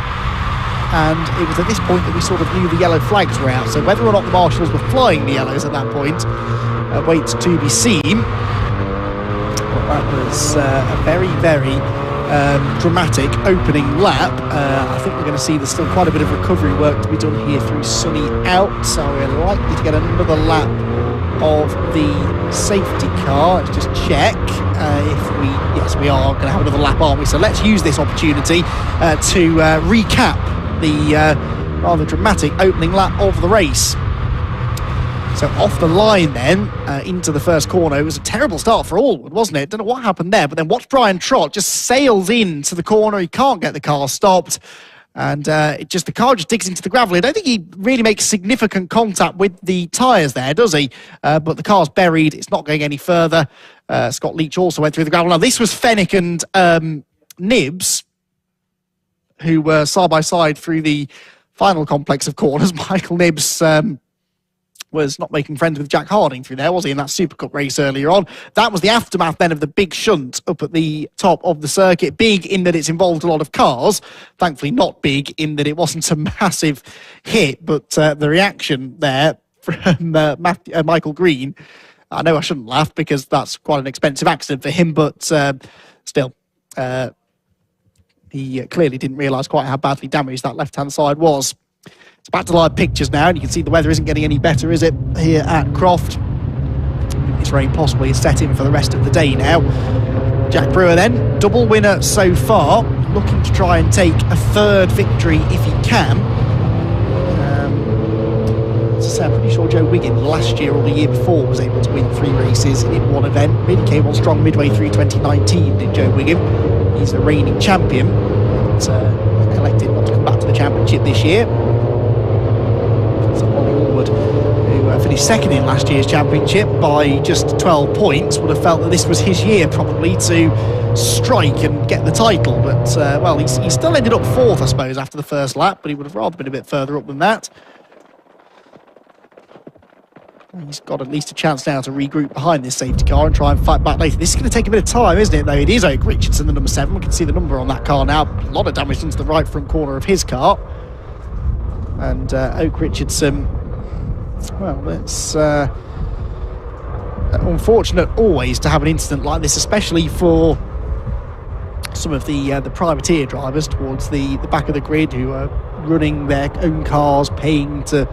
and it was at this point that we sort of knew the yellow flags were out. So whether or not the marshals were flying the yellows at that point waits to be seen. But that was a very dramatic opening lap. I think we're going to see there's still quite a bit of recovery work to be done here through Sunny out, so we're likely to get another lap of the safety car. Let's just check yes, we are going to have another lap, aren't we? So let's use this opportunity to recap the rather dramatic opening lap of the race. So off the line then, into the first corner. It was a terrible start for Allwood, wasn't it? Don't know what happened there, but then watch Brian Trott just sails into the corner. He can't get the car stopped. And the car just digs into the gravel. I don't think he really makes significant contact with the tyres there, does he? But the car's buried. It's not going any further. Scott Leach also went through the gravel. Now, this was Fenwick and Nibbs, who were side by side through the final complex of corners. Michael Nibbs was not making friends with Jack Harding through there, was he, in that SuperCup race earlier on? That was the aftermath then of the big shunt up at the top of the circuit. Big in that it's involved a lot of cars. Thankfully not big in that it wasn't a massive hit, but the reaction there from Michael Green, I know I shouldn't laugh because that's quite an expensive accident for him, but still, he clearly didn't realise quite how badly damaged that left-hand side was. It's back to live pictures now, and you can see the weather isn't getting any better, is it, here at Croft? This rain possibly is set in for the rest of the day now. Jack Brewer then, double winner so far, looking to try and take a third victory if he can. As I say, I'm pretty sure Joe Wiggin last year or the year before was able to win 3 races in one event. Really came on strong midway through 2019, did Joe Wiggin. He's a reigning champion, but elected not to come back to the championship this year. So Ollie Allwood finished second in last year's championship by just 12 points, would have felt that this was his year probably to strike and get the title. But, well, he still ended up fourth, I suppose, after the first lap, but he would have rather been a bit further up than that. He's got at least a chance now to regroup behind this safety car and try and fight back later. This is going to take a bit of time, isn't it, though? It is Oak Richardson, the number 7. We can see the number on that car now. A lot of damage done to the right front corner of his car. And Oak Richardson, well, it's unfortunate always to have an incident like this, especially for some of the privateer drivers towards the back of the grid who are running their own cars, paying to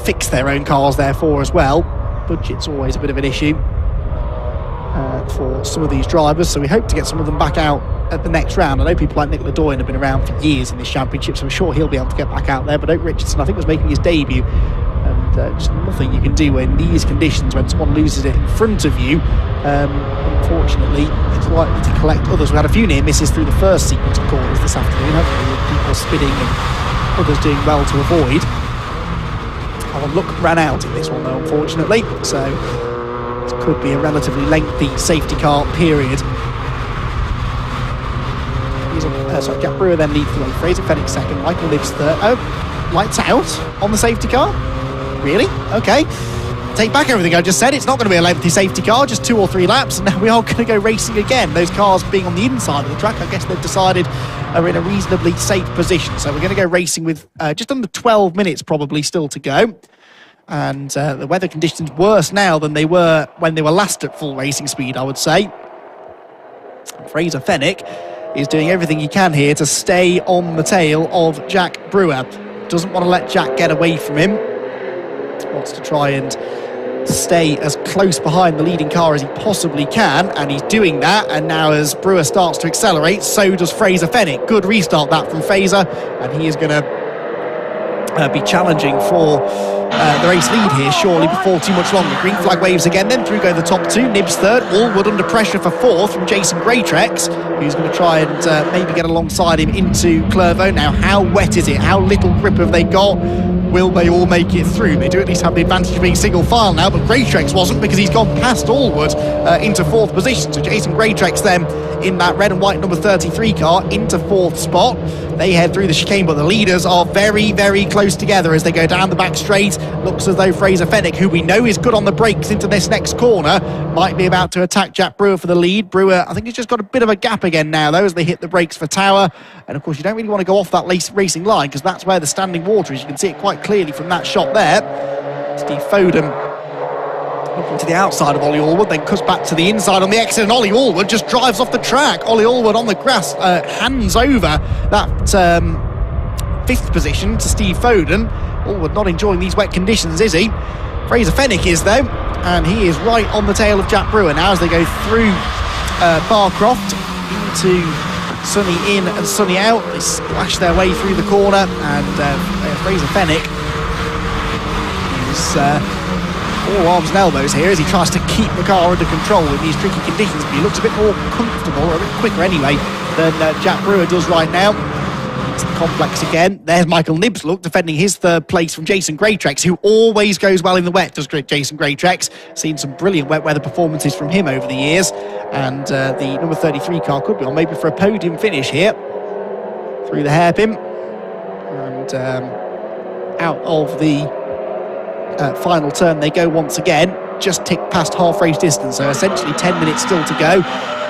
fix their own cars therefore as well. Budget's always a bit of an issue for some of these drivers, so we hope to get some of them back out at the next round. I know people like Nick Ledoyen have been around for years in this championship, so I'm sure he'll be able to get back out there, but Oak Richardson I think was making his debut, and just nothing you can do in these conditions when someone loses it in front of you. Unfortunately, it's likely to collect others. We had a few near misses through the first sequence of corners this afternoon, haven't we, with people spinning and others doing well to avoid. Our luck ran out in this one though, unfortunately, so it could be a relatively lengthy safety car period. Sorry, Jack Brewer then leads the way, Fraser Fenwick second, Michael Libbs third. Oh, lights out on the safety car? Really? Okay. Take back everything I just said. It's not going to be a lengthy safety car, just 2 or 3 laps, and now we are going to go racing again. Those cars being on the inside of the track, I guess they've decided are in a reasonably safe position. So we're going to go racing with just under 12 minutes probably still to go. And the weather conditions worse now than they were when they were last at full racing speed, I would say. Fraser Fenwick is doing everything he can here to stay on the tail of Jack Brewer. Doesn't want to let Jack get away from him. Wants to try and stay as close behind the leading car as he possibly can, and he's doing that. And now as Brewer starts to accelerate, so does Fraser Fenwick. Good restart that from Fraser, and he is going to be challenging for the race lead here surely before too much longer. Green flag waves again, then through go the top 2. Nibs third, Allwood under pressure for 4th from Jason Greytrex, who's going to try and maybe get alongside him into Clervaux. Now, how wet is it? How little grip have they got? Will they all make it through? They do at least have the advantage of being single file now, but Greytrex wasn't, because he's gone past Allwood into 4th position. So Jason Greytrex then in that red and white number 33 car into 4th spot. They head through the chicane, but the leaders are very, very close together as they go down the back straight. Looks as though Fraser Fenwick, who we know is good on the brakes into this next corner, might be about to attack Jack Brewer for the lead. Brewer, I think he's just got a bit of a gap again now, though, as they hit the brakes for Tower. And, of course, you don't really want to go off that racing line, because that's where the standing water is. You can see it quite clearly from that shot there. Steve Foden looking to the outside of Ollie Allwood, then cuts back to the inside on the exit, and Ollie Allwood just drives off the track. Ollie Allwood on the grass hands over that 5th position to Steve Foden. Allwood not enjoying these wet conditions, is he? Fraser Fenwick is, though, and he is right on the tail of Jack Brewer now as they go through Barcroft into Sunny in and Sunny out. They splash their way through the corner, and Fraser Fenwick is all arms and elbows here as he tries to keep the car under control in these tricky conditions, but he looks a bit more comfortable, or a bit quicker anyway, than Jack Brewer does right now. It's the complex again. There's Michael Nibs, look, defending his 3rd place from Jason Greytrex, who always goes well in the wet, does Jason Greytrex. Seen some brilliant wet weather performances from him over the years, and the number 33 car could be on maybe for a podium finish here through the hairpin, and out of the final turn they go once again, just ticked past half race distance, so essentially 10 minutes still to go.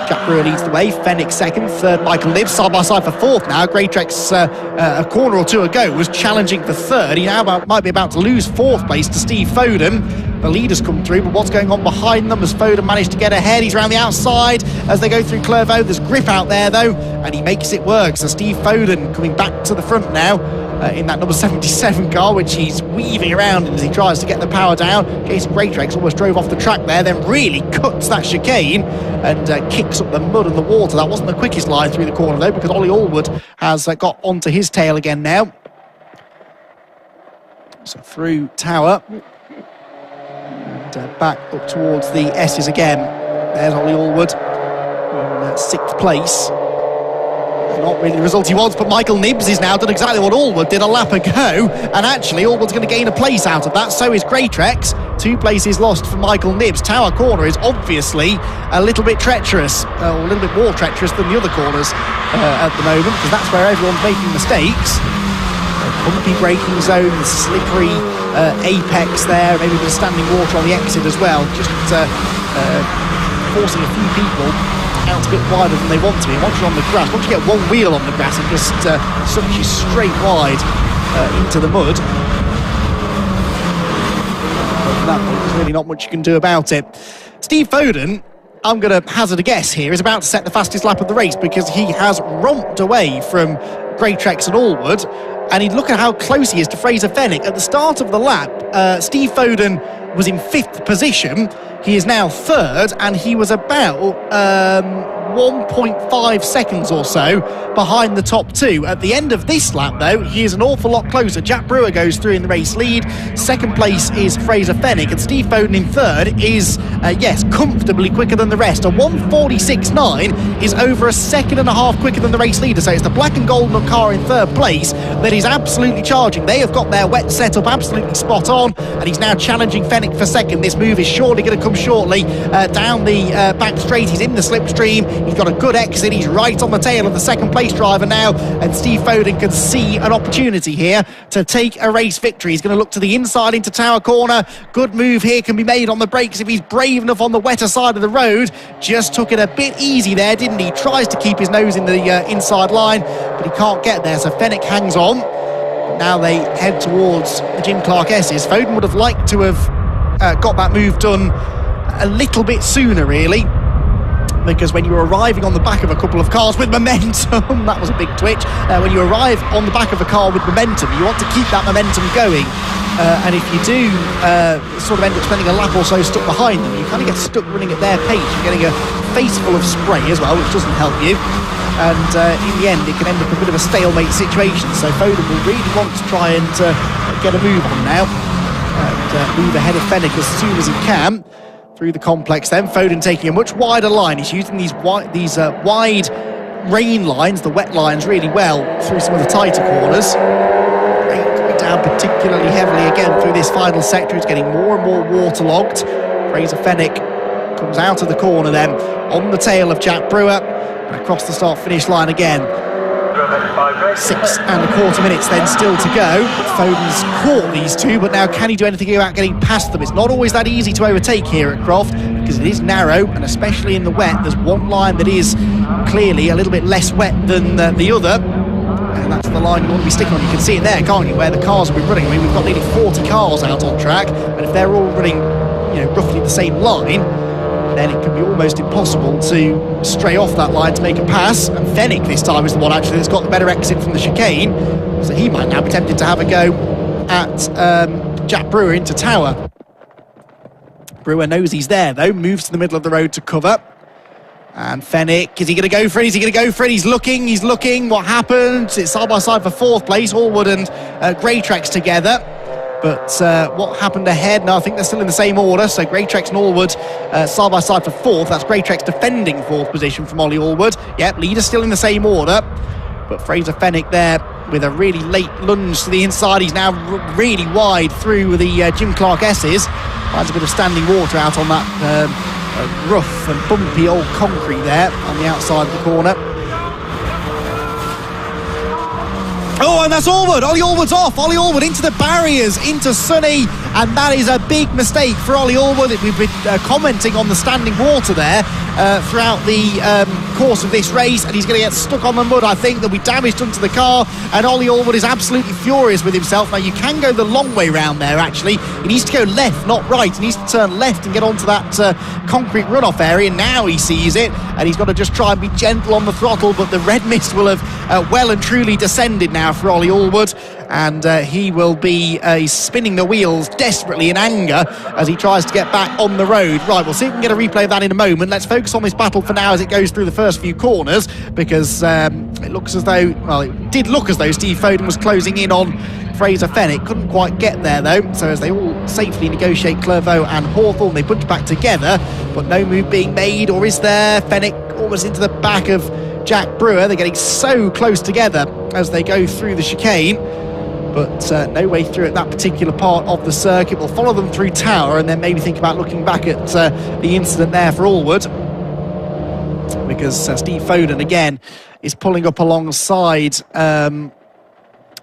Jack Brewer leads the way, Fenwick second, third Michael Libbs, side by side for 4th now. Greytrex a corner or 2 ago was challenging for 3rd. He now might be about to lose 4th place to Steve Foden. The leaders come through, but what's going on behind them as Foden managed to get ahead? He's around the outside as they go through Clervaux. There's grip out there though, and he makes it work. So Steve Foden coming back to the front now in that number 77 car, which he's weaving around as he tries to get the power down. Jason Greytrex almost drove off the track there, then really cuts that chicane and kicks up the mud and the water. That wasn't the quickest line through the corner though, because Ollie Allwood has got onto his tail again now. So through Tower and back up towards the S's again. There's Ollie Allwood in 6th place. Not really the result he wants, but Michael Nibbs has now done exactly what Allwood did a lap ago, and actually Allwood's going to gain a place out of that. So is Greatrex. 2 places lost for Michael Nibbs. Tower Corner is obviously a little bit treacherous, or a little bit more treacherous than the other corners at the moment, because that's where everyone's making mistakes. Bumpy braking zone, slippery apex there, maybe a bit of standing water on the exit as well, just forcing a few people out a bit wider than they want to be. Once you're on the grass, once you get one wheel on the grass, it just sucks you straight wide into the mud. At that point, there's really not much you can do about it. Steve Foden, I'm going to hazard a guess here, is about to set the fastest lap of the race, because he has romped away from Greatrex and Allwood, and he'd look at how close he is to Fraser Fenwick. At the start of the lap, Steve Foden was in 5th position. He is now 3rd, and he was about 1.5 seconds or so behind the top 2. At the end of this lap, though, he is an awful lot closer. Jack Brewer goes through in the race lead. 2nd place is Fraser Fenwick, and Steve Foden in 3rd is, yes, comfortably quicker than the rest. A 1:46.9 is over a second and a half quicker than the race leader. So it's the black and gold car in 3rd place that is absolutely charging. They have got their wet setup absolutely spot on, and he's now challenging Fenwick for 2nd. This move is surely going to come shortly down the back straight. He's in the slipstream. He's got a good exit. He's right on the tail of the 2nd place driver now, and Steve Foden can see an opportunity here to take a race victory. He's going to look to the inside into Tower Corner. Good move here can be made on the brakes if he's brave enough on the wetter side of the road. Just took it a bit easy there, didn't he? Tries to keep his nose in the inside line, but he can't get there, so Fenwick hangs on. Now they head towards the Jim Clark S's. Foden would have liked to have got that move done a little bit sooner, really, because when you're arriving on the back of a couple of cars with momentum, that was a big twitch, when you arrive on the back of a car with momentum, you want to keep that momentum going, and if you do sort of end up spending a lap or so stuck behind them, you kind of get stuck running at their pace. You're getting a face full of spray as well, which doesn't help you, and in the end it can end up a bit of a stalemate situation. So Foden will really want to try and get a move on now and move ahead of Fenwick as soon as he can through the complex. Then Foden taking a much wider line. He's using these wide rain lines, the wet lines, really well through some of the tighter corners. Rain coming down particularly heavily again through this final sector. It's getting more and more waterlogged. Fraser Fenwick comes out of the corner then on the tail of Jack Brewer and across the start-finish line again. 6.25 minutes then still to go. Foden's caught these two, but now can he do anything about getting past them? It's not always that easy to overtake here at Croft, because it is narrow, and especially in the wet, there's one line that is clearly a little bit less wet than the other, and that's the line you want to be sticking on. You can see it there, can't you, where the cars will be running. I mean, we've got nearly 40 cars out on track, and if they're all running, you know, roughly the same line, then it can be almost impossible to stray off that line to make a pass. And Fenwick this time is the one actually that's got the better exit from the chicane, so he might now be tempted to have a go at Jack Brewer into Tower. Brewer knows he's there though, moves to the middle of the road to cover. And Fenwick, is he going to go for it? Is he going to go for it? He's looking. What happened? It's side by side for 4th place, Allwood and Greatrex together. But what happened ahead? No, I think they're still in the same order. So Greatrex and Allwood side by side for 4th. That's Greatrex defending 4th position from Ollie Allwood. Yep, leader's still in the same order. But Fraser Fenwick there with a really late lunge to the inside. He's now really wide through the Jim Clark S's. Finds a bit of standing water out on that rough and bumpy old concrete there on the outside of the corner. Oh, and that's Allwood. Ollie Allwood's off. Ollie Allwood into the barriers, into Sunny, and that is a big mistake for Ollie Allwood. We've been commenting on the standing water there throughout the course of this race, and he's going to get stuck on the mud. I think there'll be damage done to the car, and Ollie Allwood is absolutely furious with himself. Now, you can go the long way round there, actually. He needs to go left, not right. He needs to turn left and get onto that concrete runoff area. Now he sees it, and he's got to just try and be gentle on the throttle, but the red mist will have well and truly descended now for Ollie Allwood, and he will be spinning the wheels desperately in anger as he tries to get back on the road. Right, we'll see if we can get a replay of that in a moment. Let's focus on this battle for now as it goes through the first few corners, because it looks as though, well, it did look as though Steve Foden was closing in on Fraser Fenwick. Couldn't quite get there though, so as they all safely negotiate Clervaux and Hawthorne, they punch back together, but no move being made, or is there? Fenwick almost into the back of Jack Brewer. They're getting so close together as they go through the chicane, but no way through at that particular part of the circuit. We'll follow them through Tower and then maybe think about looking back at the incident there for Allwood, because Steve Foden again is pulling up alongside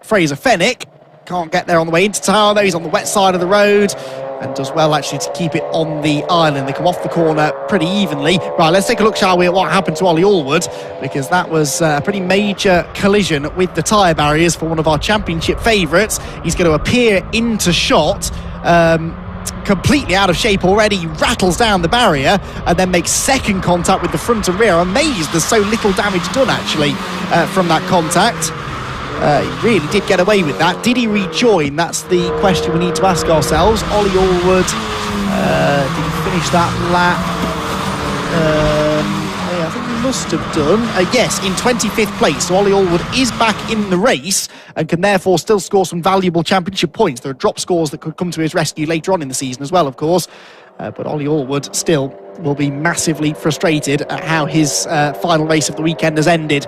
Fraser Fenwick. Can't get there on the way into Tower though. He's on the wet side of the road and does well actually to keep it on the island. They come off the corner pretty evenly. Right, let's take a look, shall we, at what happened to Ollie Allwood, because that was a pretty major collision with the tyre barriers for one of our championship favourites. He's going to appear into shot, completely out of shape already. He rattles down the barrier and then makes second contact with the front and rear. I'm amazed there's so little damage done actually from that contact. He really did get away with that. Did he rejoin? That's the question we need to ask ourselves. Ollie Allwood, did he finish that lap? Yeah, I think he must have done. Yes, in 25th place. So Ollie Allwood is back in the race and can therefore still score some valuable championship points. There are drop scores that could come to his rescue later on in the season as well, of course. But Ollie Allwood still will be massively frustrated at how his final race of the weekend has ended.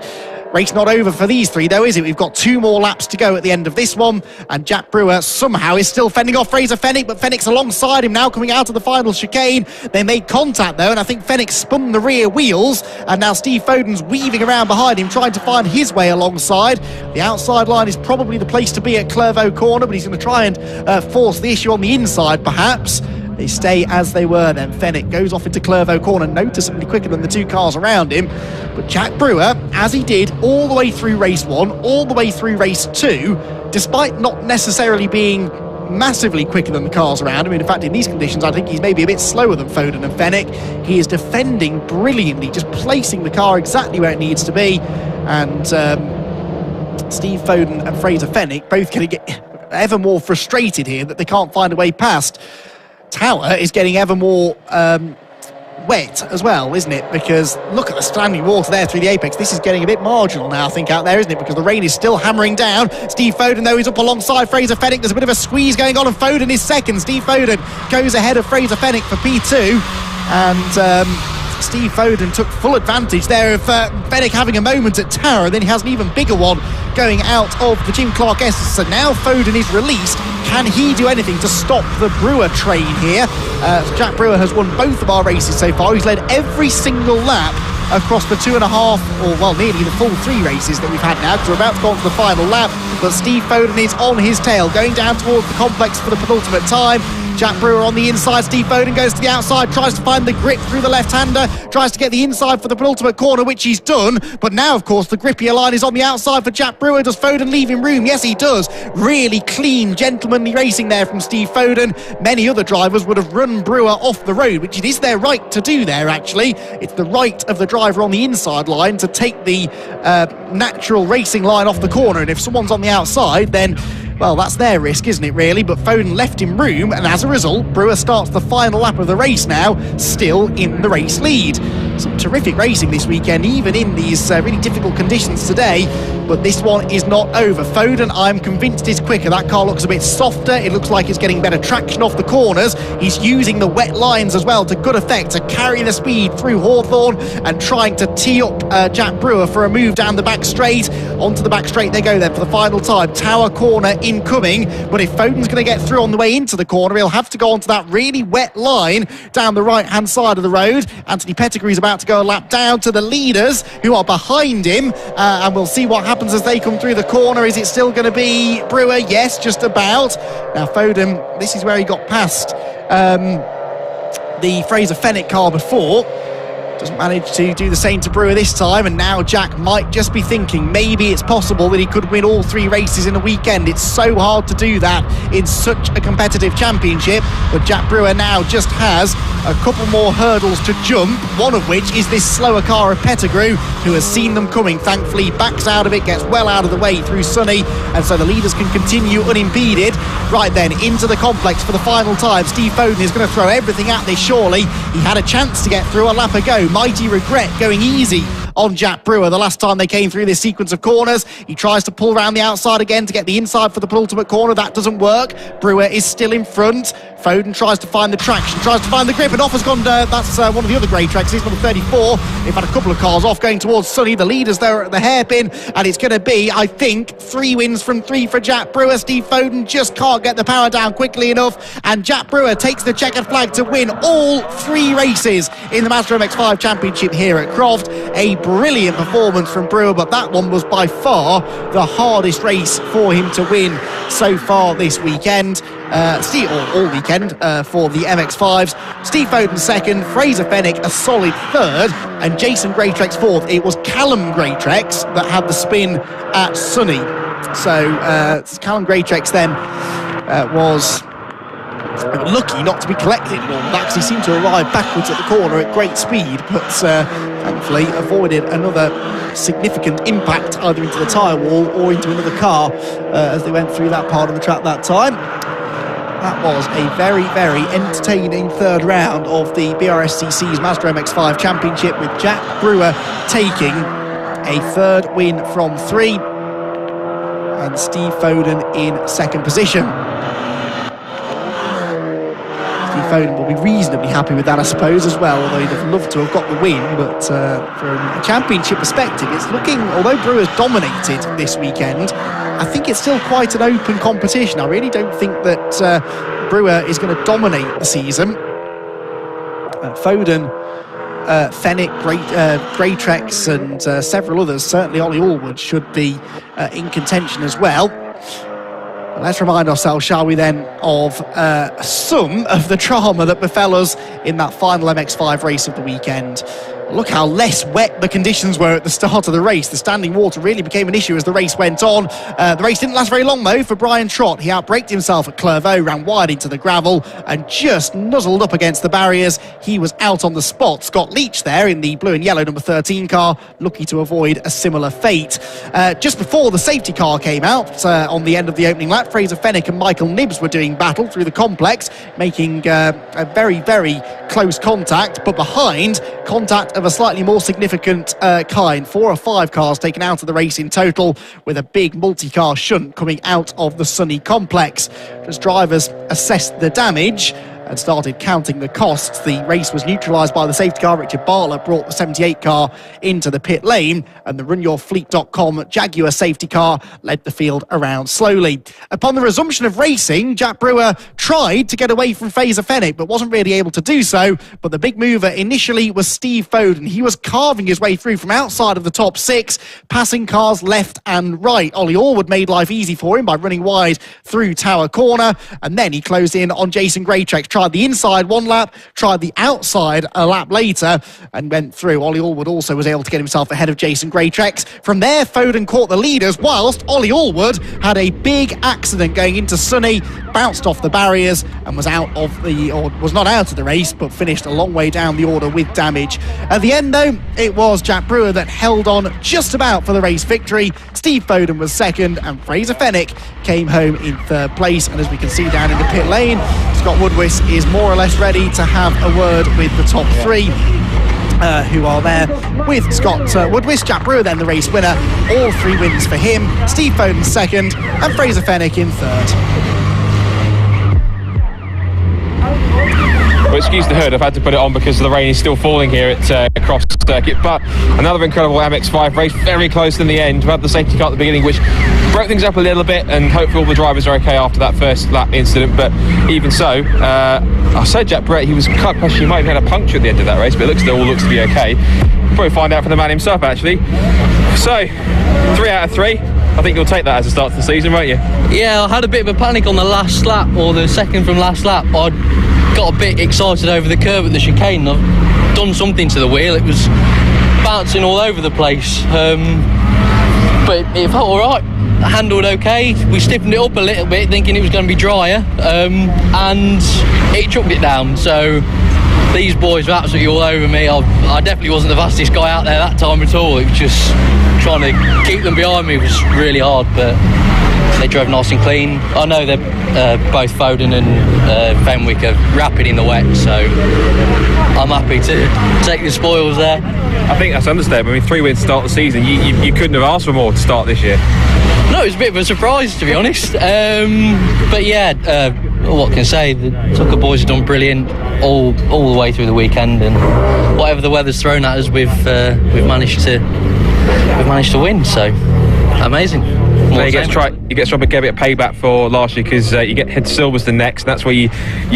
Race not over for these three though, is it? We've got 2 more laps to go at the end of this one, and Jack Brewer somehow is still fending off Fraser Fenwick, but Fenwick's alongside him now coming out of the final chicane. They made contact though, and I think Fenwick spun the rear wheels, and now Steve Foden's weaving around behind him trying to find his way alongside. The outside line is probably the place to be at Clervaux Corner, but he's going to try and force the issue on the inside perhaps. They stay as they were then. Fenwick goes off into Clervaux Corner, noticeably quicker than the 2 cars around him. But Jack Brewer, as he did all the way through race 1, all the way through race 2, despite not necessarily being massively quicker than the cars around him, in fact in these conditions I think he's maybe a bit slower than Foden and Fenwick, he is defending brilliantly, just placing the car exactly where it needs to be. And Steve Foden and Fraser Fenwick both going to get ever more frustrated here that they can't find a way past. Tower is getting ever more wet as well, isn't it? Because look at the standing water there through the apex. This is getting a bit marginal now, I think, out there, isn't it? Because the rain is still hammering down. Steve Foden, though, is up alongside Fraser Fenwick. There's a bit of a squeeze going on, and Foden is second. Steve Foden goes ahead of Fraser Fenwick for P2, and Steve Foden took full advantage there of Fenwick having a moment at Tower, and then he has an even bigger one going out of the Jim Clark S. So now Foden is released. Can he do anything to stop the Brewer train here? Jack Brewer has won both of our races so far. He's led every single lap across the 2.5, or well, nearly the full 3 races that we've had now, because we're about to go on to the final lap. But Steve Foden is on his tail, going down towards the complex for the penultimate time. Jack Brewer on the inside. Steve Foden goes to the outside, tries to find the grip through the left-hander, tries to get the inside for the penultimate corner, which he's done. But now, of course, the grippier line is on the outside for Jack Brewer. Does Foden leave him room? Yes, he does. Really clean, gentlemanly racing there from Steve Foden. Many other drivers would have run Brewer off the road, which it is their right to do there, actually. It's the right of the driver on the inside line to take the natural racing line off the corner. And if someone's on the outside, then well, that's their risk, isn't it, really? But Foden left him room, and as a result, Brewer starts the final lap of the race now, still in the race lead. Some terrific racing this weekend, even in these really difficult conditions today, but this one is not over. Foden, I'm convinced, is quicker. That car looks a bit softer. It looks like it's getting better traction off the corners. He's using the wet lines as well to good effect to carry the speed through Hawthorne and trying to tee up Jack Brewer for a move down the back straight. Onto the back straight they go then for the final time. Tower corner incoming, but if Foden's going to get through on the way into the corner, he'll have to go onto that really wet line down the right-hand side of the road. Anthony Pettigrew's about to go a lap down to the leaders who are behind him, and we'll see what happens as they come through the corner. Is it still going to be Brewer? Yes, just about. Now Foden, this is where he got past the Fraser Fenwick car before. Doesn't manage to do the same to Brewer this time, and now Jack might just be thinking maybe it's possible that he could win all 3 races in a weekend. It's so hard to do that in such a competitive championship, but Jack Brewer now just has a couple more hurdles to jump, one of which is this slower car of Pettigrew, who has seen them coming, thankfully backs out of it, gets well out of the way through Sunny, and so the leaders can continue unimpeded. Right then, into the complex for the final time. Steve Foden is going to throw everything at this, surely. He had a chance to get through a lap ago. Mighty regret going easy on Jack Brewer. The last time they came through this sequence of corners, he tries to pull around the outside again to get the inside for the penultimate corner. That doesn't work. Brewer is still in front. Foden tries to find the traction, tries to find the grip, and off has gone. That's one of the other grey tracks. He's number 34. They've had a couple of cars off going towards Sunny. The leaders there at the hairpin, and it's going to be, I think, 3 wins from 3 for Jack Brewer. Steve Foden just can't get the power down quickly enough, and Jack Brewer takes the checkered flag to win all 3 races in the Mazda MX-5 Championship here at Croft. A brilliant performance from Brewer, but that one was by far the hardest race for him to win so far this weekend. All weekend for the MX-5s. Steve Foden second, Fraser Fenwick a solid third, and Jason Greatrex fourth. It was Callum Greatrex that had the spin at Sunny. So Callum Greatrex then was lucky not to be collected on because he seemed to arrive backwards at the corner at great speed, but thankfully avoided another significant impact either into the tyre wall or into another car as they went through that part of the track that time. That was a very, very entertaining third round of the BRSCC's Mazda MX-5 Championship, with Jack Brewer taking a third win from 3 and Steve Foden in second position. Steve Foden will be reasonably happy with that, I suppose, as well, although he'd have loved to have got the win. But from a championship perspective, it's looking, although Brewer's dominated this weekend, I think it's still quite an open competition. I really don't think that Brewer is going to dominate the season. Foden, Fenwick, Greatrex and several others, certainly Ollie Allwood, should be in contention as well. Let's remind ourselves, shall we then, of some of the drama that befell us in that final MX-5 race of the weekend. Look how less wet the conditions were at the start of the race. The standing water really became an issue as the race went on. The race didn't last very long, though, for Brian Trott. He outbraked himself at Clairvaux, ran wide into the gravel and just nuzzled up against the barriers. He was out on the spot. Scott Leach there in the blue and yellow number 13 car, lucky to avoid a similar fate. Just before the safety car came out, on the end of the opening lap, Fraser Fenwick and Michael Nibbs were doing battle through the complex, making a very, very close contact, but behind, contact of a slightly more significant kind. 4 or 5 cars taken out of the race in total, with a big multi-car shunt coming out of the Sunny complex. As drivers assessed the damage and started counting the costs, the race was neutralised by the safety car. Richard Bartlett brought the 78 car into the pit lane, and the RunYourFleet.com Jaguar safety car led the field around slowly. Upon the resumption of racing, Jack Brewer tried to get away from Fraser Fenwick, but wasn't really able to do so. But the big mover initially was Steve Foden. He was carving his way through from outside of the top 6, passing cars left and right. Ollie Allwood made life easy for him by running wide through Tower Corner, and then he closed in on Jason Greatrex. Tried the inside one lap, tried the outside a lap later, and went through. Ollie Allwood also was able to get himself ahead of Jason Greatrex. From there, Foden caught the leaders, whilst Ollie Allwood had a big accident going into Sunny, bounced off the barriers and was out of the, or was not out of the race, but finished a long way down the order with damage. At the end, though, it was Jack Brewer that held on just about for the race victory. Steve Foden was second, and Fraser Fenwick came home in third place. And as we can see down in the pit lane, Scott Woodwiss is more or less ready to have a word with the top 3 who are there with Scott Woodwiss. Jack Brewer then the race winner, all 3 wins for him. Steve Foden second, and Fraser Fenwick in third. Well, excuse the hood, I've had to put it on because the rain is still falling here at Croft Circuit. But another incredible MX-5 race, very close in the end. We had the safety car at the beginning, which broke things up a little bit, and hopefully all the drivers are okay after that first lap incident. But even so, I said Jack Brett, he was kind of questioning, he might have had a puncture at the end of that race, but it all looks to be okay. We'll probably find out from the man himself, actually. So, 3 out of 3. I think you'll take that as a start to the season, won't you? Yeah, I had a bit of a panic on the last lap, or the second from last lap. I got a bit excited over the curve at the chicane. I've done something to the wheel. It was bouncing all over the place. But it felt all right. I handled okay. We stiffened it up a little bit, thinking it was going to be drier, and it chucked it down. So these boys were absolutely all over me. I definitely wasn't the fastest guy out there that time at all. It was just trying to keep them behind me was really hard, but they drove nice and clean. I know they're both Foden and Fenwick are rapid in the wet, so I'm happy to take the spoils there. I think that's understandable. I mean, 3 wins to start the season. You couldn't have asked for more to start this year. No, it was a bit of a surprise, to be honest. But yeah, what can I say? The Tucker boys have done brilliant all the way through the weekend, and whatever the weather's thrown at us, we've managed to win. So amazing. You get to try and get a bit of payback for last year, because you get head to Silverstone next, and that's where you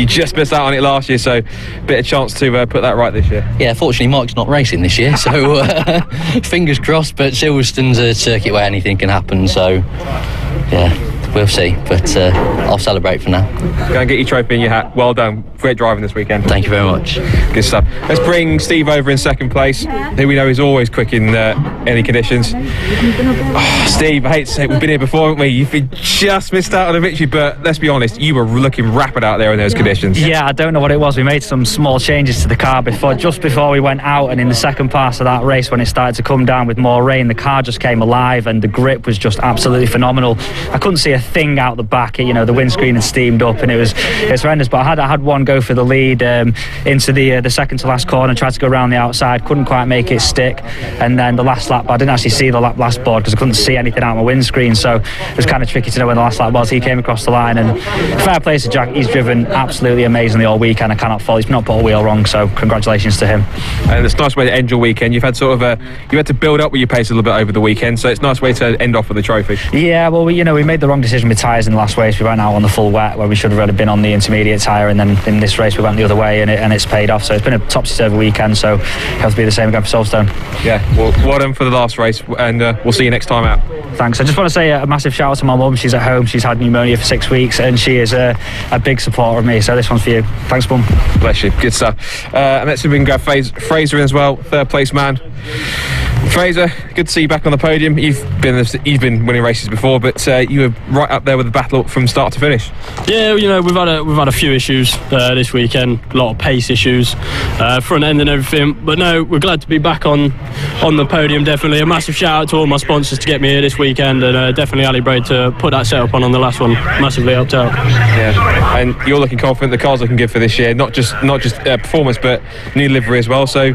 just missed out on it last year, so bit of chance to put that right this year. Yeah, fortunately Mike's not racing this year, so fingers crossed, but Silverstone's a circuit where anything can happen, so yeah, we'll see, but I'll celebrate for now. Go and get your trophy in your hat. Well done. Great driving this weekend. Thank you very much. Good stuff. Let's bring Steve over in second place, who we know is always quick in any conditions. Oh, Steve, I hate to say it, we've been here before, haven't we? You've just missed out on a victory, but let's be honest, you were looking rapid out there in those conditions. Yeah, I don't know what it was. We made some small changes to the car just before we went out, and in the second pass of that race, when it started to come down with more rain, the car just came alive, and the grip was just absolutely phenomenal. I couldn't see a thing out the back. The windscreen had steamed up, and it was horrendous. But I had one go for the lead into the second to last corner, tried to go around the outside, couldn't quite make it stick, and then the last lap, I didn't actually see the last board because I couldn't see anything out of my windscreen, so it was kind of tricky to know when the last lap was. He came across the line, and fair play to Jack, he's driven absolutely amazingly all weekend. I cannot fault, he's not put a wheel wrong, so congratulations to him. And it's a nice way to end your weekend. You've had you had to build up with your pace a little bit over the weekend, so it's a nice way to end off with a trophy. Yeah, well, we made the wrong decision with tyres in the last race. We went out on the full wet where we should have really been on the intermediate tyre, and then in this race we went the other way, and it's paid off. So it's been a topsy-turvy weekend, so it has to be the same again for Silverstone. Yeah, well done for the last race, and we'll see you next time out. Thanks. I just want to say a massive shout out to my mum. She's at home, she's had pneumonia for 6 weeks, and she is a big supporter of me, so this one's for you. Thanks, Mum. Bless you. Good stuff. And let's see if we can grab Fraser in as well, third place man. Fraser, good to see you back on the podium. You've been winning races before, but you were right up there with the battle from start to finish. Yeah, we've had a few issues this weekend, a lot of pace issues, front end and everything. But no, we're glad to be back on the podium. Definitely a massive shout out to all my sponsors to get me here this weekend, and definitely Ali Braid to put that setup on the last one. Massively helped out. Yeah, and you're looking confident. The car's looking good for this year. Not just performance, but new livery as well. So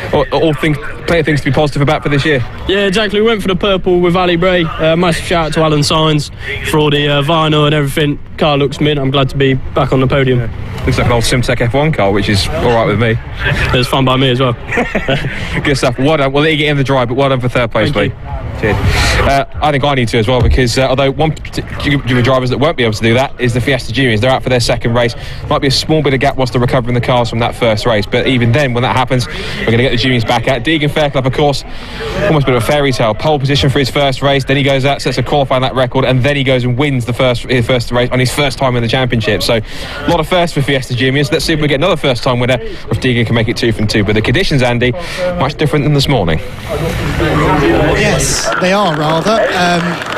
plenty of things to be positive about for this year. Yeah, exactly. We went for the purple with Ali Bray. Massive shout out to Alan Sainz for all the vinyl and everything. Car looks mint. I'm glad to be back on the podium. Yeah. Looks like an old Simtech F1 car, which is all right with me. It's fun by me as well. Good stuff. Well done. We'll let you get in the drive, but well done for third place, Lee. Cheers. I think I need to as well, because although one particular drivers that won't be able to do that is the Fiesta Juniors. They're out for their second race. Might be a small bit of gap whilst they're recovering the cars from that first race, but even then, when that happens, we're going to get the Juniors back out. Deegan Fairclough, of course, almost a bit of a fairy tale. Pole position for his first race, then he goes out, sets a qualifying lap record, and then he goes and wins his first race on his first time in the championship. So a lot of firsts for Fiesta Juniors. Let's see if we get another first time winner, or if Deegan can make it 2 from 2. But the conditions, Andy, much different than this morning. Yes, they are rather.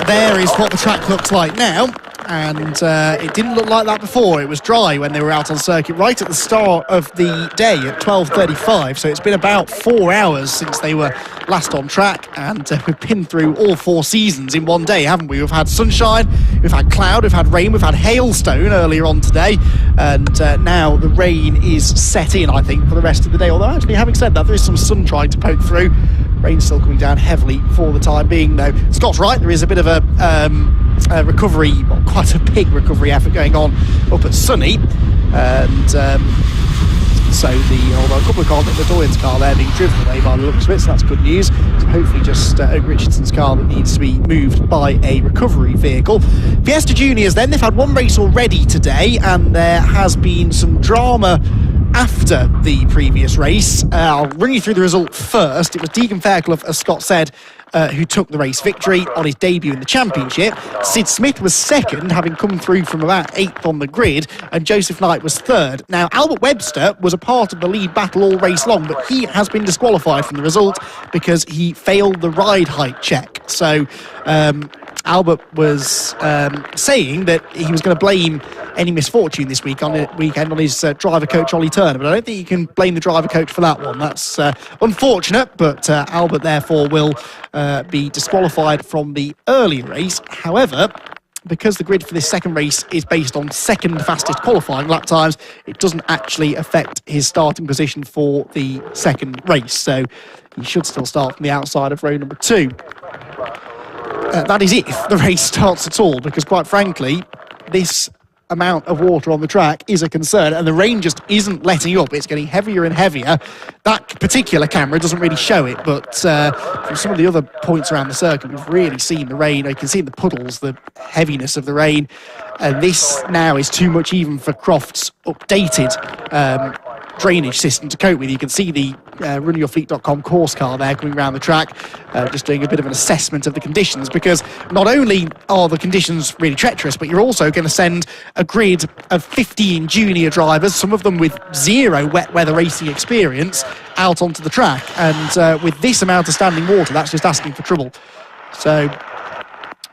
There is what the track looks like now, and it didn't look like that before. It was dry when they were out on circuit right at the start of the day at 12:35, so it's been about 4 hours since they were last on track, and we've been through all 4 seasons in one day, haven't we? We've had sunshine, we've had cloud, we've had rain, we've had hailstone earlier on today, and now the rain is set in, I think, for the rest of the day. Although actually, having said that, there is some sun trying to poke through. Rain's still coming down heavily for the time being, though. Scott's right, there is a bit of a recovery, well, quite a big recovery effort going on up at Sunny, and so although a couple of cars, the Doyen's car there being driven away by the looks of it, so that's good news. So hopefully just Oak Richardson's car that needs to be moved by a recovery vehicle. Fiesta Juniors then, they've had one race already today, and there has been some drama after the previous race. I'll run you through the result first. It was Deegan Fairclough, as Scott said, who took the race victory on his debut in the championship. Sid Smith was second, having come through from about 8th on the grid, and Joseph Knight was third. Now, Albert Webster was a part of the lead battle all race long, but he has been disqualified from the result because he failed the ride height check. So Albert was saying that he was going to blame any misfortune this weekend on his driver coach Ollie Turner, but I don't think you can blame the driver coach for that one. That's unfortunate, but Albert therefore will be disqualified from the early race. However, because the grid for this second race is based on second fastest qualifying lap times, it doesn't actually affect his starting position for the second race. So he should still start from the outside of row number 2. That is if the race starts at all, because quite frankly, this amount of water on the track is a concern, and the rain just isn't letting up. It's getting heavier and heavier. That particular camera doesn't really show it, but from some of the other points around the circuit, we've really seen the rain. You can see in the puddles the heaviness of the rain, and this now is too much even for Croft's updated drainage system to cope with. You can see the runyourfleet.com course car there coming around the track, just doing a bit of an assessment of the conditions, because not only are the conditions really treacherous, but you're also going to send a grid of 15 junior drivers, some of them with zero wet weather racing experience, out onto the track, and with this amount of standing water, that's just asking for trouble. So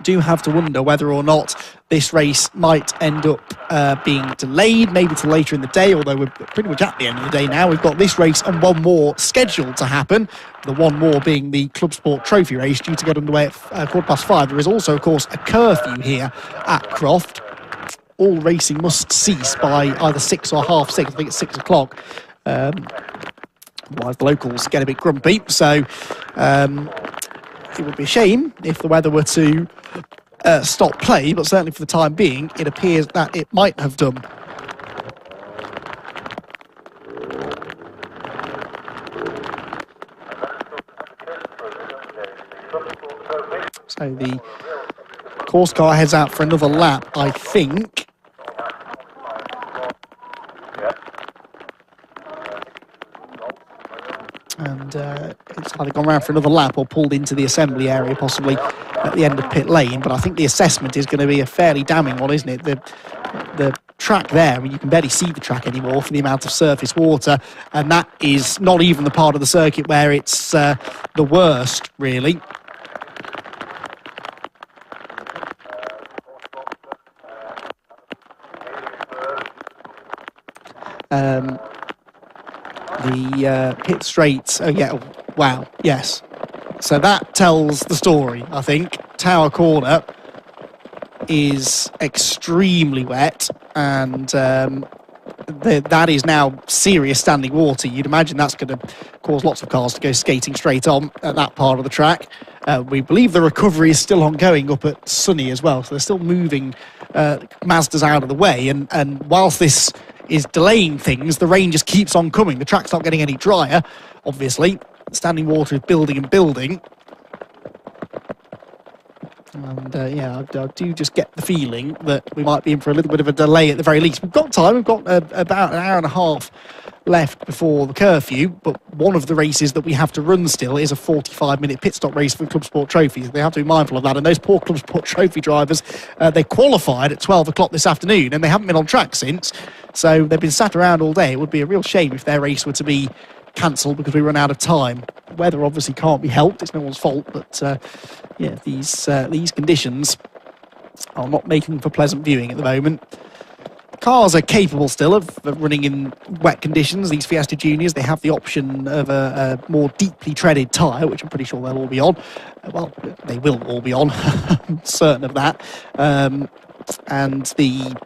do have to wonder whether or not this race might end up being delayed, maybe to later in the day, although we're pretty much at the end of the day now. We've got this race and one more scheduled to happen, the one more being the ClubSport Trophy race, due to get underway at 5:15. There is also, of course, a curfew here at Croft. All racing must cease by either 6 or half 6, I think it's 6 o'clock. Otherwise the locals get a bit grumpy, so it would be a shame if the weather were to stop play, but certainly for the time being, it appears that it might have done. So the course car heads out for another lap, I think. And it's either gone round for another lap or pulled into the assembly area, possibly at the end of pit lane. But I think the assessment is going to be a fairly damning one, isn't it? The track there, I mean, you can barely see the track anymore for the amount of surface water, and that is not even the part of the circuit where it's the worst, really. The pit straight, oh yeah, wow, yes. So that tells the story, I think. Tower Corner is extremely wet, and that is now serious standing water. You'd imagine that's going to cause lots of cars to go skating straight on at that part of the track. We believe the recovery is still ongoing up at Sunny as well, so they're still moving Mazdas out of the way, and whilst this is delaying things, the rain just keeps on coming. The track's not getting any drier, obviously. The standing water is building and building. And yeah, I do just get the feeling that we might be in for a little bit of a delay at the very least. We've got time, we've got about an hour and a half left before the curfew, but one of the races that we have to run still is a 45-minute pit stop race for the ClubSport Trophy. They have to be mindful of that, and those poor ClubSport Trophy drivers, they qualified at 12 o'clock this afternoon, and they haven't been on track since, so they've been sat around all day. It would be a real shame if their race were to be cancelled because we run out of time. Weather obviously can't be helped, it's no one's fault, but yeah, these conditions are not making for pleasant viewing at the moment. Cars are capable still of running in wet conditions. These Fiesta Juniors, they have the option of a more deeply treaded tyre, which I'm pretty sure they'll all be on. Well, they will all be on, I'm certain of that. And the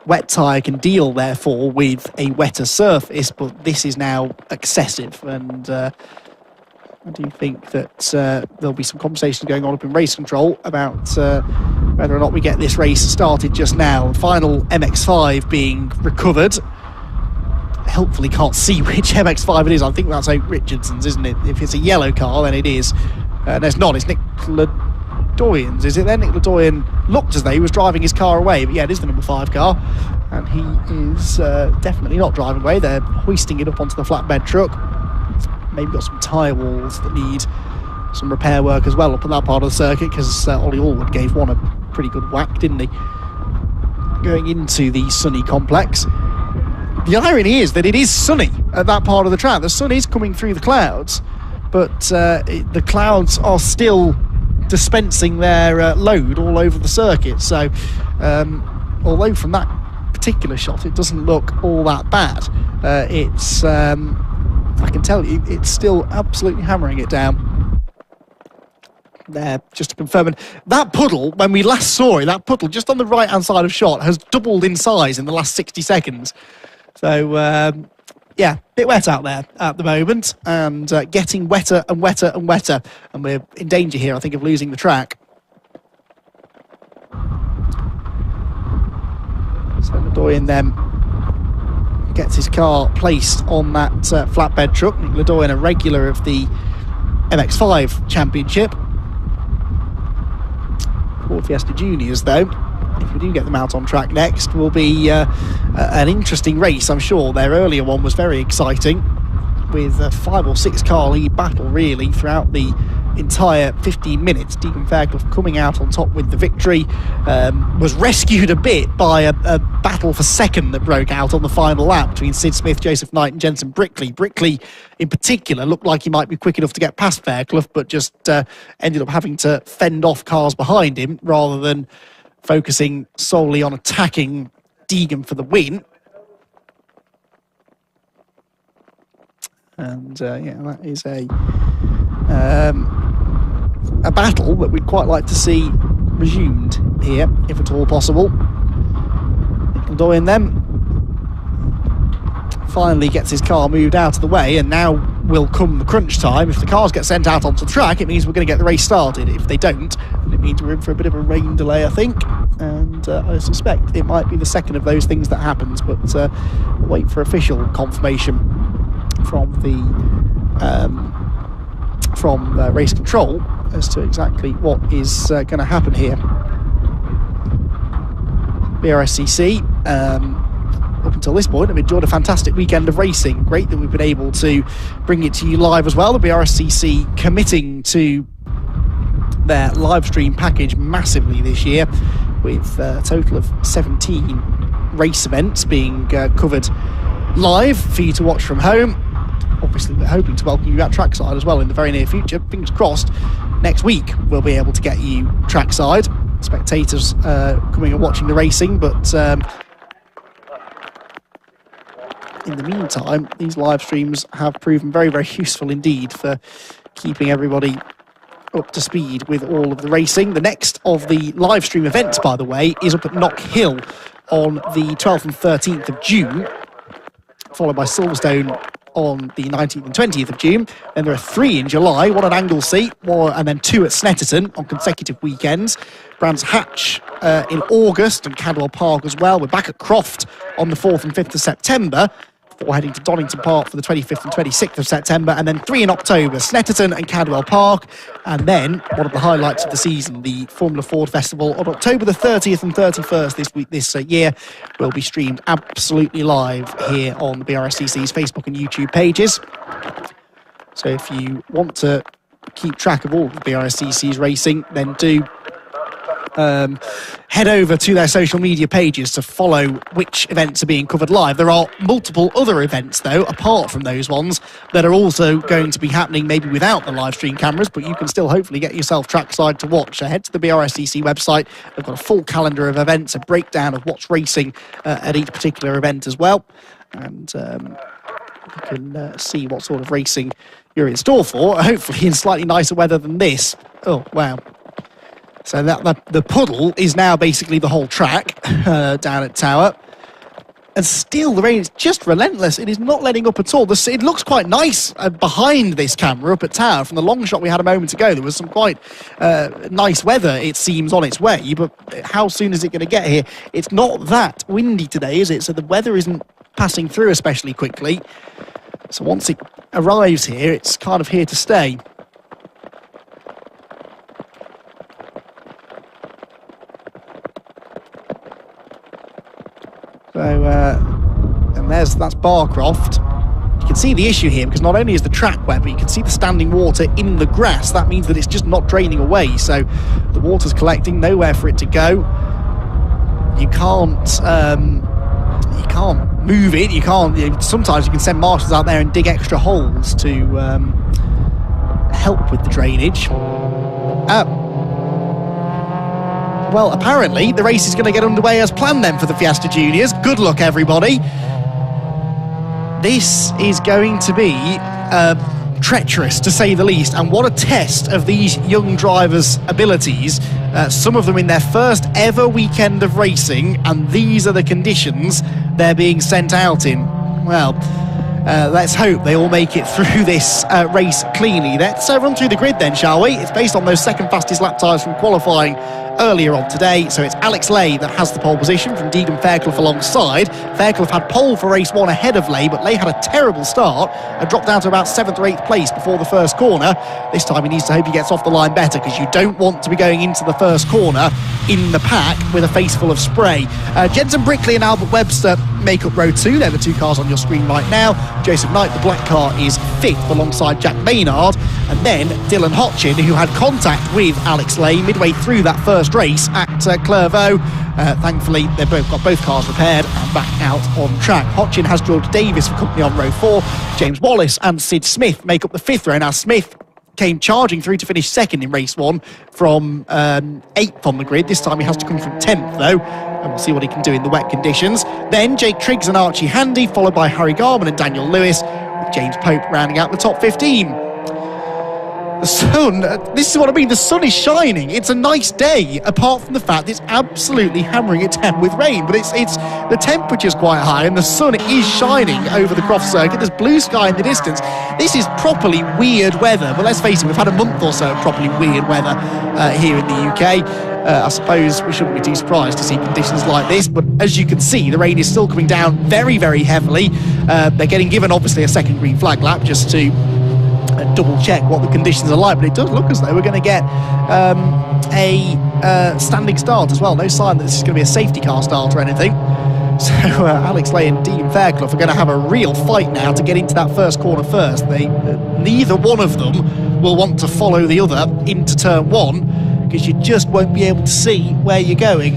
wet tyre can deal, therefore, with a wetter surface, but this is now excessive, and I do think that there'll be some conversation going on up in race control about whether or not we get this race started just now. Final MX-5 being recovered. I helpfully can't see which MX-5 it is. I think that's Oak Richardson's, isn't it? If it's a yellow car, then it is. No, it's not. It's Nick Ledoyen's, is it then? Nick Ledoyen looked as though he was driving his car away, but yeah, it is the number 5 car, and he is definitely not driving away. They're hoisting it up onto the flatbed truck. Maybe got some tyre walls that need some repair work as well up on that part of the circuit, because Ollie Allwood gave one a pretty good whack, didn't he? Going into the Sunny complex. The irony is that it is sunny at that part of the track. The sun is coming through the clouds, but the clouds are still dispensing their load all over the circuit. So although from that particular shot it doesn't look all that bad, it's I can tell you it's still absolutely hammering it down. there, just to confirm. And that puddle, when we last saw it, that puddle just on the right-hand side of shot has doubled in size in the last 60 seconds. So, yeah, bit wet out there at the moment, and getting wetter and wetter and wetter. And we're in danger here, I think, of losing the track. So Ledoyen then gets his car placed on that flatbed truck. Ledoyen, a regular of the MX-5 Championship. For Fiesta Juniors, though, if we do get them out on track next, will be an interesting race, I'm sure. Their earlier one was very exciting, with a 5 or 6 car lead battle, really, throughout the entire 15 minutes. Deacon Fairclough coming out on top with the victory, was rescued a bit by a battle for second that broke out on the final lap between Sid Smith, Joseph Knight and Jensen Brickley. Brickley, in particular, looked like he might be quick enough to get past Fairclough, but just ended up having to fend off cars behind him rather than focusing solely on attacking Deegan for the win. And yeah, that is a battle that we'd quite like to see resumed here, if at all possible. Ledoyen then finally gets his car moved out of the way, and now will come the crunch time. If the cars get sent out onto the track, it means we're going to get the race started. If they don't, then it means we're in for a bit of a rain delay, I think. And I suspect it might be the second of those things that happens, but we'll wait for official confirmation from race control as to exactly what is going to happen here. BRSCC, up until this point, have enjoyed a fantastic weekend of racing. Great that we've been able to bring it to you live as well. The BRSCC committing to their live stream package massively this year, with a total of 17 race events being covered live for you to watch from home. Obviously, we're hoping to welcome you at trackside as well in the very near future. Fingers crossed, next week we'll be able to get you trackside. Spectators coming and watching the racing, but in the meantime, these live streams have proven very, very useful indeed for keeping everybody up to speed with all of the racing. The next of the live stream events, by the way, is up at Knock Hill on the 12th and 13th of June, followed by Silverstone on the 19th and 20th of June. Then there are 3 in July, 1 at Anglesey, and then 2 at Snetterton on consecutive weekends. Brands Hatch in August, and Cadwell Park as well. We're back at Croft on the 4th and 5th of September, before heading to Donington Park for the 25th and 26th of September, and then 3 in October, Snetterton and Cadwell Park. And then one of the highlights of the season, the Formula Ford Festival on October the 30th and 31st this year, will be streamed absolutely live here on the BRSCC's Facebook and YouTube pages. So if you want to keep track of all of the BRSCC's racing, then do head over to their social media pages to follow which events are being covered live. There are multiple other events, though, apart from those ones, that are also going to be happening maybe without the live stream cameras, but you can still hopefully get yourself trackside to watch. So head to the BRSCC website. They've got a full calendar of events, a breakdown of what's racing at each particular event as well. And you can see what sort of racing you're in store for, hopefully in slightly nicer weather than this. Oh, wow. So the puddle is now basically the whole track down at Tower. And still, the rain is just relentless. It is not letting up at all. It looks quite nice behind this camera up at Tower. From the long shot we had a moment ago, there was some quite nice weather, it seems, on its way. But how soon is it going to get here? It's not that windy today, is it? So the weather isn't passing through especially quickly. So once it arrives here, it's kind of here to stay. So, and that's Barcroft. You can see the issue here, because not only is the track wet, but you can see the standing water in the grass. That means that it's just not draining away. So the water's collecting, nowhere for it to go. You can't move it. You can't. Sometimes you can send marshals out there and dig extra holes to help with the drainage. Well, apparently the race is going to get underway as planned then for the Fiesta Juniors. Good luck, everybody. This is going to be treacherous, to say the least, and what a test of these young drivers' abilities. Some of them in their first ever weekend of racing, and these are the conditions they're being sent out in. Well, let's hope they all make it through this race cleanly. Let's run through the grid then, shall we? It's based on those second fastest lap times from qualifying earlier on today. So it's Alex Lay that has the pole position from Deegan Fairclough alongside. Fairclough had pole for race 1 ahead of Lay, but Lay had a terrible start and dropped down to about 7th or 8th place before the first corner. This time he needs to hope he gets off the line better, because you don't want to be going into the first corner in the pack with a face full of spray. Jensen Brickley and Albert Webster make up row 2. They're the 2 cars on your screen right now. Joseph Knight, the black car, is 5th alongside Jack Maynard, and then Dylan Hotchin, who had contact with Alex Lay midway through that first race at Clairvaux. Thankfully, they've both got both cars repaired and back out on track. Hotchin has George Davis for company on row 4. James Wallace and Sid Smith make up the 5th row. Now, Smith came charging through to finish 2nd in race 1 from 8th on the grid. This time he has to come from 10th, though, and we'll see what he can do in the wet conditions. Then Jake Triggs and Archie Handy, followed by Harry Garman and Daniel Lewis, with James Pope rounding out the top 15. The sun, this is what I mean, the sun is shining. It's a nice day, apart from the fact it's absolutely hammering it down with rain. But it's the temperature's quite high and the sun is shining over the Croft Circuit. There's blue sky in the distance. This is properly weird weather. But let's face it, we've had a month or so of properly weird weather here in the UK. I suppose we shouldn't be too surprised to see conditions like this, but as you can see, the rain is still coming down very, very heavily. They're getting given, obviously, a second green flag lap just to double check what the conditions are like, but it does look as though we're going to get a standing start as well. No sign that this is going to be a safety car start or anything. So Alex Lay and Dean Fairclough are going to have a real fight now to get into that first corner first. Neither one of them will want to follow the other into turn 1, because you just won't be able to see where you're going.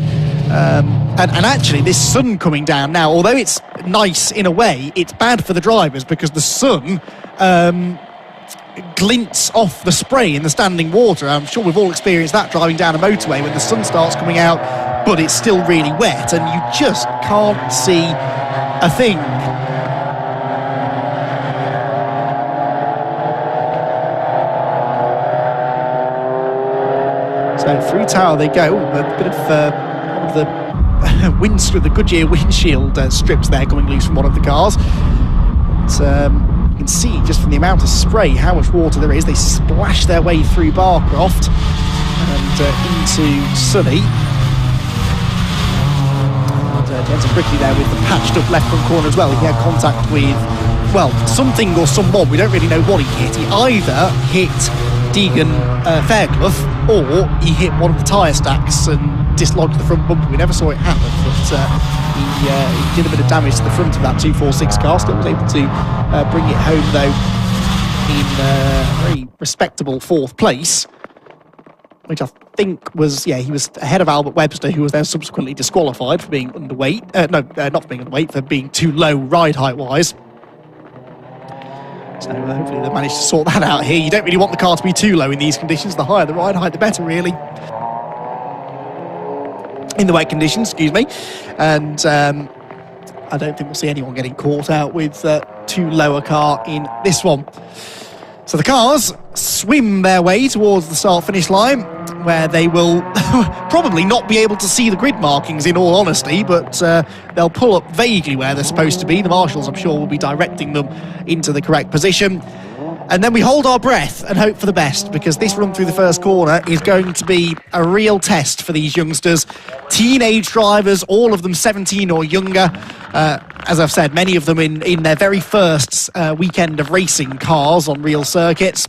And actually, this sun coming down now, although it's nice in a way, it's bad for the drivers, because the sun glints off the spray in the standing water. I'm sure we've all experienced that driving down a motorway when the sun starts coming out, but it's still really wet and you just can't see a thing. So through Tower they go. A bit of the Goodyear windshield strips there coming loose from one of the cars. You can see just from the amount of spray how much water there is. They splash their way through Barcroft and into Sunny. And Jensen Brickley there with the patched up left front corner as well. He had contact with, well, something or someone. We don't really know what he hit. He either hit Deegan Fairclough or he hit one of the tyre stacks and dislodged the front bumper. We never saw it happen, but he did a bit of damage to the front of that 246 car. Still was able to bring it home, though, in a very respectable 4th place, which I think was, he was ahead of Albert Webster, who was then subsequently disqualified for being underweight. Not for being underweight, for being too low ride height-wise. So hopefully they managed to sort that out here. You don't really want the car to be too low in these conditions. The higher the ride height, the better, really. In the wet conditions, excuse me. And I don't think we'll see anyone getting caught out with too low a car in this one. So the cars swim their way towards the start-finish line, where they will probably not be able to see the grid markings, in all honesty, but they'll pull up vaguely where they're supposed to be. The marshals, I'm sure, will be directing them into the correct position. And then we hold our breath and hope for the best, because this run through the first corner is going to be a real test for these youngsters. Teenage drivers, all of them 17 or younger. As I've said, many of them in their very first weekend of racing cars on real circuits.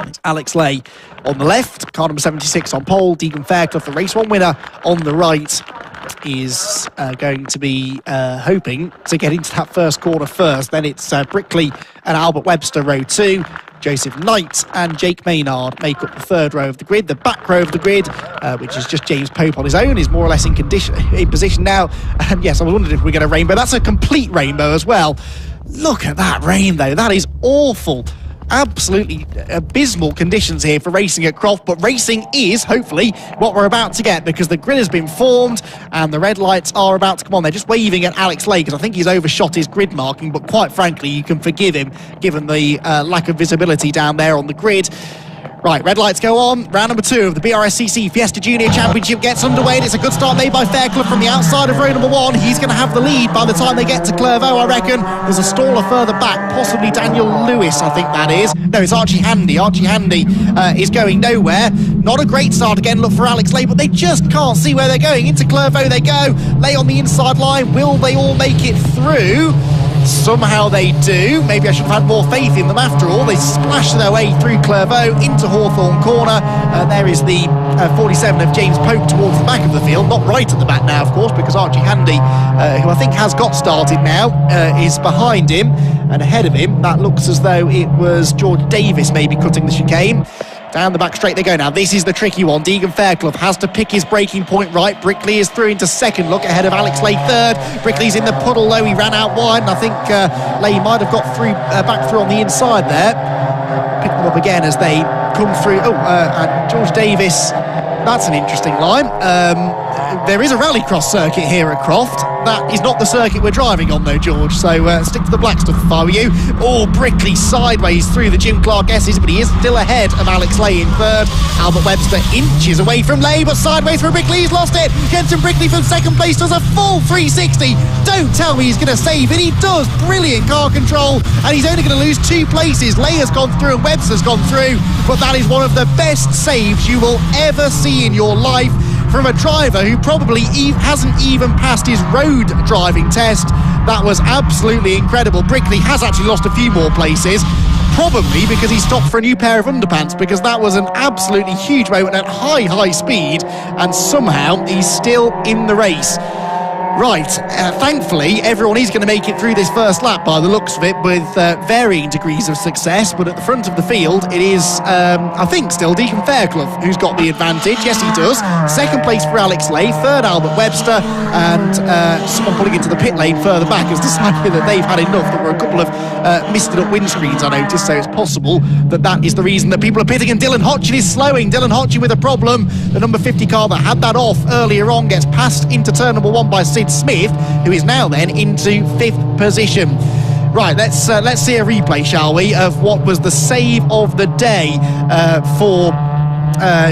It's Alex Lay on the left, car number 76 on pole. Deegan Fairclough, the race 1 winner, on the right, is going to be hoping to get into that first corner first. Then it's Brickley and Albert Webster, row 2. Joseph Knight and Jake Maynard make up the 3rd row of the grid. The back row of the grid, which is just James Pope on his own, is more or less in position now. And yes, I was wondering if we get a rainbow. That's a complete rainbow as well. Look at that rain, though. That is awful. absolutely abysmal conditions here for racing at Croft, but racing is hopefully what we're about to get, because the grid has been formed and the red lights are about to come on. They're just waving at Alex Lay because I think he's overshot his grid marking, but quite frankly you can forgive him given the lack of visibility down there on the grid. Right, red lights go on. Round number 2 of the BRSCC Fiesta Junior Championship gets underway, and it's a good start made by Fairclough from the outside of row number 1. He's going to have the lead by the time they get to Clairvaux, I reckon. There's a staller further back, possibly Daniel Lewis, I think that is. No, it's Archie Handy. Archie Handy is going nowhere. Not a great start again, look for Alex Lay, but they just can't see where they're going. Into Clairvaux they go. Lay on the inside line. Will they all make it through? Somehow they do. Maybe I should have had more faith in them after all. They splash their way through Clairvaux into Hawthorne Corner. There is the 47 of James Pope towards the back of the field. Not right at the back now, of course, because Archie Handy, who I think has got started now, is behind him. And ahead of him, that looks as though it was George Davis maybe cutting the chicane. Down the back straight they go now. This is the tricky one. Deegan Fairclough has to pick his braking point right. Brickley is through into second. Look ahead of Alex Lay third. Brickley's in the puddle though. He ran out wide, and I think Lay might have got through back through on the inside there. Pick them up again as they come through. And George Davis, that's an interesting line. There is a rallycross circuit here at Croft. That is not the circuit we're driving on though, George, so stick to the black stuff if I were you. Brickley sideways through the Jim Clark S's, but he is still ahead of Alex Lay in third. Albert Webster inches away from Lay, but sideways from Brickley, he's lost it. Jensen Brickley from second place does a full 360. Don't tell me he's going to save it. He does. Brilliant car control, and he's only going to lose 2 places. Lay has gone through and Webster's gone through, but that is one of the best saves you will ever see in your life from a driver who probably hasn't even passed his road driving test. That was absolutely incredible. Brickley has actually lost a few more places, probably because he stopped for a new pair of underpants, because that was an absolutely huge moment at high speed, and somehow he's still in the race. Right, thankfully everyone is going to make it through this first lap by the looks of it, with varying degrees of success, but at the front of the field it is, I think, still Deacon Fairclough who's got the advantage. Yes, he does. Second place for Alex Lay, third Albert Webster, and someone pulling into the pit lane further back has decided that they've had enough. There were a couple of misted up windscreens, I noticed, so it's possible that that is the reason that people are pitting, and Dylan Hodgin is slowing. Dylan Hodgin with a problem. The number 50 car that had that off earlier on gets passed into turn number 1 by Sid Smith, who is now then into 5th position. Right, let's see a replay, shall we, of what was the save of the day for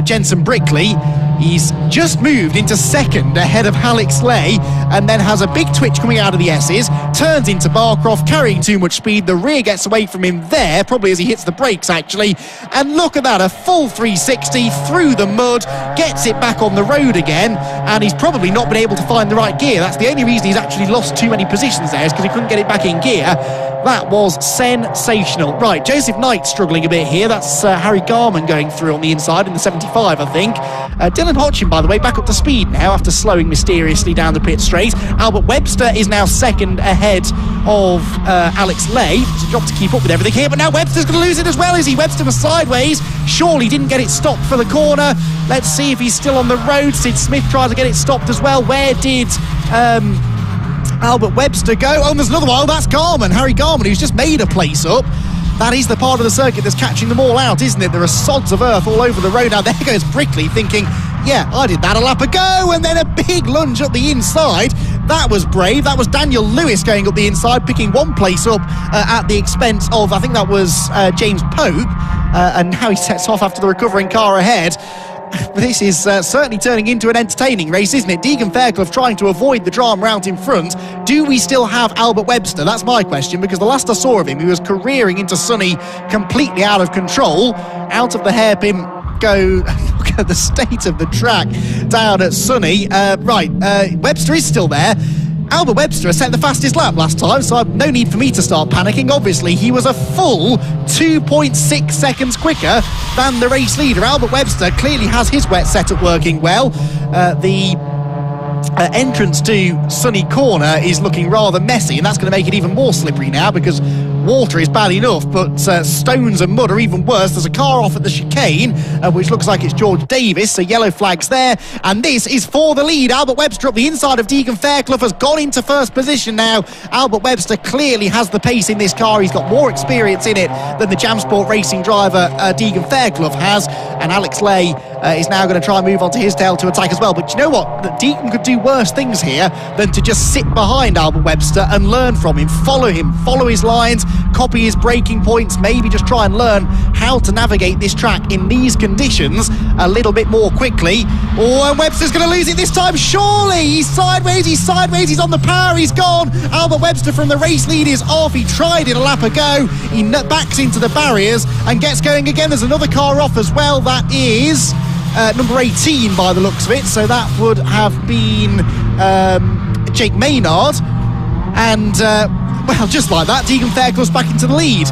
Jensen Brickley. He's just moved into second ahead of Alex Lay, and then has a big twitch coming out of the S's, turns into Barcroft, carrying too much speed. The rear gets away from him there, probably as he hits the brakes actually, and look at that, a full 360 through the mud, gets it back on the road again, and he's probably not been able to find the right gear. That's the only reason he's actually lost too many positions there, is because he couldn't get it back in gear. That was sensational. Right, Joseph Knight struggling a bit here. That's Harry Garman going through on the inside in the 75, I think. Dylan Hodgin, by the way, back up to speed now after slowing mysteriously down the pit straight. Albert Webster is now second ahead of Alex Lay. It's a job to keep up with everything here, but now Webster's going to lose it as well, is he? Webster was sideways. Surely didn't get it stopped for the corner. Let's see if he's still on the road. Sid Smith tried to get it stopped as well. Where did Albert Webster go? Oh, and there's another one. That's Garman, Harry Garman, who's just made a place up. That is the part of the circuit that's catching them all out, isn't it? There are sods of earth all over the road. Now there goes Brickley thinking, yeah, I did that a lap ago, and then a big lunge up the inside. That was brave. That was Daniel Lewis going up the inside, picking 1 place up at the expense of, I think that was James Pope, and now he sets off after the recovering car ahead. This is certainly turning into an entertaining race, isn't it? Deegan Fairclough trying to avoid the drama out in front. Do we still have Albert Webster? That's my question, because the last I saw of him, he was careering into Sunny completely out of control, out of the hairpin go. Look at the state of the track down at Sunny. Webster is still there. Albert Webster set the fastest lap last time, so no need for me to start panicking. Obviously, he was a full 2.6 seconds quicker than the race leader. Albert Webster clearly has his wet setup working well. The entrance to Sunny Corner is looking rather messy, and that's going to make it even more slippery now, because water is bad enough, but stones and mud are even worse. There's a car off at the chicane, which looks like it's George Davis, so yellow flags there. And this is for the lead. Albert Webster up the inside of Deegan Fairclough has gone into first position now. Albert Webster clearly has the pace in this car. He's got more experience in it than the Jam Sport Racing driver Deegan Fairclough has. And Alex Lay is now going to try and move on to his tail to attack as well. But you know what? Deegan could do worse things here than to just sit behind Albert Webster and learn from him, follow his lines, copy his braking points, maybe just try and learn how to navigate this track in these conditions a little bit more quickly. Oh, and Webster's going to lose it this time, surely. He's sideways, he's on the power, he's gone. Albert Webster from the race lead is off. He tried it a lap ago. He backs into the barriers and gets going again. There's another car off as well. That is number 18 by the looks of it. So that would have been Jake Maynard. And, well, just like that, Deegan Fairclough's back into the lead.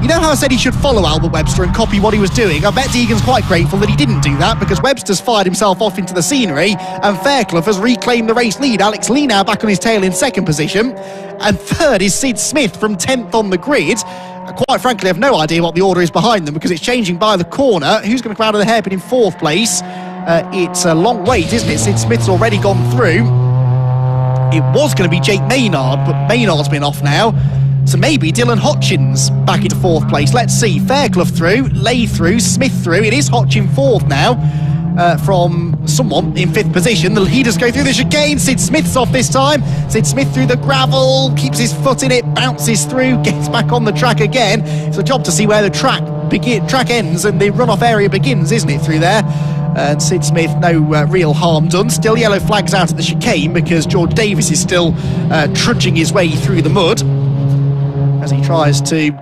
You know how I said he should follow Albert Webster and copy what he was doing? I bet Deegan's quite grateful that he didn't do that, because Webster's fired himself off into the scenery and Fairclough has reclaimed the race lead. Alex Lee now back on his tail in second position, and third is Sid Smith from 10th on the grid. Quite frankly, I have no idea what the order is behind them, because it's changing by the corner. Who's going to come out of the hairpin in fourth place? It's a long wait, isn't it? Sid Smith's already gone through. It was going to be Jake Maynard, but Maynard's been off now. So maybe Dylan Hotchins back into fourth place. Let's see. Fairclough through, Lay through, Smith through. It is Hotchin fourth now from someone in fifth position. The leaders go through the chicane. Sid Smith's off this time. Sid Smith through the gravel, keeps his foot in it, bounces through, gets back on the track again. It's a job to see where the track ends and the runoff area begins, isn't it, through there? And Sid Smith, no real harm done. Still yellow flags out at the chicane because George Davis is still trudging his way through the mud as he tries to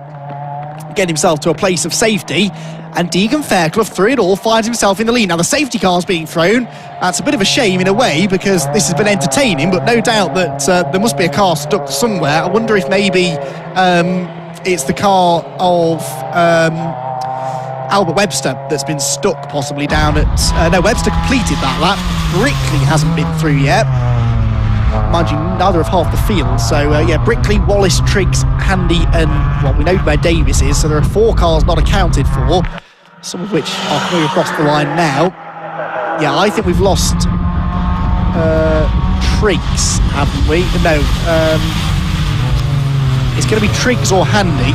get himself to a place of safety. And Deegan Fairclough, through it all, finds himself in the lead. Now, the safety car's being thrown. That's a bit of a shame in a way, because this has been entertaining, but no doubt that there must be a car stuck somewhere. I wonder if maybe it's the car of Albert Webster that's been stuck possibly down at... no, Webster completed that lap. Brickley hasn't been through yet. Mind you, neither of half the field. So, yeah, Brickley, Wallace, Triggs, Handy, and, well, we know where Davis is. So there are 4 cars not accounted for, some of which are coming across the line now. Yeah, I think we've lost Triggs, haven't we? No, it's going to be Triggs or Handy.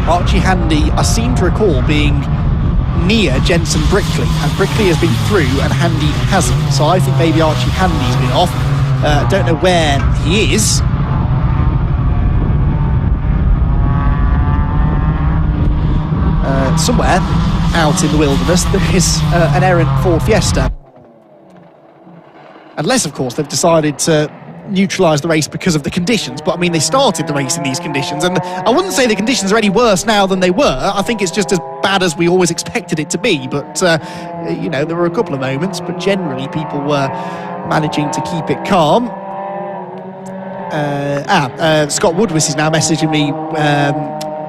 Archie Handy, I seem to recall being near Jensen Brickley, and Brickley has been through and Handy hasn't, so I think maybe Archie Handy's been off. Don't know where he is. Somewhere out in the wilderness there is an errant Ford Fiesta, unless of course they've decided to neutralise the race because of the conditions. But I mean, they started the race in these conditions, and I wouldn't say the conditions are any worse now than they were. I think it's just as bad as we always expected it to be, but you know, there were a couple of moments, but generally people were managing to keep it calm. Scott Woodwis is now messaging me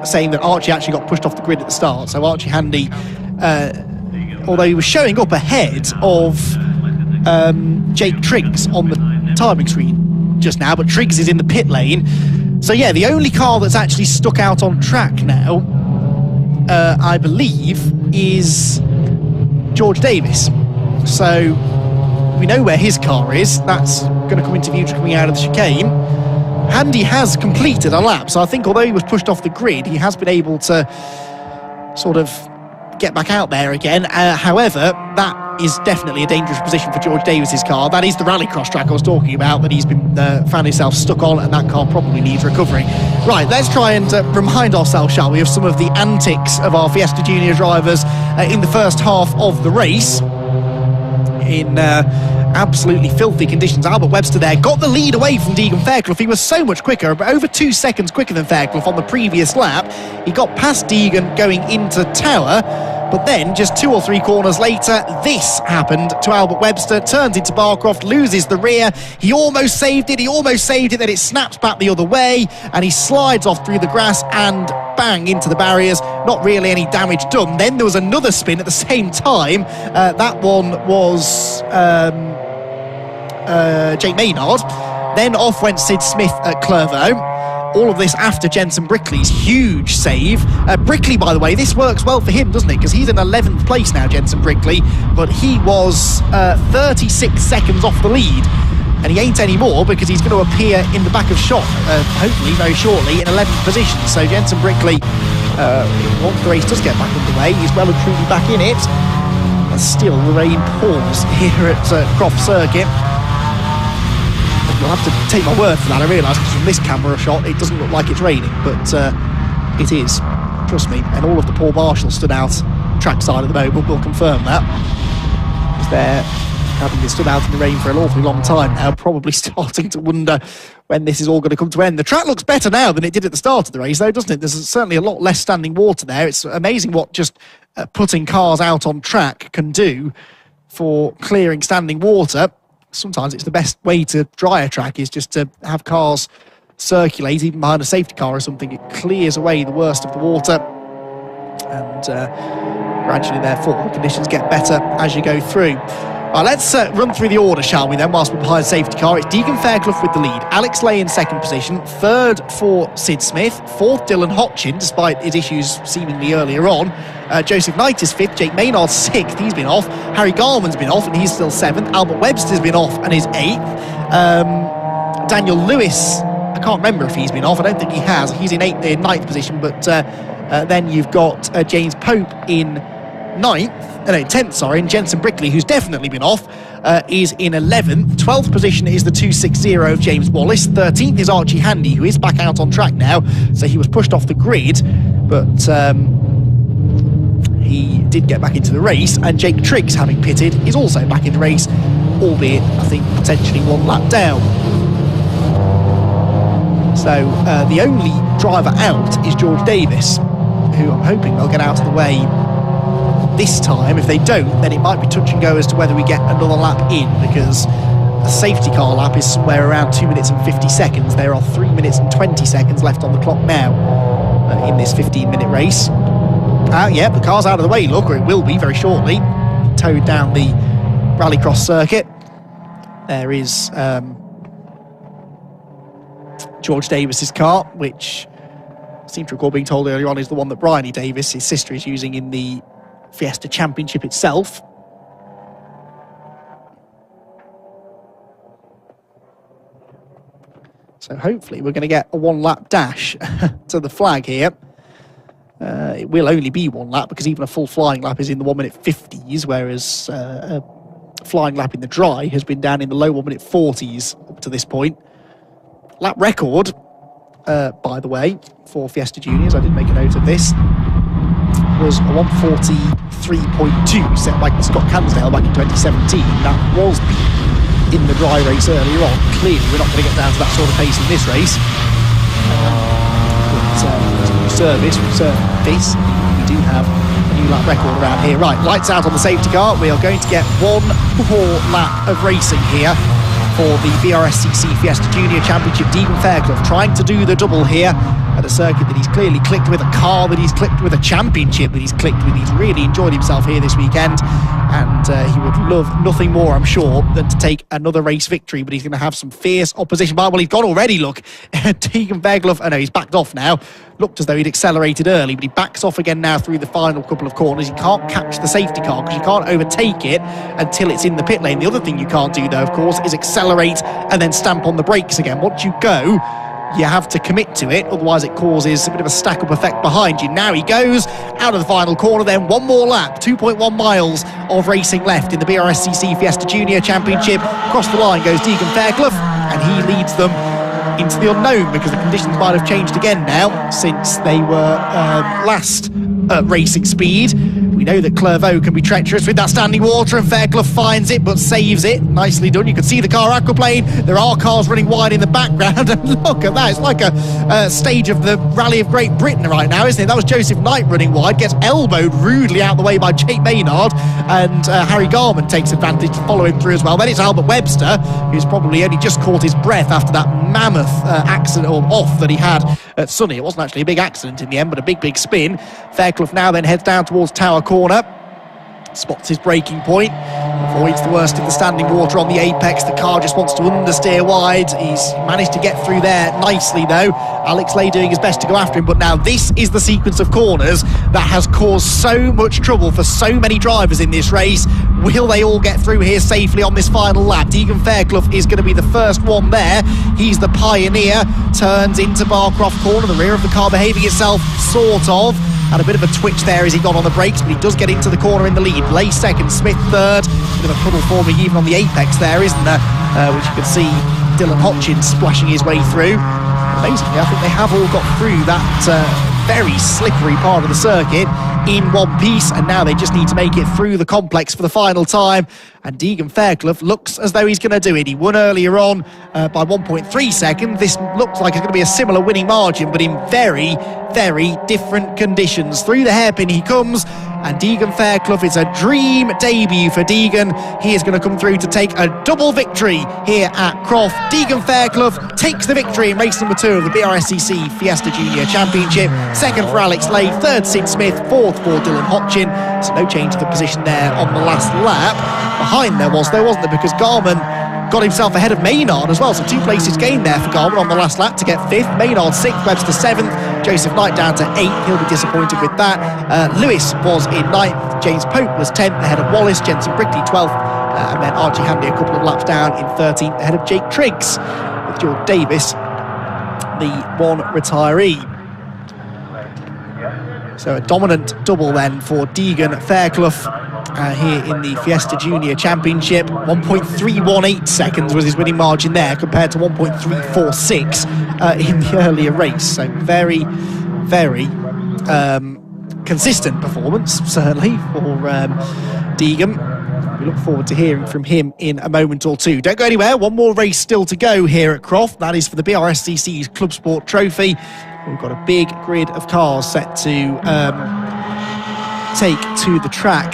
saying that Archie actually got pushed off the grid at the start. So Archie Handy, although he was showing up ahead of Jake Triggs on the timing screen just now, but Triggs is in the pit lane. So yeah, the only car that's actually stuck out on track now, I believe, is George Davis. So we know where his car is. That's going to come into view coming out of the chicane. Handy has completed a lap, so I think although he was pushed off the grid, he has been able to sort of get back out there again. However, that is definitely a dangerous position for George Davis's car. That is the rallycross track I was talking about that he's been found himself stuck on, and that car probably needs recovering. Right, let's try and remind ourselves, shall we, of some of the antics of our Fiesta Junior drivers in the first half of the race. In absolutely filthy conditions. Albert Webster there got the lead away from Deegan Fairclough. He was so much quicker, over 2 seconds quicker than Fairclough on the previous lap. He got past Deegan going into Tower, but then just 2 or 3 corners later, this happened to Albert Webster. Turns into Barcroft, loses the rear. He almost saved it, then it snaps back the other way, and he slides off through the grass and bang into the barriers. Not really any damage done. Then there was another spin at the same time. That one was Jake Maynard. Then off went Sid Smith at Clervaux. All of this after Jensen Brickley's huge save. Brickley, by the way, this works well for him, doesn't it? Because he's in 11th place now, Jensen Brickley, but he was 36 seconds off the lead. And he ain't anymore because he's going to appear in the back of shot, hopefully very shortly, in 11th position. So Jensen Brickley, once the race does get back underway, he's well and truly back in it. And still the rain pours here at Croft Circuit. You'll have to take my word for that. I realise because from this camera shot it doesn't look like it's raining, but it is, trust me. And all of the poor marshals stood out trackside at the moment will confirm that, because they're having been stood out in the rain for an awfully long time now, probably starting to wonder when this is all going to come to an end. The track looks better now than it did at the start of the race, though, doesn't it? There's certainly a lot less standing water there. It's amazing what just putting cars out on track can do for clearing standing water. Sometimes it's the best way to dry a track is just to have cars circulate, even behind a safety car or something. It clears away the worst of the water, and gradually, therefore, the conditions get better as you go through. Let's run through the order, shall we, then, whilst we're behind safety car. It's Deegan Fairclough with the lead, Alex Lay in second position, third for Sid Smith, fourth Dylan Hotchin, despite his issues seemingly earlier on. Joseph Knight is fifth, Jake Maynard's sixth, he's been off. Harry Garman's been off and he's still seventh. Albert Webster's been off and is eighth. Daniel Lewis, I can't remember if he's been off, I don't think he has. He's in ninth position, but then you've got James Pope in 10th, sorry, and Jensen Brickley, who's definitely been off, is in 11th. 12th position is the 260 of James Wallace. 13th is Archie Handy, who is back out on track now, so he was pushed off the grid, but he did get back into the race. And Jake Triggs, having pitted, is also back in the race, albeit, I think, potentially one lap down. So the only driver out is George Davis, who I'm hoping they'll get out of the way this time. If they don't, then it might be touch and go as to whether we get another lap in, because a safety car lap is somewhere around 2 minutes and 50 seconds. There are 3 minutes and 20 seconds left on the clock now in this 15-minute race. Yeah, the car's out of the way, look, or it will be very shortly. Towed down the Rallycross circuit. There is George Davis's car, which I seem to recall being told earlier on is the one that Bryony Davis, his sister, is using in the Fiesta Championship itself. So hopefully we're going to get a one-lap dash to the flag here. It will only be one lap, because even a full flying lap is in the 1 minute 50s, whereas a flying lap in the dry has been down in the low 1 minute 40s up to this point. Lap record, by the way, for Fiesta Juniors, I did make a note of this, was a 1:43.2 set by Scott Cansdale back in 2017. That was in the dry race earlier on. Clearly, we're not going to get down to that sort of pace in this race. Service, we do have a new lap record around here. Right, lights out on the safety car. We are going to get one more lap of racing here for the BRSCC Fiesta Junior Championship. Deegan Fairclough trying to do the double here at a circuit that he's clearly clicked with, a car that he's clicked with, a championship that he's clicked with. He's really enjoyed himself here this weekend, and he would love nothing more, I'm sure, than to take another race victory, but he's going to have some fierce opposition. Well, he's gone already, look. Deegan Fairclough, oh no, he's backed off now. Looked as though he'd accelerated early, but he backs off again now through the final couple of corners. He can't catch the safety car because you can't overtake it until it's in the pit lane. The other thing you can't do, though, of course, is accelerate and then stamp on the brakes again. Once you go, you have to commit to it, otherwise it causes a bit of a stack-up effect behind you. Now he goes out of the final corner, then one more lap, 2.1 miles of racing left in the BRSCC Fiesta Junior Championship. Across the line goes Deegan Fairclough, and he leads them into the unknown, because the conditions might have changed again now since they were last racing speed. We know that Clairvaux can be treacherous with that standing water, and Fairclough finds it but saves it. Nicely done. You can see the car aquaplane. There are cars running wide in the background, and look at that. It's like a stage of the Rally of Great Britain right now, isn't it? That was Joseph Knight running wide, gets elbowed rudely out the way by Jake Maynard, and Harry Garman takes advantage to follow him through as well. Then it's Albert Webster, who's probably only just caught his breath after that mammoth accident or off that he had at Sunny. It wasn't actually a big accident in the end, but a big spin. Fairclough now then heads down towards Tower Corner. spots his braking point, avoids the worst of the standing water on the apex. The car just wants to understeer wide. He's managed to get through there nicely though. Alex Lay doing his best to go after him, but now this is the sequence of corners that has caused so much trouble for so many drivers in this race. Will they all get through here safely on this final lap? Deegan Fairclough is going to be the first one there. He's the pioneer, turns into Barcroft corner, the rear of the car behaving itself sort of. Had a bit of a twitch there as he got on the brakes, but he does get into the corner in the lead. Lay second, Smith third. Bit of a puddle forming even on the apex there, isn't there? Which you can see Dylan Hotchins splashing his way through. Basically, I think they have all got through that very slippery part of the circuit in one piece, and now they just need to make it through the complex for the final time. And Deegan Fairclough looks as though he's going to do it. He won earlier on by 1.3 seconds. This looks like it's going to be a similar winning margin, but in very, very different conditions. Through the hairpin he comes, and Deegan Fairclough, it's a dream debut for Deegan. He is going to come through to take a double victory here at Croft. Deegan Fairclough takes the victory in race number 2 of the BRSCC Fiesta Junior Championship. Second for Alex Lay, third Sid Smith, fourth for Dylan Hotchin. So no change to the position there on the last lap. Behind there was, though, wasn't there? Because Garman got himself ahead of Maynard as well. So 2 places gained there for Garman on the last lap to get 5th. Maynard 6th, Webster 7th. Joseph Knight down to 8th. He'll be disappointed with that. Lewis was in 9th. James Pope was 10th ahead of Wallace. Jensen Brickley 12th. And then Archie Handy a couple of laps down in 13th ahead of Jake Triggs. With George Davis, the one retiree. So a dominant double then for Deegan Fairclough here in the Fiesta Junior Championship. 1.318 seconds was his winning margin there, compared to 1.346 in the earlier race. So very, very consistent performance, certainly, for Deegan. We look forward to hearing from him in a moment or two. Don't go anywhere, one more race still to go here at Croft. That is for the BRSCC's ClubSport Trophy. We've got a big grid of cars set to take to the track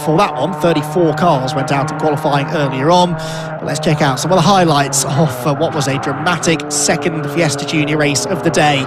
for that one. 34 cars went out in qualifying earlier on. But let's check out some of the highlights of what was a dramatic second Fiesta Junior race of the day.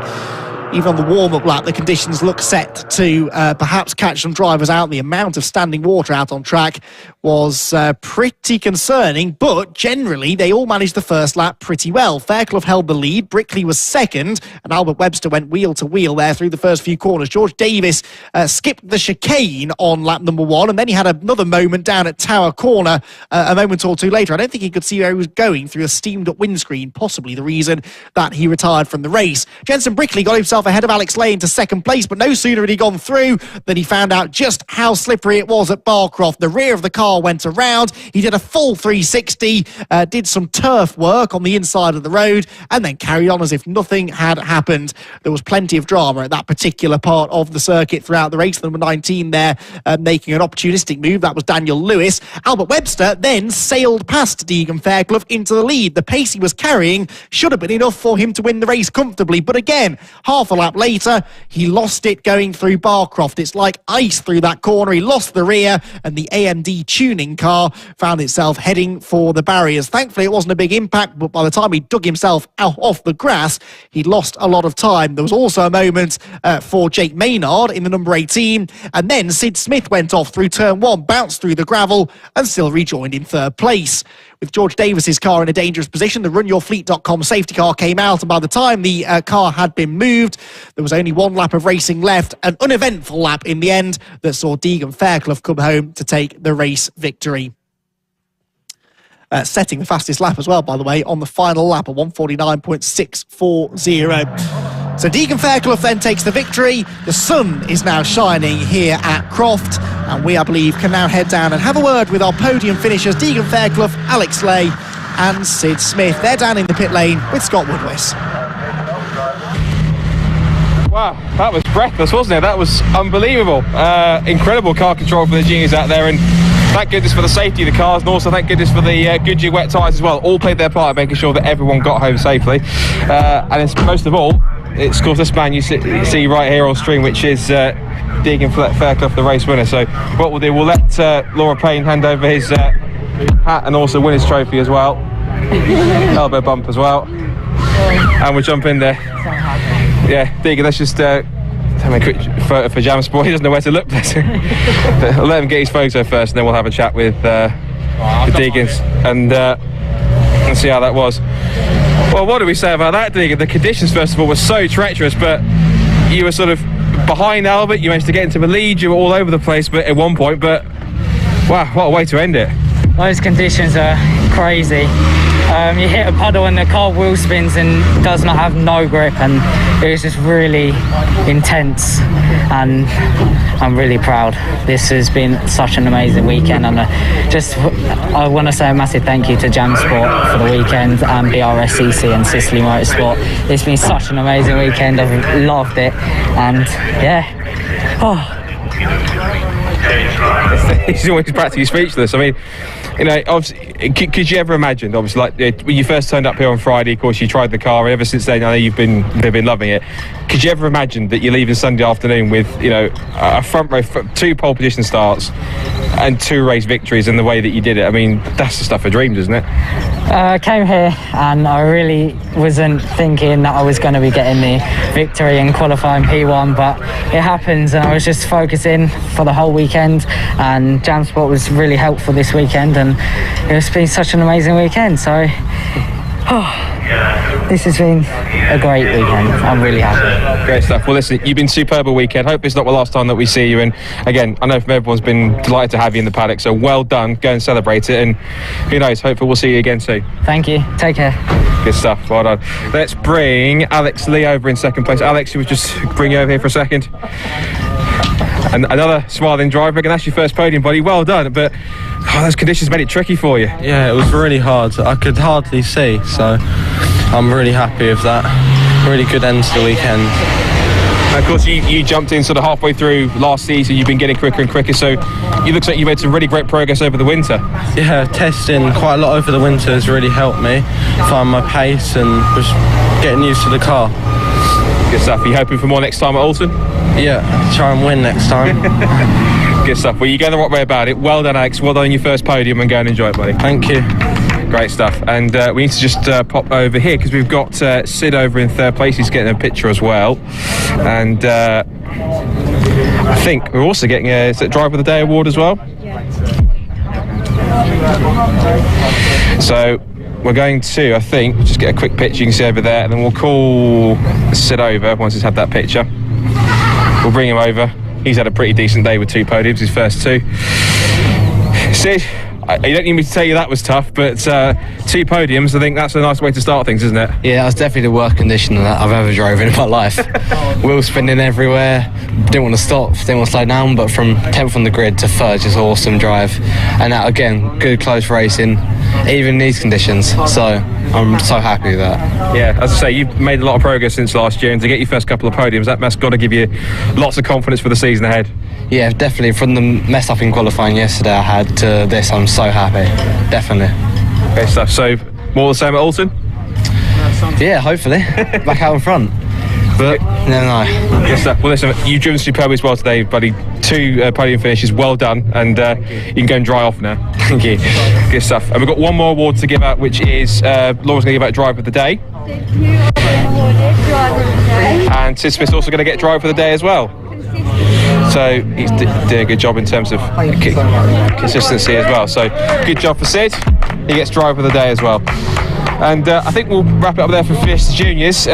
Even on the warm-up lap, the conditions look set to perhaps catch some drivers out. The amount of standing water out on track was pretty concerning, but generally they all managed the first lap pretty well. Fairclough held the lead, Brickley was second, and Albert Webster went wheel to wheel there through the first few corners. George Davis skipped the chicane on lap number 1, and then he had another moment down at Tower Corner a moment or two later. I don't think he could see where he was going through a steamed-up windscreen, possibly the reason that he retired from the race. Jensen Brickley got himself ahead of Alex Lay into second place, but no sooner had he gone through than he found out just how slippery it was at Barcroft. The rear of the car went around. He did a full 360, did some turf work on the inside of the road, and then carried on as if nothing had happened. There was plenty of drama at that particular part of the circuit throughout the race. Number 19 there making an opportunistic move. That was Daniel Lewis. Albert Webster then sailed past Deegan Fairclough into the lead. The pace he was carrying should have been enough for him to win the race comfortably, but again, half a lap later, he lost it going through Barcroft. It's like ice through that corner. He lost the rear, and the AMD tuning car found itself heading for the barriers. Thankfully, it wasn't a big impact, but by the time he dug himself out off the grass, he lost a lot of time. There was also a moment for Jake Maynard in the number 18, and then Sid Smith went off through turn 1, bounced through the gravel, and still rejoined in third place. With George Davis's car in a dangerous position, the RunYourFleet.com safety car came out, and by the time the car had been moved, there was only 1 lap of racing left, an uneventful lap in the end that saw Deegan Fairclough come home to take the race victory. Setting the fastest lap as well, by the way, on the final lap of 1:49.640. So Deegan Fairclough then takes the victory. The sun is now shining here at Croft, and we, I believe, can now head down and have a word with our podium finishers, Deegan Fairclough, Alex Lay and Sid Smith. They're down in the pit lane with Scott Woodwis. Wow, that was breathless, wasn't it? That was unbelievable. Incredible car control for the juniors out there, and thank goodness for the safety of the cars, and also thank goodness for the Goodyear wet tyres as well. All played their part in making sure that everyone got home safely. And it's, most of all, it's of course this man you see right here on stream, which is Deegan Fairclough, the race winner. So what we'll do, we'll let Laura Payne hand over his hat and also win his trophy as well. Elbow bump as well. And we'll jump in there. Yeah, Deegan, let's just I mean, quick photo for Jam Sport. He doesn't know where to look. I'll let him get his photo first, and then we'll have a chat with Deegans and see how that was. Well, what do we say about that, Deegan? The conditions, first of all, were so treacherous, but you were sort of behind Albert. You managed to get into the lead. You were all over the place, but at one point. But wow, what a way to end it! Those conditions are crazy. You hit a puddle and the car wheel spins and does not have no grip, and it was just really intense, and I'm really proud. This has been such an amazing weekend, and I want to say a massive thank you to Jam Sport for the weekend, and BRSCC and Sicily Motorsport. It's been such an amazing weekend. I've loved it, and yeah. He's always practically speechless. I mean, you know, obviously, could you ever imagine, obviously, like when you first turned up here on Friday, of course, you tried the car, and ever since then, I know you've been loving it. Could you ever imagine that you're leaving Sunday afternoon with, you know, a front row, 2 pole position starts and 2 race victories in the way that you did it? I mean, that's the stuff of dreams, isn't it? I came here and I really wasn't thinking that I was going to be getting the victory in qualifying P1, but it happens, and I was just focusing for the whole weekend, and Jam Sport was really helpful this weekend, and it's been such an amazing weekend. So this has been a great weekend. I'm really happy. Great stuff. Well, listen, you've been superb all weekend. Hope it's not the last time that we see you. And again, I know from everyone's been delighted to have you in the paddock. So well done. Go and celebrate it. And who knows? Hopefully we'll see you again soon. Thank you. Take care. Good stuff. Well done. Let's bring Alex Lee over in second place. Alex, you would just bring you over here for a second. And another smiling driver. Again, that's your first podium, buddy. Well done. But those conditions made it tricky for you. Yeah, it was really hard. I could hardly see, so I'm really happy with that. Really good end to the weekend. And of course, you jumped in sort of halfway through last season. You've been getting quicker and quicker, so it looks like you made some really great progress over the winter. Yeah, testing quite a lot over the winter has really helped me find my pace and just getting used to the car. Good stuff. Are you hoping for more next time at Alton? Yeah, try and win next time. Good stuff. Well, you're going the right way about it. Well done, Alex. Well done on your first podium, and go and enjoy it, buddy. Thank you. Great stuff. And we need to just pop over here because we'we've got Sid over in third place. He's getting a picture as well. And I think we're also getting a Driver of the Day award as well. So we're going to, I think, just get a quick picture you can see over there, and then we'll call Sid over once he's had that picture. We'll bring him over. He's had a pretty decent day with 2 podiums, his first 2. Sid, you don't need me to tell you that was tough, but 2 podiums, I think that's a nice way to start things, isn't it? Yeah, that was definitely the worst condition that I've ever drove in my life. Wheels spinning everywhere, didn't want to stop, didn't want to slow down, but from 10th on the grid to 3rd, just awesome drive. And that, again, good close racing, even in these conditions, so I'm so happy with that. Yeah, as I say, you've made a lot of progress since last year, and to get your first couple of podiums, that's got to give you lots of confidence for the season ahead. Yeah, definitely. From the mess up in qualifying yesterday I had to this, I'm so happy. Definitely. Great stuff. So, more the same at Alton? Yeah, hopefully. Back out in front. But, no. Good stuff. Well, listen, you've driven superbly as well today, buddy. 2 podium finishes, well done. And you can go and dry off now. Thank you. Good stuff. And we've got one more award to give out, which is Laura's going to give out Driver of the Day. And Sid Smith's also going to get Driver of the Day as well. So he's doing a good job in terms of consistency as well. So good job for Sid. He gets Driver of the Day as well. And I think we'll wrap it up there for Fiesta Juniors.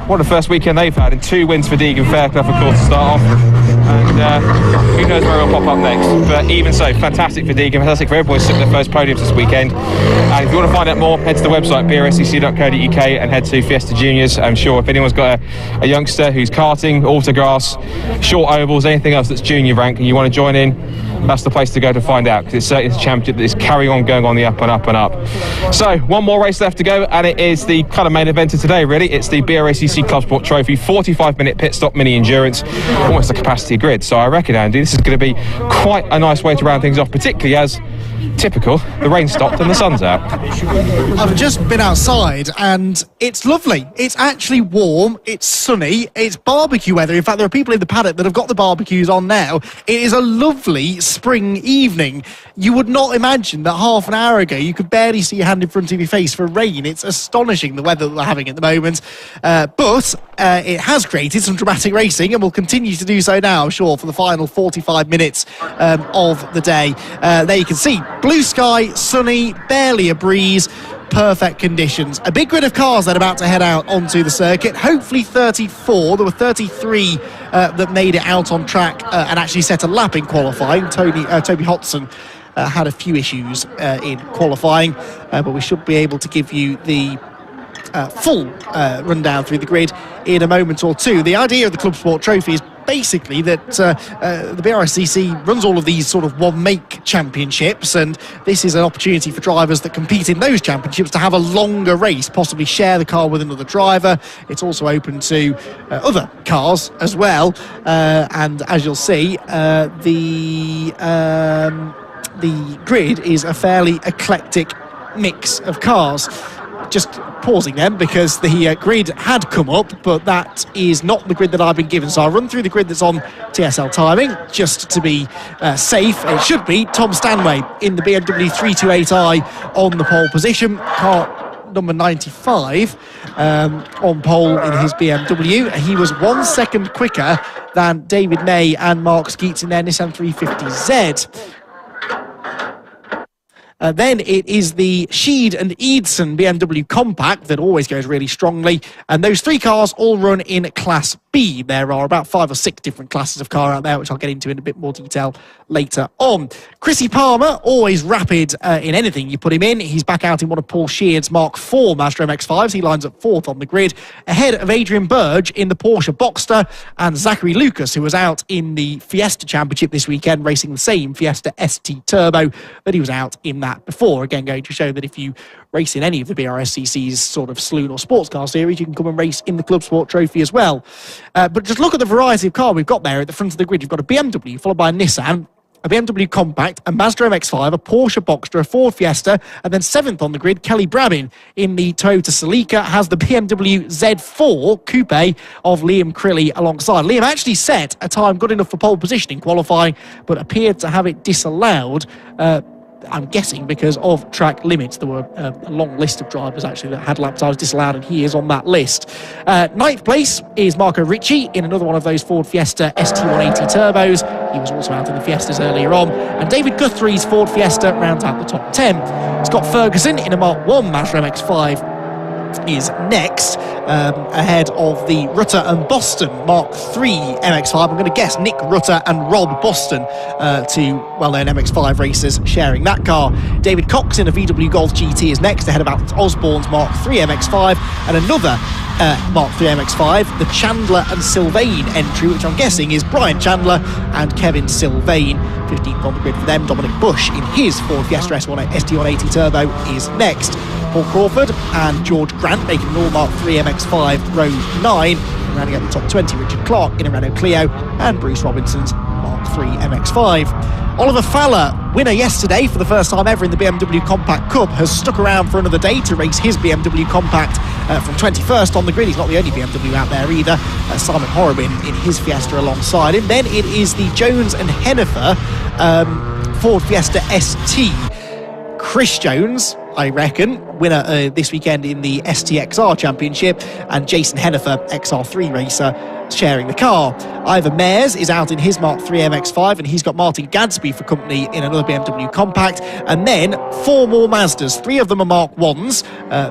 What a first weekend they've had, and 2 wins for Deegan Fairclough, of course, to start off. And who knows where he'll pop up next. But even so, fantastic for Deegan, fantastic for everyone who took their first podiums this weekend. And if you want to find out more, head to the website brscc.co.uk and head to Fiesta Juniors. I'm sure if anyone's got a youngster who's karting, autograss, short ovals, anything else that's junior rank, and you want to join in, that's the place to go to find out, because it's certainly a championship that is carrying on going on the up and up and up. So one more race left to go, and it is the kind of main event of today, really. It's the BRSCC ClubSport Trophy 45-minute pit stop mini endurance, almost a capacity grid. So I reckon, Andy, this is going to be quite a nice way to round things off, particularly as typical, the rain stopped and the sun's out. I've just been outside and it's lovely. It's actually warm, it's sunny, it's barbecue weather. In fact, there are people in the paddock that have got the barbecues on now. It is a lovely spring evening, you would not imagine that half an hour ago you could barely see your hand in front of your face for rain. It's astonishing the weather that we're having at the moment. But it has created some dramatic racing and will continue to do so now, I'm sure, for the final 45 minutes of the day. There you can see blue sky, sunny, barely a breeze. Perfect conditions. A big grid of cars then about to head out onto the circuit. Hopefully 34. There were 33 that made it out on track and actually set a lap in qualifying. Toby Hodgson had a few issues in qualifying, but we should be able to give you the full rundown through the grid in a moment or two. The idea of the ClubSport Trophy is basically that the BRSCC runs all of these sort of one-make championships, and this is an opportunity for drivers that compete in those championships to have a longer race, possibly share the car with another driver. It's also open to other cars as well, and as you'll see, the grid is a fairly eclectic mix of cars. Just pausing then because the grid had come up, but that is not the grid that I've been given, so I'll run through the grid that's on TSL timing just to be safe. It should be Tom Stanway in the BMW 328i on the pole position, car number 95 on pole in his BMW. He was 1 second quicker than David May and Mark Skeets in their Nissan 350Z. Then it is the Sheed and Eidson BMW Compact that always goes really strongly, and those three cars all run in Class B. There are about 5 or 6 different classes of car out there, which I'll get into in a bit more detail later on. Chrissy Palmer, always rapid in anything you put him in. He's back out in one of Paul Sheard's Mark IV Mazda MX-5s. He lines up 4th on the grid, ahead of Adrian Burge in the Porsche Boxster, and Zachary Lucas, who was out in the Fiesta Championship this weekend, racing the same Fiesta ST Turbo, but he was out in that before. Again, going to show that if you race in any of the BRSCC's sort of saloon or sports car series, you can come and race in the ClubSport Trophy as well. But just look at the variety of car we've got there at the front of the grid. You've got a BMW, followed by a Nissan, a BMW Compact, a Mazda MX-5, a Porsche Boxster, a Ford Fiesta, and then 7th on the grid, Kelly Brabin in the Toyota Celica has the BMW Z4 Coupe of Liam Crilly alongside. Liam actually set a time good enough for pole position in qualifying, but appeared to have it disallowed, I'm guessing because of track limits. There were a long list of drivers actually that had lap times disallowed, and he is on that list. 9th place is Marco Ricci in another one of those Ford Fiesta ST180 turbos. He was also out in the Fiestas earlier on. And David Guthrie's Ford Fiesta rounds out the top 10. Scott Ferguson in a Mark 1 Mazda MX-5 is next, ahead of the Rutter and Boston Mark III MX-5. I'm going to guess Nick Rutter and Rob Boston, two well-known MX-5 racers sharing that car. David Cox in a VW Golf GT is next, ahead of Alex Osborne's Mark III MX-5, and another Mark III MX-5, the Chandler and Sylvain entry, which I'm guessing is Brian Chandler and Kevin Sylvain. 15th on the grid for them. Dominic Bush in his Ford Fiesta ST180 Turbo is next. Paul Crawford and George Grant making an all Mark III MX-5 row 9. And rounding out the top 20, Richard Clark in a Renault Clio and Bruce Robinson's Mark III MX-5. Oliver Fowler, winner yesterday for the first time ever in the BMW Compact Cup, has stuck around for another day to race his BMW Compact from 21st on the grid. He's not the only BMW out there either. Simon Horobin in his Fiesta alongside him. Then it is the Jones and Hennifer Ford Fiesta ST. Chris Jones, I reckon, winner this weekend in the STXR Championship, and Jason Hennifer, XR3 racer, sharing the car. Ivan Mayers is out in his Mark III MX-5, and he's got Martin Gadsby for company in another BMW Compact. And then 4 more Mazdas. 3 of them are Mark 1s.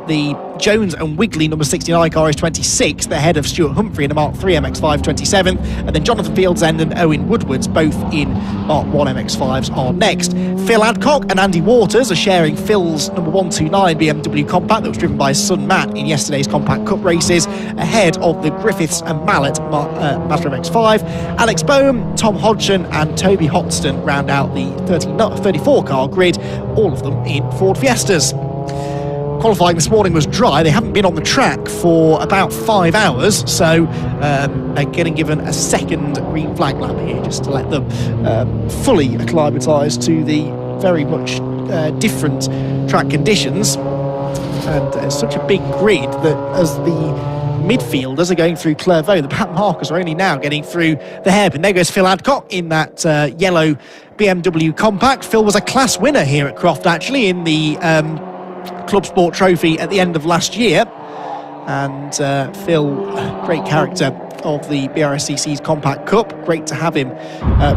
The Jones and Wigley number 69 car is 26th, ahead of Stuart Humphrey in a Mark III MX-5 27th. And then Jonathan Fieldsend and Owen Woodwards, both in Mark 1 MX-5s, are next. Phil Adcock and Andy Waters are sharing Phil's number 129 BMW Compact that was driven by his son Matt in yesterday's Compact Cup races, ahead of the Griffiths and Mallet Mazda MX-5. Alex Boehm, Tom Hodgson and Toby Hoxton round out the 34 car grid, all of them in Ford Fiestas. Qualifying this morning was dry. They haven't been on the track for about 5 hours, so they're getting given a second green flag lap here just to let them fully acclimatise to the very much different track conditions. And it's such a big grid that as the midfielders are going through Clairvaux, the back markers are only now getting through the hairpin. There goes Phil Adcock in that yellow BMW Compact. Phil was a class winner here at Croft, actually, in the ClubSport trophy at the end of last year. And Phil, great character of the BRSCC's Compact Cup. Great to have him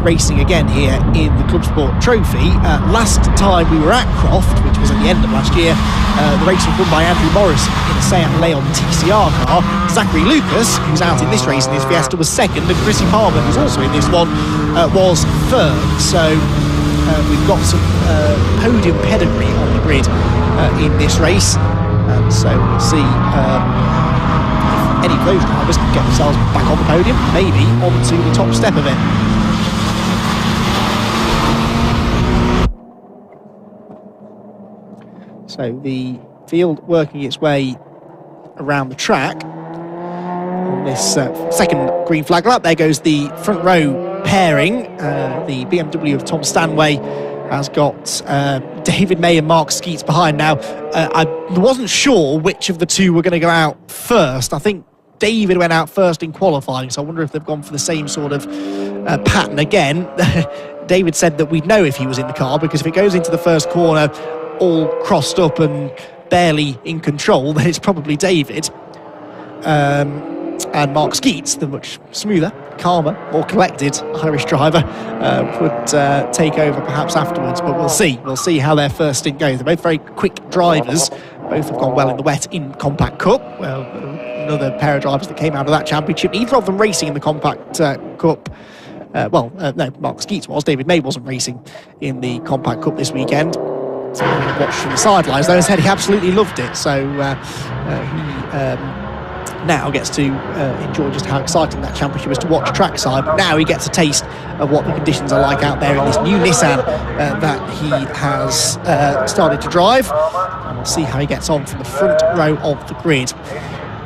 racing again here in the ClubSport trophy. Last time we were at Croft, which was at the end of last year, the race was won by Andrew Morrison in a Seat Leon TCR car. Zachary Lucas, who's out in this race in his Fiesta, was second, and Chrissy Palmer, who's also in this one, was third. So we've got some podium pedigree on the grid in this race. So we'll see if any of those drivers can get themselves back on the podium, maybe onto the top step of it. So the field working its way around the track on this second green flag lap. There goes the front row pairing. The BMW of Tom Stanway has got David May and Mark Skeets behind. Now, I wasn't sure which of the two were going to go out first. I think David went out first in qualifying, so I wonder if they've gone for the same sort of pattern again. David said that we'd know if he was in the car, because if it goes into the first corner all crossed up and barely in control, then it's probably David. And Mark Skeets, the much smoother, calmer, more collected Irish driver, would take over perhaps afterwards, but we'll see. We'll see how their first stint goes. They're both very quick drivers. Both have gone well in the wet in Compact Cup. Well, another pair of drivers that came out of that championship, neither of them racing in the Compact Cup. No, Mark Skeets was. David May wasn't racing in the Compact Cup this weekend. So watched from the sidelines, though, said he absolutely loved it. So he now gets to enjoy just how exciting that championship is to watch trackside. But now he gets a taste of what the conditions are like out there in this new Nissan that he has started to drive. And we'll see how he gets on from the front row of the grid.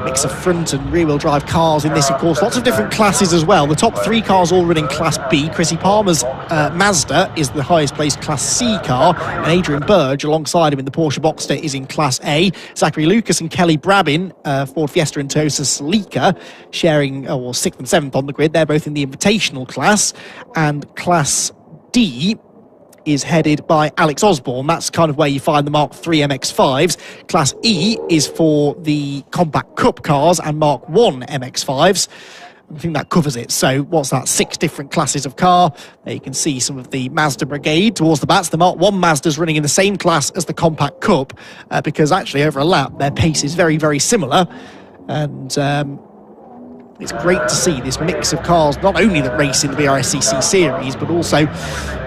Mix of front and rear-wheel drive cars in this, of course. Lots of different classes as well. The top three cars all run in Class B. Chrissy Palmer's Mazda is the highest placed Class C car, and Adrian Burge, alongside him in the Porsche Boxster, is in Class A. Zachary Lucas and Kelly Brabin, Ford Fiesta and Toyota Celica, sharing 6th and 7th on the grid. They're both in the Invitational class, and Class D is headed by Alex Osborne. That's kind of where you find the Mark III MX-5s. Class E is for the Compact Cup cars and Mark I MX-5s. I think that covers it. So what's that? 6 different classes of car. There you can see some of the Mazda brigade towards the bats. The Mark I Mazda's running in the same class as the Compact Cup because actually over a lap their pace is very, very similar. And it's great to see this mix of cars, not only that race in the BRSCC series, but also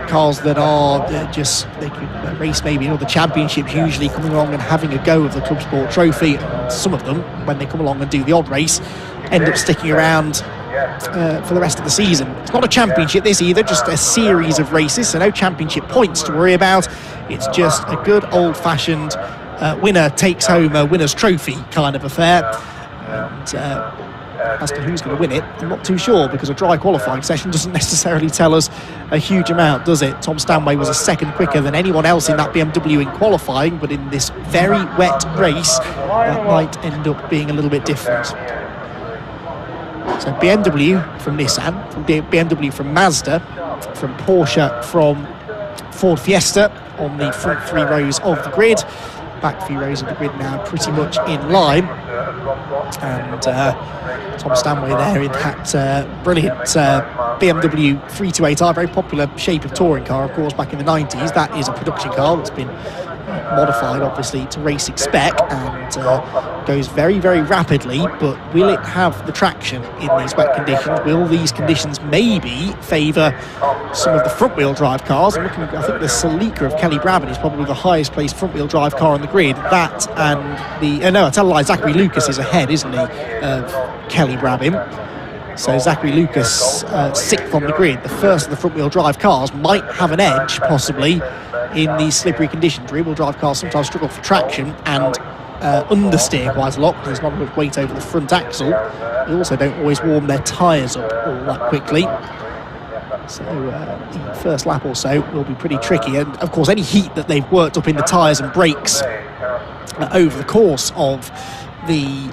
cars that are they could race maybe in other championships, usually coming along and having a go of the ClubSport trophy. And some of them, when they come along and do the odd race, end up sticking around for the rest of the season. It's not a championship this either, just a series of races, so no championship points to worry about. It's just a good old-fashioned winner takes home a winner's trophy kind of affair. And as to who's going to win it, I'm not too sure, because a dry qualifying session doesn't necessarily tell us a huge amount, does it? Tom Stanway was a second quicker than anyone else in that BMW in qualifying, but in this very wet race, that might end up being a little bit different. So BMW from Nissan, from BMW from Mazda, from Porsche, from Ford Fiesta on the front 3 rows of the grid. Back few rows of the grid now pretty much in line. And Tom Stanway there in that brilliant BMW 328i, very popular shape of touring car, of course, back in the 90s. That is a production car that's been modified, obviously, to racing spec and goes very, very rapidly. But will it have the traction in these wet conditions? Will these conditions maybe favour some of the front-wheel drive cars? I'm looking, I think the Celica of Kelly Brabin is probably the highest placed front-wheel drive car on the grid. That and the no, I tell a lie, Zachary Lucas is ahead, isn't he, of Kelly Brabin? So Zachary Lucas 6th on the grid. The first of the front-wheel drive cars might have an edge, possibly, in these slippery conditions. Rear-wheel drive cars sometimes struggle for traction and understeer quite a lot because there's not much weight over the front axle. They also don't always warm their tyres up all that quickly. So the first lap or so will be pretty tricky. And, of course, any heat that they've worked up in the tyres and brakes over the course of the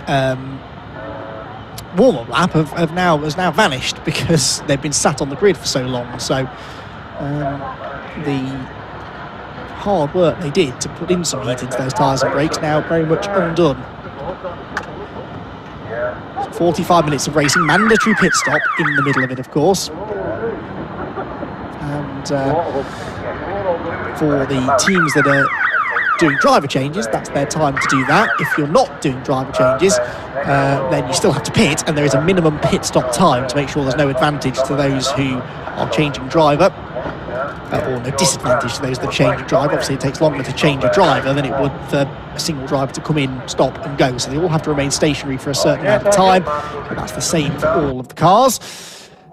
warm-up lap has now vanished because they've been sat on the grid for so long. So The hard work they did to put in some heat into those tyres and brakes now very much undone. 45 minutes of racing, mandatory pit stop in the middle of it, of course. And for the teams that are doing driver changes, that's their time to do that. If you're not doing driver changes, then you still have to pit, and there is a minimum pit stop time to make sure there's no advantage to those who are changing driver, or no disadvantage to those that change a driver. Obviously it takes longer to change a driver than it would for a single driver to come in, stop and go, so they all have to remain stationary for a certain amount of time, and that's the same for all of the cars.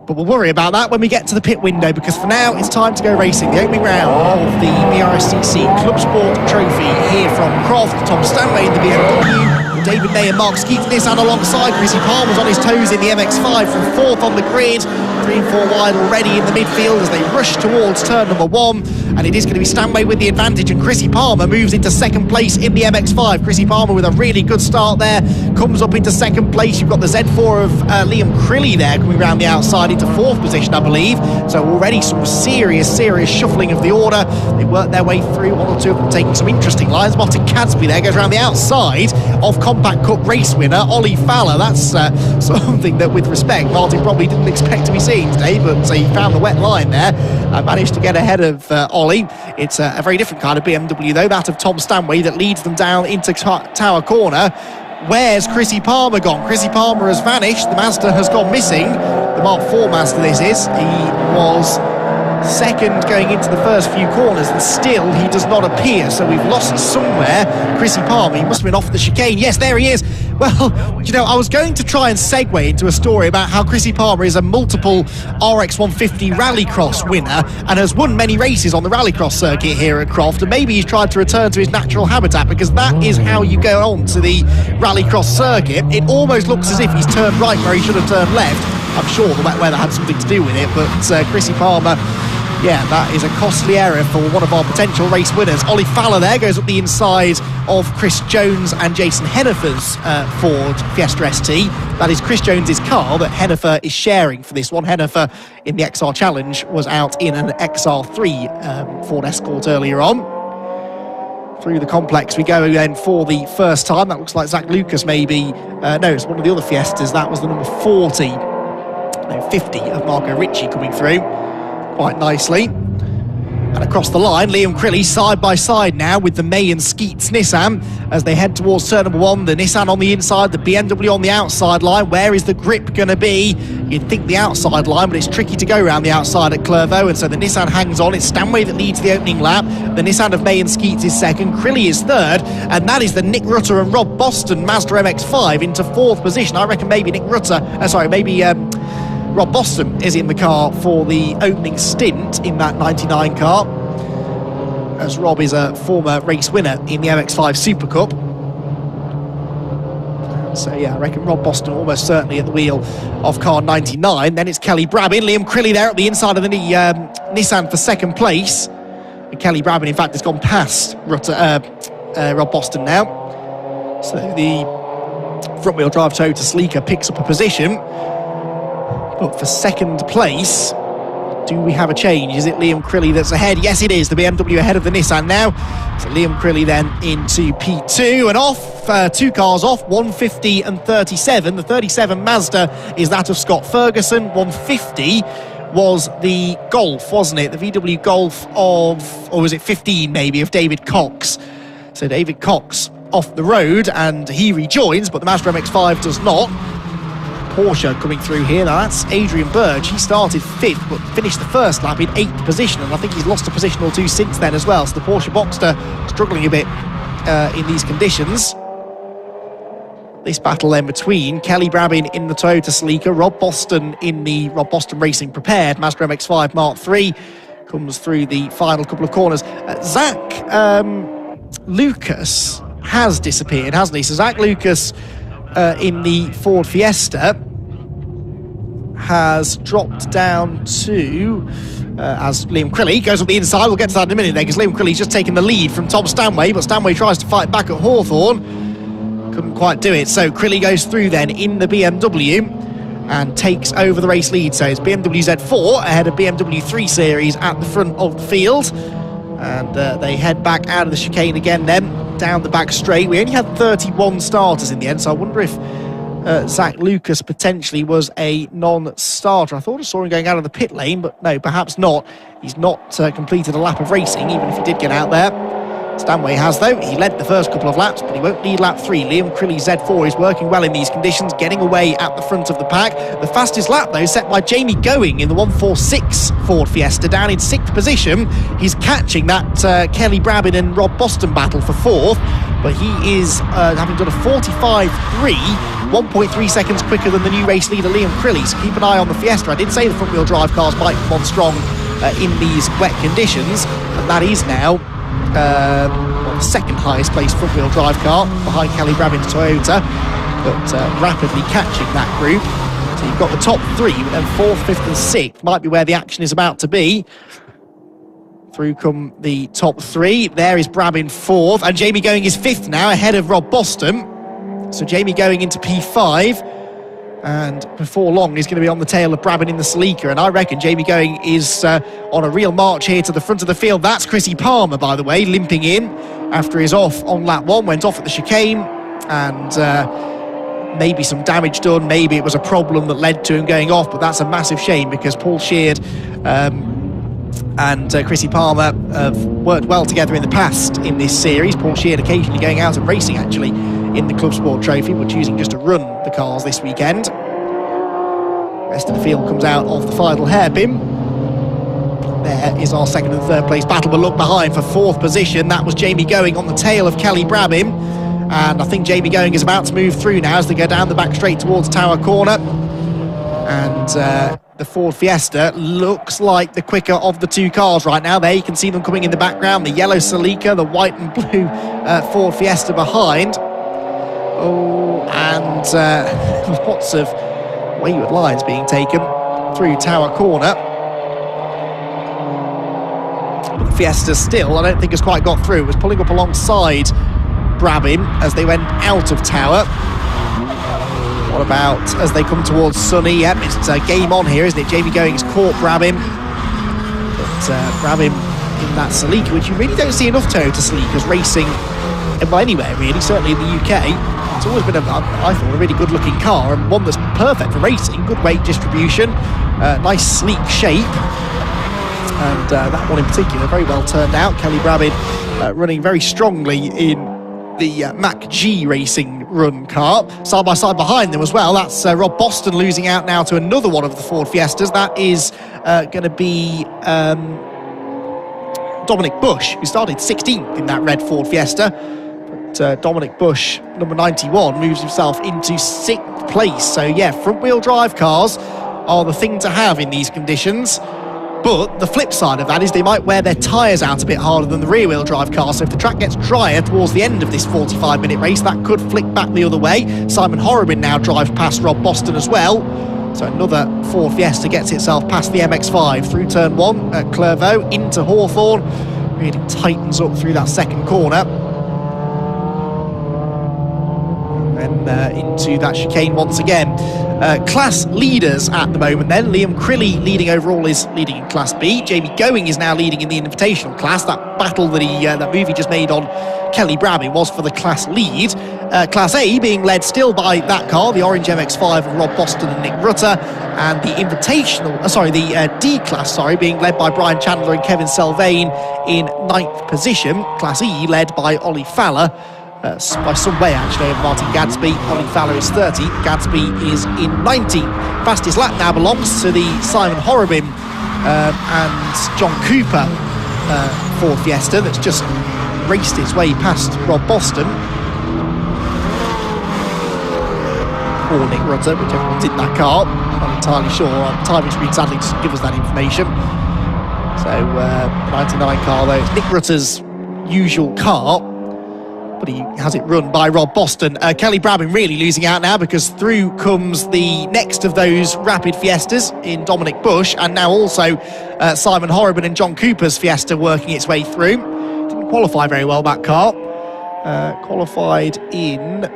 But we'll worry about that when we get to the pit window, because for now it's time to go racing. The opening round of the BRSCC ClubSport Trophy here from Croft. Tom Stanway in the BMW, David May and Mark Skeets Nissan alongside. Chrissy Palmer was on his toes in the MX-5 from 4th on the grid. 3 and 4 wide already in the midfield as they rush towards turn number 1. And it is going to be Stanway with the advantage, and Chrissy Palmer moves into 2nd place in the MX-5. Chrissy Palmer with a really good start there, comes up into 2nd place. You've got the Z4 of Liam Crilly there coming around the outside into 4th position, I believe. So already some serious shuffling of the order. They work their way through, 1 or 2 of them taking some interesting lines. Martin Cadsby there goes around the outside of Compact Cup race winner Ollie Fowler. That's something that, with respect, Martin probably didn't expect to be seeing today, but he found the wet line there and managed to get ahead of Ollie. It's a very different kind of BMW though, that of Tom Stanway, that leads them down into Tower Corner. Where's Chrissy Palmer gone? Chrissy Palmer has vanished. The Mazda has gone missing. The Mark IV Mazda this is. He was 2nd going into the first few corners, and still he does not appear, so we've lost somewhere Chrissy Palmer. He must have been off the chicane. Yes, there he is. Well, you know, I was going to try and segue into a story about how Chrissy Palmer is a multiple RX 150 rallycross winner and has won many races on the rallycross circuit here at Croft, and maybe he's tried to return to his natural habitat, because that is how you go on to the rallycross circuit. It almost looks as if he's turned right where he should have turned left. I'm sure the wet weather had something to do with it, but Chrissy Palmer, yeah, that is a costly error for one of our potential race winners. Ollie Fowler there goes up the inside of Chris Jones and Jason Hennifer's Ford Fiesta ST. That is Chris Jones's car that Hennifer is sharing for this one. Hennifer in the XR Challenge was out in an XR3 Ford Escort earlier on. Through the complex we go then for the first time. That looks like Zach Lucas maybe. No, it's one of the other Fiestas. That was the number 50 of Marco Ricci coming through quite nicely. And across the line, Liam Crilly side by side now with the May and Skeets Nissan as they head towards turn number 1. The Nissan on the inside, the BMW on the outside line. Where is the grip going to be? You'd think the outside line, but it's tricky to go around the outside at Clervaux, and so the Nissan hangs on. It's Stanway that leads the opening lap. The Nissan of May and Skeets is 2nd, Crilly is 3rd, and that is the Nick Rutter and Rob Boston Mazda MX-5 into 4th position. I reckon maybe Rob Boston is in the car for the opening stint in that 99 car, as Rob is a former race winner in the MX-5 Super Cup. So yeah, I reckon Rob Boston almost certainly at the wheel of car 99. Then it's Kelly Brabin, Liam Crilly there at the inside of the Nissan for 2nd place. And Kelly Brabin, in fact, has gone past Rob Boston now. So the front-wheel drive Toyota Sleeker picks up a position. But for 2nd place, do we have a change? Is it Liam Crilly that's ahead? Yes, it is. The BMW ahead of the Nissan now. So Liam Crilly then into P2 and off. 2 cars off, 150 and 37. The 37 Mazda is that of Scott Ferguson. 150 was the Golf, wasn't it? The VW Golf of, or was it 15 maybe, of David Cox. So David Cox off the road and he rejoins, but the Mazda MX-5 does not. Porsche coming through here. Now that's Adrian Burge. He started 5th but finished the first lap in 8th position, and I think he's lost a position or 2 since then as well. So the Porsche Boxster struggling a bit in these conditions. This battle then between Kelly Brabin in the Toyota Sleeker, Rob Boston in the Rob Boston Racing Prepared Mazda MX-5 Mark III comes through the final couple of corners. Zach Lucas has disappeared, hasn't he? So Zach Lucas in the Ford Fiesta has dropped down to, as Liam Crilly goes up the inside. We'll get to that in a minute there, because Liam Crilly's just taken the lead from Tom Stanway, but Stanway tries to fight back at Hawthorne. Couldn't quite do it. So Crilly goes through then in the BMW. and takes over the race lead. So it's BMW Z4 ahead of BMW 3 Series at the front of the field. And they head back out of the chicane again then, down the back straight. We only had 31 starters in the end, so I wonder if Zach Lucas potentially was a non-starter. I thought I saw him going out of the pit lane, but no, perhaps not. He's not completed a lap of racing, even if he did get out there. Stanway has, though. He led the first couple of laps, but he won't lead lap 3. Liam Crilly Z4 is working well in these conditions, getting away at the front of the pack. The fastest lap, though, set by Jamie Going in the 146 Ford Fiesta, down in 6th position. He's catching that Kelly Brabbin and Rob Boston battle for 4th, but he is having done a 45.3, 1.3 seconds quicker than the new race leader Liam Crilly. So keep an eye on the Fiesta. I did say the front-wheel drive cars might come on strong in these wet conditions, and that is now the second highest placed front-wheel drive car behind Kelly Brabbin's Toyota, but rapidly catching that group. So you've got the top 3, but then 4th, 5th and 6th might be where the action is about to be. Through come the top 3. There is Brabbin 4th, and Jamie Going is 5th now, ahead of Rob Boston. So Jamie Going into P5, and before long he's going to be on the tail of Brabbin in the Celica, and I reckon Jamie Going is on a real march here to the front of the field. That's Chrissy Palmer, by the way, limping in after he's off on lap 1, went off at the chicane, and maybe some damage done, maybe it was a problem that led to him going off, but that's a massive shame because Paul Sheard and Chrissy Palmer have worked well together in the past in this series. Paul Sheard occasionally going out and racing actually in the ClubSport Trophy, but choosing just to run the cars this weekend. Rest of the field comes out of the final hairpin. There is our 2nd and 3rd place battle, but look behind for 4th position. That was Jamie Going on the tail of Kelly Brabbin, and I think Jamie Going is about to move through now as they go down the back straight towards Tower Corner. And the Ford Fiesta looks like the quicker of the 2 cars right now. There you can see them coming in the background, the yellow Celica, the white and blue Ford Fiesta behind. Oh, and lots of wayward lines being taken through Tower Corner. But the Fiesta still, I don't think has quite got through. It was pulling up alongside Brabbin as they went out of Tower. What about as they come towards Sunny? Yep, it's game on here, isn't it? Jamie Going has caught Brabbin. But Brabbin in that Celica, which you really don't see enough Toyota Celicas racing, well, anywhere really, certainly in the UK. It's always been, I thought, a really good-looking car, and one that's perfect for racing. Good weight distribution, nice sleek shape, and that one in particular, very well turned out. Kelly Brabbin running very strongly in the Mac G Racing run car. Side by side behind them as well, that's Rob Boston losing out now to another one of the Ford Fiestas. That is going to be Dominic Bush, who started 16th in that red Ford Fiesta. Dominic Bush, number 91, moves himself into 6th place. So yeah, front-wheel drive cars are the thing to have in these conditions, but the flip side of that is they might wear their tyres out a bit harder than the rear-wheel drive car. So if the track gets drier towards the end of this 45-minute race, that could flick back the other way. Simon Horrobin now drives past Rob Boston as well. So another Ford Fiesta gets itself past the MX-5 through turn 1 at Clairvaux into Hawthorne. Really tightens up through that second corner. Then into that chicane once again. Class leaders at the moment then. Liam Crilly leading overall is leading in Class B. Jamie Going is now leading in the Invitational class. That battle that that move he just made on Kelly Brabbin was for the class lead. Class A being led still by that car, the orange MX-5 of Rob Boston and Nick Rutter, and the Invitational, the D class, being led by Brian Chandler and Kevin Selvane in 9th position. Class E led by Ollie Fowler, by some way actually, over Martin Gadsby. Ollie Fowler is 30th, Gadsby is in 19th. Fastest lap now belongs to the Simon Horrobin and John Cooper Ford Fiesta that's just raced its way past Rob Boston. Or Nick Rutter, whichever one's in that car. I'm not entirely sure. Our timing screen sadly doesn't give us that information. So, 99 car though. It's Nick Rutter's usual car, but he has it run by Rob Boston. Kelly Brabbin really losing out now because through comes the next of those rapid Fiestas in Dominic Bush, and now also Simon Horrobin and John Cooper's Fiesta working its way through. Didn't qualify very well, that car. Qualified in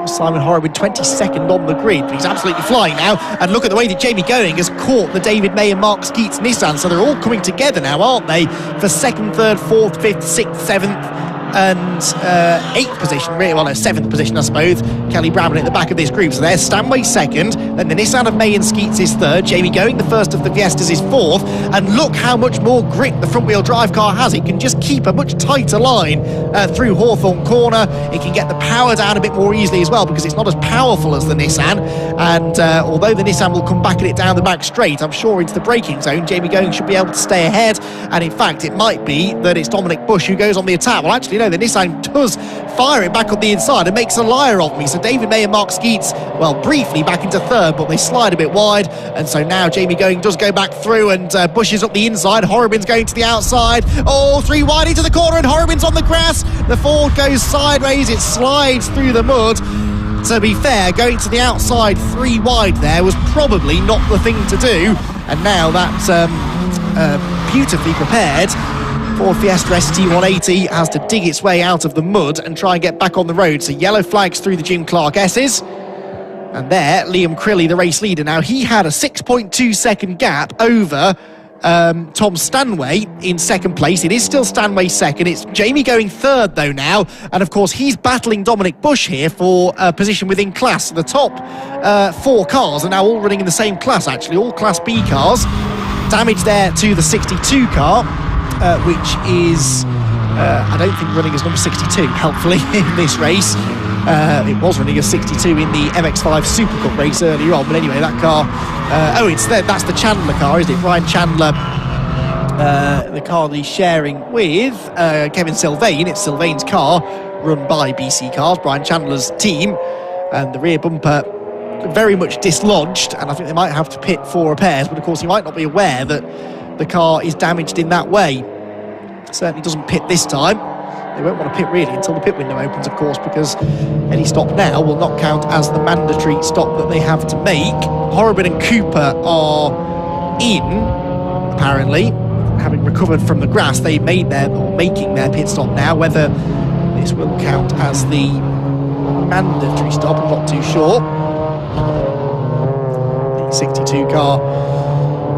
Simon Horrobin 22nd on the grid, but he's absolutely flying now. And look at the way that Jamie Going has caught the David May and Mark Skeets Nissan, so they're all coming together now, aren't they, for 2nd, 3rd, 4th, 5th, 6th, 7th and 8th position, really, well no, 7th position I suppose. Kelly Bramman at the back of this group, so there's Stanway 2nd, then the Nissan of May and Skeets is 3rd, Jamie Going, the first of the Fiestas, is 4th, and look how much more grip the front wheel drive car has. It can just keep a much tighter line through Hawthorne Corner. It can get the power down a bit more easily as well, because it's not as powerful as the Nissan, and although the Nissan will come back at it down the back straight, I'm sure into the braking zone, Jamie Going should be able to stay ahead, and in fact it might be that it's Dominic Bush who goes on the attack. Well, actually no, the Nissan does fire it back on the inside and makes a liar of me, so David May and Mark Skeets, well, briefly back into 3rd, but they slide a bit wide, and so now Jamie Going does go back through, and Bush is up the inside, Horrobin's going to the outside, 3 wide into the corner, and Horrobin's on the grass, the Ford goes sideways, it slides through the mud. To be fair, going to the outside 3 wide there was probably not the thing to do, and now that's beautifully prepared for Fiesta ST180 has to dig its way out of the mud and try and get back on the road. So yellow flags through the Jim Clark S's. And there, Liam Crilly, the race leader. Now, he had a 6.2 second gap over Tom Stanway in 2nd place. It is still Stanway 2nd. It's Jamie Going 3rd, though, now. And, of course, he's battling Dominic Bush here for a position within class. The top 4 cars are now all running in the same class, actually, all Class B cars. Damage there to the 62 car. Which is, I don't think, running as number 62, helpfully, in this race. It was running as 62 in the MX-5 SuperCup race earlier on, but anyway, that car... that's the Chandler car, isn't it? Brian Chandler, the car that he's sharing with Kevin Sylvain. It's Sylvain's car, run by BC Cars, Brian Chandler's team, and the rear bumper very much dislodged, and I think they might have to pit for repairs, but of course you might not be aware that the car is damaged in that way. It certainly doesn't pit this time. They won't want to pit really until the pit window opens, of course, because any stop now will not count as the mandatory stop that they have to make. Horrobin and Cooper are in, apparently, having recovered from the grass. They making their pit stop now. Whether this will count as the mandatory stop, I'm not too sure. The 62 car.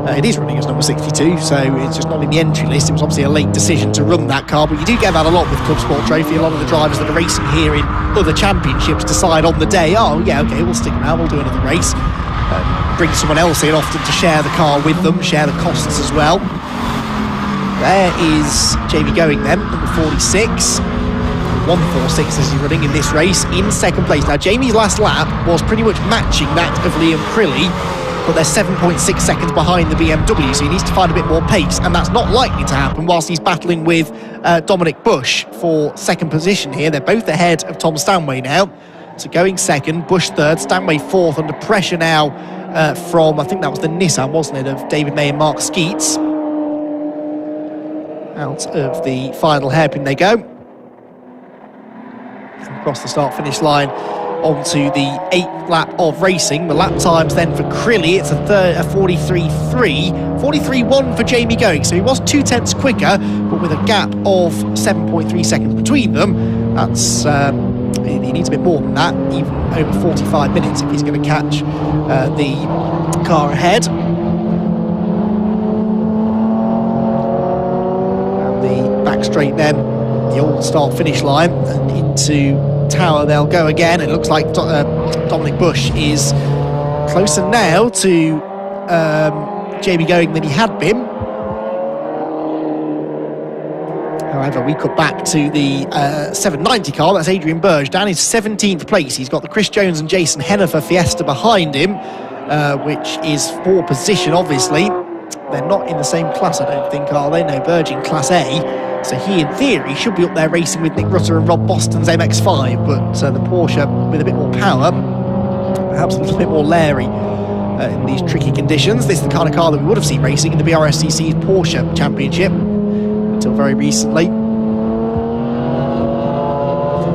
It is running as number 62, so it's just not in the entry list. It was obviously a late decision to run that car, but you do get that a lot with ClubSport Trophy. A lot of the drivers that are racing here in other championships decide on the day, oh yeah, okay, we'll stick around, we'll do another race. Bring someone else in, often to share the car with them, share the costs as well. There is Jamie Going then, number 46. 146 as he's running in this race, in 2nd place. Now, Jamie's last lap was pretty much matching that of Liam Crilly, but they're 7.6 seconds behind the BMW, so he needs to find a bit more pace, and that's not likely to happen whilst he's battling with Dominic Bush for 2nd position here. They're both ahead of Tom Stanway now. So Going 2nd, Bush 3rd, Stanway 4th, under pressure now from, I think that was the Nissan, wasn't it, of David May and Mark Skeets. Out of the final hairpin they go. And across the start-finish line onto the 8th lap of racing. The lap times then for Crilly, it's a 43.3, 43.1 for Jamie Going, so he was 2/10 quicker, but with a gap of 7.3 seconds between them. That's he needs a bit more than that, even over 45 minutes if he's going to catch the car ahead. And the back straight then, the old start-finish line, and into Tower they'll go again. It looks like Dominic Bush is closer now to Jamie Going than he had been. However, we cut back to the 790 car. That's Adrian Burge down in 17th place. He's got the Chris Jones and Jason Hennifer Fiesta behind him, which is for position, obviously. They're not in the same class, I don't think, are they? No, Burge in Class A. So he, in theory, should be up there racing with Nick Rutter and Rob Boston's MX-5, but the Porsche with a bit more power, perhaps a little bit more leery in these tricky conditions. This is the kind of car that we would have seen racing in the BRSCC Porsche Championship until very recently.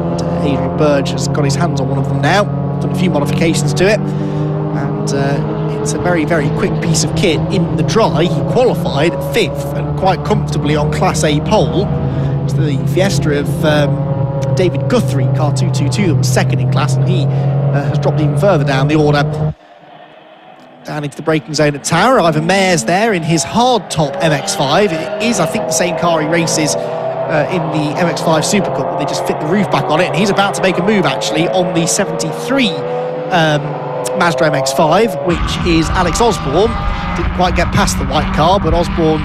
And Adrian Burge has got his hands on one of them now, done a few modifications to it, and it's a very, very quick piece of kit in the dry. He qualified 5th and quite comfortably on Class A pole. It's the Fiesta of David Guthrie, car 222, that was second in class, and he has dropped even further down the order. Down into the braking zone at Tower. Ivan Mayer's there in his hard-top MX-5. It is, I think, the same car he races in the MX-5 SuperCup, but they just fit the roof back on it, and he's about to make a move, actually, on the 73 Mazda MX-5, which is Alex Osborne. Didn't quite get past the white car, but Osborne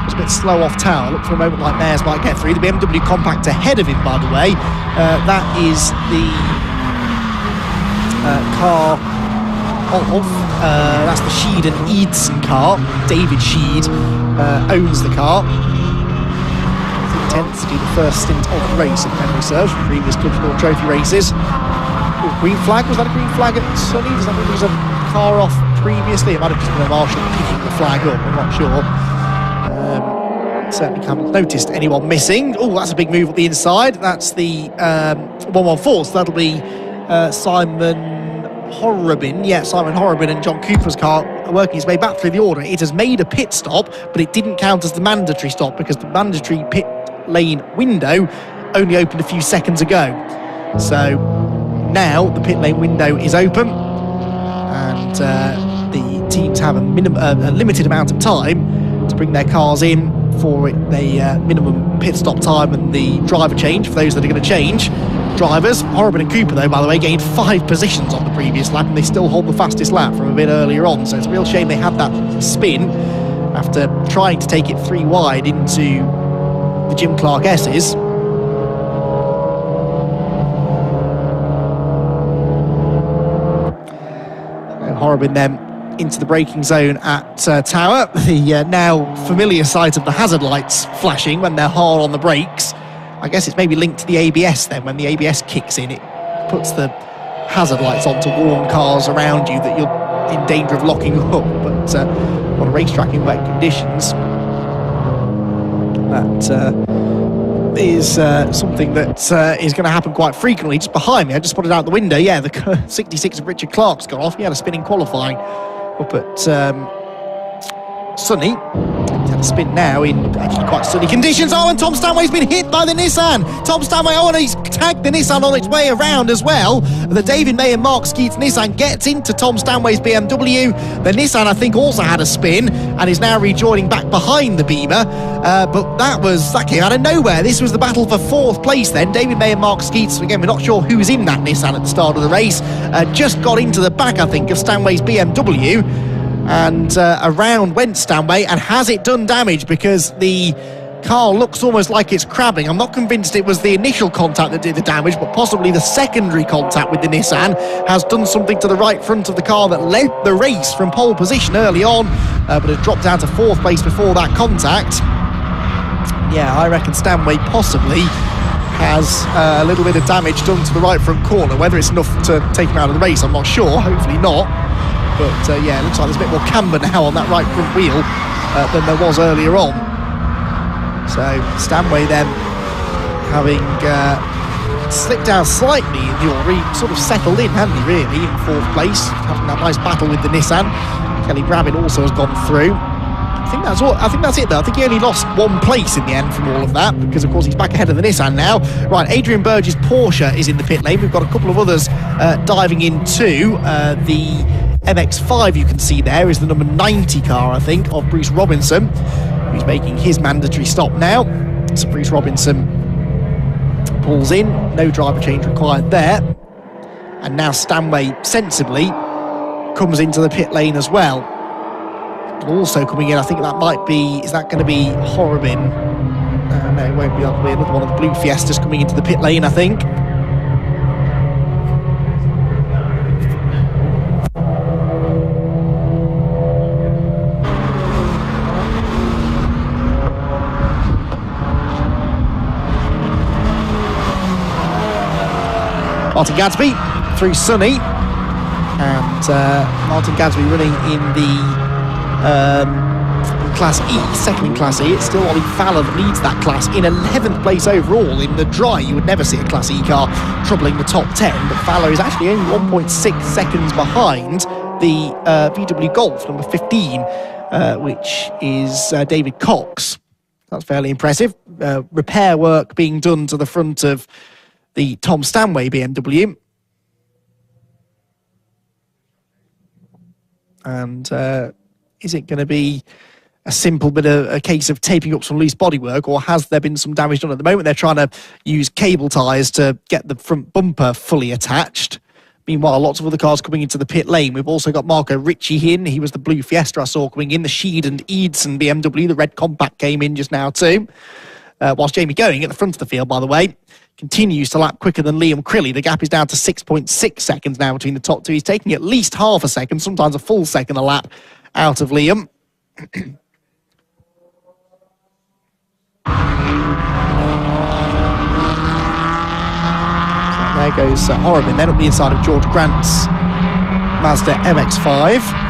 was a bit slow off Tower. Looked for a moment like Mayers might get through. The BMW Compact ahead of him, by the way. That is the car of that's the Sheed and Eidson car. David Sheed owns the car. I think intends to do the first stint of the race in memory serves from previous ClubSport Trophy races. Ooh, green flag, was that a green flag at Sunny? Does that mean there was a car off previously? It might have just been a marshal picking the flag up, I'm not sure. Certainly haven't noticed anyone missing. Oh, that's a big move at the inside. That's the 114, so that'll be Simon Horrobin. Yeah, Simon Horrobin and John Cooper's car are working his way back through the order. It has made a pit stop, but it didn't count as the mandatory stop because the mandatory pit lane window only opened a few seconds ago. So now the pit lane window is open, and the teams have a limited amount of time to bring their cars in for the minimum pit stop time and the driver change for those that are going to change drivers. Horrobin and Cooper, though, by the way, gained 5 positions on the previous lap, and they still hold the fastest lap from a bit earlier on, so it's a real shame they had that spin after trying to take it 3 wide into the Jim Clark S's. Horrobin then into the braking zone at Tower. The now familiar sight of the hazard lights flashing when they're hard on the brakes. I guess it's maybe linked to the ABS then. When the ABS kicks in, it puts the hazard lights on to warn cars around you that you're in danger of locking up. But on a racetrack in wet conditions, that is something that is going to happen quite frequently. Just behind me, I just spotted out the window, yeah, the 66 of Richard Clark's gone off. He had a spin in qualifying up at Sunny. He's had a spin now in actually quite sunny conditions. Oh, and Tom Stanway's been hit by the Nissan. Tom Stanway, and he's tagged the Nissan on its way around as well. The David May and Mark Skeets Nissan gets into Tom Stanway's BMW. The Nissan, I think, also had a spin and is now rejoining back behind the Beamer. But that came out of nowhere. This was the battle for 4th place then. David May and Mark Skeets, again, we're not sure who's in that Nissan at the start of the race. Just got into the back, I think, of Stanway's BMW. And around went Stanway, and has it done damage, because the car looks almost like it's crabbing. I'm not convinced it was the initial contact that did the damage, but possibly the secondary contact with the Nissan has done something to the right front of the car that led the race from pole position early on, but has dropped down to 4th place before that contact. Yeah, I reckon Stanway possibly has a little bit of damage done to the right front corner. Whether it's enough to take him out of the race, I'm not sure. Hopefully not. But yeah, it looks like there's a bit more camber now on that right front wheel than there was earlier on. So Stanway then, having slipped down slightly in the order, he sort of settled in, hadn't he, really, in 4th place, having that nice battle with the Nissan. Kelly Brabin also has gone through. I think that's it though. I think he only lost 1 place in the end from all of that, because of course he's back ahead of the Nissan now. Right, Adrian Burgess Porsche is in the pit lane. We've got a couple of others diving in too. The MX-5 you can see there is the number 90 car, I think, of Bruce Robinson, who's making his mandatory stop now. So Bruce Robinson pulls in, no driver change required there. And now Stanway sensibly comes into the pit lane as well. Also coming in, I think that might be, is that going to be Horrobin? No, it won't be. That'll be another one of the blue Fiestas coming into the pit lane, I think. Martin Gadsby through Sunny, and Martin Gadsby running in the Class E, second in Class E. It's still Ollie Fowler that leads that class in 11th place overall. In the dry, you would never see a Class E car troubling the top 10, but Fowler is actually only 1.6 seconds behind the VW Golf number 15, which is David Cox. That's fairly impressive. Repair work being done to the front of the Tom Stanway BMW. And is it going to be a simple bit of a case of taping up some loose bodywork, or has there been some damage done? At the moment, they're trying to use cable ties to get the front bumper fully attached. Meanwhile, lots of other cars coming into the pit lane. We've also got Marco Ricci in. He was the blue Fiesta I saw coming in. The Sheed and Eidson BMW, the red compact, came in just now too. Whilst Jamie Going at the front of the field, by the way, continues to lap quicker than Liam Crilly. The gap is down to 6.6 seconds now between the top two. He's taking at least half a second, sometimes a full second a lap out of Liam. There goes Horobin, then up the inside of George Grant's Mazda MX-5.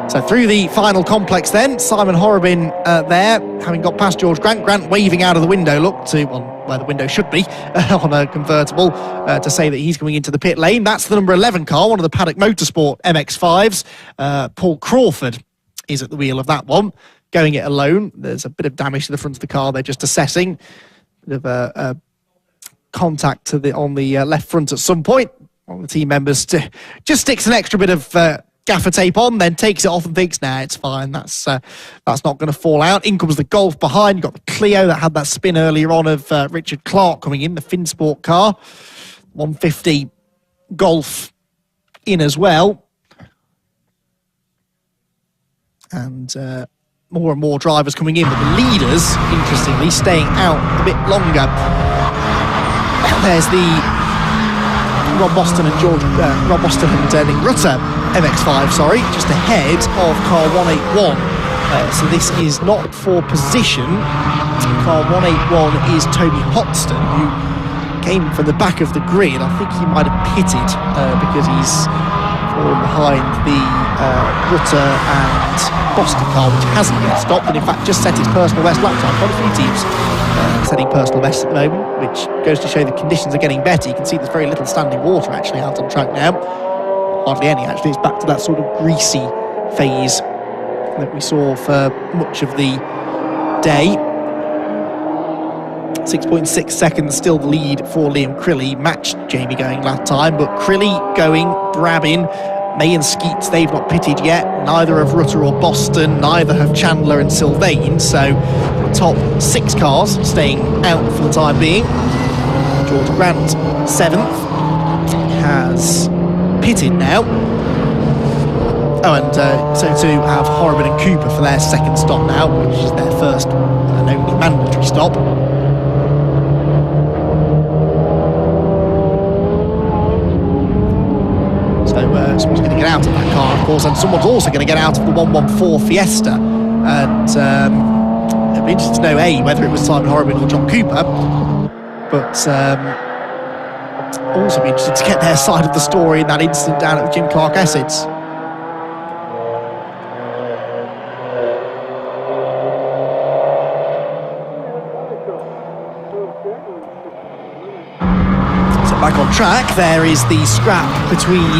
So through the final complex then, Simon Horobin there, having got past George Grant. Grant waving out of the window, look to, well, where the window should be, on a convertible, to say that he's coming into the pit lane. That's the number 11 car, one of the Paddock Motorsport MX-5s. Paul Crawford is at the wheel of that one, going it alone. There's a bit of damage to the front of the car, they're just assessing. Bit of contact to on the left front at some point. One of the team members just sticks an extra bit of gaffer tape on, then takes it off and thinks, nah, it's fine, that's not going to fall out. In comes the Golf behind. You've got the Clio that had that spin earlier on of Richard Clark coming in, the Finsport car. 150 Golf in as well. And more and more drivers coming in, but the leaders, interestingly, staying out a bit longer. There's the Rob Boston and Nick Rutter MX-5, sorry, just ahead of car 181. So this is not for position. Car 181 is Toby Hoxton, who came from the back of the grid. I think he might have pitted because he's fallen behind the Rutter and Boston car, which hasn't yet stopped, and in fact just set its personal best lap time. Quite a few teams setting personal bests at the moment, which goes to show the conditions are getting better. You can see there's very little standing water actually out on track now. Hardly any actually. It's back to that sort of greasy phase that we saw for much of the day. 6.6 seconds still the lead for Liam Crilly. Matched Jamie Going last time, but Crilly, Going, Brabin, May and Skeets, they've not pitted yet. Neither have Rutter or Boston, neither have Chandler and Sylvain. So the top 6 cars staying out for the time being. George Grant, 7th, has pitted now. Oh, and so too have Horobin and Cooper for their second stop now, which is their first and only mandatory stop. Someone's going to get out of that car, of course, and someone's also going to get out of the 114 Fiesta. And it'd be interesting to know, A, whether it was Simon Horobin or John Cooper, but also be interested to get their side of the story in that incident down at the Jim Clark Essids. Back on track, there is the scrap between,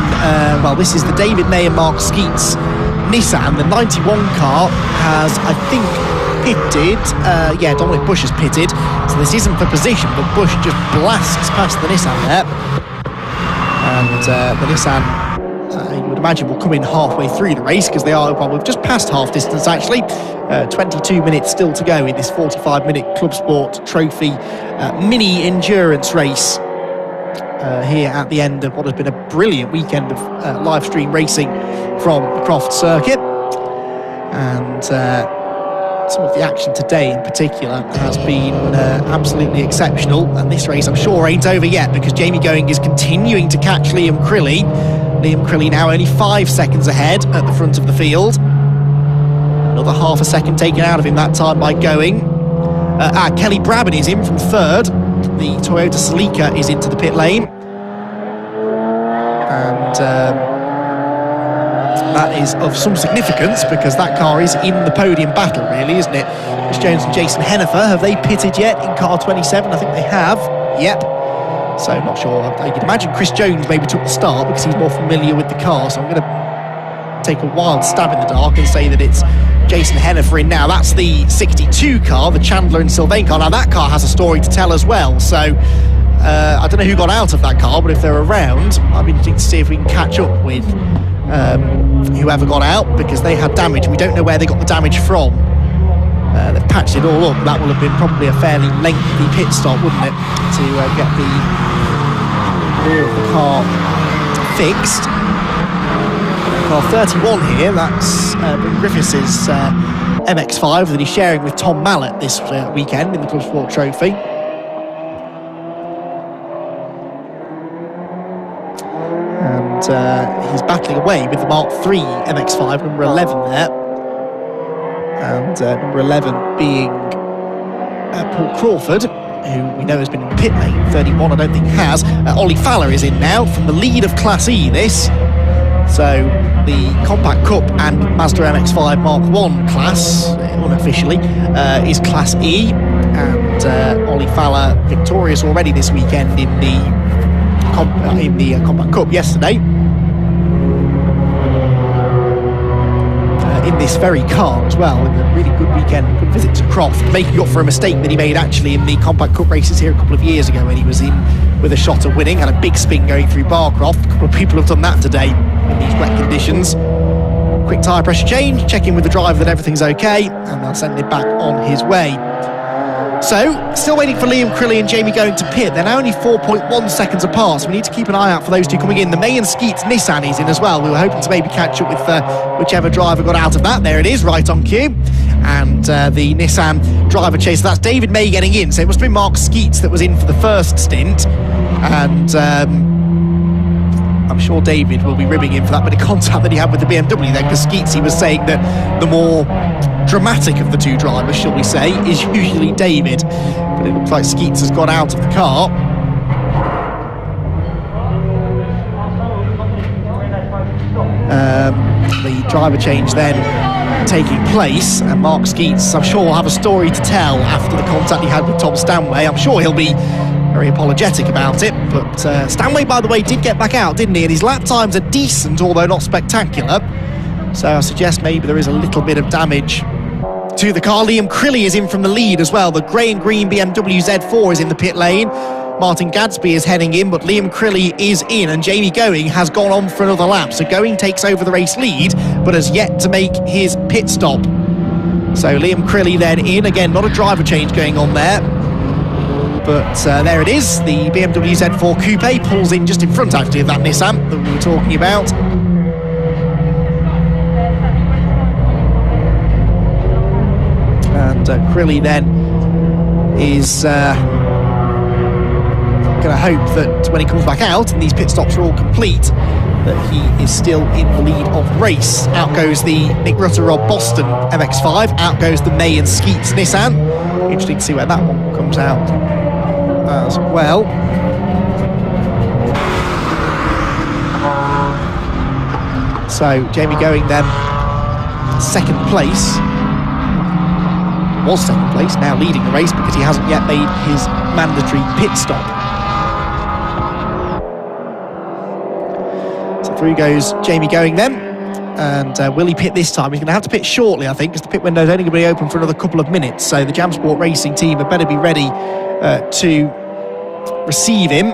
well, this is the David May and Mark Skeets Nissan. The 91 car has, I think, pitted. Yeah, Dominic Bush has pitted. So this isn't for position, but Bush just blasts past the Nissan there. And the Nissan, you would imagine, will come in halfway through the race because they are probably just past half distance, actually. 22 minutes still to go in this 45-minute ClubSport Trophy mini endurance race. Here at the end of what has been a brilliant weekend of live stream racing from the Croft Circuit. And some of the action today in particular has been absolutely exceptional. And this race, I'm sure, ain't over yet because Jamie Going is continuing to catch Liam Crilly. Liam Crilly now only 5 seconds ahead at the front of the field. Another half a second taken out of him that time by Going. Kelly Brabin is in from 3rd. The Toyota Celica is into the pit lane. And that is of some significance because that car is in the podium battle, really, isn't it? Chris Jones and Jason Hennifer, have they pitted yet in car 27? I think they have. Yep. So I'm not sure. I could imagine Chris Jones maybe took the start because he's more familiar with the car. So I'm going to take a wild stab in the dark and say that it's Jason Hennifer in now. That's the 62 car, the Chandler and Sylvain car. Now that car has a story to tell as well, so I don't know who got out of that car, but if they're around, I'd be interested to see if we can catch up with whoever got out, because they had damage. We don't know where they got the damage from. They've patched it all up. That will have been probably a fairly lengthy pit stop, wouldn't it, to get the rear of the car fixed. Car 31 here, that's Ben Griffiths' MX-5 that he's sharing with Tom Mallett this weekend in the ClubSport Trophy. And he's battling away with the Mark III MX-5, number 11 there. And number 11 being Paul Crawford, who we know has been in the pit lane. 31 I don't think has. Ollie Fowler is in now from the lead of Class E this. So the Compact Cup and Mazda MX-5 Mark I class, unofficially, is Class E. And Ollie Fowler victorious already this weekend in the Compact Cup yesterday. In this very car as well, in a really good weekend, good visit to Croft, making up for a mistake that he made actually in the Compact Cup races here a couple of years ago when he was in with a shot of winning, had a big spin going through Barcroft. A couple of people have done that today in these wet conditions. Quick tyre pressure change, check in with the driver that everything's okay, and they'll send him back on his way. So, still waiting for Liam Crilly and Jamie Going to pit. They're now only 4.1 seconds apart, so we need to keep an eye out for those two coming in. The May and Skeets Nissan is in as well. We were hoping to maybe catch up with whichever driver got out of that. There it is, right on cue. And the Nissan driver chase, that's David May getting in. So it must have been Mark Skeets that was in for the first stint. And I'm sure David will be ribbing him for that bit of contact that he had with the BMW then, because Skeets, he was saying that the more dramatic of the two drivers, shall we say, is usually David. But it looks like Skeets has got out of the car. The driver change then taking place, and Mark Skeets, I'm sure, will have a story to tell after the contact he had with Tom Stanway. I'm sure he'll be very apologetic about it, but Stanway, by the way, did get back out, didn't he? And his lap times are decent, although not spectacular. So I suggest maybe there is a little bit of damage to the car. Liam Crilly is in from the lead as well. The grey and green BMW Z4 is in the pit lane. Martin Gadsby is heading in, but Liam Crilly is in, and Jamie Going has gone on for another lap. So Going takes over the race lead, but has yet to make his pit stop. So Liam Crilly then in. Again, not a driver change going on there. But there it is. The BMW Z4 Coupe pulls in just in front, actually, of that Nissan that we were talking about. And Crilly then is going to hope that when he comes back out and these pit stops are all complete, that he is still in the lead of the race. Out goes the Nick Rutter Rob Boston MX-5, out goes the May and Skeets Nissan. Interesting to see where that one comes out as well. So Jamie Going then second place, was second place, now leading the race because he hasn't yet made his mandatory pit stop. So through goes Jamie Going then, and will he pit this time? He's going to have to pit shortly, I think, because the pit window is only going to be open for another couple of minutes, so the JamSport Racing team had better be ready to receive him.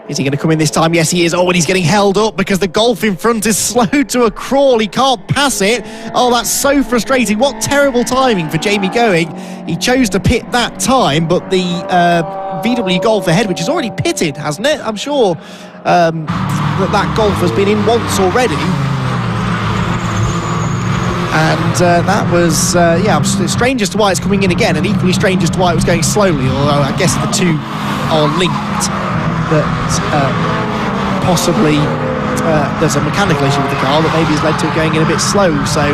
Is he going to come in this time? Yes, he is. Oh, and he's getting held up because the Golf in front is slowed to a crawl. He can't pass it. Oh, that's so frustrating. What terrible timing for Jamie Going. He chose to pit that time, but the VW Golf ahead, which is already pitted, hasn't it? I'm sure that Golf has been in once already. And that was, yeah, strange as to why it's coming in again, and equally strange as to why it was going slowly, although I guess the two are linked. That possibly there's a mechanical issue with the car that maybe has led to it going in a bit slow. So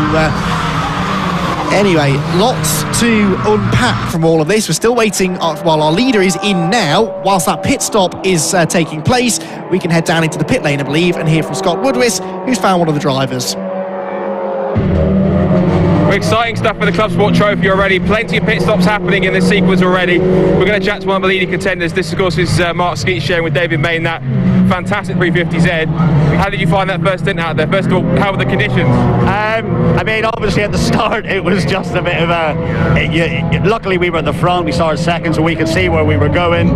anyway, lots to unpack from all of this. We're still waiting while our leader is in now. Whilst that pit stop is taking place, we can head down into the pit lane, I believe, and hear from Scott Woodwis, who's found one of the drivers. Exciting stuff for the ClubSport Trophy already. Plenty of pit stops happening in this sequence already. We're going to chat to one of the leading contenders. This, of course, is Mark Skeets sharing with David May in that fantastic 350Z. How did you find that first stint out there? First of all, how were the conditions? I mean, obviously at the start it was just a bit of luckily we were at the front, we started second, so we could see where we were going.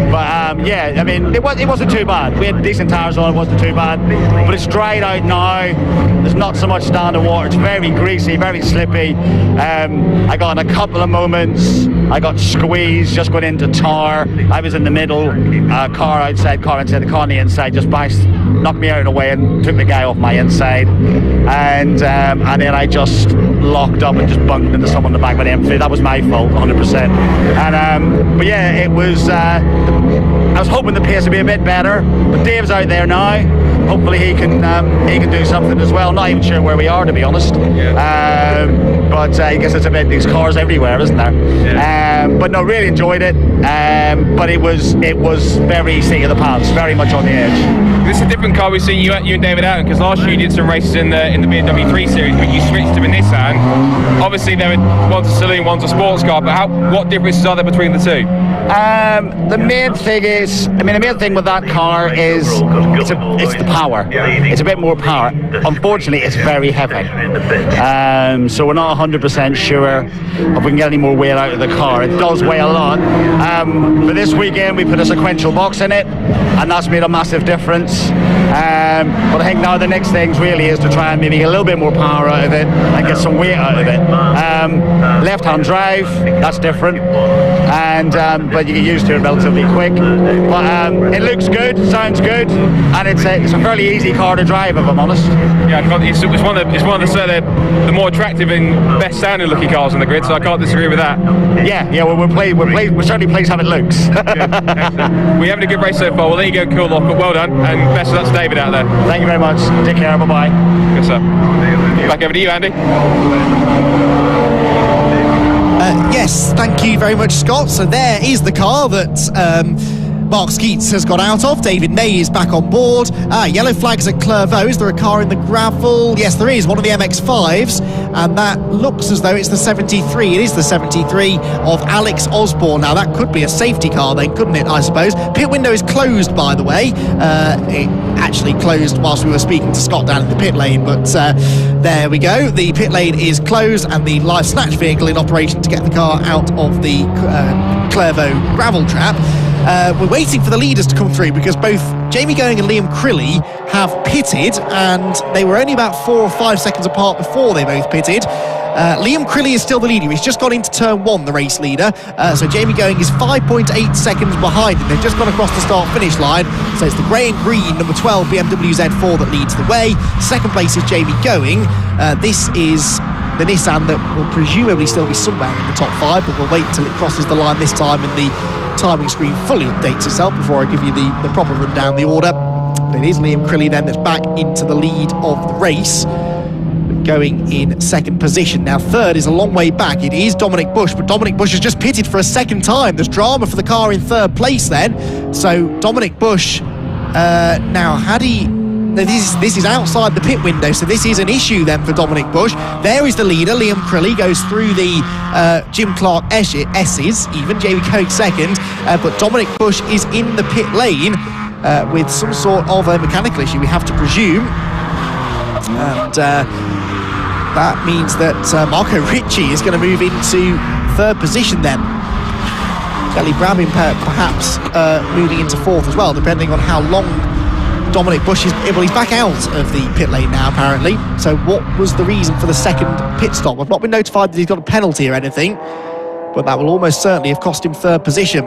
But yeah, I mean, it wasn't too bad. We had decent tyres on, it wasn't too bad. But it's dried out now. There's not so much standing water. It's very greasy, very slippy. I got in a couple of moments. I got squeezed just going into tar. I was in the middle, car outside, the car on the inside just knocked me out of the way and took the guy off my inside. And then I just locked up and just bumped into someone in the back of the M3. That was my fault, 100%. And but yeah, it was. I was hoping the pace would be a bit better, but Dave's out there now. Hopefully he can do something as well. Not even sure where we are, to be honest. But I guess there's cars everywhere, isn't there? Yeah. But no, really enjoyed it. But it was very seat of the pants, very much on the edge. This is a different car we see you and David out in, because last year you did some races in the BMW 3 Series, but you switched to a Nissan. Obviously, one's a saloon, one's a sports car, but what differences are there between the two? The main thing with that car is it's the power. It's a bit more power. Unfortunately, it's very heavy. So we're not 100% sure if we can get any more weight out of the car. It does weigh a lot. For this weekend, we put a sequential box in it, and that's made a massive difference. But I think now the next thing really is to try and maybe get a little bit more power out of it and get some weight out of it. Left-hand drive, that's different. But you get used to it relatively quick. But it looks good, sounds good, and it's a fairly easy car to drive, if I'm honest. Yeah, it's one of the more attractive and best sounding looking cars on the grid, so I can't disagree with that. Yeah, we're certainly pleased how it looks. We're having a good race so far. We'll let you go cool off, but well done, and best of luck to David out there. Thank you very much. Take care, bye-bye. Good sir. Back over to you, Andy. Yes, thank you very much, Scott. So there is the car that Mark Skeets has got out of. David May is back on board. Yellow flags at Clairvaux. Is there a car in the gravel? Yes, there is. One of the MX-5s. And that looks as though it's the 73. It is the 73 of Alex Osborne. Now, that could be a safety car then, couldn't it, I suppose? Pit window is closed, by the way. It actually closed whilst we were speaking to Scott down in the pit lane. But there we go. The pit lane is closed and the live snatch vehicle in operation to get the car out of the Clairvaux gravel trap. We're waiting for the leaders to come through because both Jamie Going and Liam Crilly have pitted, and they were only about 4 or 5 seconds apart before they both pitted. Liam Crilly is still the leader. He's just got into turn 1, the race leader. So Jamie Going is 5.8 seconds behind him. They've just gone across the start-finish line. So it's the grey and green number 12 BMW Z4 that leads the way. Second place is Jamie Going. This is the Nissan that will presumably still be somewhere in the top 5, but we'll wait until it crosses the line this time and the timing screen fully updates itself before I give you the proper rundown, the order. But it is Liam Crilly then that's back into the lead of the race, going in second position. Now third is a long way back. It is Dominic Bush, but Dominic Bush has just pitted for a second time. There's drama for the car in third place then. So Dominic Bush, now had he... This is outside the pit window, so this is an issue then for Dominic Bush. There is the leader. Liam Crilly goes through the Jim Clark S's, even Jamie Coke second, but Dominic Bush is in the pit lane with some sort of a mechanical issue, we have to presume. And that means that Marco Ricci is going to move into third position then. Kelly Brabin perhaps moving into fourth as well, depending on how long Dominic Bush is. Well, he's back out of the pit lane now, apparently. So what was the reason for the second pit stop? I've not been notified that he's got a penalty or anything, but that will almost certainly have cost him third position.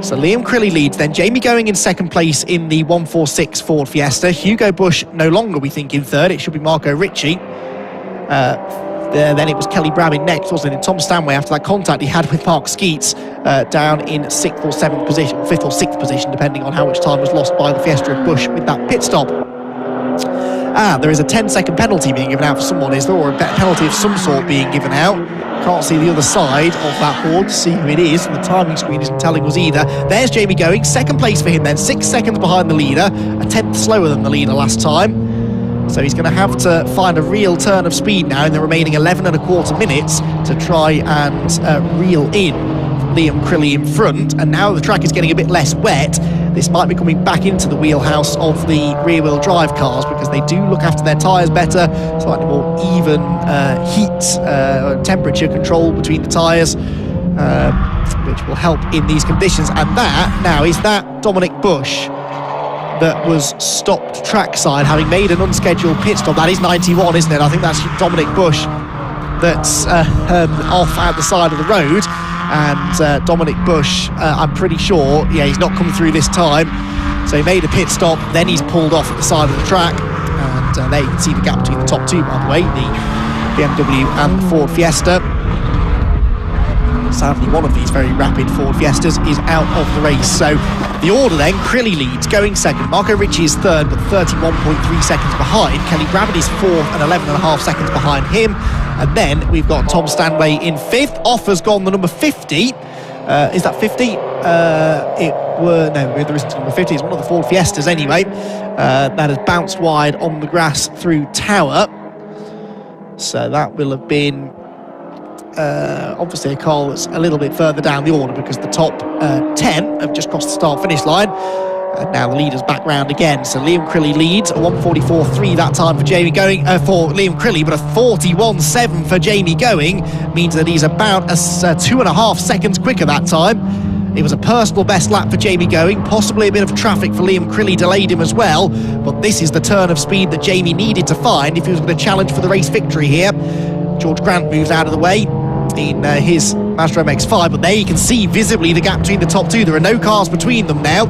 So Liam Crilly leads, then Jamie Going in second place in the 146 Ford Fiesta. Hugo Bush no longer, we think, in third. It should be Marco Ricci. Then it was Kelly Brabin next, wasn't it? And Tom Stanway, after that contact he had with Mark Skeets, down in 6th or 7th position, 5th or 6th position, depending on how much time was lost by the Fiesta of Bush with that pit stop. There is a 10-second penalty being given out for someone, is there? Or a penalty of some sort being given out. Can't see the other side of that board to see who it is, and the timing screen isn't telling us either. There's Jamie Going, second place for him then, 6 seconds behind the leader, a 10th slower than the leader last time. So he's going to have to find a real turn of speed now in the remaining 11.25 minutes to try and reel in Liam Crilly in front. And now the track is getting a bit less wet. this might be coming back into the wheelhouse of the rear-wheel drive cars, because they do look after their tyres better, slightly more even heat temperature control between the tyres, which will help in these conditions. And that now is that Dominic Bush that was stopped trackside, having made an unscheduled pit stop. That is 91, isn't it? I think that's Dominic Bush that's off at the side of the road. And Dominic Bush, I'm pretty sure, he's not come through this time. So he made a pit stop, then he's pulled off at the side of the track. And there you can see the gap between the top two, by the way, the BMW and the Ford Fiesta. Sadly, one of these very rapid Ford Fiestas is out of the race. So the order then, Crilly leads, going second. Marco Ricci is third, but 31.3 seconds behind. Kelly Brabham is fourth and 11.5 seconds behind him. And then we've got Tom Stanway in fifth. Off has gone the number 50. Is that 50? No, there isn't a number 50. It's one of the Ford Fiestas anyway. That has bounced wide on the grass through Tower. So that will have been obviously a car that's a little bit further down the order, because the top 10 have just crossed the start-finish line. And now the leader's back round again. So Liam Crilly leads, a 1:44.3 that time for Jamie Going, for Liam Crilly, but a 41.7 for Jamie Going means that he's about 2.5 seconds quicker that time. It was a personal best lap for Jamie Going, possibly a bit of traffic for Liam Crilly delayed him as well, but this is the turn of speed that Jamie needed to find if he was going to challenge for the race victory here. George Grant moves out of the way in his Mazda MX-5, but there you can see visibly the gap between the top two. There are no cars between them now.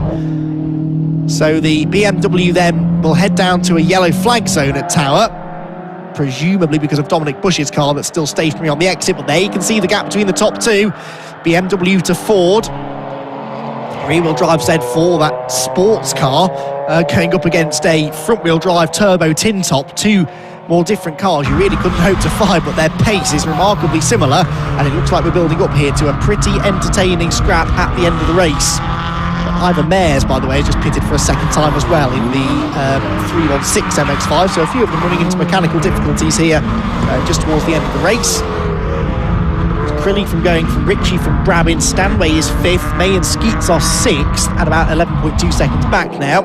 So the BMW then will head down to a yellow flag zone at Tower, presumably because of Dominic Bush's car that's still stationary on the exit, but there you can see the gap between the top two. BMW to Ford. Rear-wheel drive Z4, that sports car, going up against a front-wheel drive turbo tin top. Two more different cars you really couldn't hope to find, but their pace is remarkably similar, and it looks like we're building up here to a pretty entertaining scrap at the end of the race. Ivan Mayers, by the way, has just pitted for a second time as well in the 316 MX-5, so a few of them running into mechanical difficulties here just towards the end of the race. Crilly from going from Ritchie from Brabham. Stanway is fifth. May and Skeets are sixth at about 11.2 seconds back now.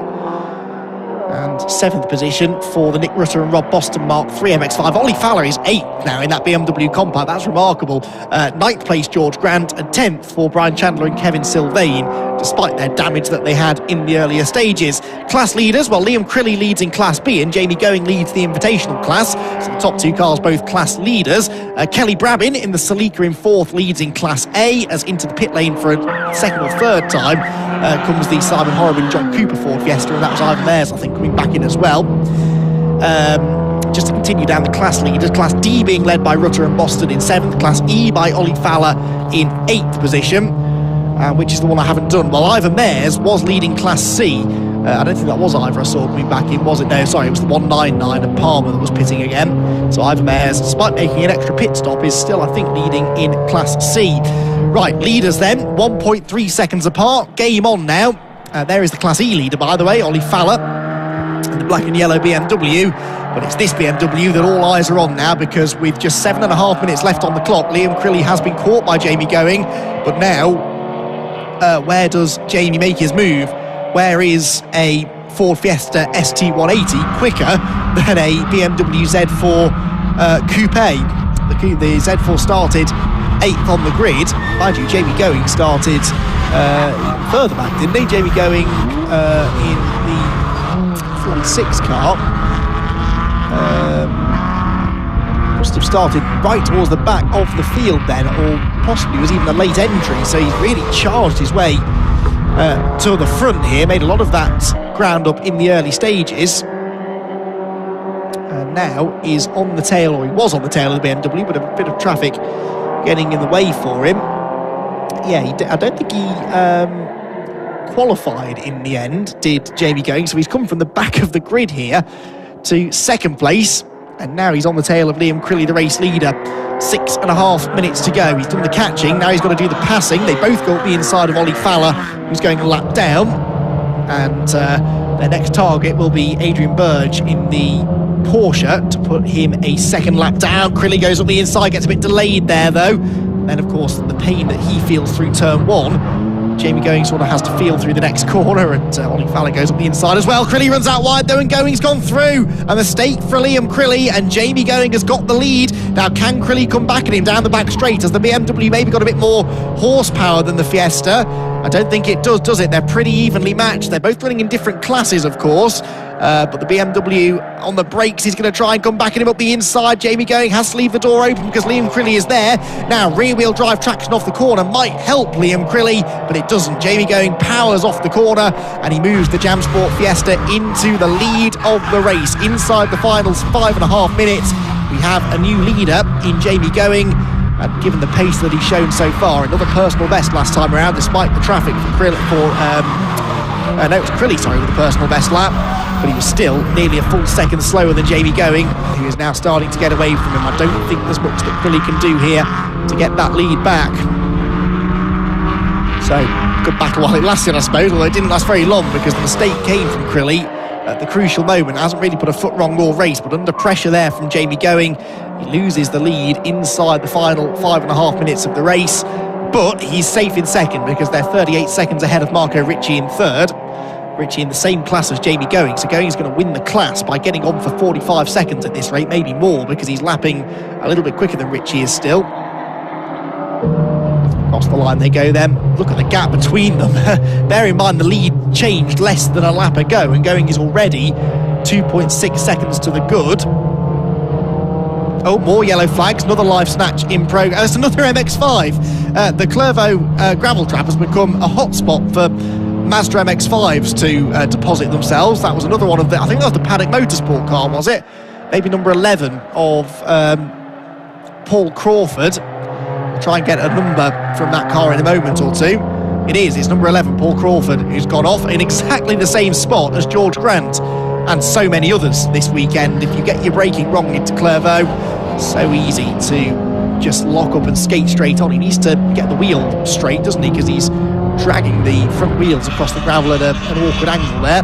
And seventh position for the Nick Rutter and Rob Boston Mark III MX-5. Ollie Fowler is eighth now in that BMW Compact. That's remarkable. Ninth place George Grant, and 10th for Brian Chandler and Kevin Sylvain, despite their damage that they had in the earlier stages. Class leaders, well, Liam Crilly leads in Class B and Jamie Going leads the Invitational class. So the top two cars both class leaders. Kelly Brabham in the Celica in fourth leads in Class A, as into the pit lane for a second or third time comes the Simon Horriban John Cooper Ford Fiesta, and that was Ivan Mayers, I think, coming back in as well. Just to continue down the class leaders, Class D being led by Rutter and Boston in seventh, Class E by Ollie Fowler in eighth position, which is the one I haven't done. Well, Ivan Mayers was leading Class C. I don't think that was Ivor I saw coming back in, was it? No, sorry, it was the 199 of Palmer that was pitting again. So Ivan Mayers, despite making an extra pit stop, is still, I think, leading in Class C. Right, leaders then, 1.3 seconds apart. Game on now. There is the Class E leader, by the way, Ollie Fowler, in the black and yellow BMW. But it's this BMW that all eyes are on now, because with just 7.5 minutes left on the clock, Liam Crilly has been caught by Jamie Going. But now, where does Jamie make his move? Where is a Ford Fiesta ST180 quicker than a BMW Z4 Coupe? The Z4 started 8th on the grid. Mind you, Jamie Going started further back, didn't he? Jamie Going in the 46 car must have started right towards the back of the field then, or possibly was even a late entry, so he's really charged his way to the front here, made a lot of that ground up in the early stages, and now is on the tail, or he was on the tail of the BMW, but a bit of traffic getting in the way for him. Yeah, I don't think he qualified in the end, did Jamie Going, so he's come from the back of the grid here to second place, and now he's on the tail of Liam Crilly, the race leader. 6.5 minutes to go. He's done the catching, now he's got to do the passing. They both go up the inside of Ollie Fowler, who's going a lap down, and their next target will be Adrian Burge in the Porsche to put him a second lap down. Crilly goes up the inside, gets a bit delayed there though. Then of course the pain that he feels through turn one Jamie Going sort of has to feel through the next corner, and Ollie Fallon goes up the inside as well. Crilly runs out wide though, and Going's gone through. A mistake for Liam Crilly, and Jamie Going has got the lead. Now can Crilly come back at him down the back straight, as the BMW maybe got a bit more horsepower than the Fiesta? I don't think it does it? They're pretty evenly matched. They're both running in different classes, of course. But the BMW on the brakes is going to try and come back at him up the inside. Jamie Going has to leave the door open because Liam Crilly is there. Now, rear-wheel drive traction off the corner might help Liam Crilly, but it doesn't. Jamie Going powers off the corner, and he moves the Jam Sport Fiesta into the lead of the race. Inside the finals 5.5 minutes, we have a new leader in Jamie Going. And given the pace that he's shown so far, another personal best last time around, despite the traffic for Crilly, no, it was Crilly, sorry, with the personal best lap, but he was still nearly a full second slower than Jamie Going, who is now starting to get away from him. I don't think there's much that Crilly can do here to get that lead back. So, good battle while it lasted, I suppose, although it didn't last very long because the mistake came from Crilly at the crucial moment. Hasn't really put a foot wrong all race, but under pressure there from Jamie Going, he loses the lead inside the final 5.5 minutes of the race. But he's safe in second because they're 38 seconds ahead of Marco Ricci in third. Ricci in the same class as Jamie Going, so Going's going to win the class by getting on for 45 seconds at this rate, maybe more, because he's lapping a little bit quicker than Ricci is still. Across the line they go then. Look at the gap between them. Bear in mind the lead changed less than a lap ago, and Going is already 2.6 seconds to the good. Oh, more yellow flags, another live snatch in progress. It's another MX-5. The Clervaux gravel trap has become a hotspot for Mazda MX-5s to deposit themselves. That was another one of the, I think that was the Paddock Motorsport car, was it? Maybe number 11 of Paul Crawford. We'll try and get a number from that car in a moment or two. It's number 11, Paul Crawford, who's gone off in exactly the same spot as George Grant and so many others this weekend. If you get your braking wrong into Clervaux, so easy to just lock up and skate straight on. He needs to get the wheel straight, doesn't he? Because he's dragging the front wheels across the gravel at an awkward angle there.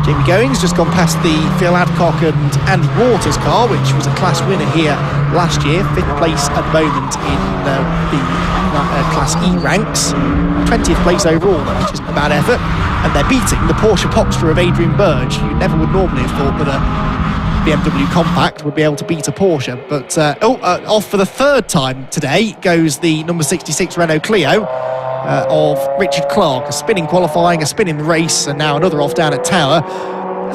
Jamie Going's just gone past the Phil Adcock and Andy Waters car, which was a class winner here last year. 5th place at the moment in the Class E ranks. 20th place overall, though, which isn't a bad effort. And they're beating the Porsche Popster of Adrian Burge. You never would normally have thought that a BMW Compact would be able to beat a Porsche. But off for the third time today goes the number 66 Renault Clio of Richard Clark. A spin in qualifying, a spin in the race, and now another off down at Tower.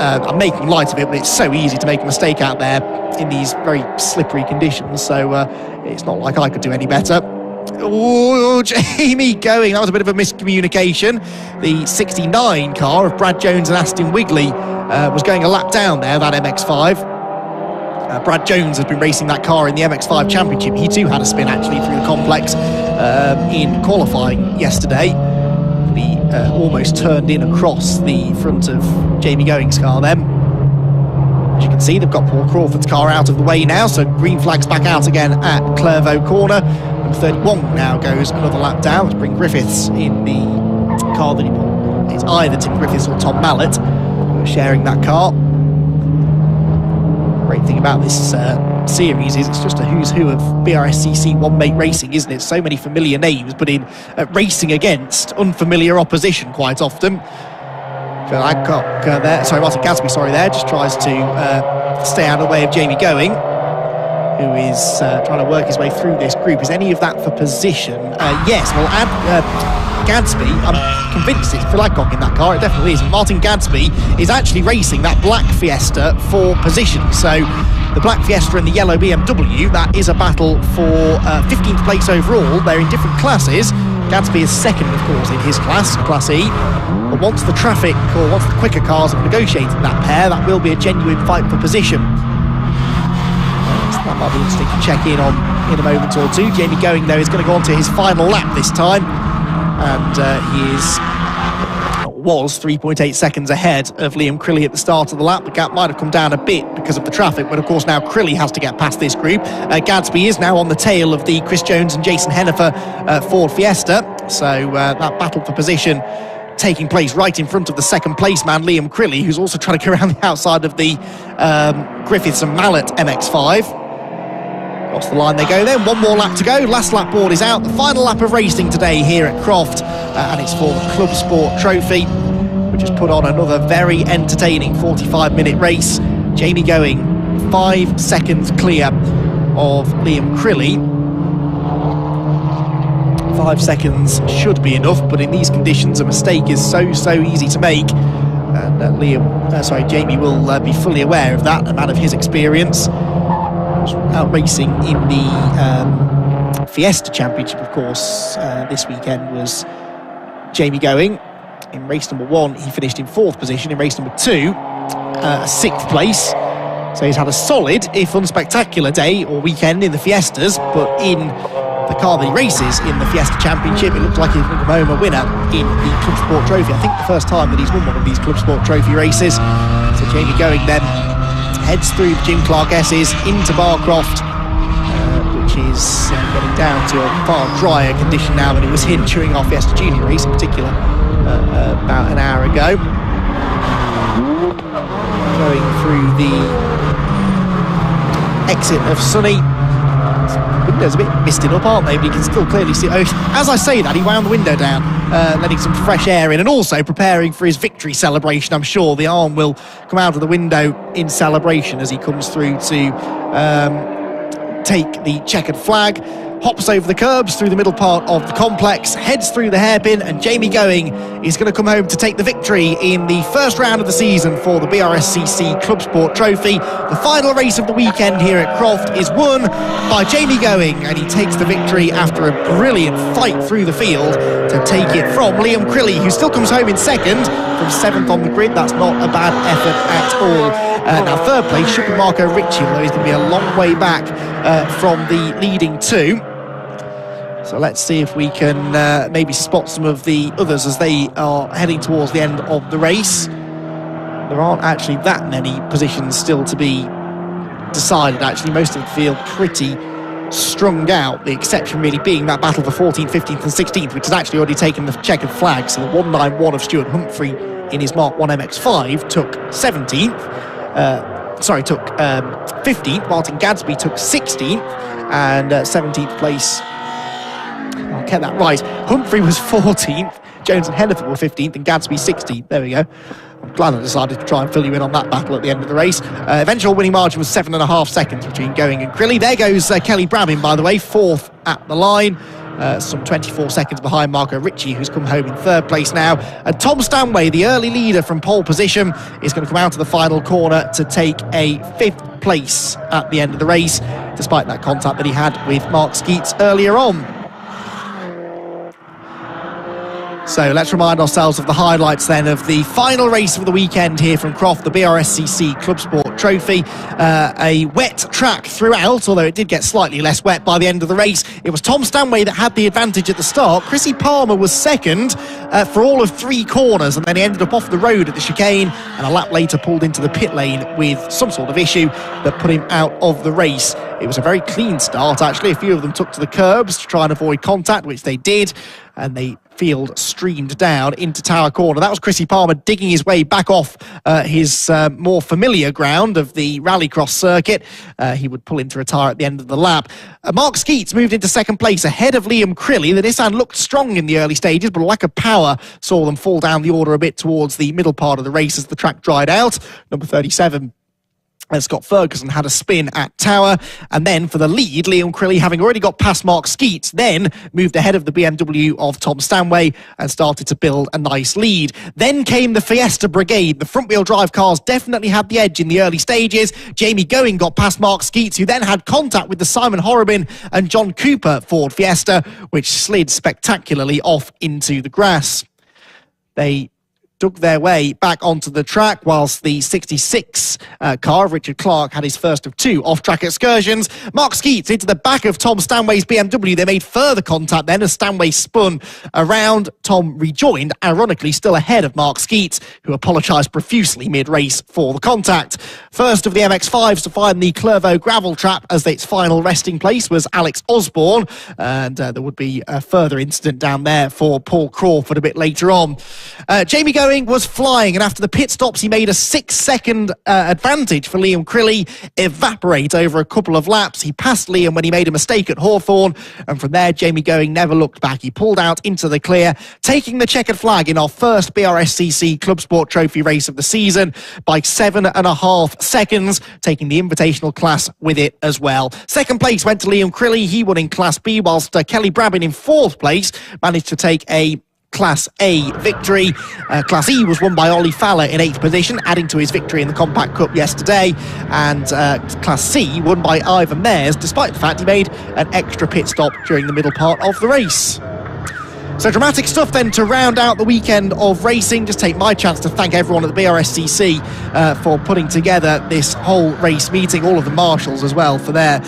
I'm making light of it, but it's so easy to make a mistake out there in these very slippery conditions, so it's not like I could do any better. Oh, Jamie Going, that was a bit of a miscommunication. The 69 car of Brad Jones and Aston Wigley was going a lap down there, that MX-5. Brad Jones has been racing that car in the MX-5 Championship. He too had a spin actually through the complex in qualifying yesterday. He almost turned in across the front of Jamie Going's car then. As you can see, they've got Paul Crawford's car out of the way now, so green flag's back out again at Clervaux corner. And 31 now goes another lap down. Let's bring Griffiths in the car that he bought. It's either Tim Griffiths or Tom Mallett who are sharing that car. Great thing about this series is it's just a who's who of BRSCC one-mate racing, isn't it? So many familiar names, but in racing against unfamiliar opposition quite often. Phil Adcock there, sorry, Martin Gadsby, sorry, there, just tries to stay out of the way of Jamie Going, who is trying to work his way through this group. Is any of that for position? Yes, well, Gadsby, I'm convinced it's Phil Adcock in that car, it definitely is. Martin Gadsby is actually racing that black Fiesta for position, so the black Fiesta and the yellow BMW, that is a battle for 15th place overall. They're in different classes. Gadsby is second, of course, in his class, Class E. But once the traffic, or once the quicker cars have negotiated that pair, that will be a genuine fight for position. So that might be interesting to check in on in a moment or two. Jamie Going, though, is going to go on to his final lap this time. And he was 3.8 seconds ahead of Liam Crilly at the start of the lap. The gap might have come down a bit because of the traffic, but of course now Crilly has to get past this group. Gadsby is now on the tail of the Chris Jones and Jason Hennifer Ford Fiesta, so that battle for position taking place right in front of the second place man Liam Crilly, who's also trying to go around the outside of the Griffiths and Mallett MX-5. Across the line they go then, one more lap to go, last lap board is out, the final lap of racing today here at Croft, and it's for the ClubSport trophy, which has put on another very entertaining 45-minute race. Jamie Going 5 seconds clear of Liam Crilly. 5 seconds should be enough, but in these conditions a mistake is so easy to make, and Jamie will be fully aware of that, a man of his experience. Out racing in the Fiesta Championship, of course, this weekend was Jamie Going. In race number 1 he finished in 4th position, in race number 2 6th place, so he's had a solid if unspectacular day or weekend in the Fiestas, but in the car that he races in the Fiesta Championship, it looks like he's going to come home a winner in the ClubSport trophy. I think the first time that he's won one of these ClubSport trophy races. So Jamie Going then heads through the Jim Clark S's into Barcroft, which is getting down to a far drier condition now than it was in during our Fiesta Junior race in particular about an hour ago. Going through the exit of Sunny. Windows a bit misted up, aren't they? But you can still clearly see. As I say that, he wound the window down, letting some fresh air in, and also preparing for his victory celebration. I'm sure the arm will come out of the window in celebration as he comes through to take the checkered flag. Hops over the curbs through the middle part of the complex, heads through the hairpin, and Jamie Going is going to come home to take the victory in the first round of the season for the BRSCC ClubSport trophy. The final race of the weekend here at Croft is won by Jamie Going, and he takes the victory after a brilliant fight through the field to take it from Liam Crilly, who still comes home in second from 7th on the grid. That's not a bad effort at all. Now third place should be Marco Ricci, although he's going to be a long way back from the leading 2. So let's see if we can maybe spot some of the others as they are heading towards the end of the race. There aren't actually that many positions still to be decided, actually. Most of the field pretty strung out, the exception really being that battle for 14th, 15th and 16th, which has actually already taken the checkered flag. So the 191 of Stuart Humphrey in his Mark 1 MX-5 took 17th. Took 15th. Martin Gadsby took 16th, and 17th place. I'll get that right. Humphrey was 14th, Jones and Hennepin were 15th, and Gadsby 16th. There we go. I'm glad I decided to try and fill you in on that battle at the end of the race. Eventual winning margin was 7.5 seconds between Going and Crilly. There goes Kelly Bramin, by the way, 4th at the line. Some 24 seconds behind Marco Ricci, who's come home in 3rd place now. And Tom Stanway, the early leader from pole position, is going to come out of the final corner to take a 5th place at the end of the race, despite that contact that he had with Mark Skeets earlier on. So let's remind ourselves of the highlights then of the final race of the weekend here from Croft, the BRSCC ClubSport trophy. A wet track throughout, although it did get slightly less wet by the end of the race. It was Tom Stanway that had the advantage at the start. Chrissy Palmer was second for all of 3 corners, and then he ended up off the road at the chicane, and a lap later pulled into the pit lane with some sort of issue that put him out of the race. It was a very clean start, actually. A few of them took to the curbs to try and avoid contact, which they did, and the field streamed down into Tower Corner. That was Chrissy Palmer digging his way back off his more familiar ground of the Rallycross circuit. He would pull in to retire at the end of the lap. Mark Skeets moved into 2nd place ahead of Liam Crilly. The Nissan looked strong in the early stages, but a lack of power saw them fall down the order a bit towards the middle part of the race as the track dried out. Number 37. Scott Ferguson had a spin at Tower, and then for the lead, Liam Crilly, having already got past Mark Skeets, then moved ahead of the BMW of Tom Stanway and started to build a nice lead. Then came the Fiesta Brigade. The front-wheel drive cars definitely had the edge in the early stages. Jamie Going got past Mark Skeets, who then had contact with the Simon Horrobin and John Cooper Ford Fiesta, which slid spectacularly off into the grass. They dug their way back onto the track, whilst the 66 car of Richard Clark had his first of 2 off-track excursions. Mark Skeets into the back of Tom Stanway's BMW. They made further contact then as Stanway spun around. Tom rejoined, ironically still ahead of Mark Skeets, who apologised profusely mid-race for the contact. First of the MX-5s to find the Clervaux gravel trap as its final resting place was Alex Osborne, and there would be a further incident down there for Paul Crawford a bit later on. Jamie Going going was flying, and after the pit stops, he made a 6-second advantage for Liam Crilly evaporate over a couple of laps. He passed Liam when he made a mistake at Hawthorne, and from there, Jamie Going never looked back. He pulled out into the clear, taking the checkered flag in our first BRSCC Club Sport Trophy race of the season by 7.5 seconds, taking the invitational class with it as well. Second place went to Liam Crilly. He won in Class B, whilst Kelly Brabin in fourth place managed to take a Class A victory. Class E was won by Ollie Fowler in 8th position, adding to his victory in the Compact Cup yesterday. And Class C won by Ivan Mayers, despite the fact he made an extra pit stop during the middle part of the race. So dramatic stuff then to round out the weekend of racing. Just take my chance to thank everyone at the BRSCC for putting together this whole race meeting, all of the marshals as well for their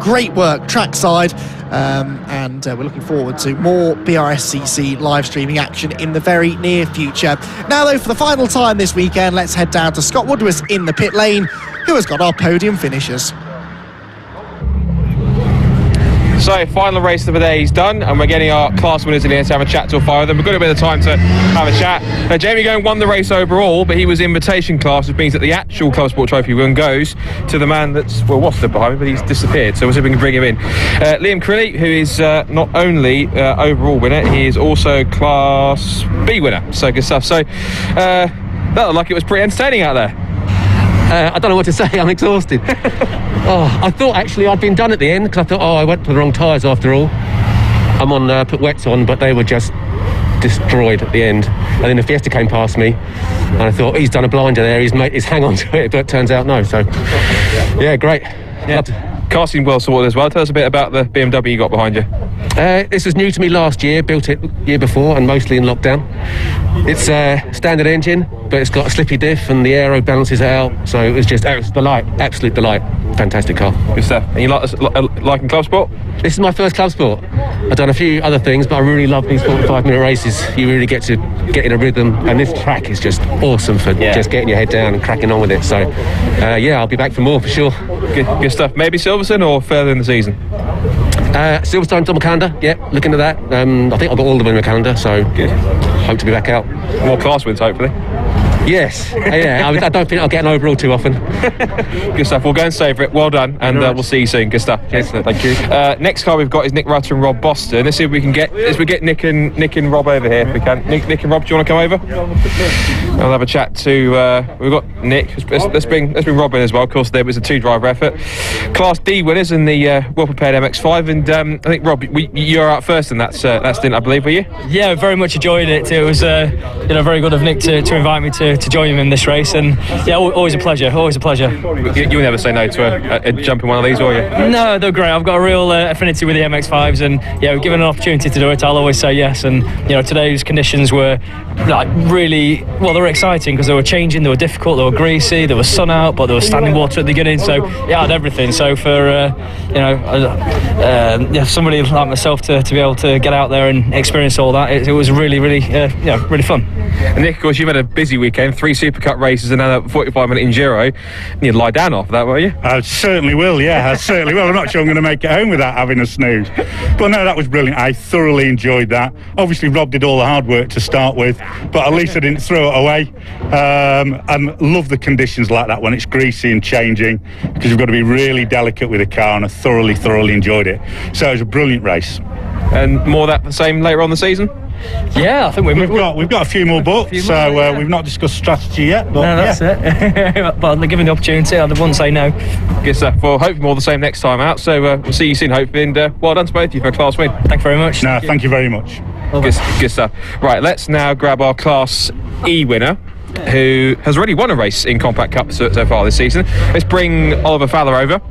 great work trackside. And we're looking forward to more BRSCC live streaming action in the very near future. Now though, for the final time this weekend, let's head down to Scott Woodward in the pit lane, who has got our podium finishers. So, final race of the day is done, and we're getting our class winners in here to have a chat to 5 of them. We've got a bit of time to have a chat. Now, Jamie Going won the race overall, but he was invitation class, which means that the actual Club Sport Trophy win goes to the man that's, well, was stood behind me, but he's disappeared, so we'll see if we can bring him in. Liam Crilly, who is not only overall winner, he is also Class B winner, so good stuff. So, that looked like it was pretty entertaining out there. I don't know what to say, I'm exhausted. I thought actually I'd been done at the end, because I thought, I went for the wrong tyres after all. I'm on, put wets on, but they were just destroyed at the end. And then the Fiesta came past me, and I thought, he's done a blinder there, he's hang on to it, but it turns out no. So, yeah, great. Yeah. Casting well sorted as well. Tell us a bit about the BMW you got behind you. This was new to me last year, built it year before and mostly in lockdown. It's a standard engine, but it's got a slippy diff and the aero balances it out, so it was just delight, absolute delight. Fantastic car. Good stuff. And you liking Club Sport? This is my first Club Sport. I've done a few other things, but I really love these 45-minute races. You really get to get in a rhythm, and this track is just awesome for just getting your head down and cracking on with it. So, yeah, I'll be back for more for sure. Good stuff. Maybe Silverstone or further in the season? Silverstone's on my calendar, looking at that. I think I've got all of them in my calendar, so good. Hope to be back out. More class wins, hopefully. Yes, yeah, I don't think I'll get an overall too often. Good stuff, we'll go and savour it. Well done, and we'll see you soon. Good stuff. Excellent, thank you. Next car we've got is Nick Rutter and Rob Boston. Let's see if we can get Nick and Rob over here if we can. Nick and Rob, do you want to come over? I'll have a chat to we've got Nick. Let's bring Rob in as well. Of course, there was a 2-driver effort. Class D winners in the well-prepared MX-5, and I think Rob, you're out first in that stint, I believe, were you? Yeah, very much enjoyed it. It was very good of Nick to invite me to join him in this race, and yeah, always a pleasure. You would never say no to a jump in one of these, will you? No, they're great. I've got a real affinity with the MX-5s, and yeah, given an opportunity to do it, I'll always say yes. And today's conditions were like really well. They were exciting because they were changing, they were difficult, they were greasy, there was sun out, but there was standing water at the beginning. So yeah, I had everything. So for somebody like myself to be able to get out there and experience all that, it was really fun. And Nick, of course, you've had a busy weekend. 3 SuperCup races and now a 45-minute enduro. You'd lie down after that, won't you? I certainly will, yeah, I certainly will. I'm not sure I'm going to make it home without having a snooze. But no, that was brilliant. I thoroughly enjoyed that. Obviously, Rob did all the hard work to start with, but at least I didn't throw it away. And love the conditions like that when it's greasy and changing, because you've got to be really delicate with the car, and I thoroughly enjoyed it. So it was a brilliant race. And more of that the same later on the season? Yeah, I think we've got a few more booked, so we've not discussed strategy yet. But no, that's it. But given the opportunity, I wouldn't say no. Good stuff. Well, hopefully more the same next time out. So we'll see you soon, hopefully, and well done to both of you for a class win. Thank you very much. No, thank you very much. Good stuff. Right, let's now grab our Class E winner, who has already won a race in Compact Cup so far this season. Let's bring Oliver Fowler over.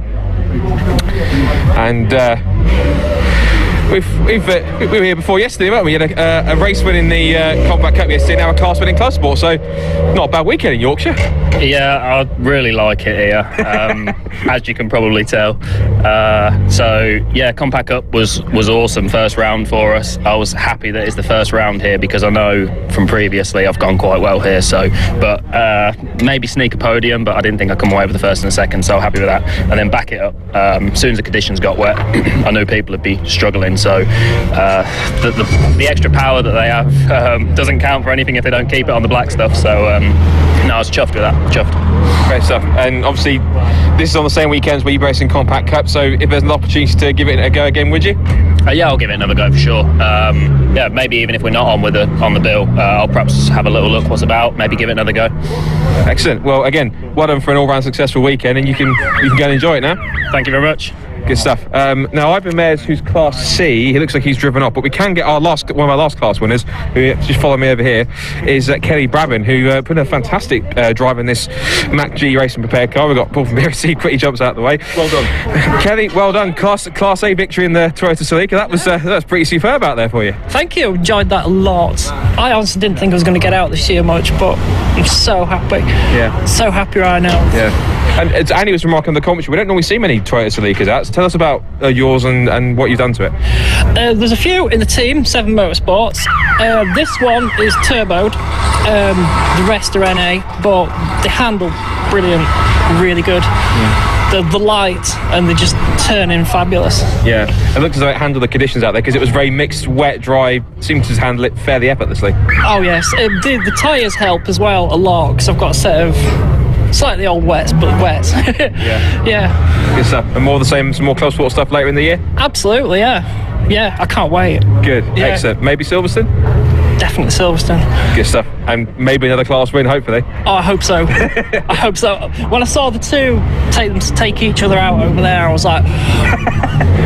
And we were here before yesterday, weren't we? We had a race win in the Compact Cup yesterday, now a class win in Club Sport, so not a bad weekend in Yorkshire. Yeah, I really like it here, as you can probably tell. So yeah, Compact Cup was awesome first round for us. I was happy that it's the first round here because I know from previously I've gone quite well here. So, but maybe sneak a podium, but I didn't think I'd come away with the first and the second. So happy with that, and then back it up. As soon as the conditions got wet, I knew people would be struggling. So the extra power that they have doesn't count for anything if they don't keep it on the black stuff. So no, I was chuffed with that. Chuffed. Great stuff. And obviously, this is on the same weekends where you race in Compact Cup. So if there's an opportunity to give it a go again, would you? Yeah, I'll give it another go for sure. Yeah, maybe even if we're not on the bill, I'll perhaps have a little look what's about. Maybe give it another go. Excellent. Well, again, well done for an all-round successful weekend, and you can go and enjoy it now. Thank you very much. Good stuff. Now, Ivan Mayers, who's Class C, he looks like he's driven off, but we can get one of our last class winners, who just follow me over here, is Kelly Brabin, who put in a fantastic drive in this Mac G Racing Prepared car. We've got Paul from BRSCC, quickly jumps out of the way. Well done. Kelly, well done. Class A victory in the Toyota Celica. That was pretty superb out there for you. Thank you. Enjoyed that a lot. I honestly didn't think I was going to get out this year much, but I'm so happy. Yeah. So happy right now. Yeah. And Andy was remarking on the commentary, we don't normally see many Toyota Celicas out, so tell us about yours and what you've done to it. There's a few in the team, 7 Motorsports. This one is turboed, the rest are NA, but they handle brilliant, really good. The light, and they just turn in fabulous. Yeah, it looked as though it handled the conditions out there because it was very mixed, wet, dry, seemed to just handle it fairly effortlessly. Oh yes, the tyres help as well a lot because I've got a set of slightly old wets, but wet. Yeah. Good stuff. And more of the same, some more ClubSport stuff later in the year? Absolutely, yeah. Yeah, I can't wait. Good, yeah. Excellent. Maybe Silverstone? Definitely Silverstone. Good stuff. And maybe another class win, hopefully. Oh, I hope so. I hope so. When I saw the two take each other out over there, I was like...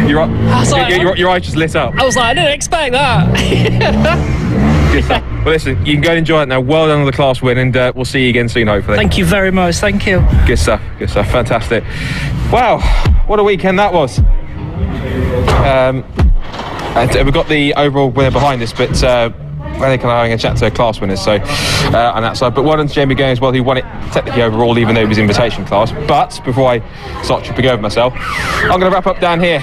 your eyes just lit up. I was like, I didn't expect that. Good stuff. Well, listen, you can go and enjoy it now. Well done on the class win, and we'll see you again soon, hopefully. Thank you very much. Thank you. Good stuff. Good stuff. Fantastic. Wow, what a weekend that was. And we've got the overall winner behind us, but we're kind of having a chat to class winners, so on that side. But well done to Jamie Going as well, who won it technically overall, even though it was invitation class. But before I start tripping over myself, I'm going to wrap up down here.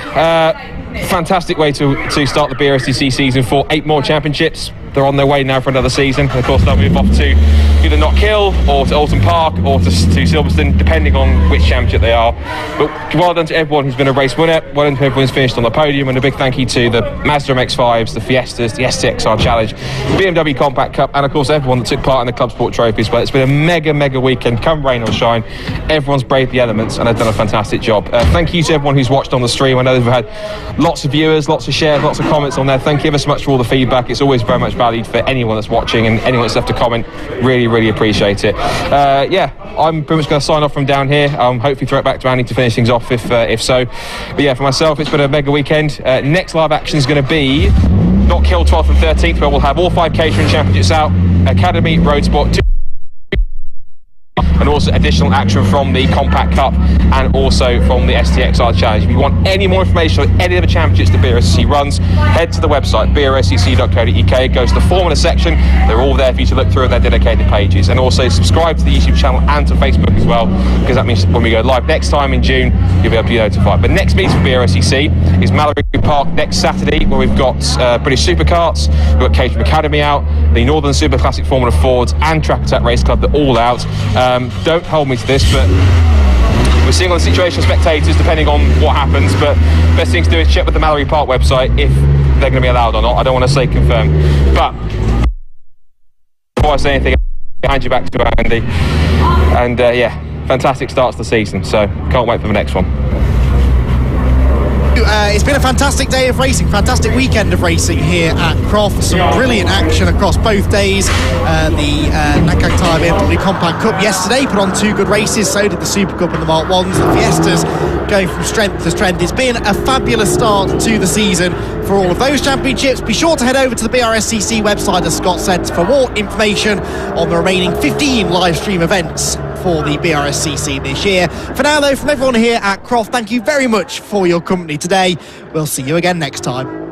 Fantastic way to start the BRSCC season for 8 more championships. They're on their way now for another season. And of course, they'll move off to either Knockhill or to Alton Park or to Silverstone, depending on which championship they are. But well done to everyone who's been a race winner. Well done to everyone who's finished on the podium. And a big thank you to the Mazda MX-5s, the Fiestas, the STXR Challenge, BMW Compact Cup, and of course everyone that took part in the ClubSport Trophy as well. It's been a mega weekend, come rain or shine. Everyone's braved the elements and they've done a fantastic job. Thank you to everyone who's watched on the stream. I know we've had lots of viewers, lots of shares, lots of comments on there. Thank you ever so much for all the feedback. It's always very much valued for anyone that's watching and anyone that's left a comment. Really appreciate it. Yeah, I'm pretty much going to sign off from down here. Hopefully throw it back to Andy to finish things off if so. But yeah, for myself, it's been a mega weekend. Next live action is going to be Knockhill 12th and 13th, where we'll have all 5 catering championships out, Academy, Road Sport, and also additional action from the Compact Cup and also from the STXR Challenge. If you want any more information on any of the championships the BRSCC runs, head to the website brscc.co.uk. It goes to the Formula section. They're all there for you to look through at their dedicated pages. And also subscribe to the YouTube channel and to Facebook as well, because that means when we go live next time in June, you'll be able to be notified. But next meeting for BRSCC is Mallory Park next Saturday, where we've got British Supercarts, we've got Caterham Academy out, the Northern Super Classic Formula Fords and Track Attack Race Club, they're all out. Don't hold me to this, but we're seeing on the situation of spectators depending on what happens, but best thing to do is check with the Mallory Park website if they're going to be allowed or not. I don't want to say confirmed, but before I say anything, I'll hand you back to Andy. And yeah, fantastic start to the season, so can't wait for the next one. It's been a fantastic day of racing, fantastic weekend of racing here at Croft. Some brilliant action across both days. The Nankang Tyre BMW Compact Cup yesterday put on 2 good races, so did the SuperCup and the Mark 1s. The Fiestas going from strength to strength. It's been a fabulous start to the season for all of those championships. Be sure to head over to the BRSCC website, as Scott said, for more information on the remaining 15 live stream events for the BRSCC this year. For now though, from everyone here at Croft, thank you very much for your company today. We'll see you again next time.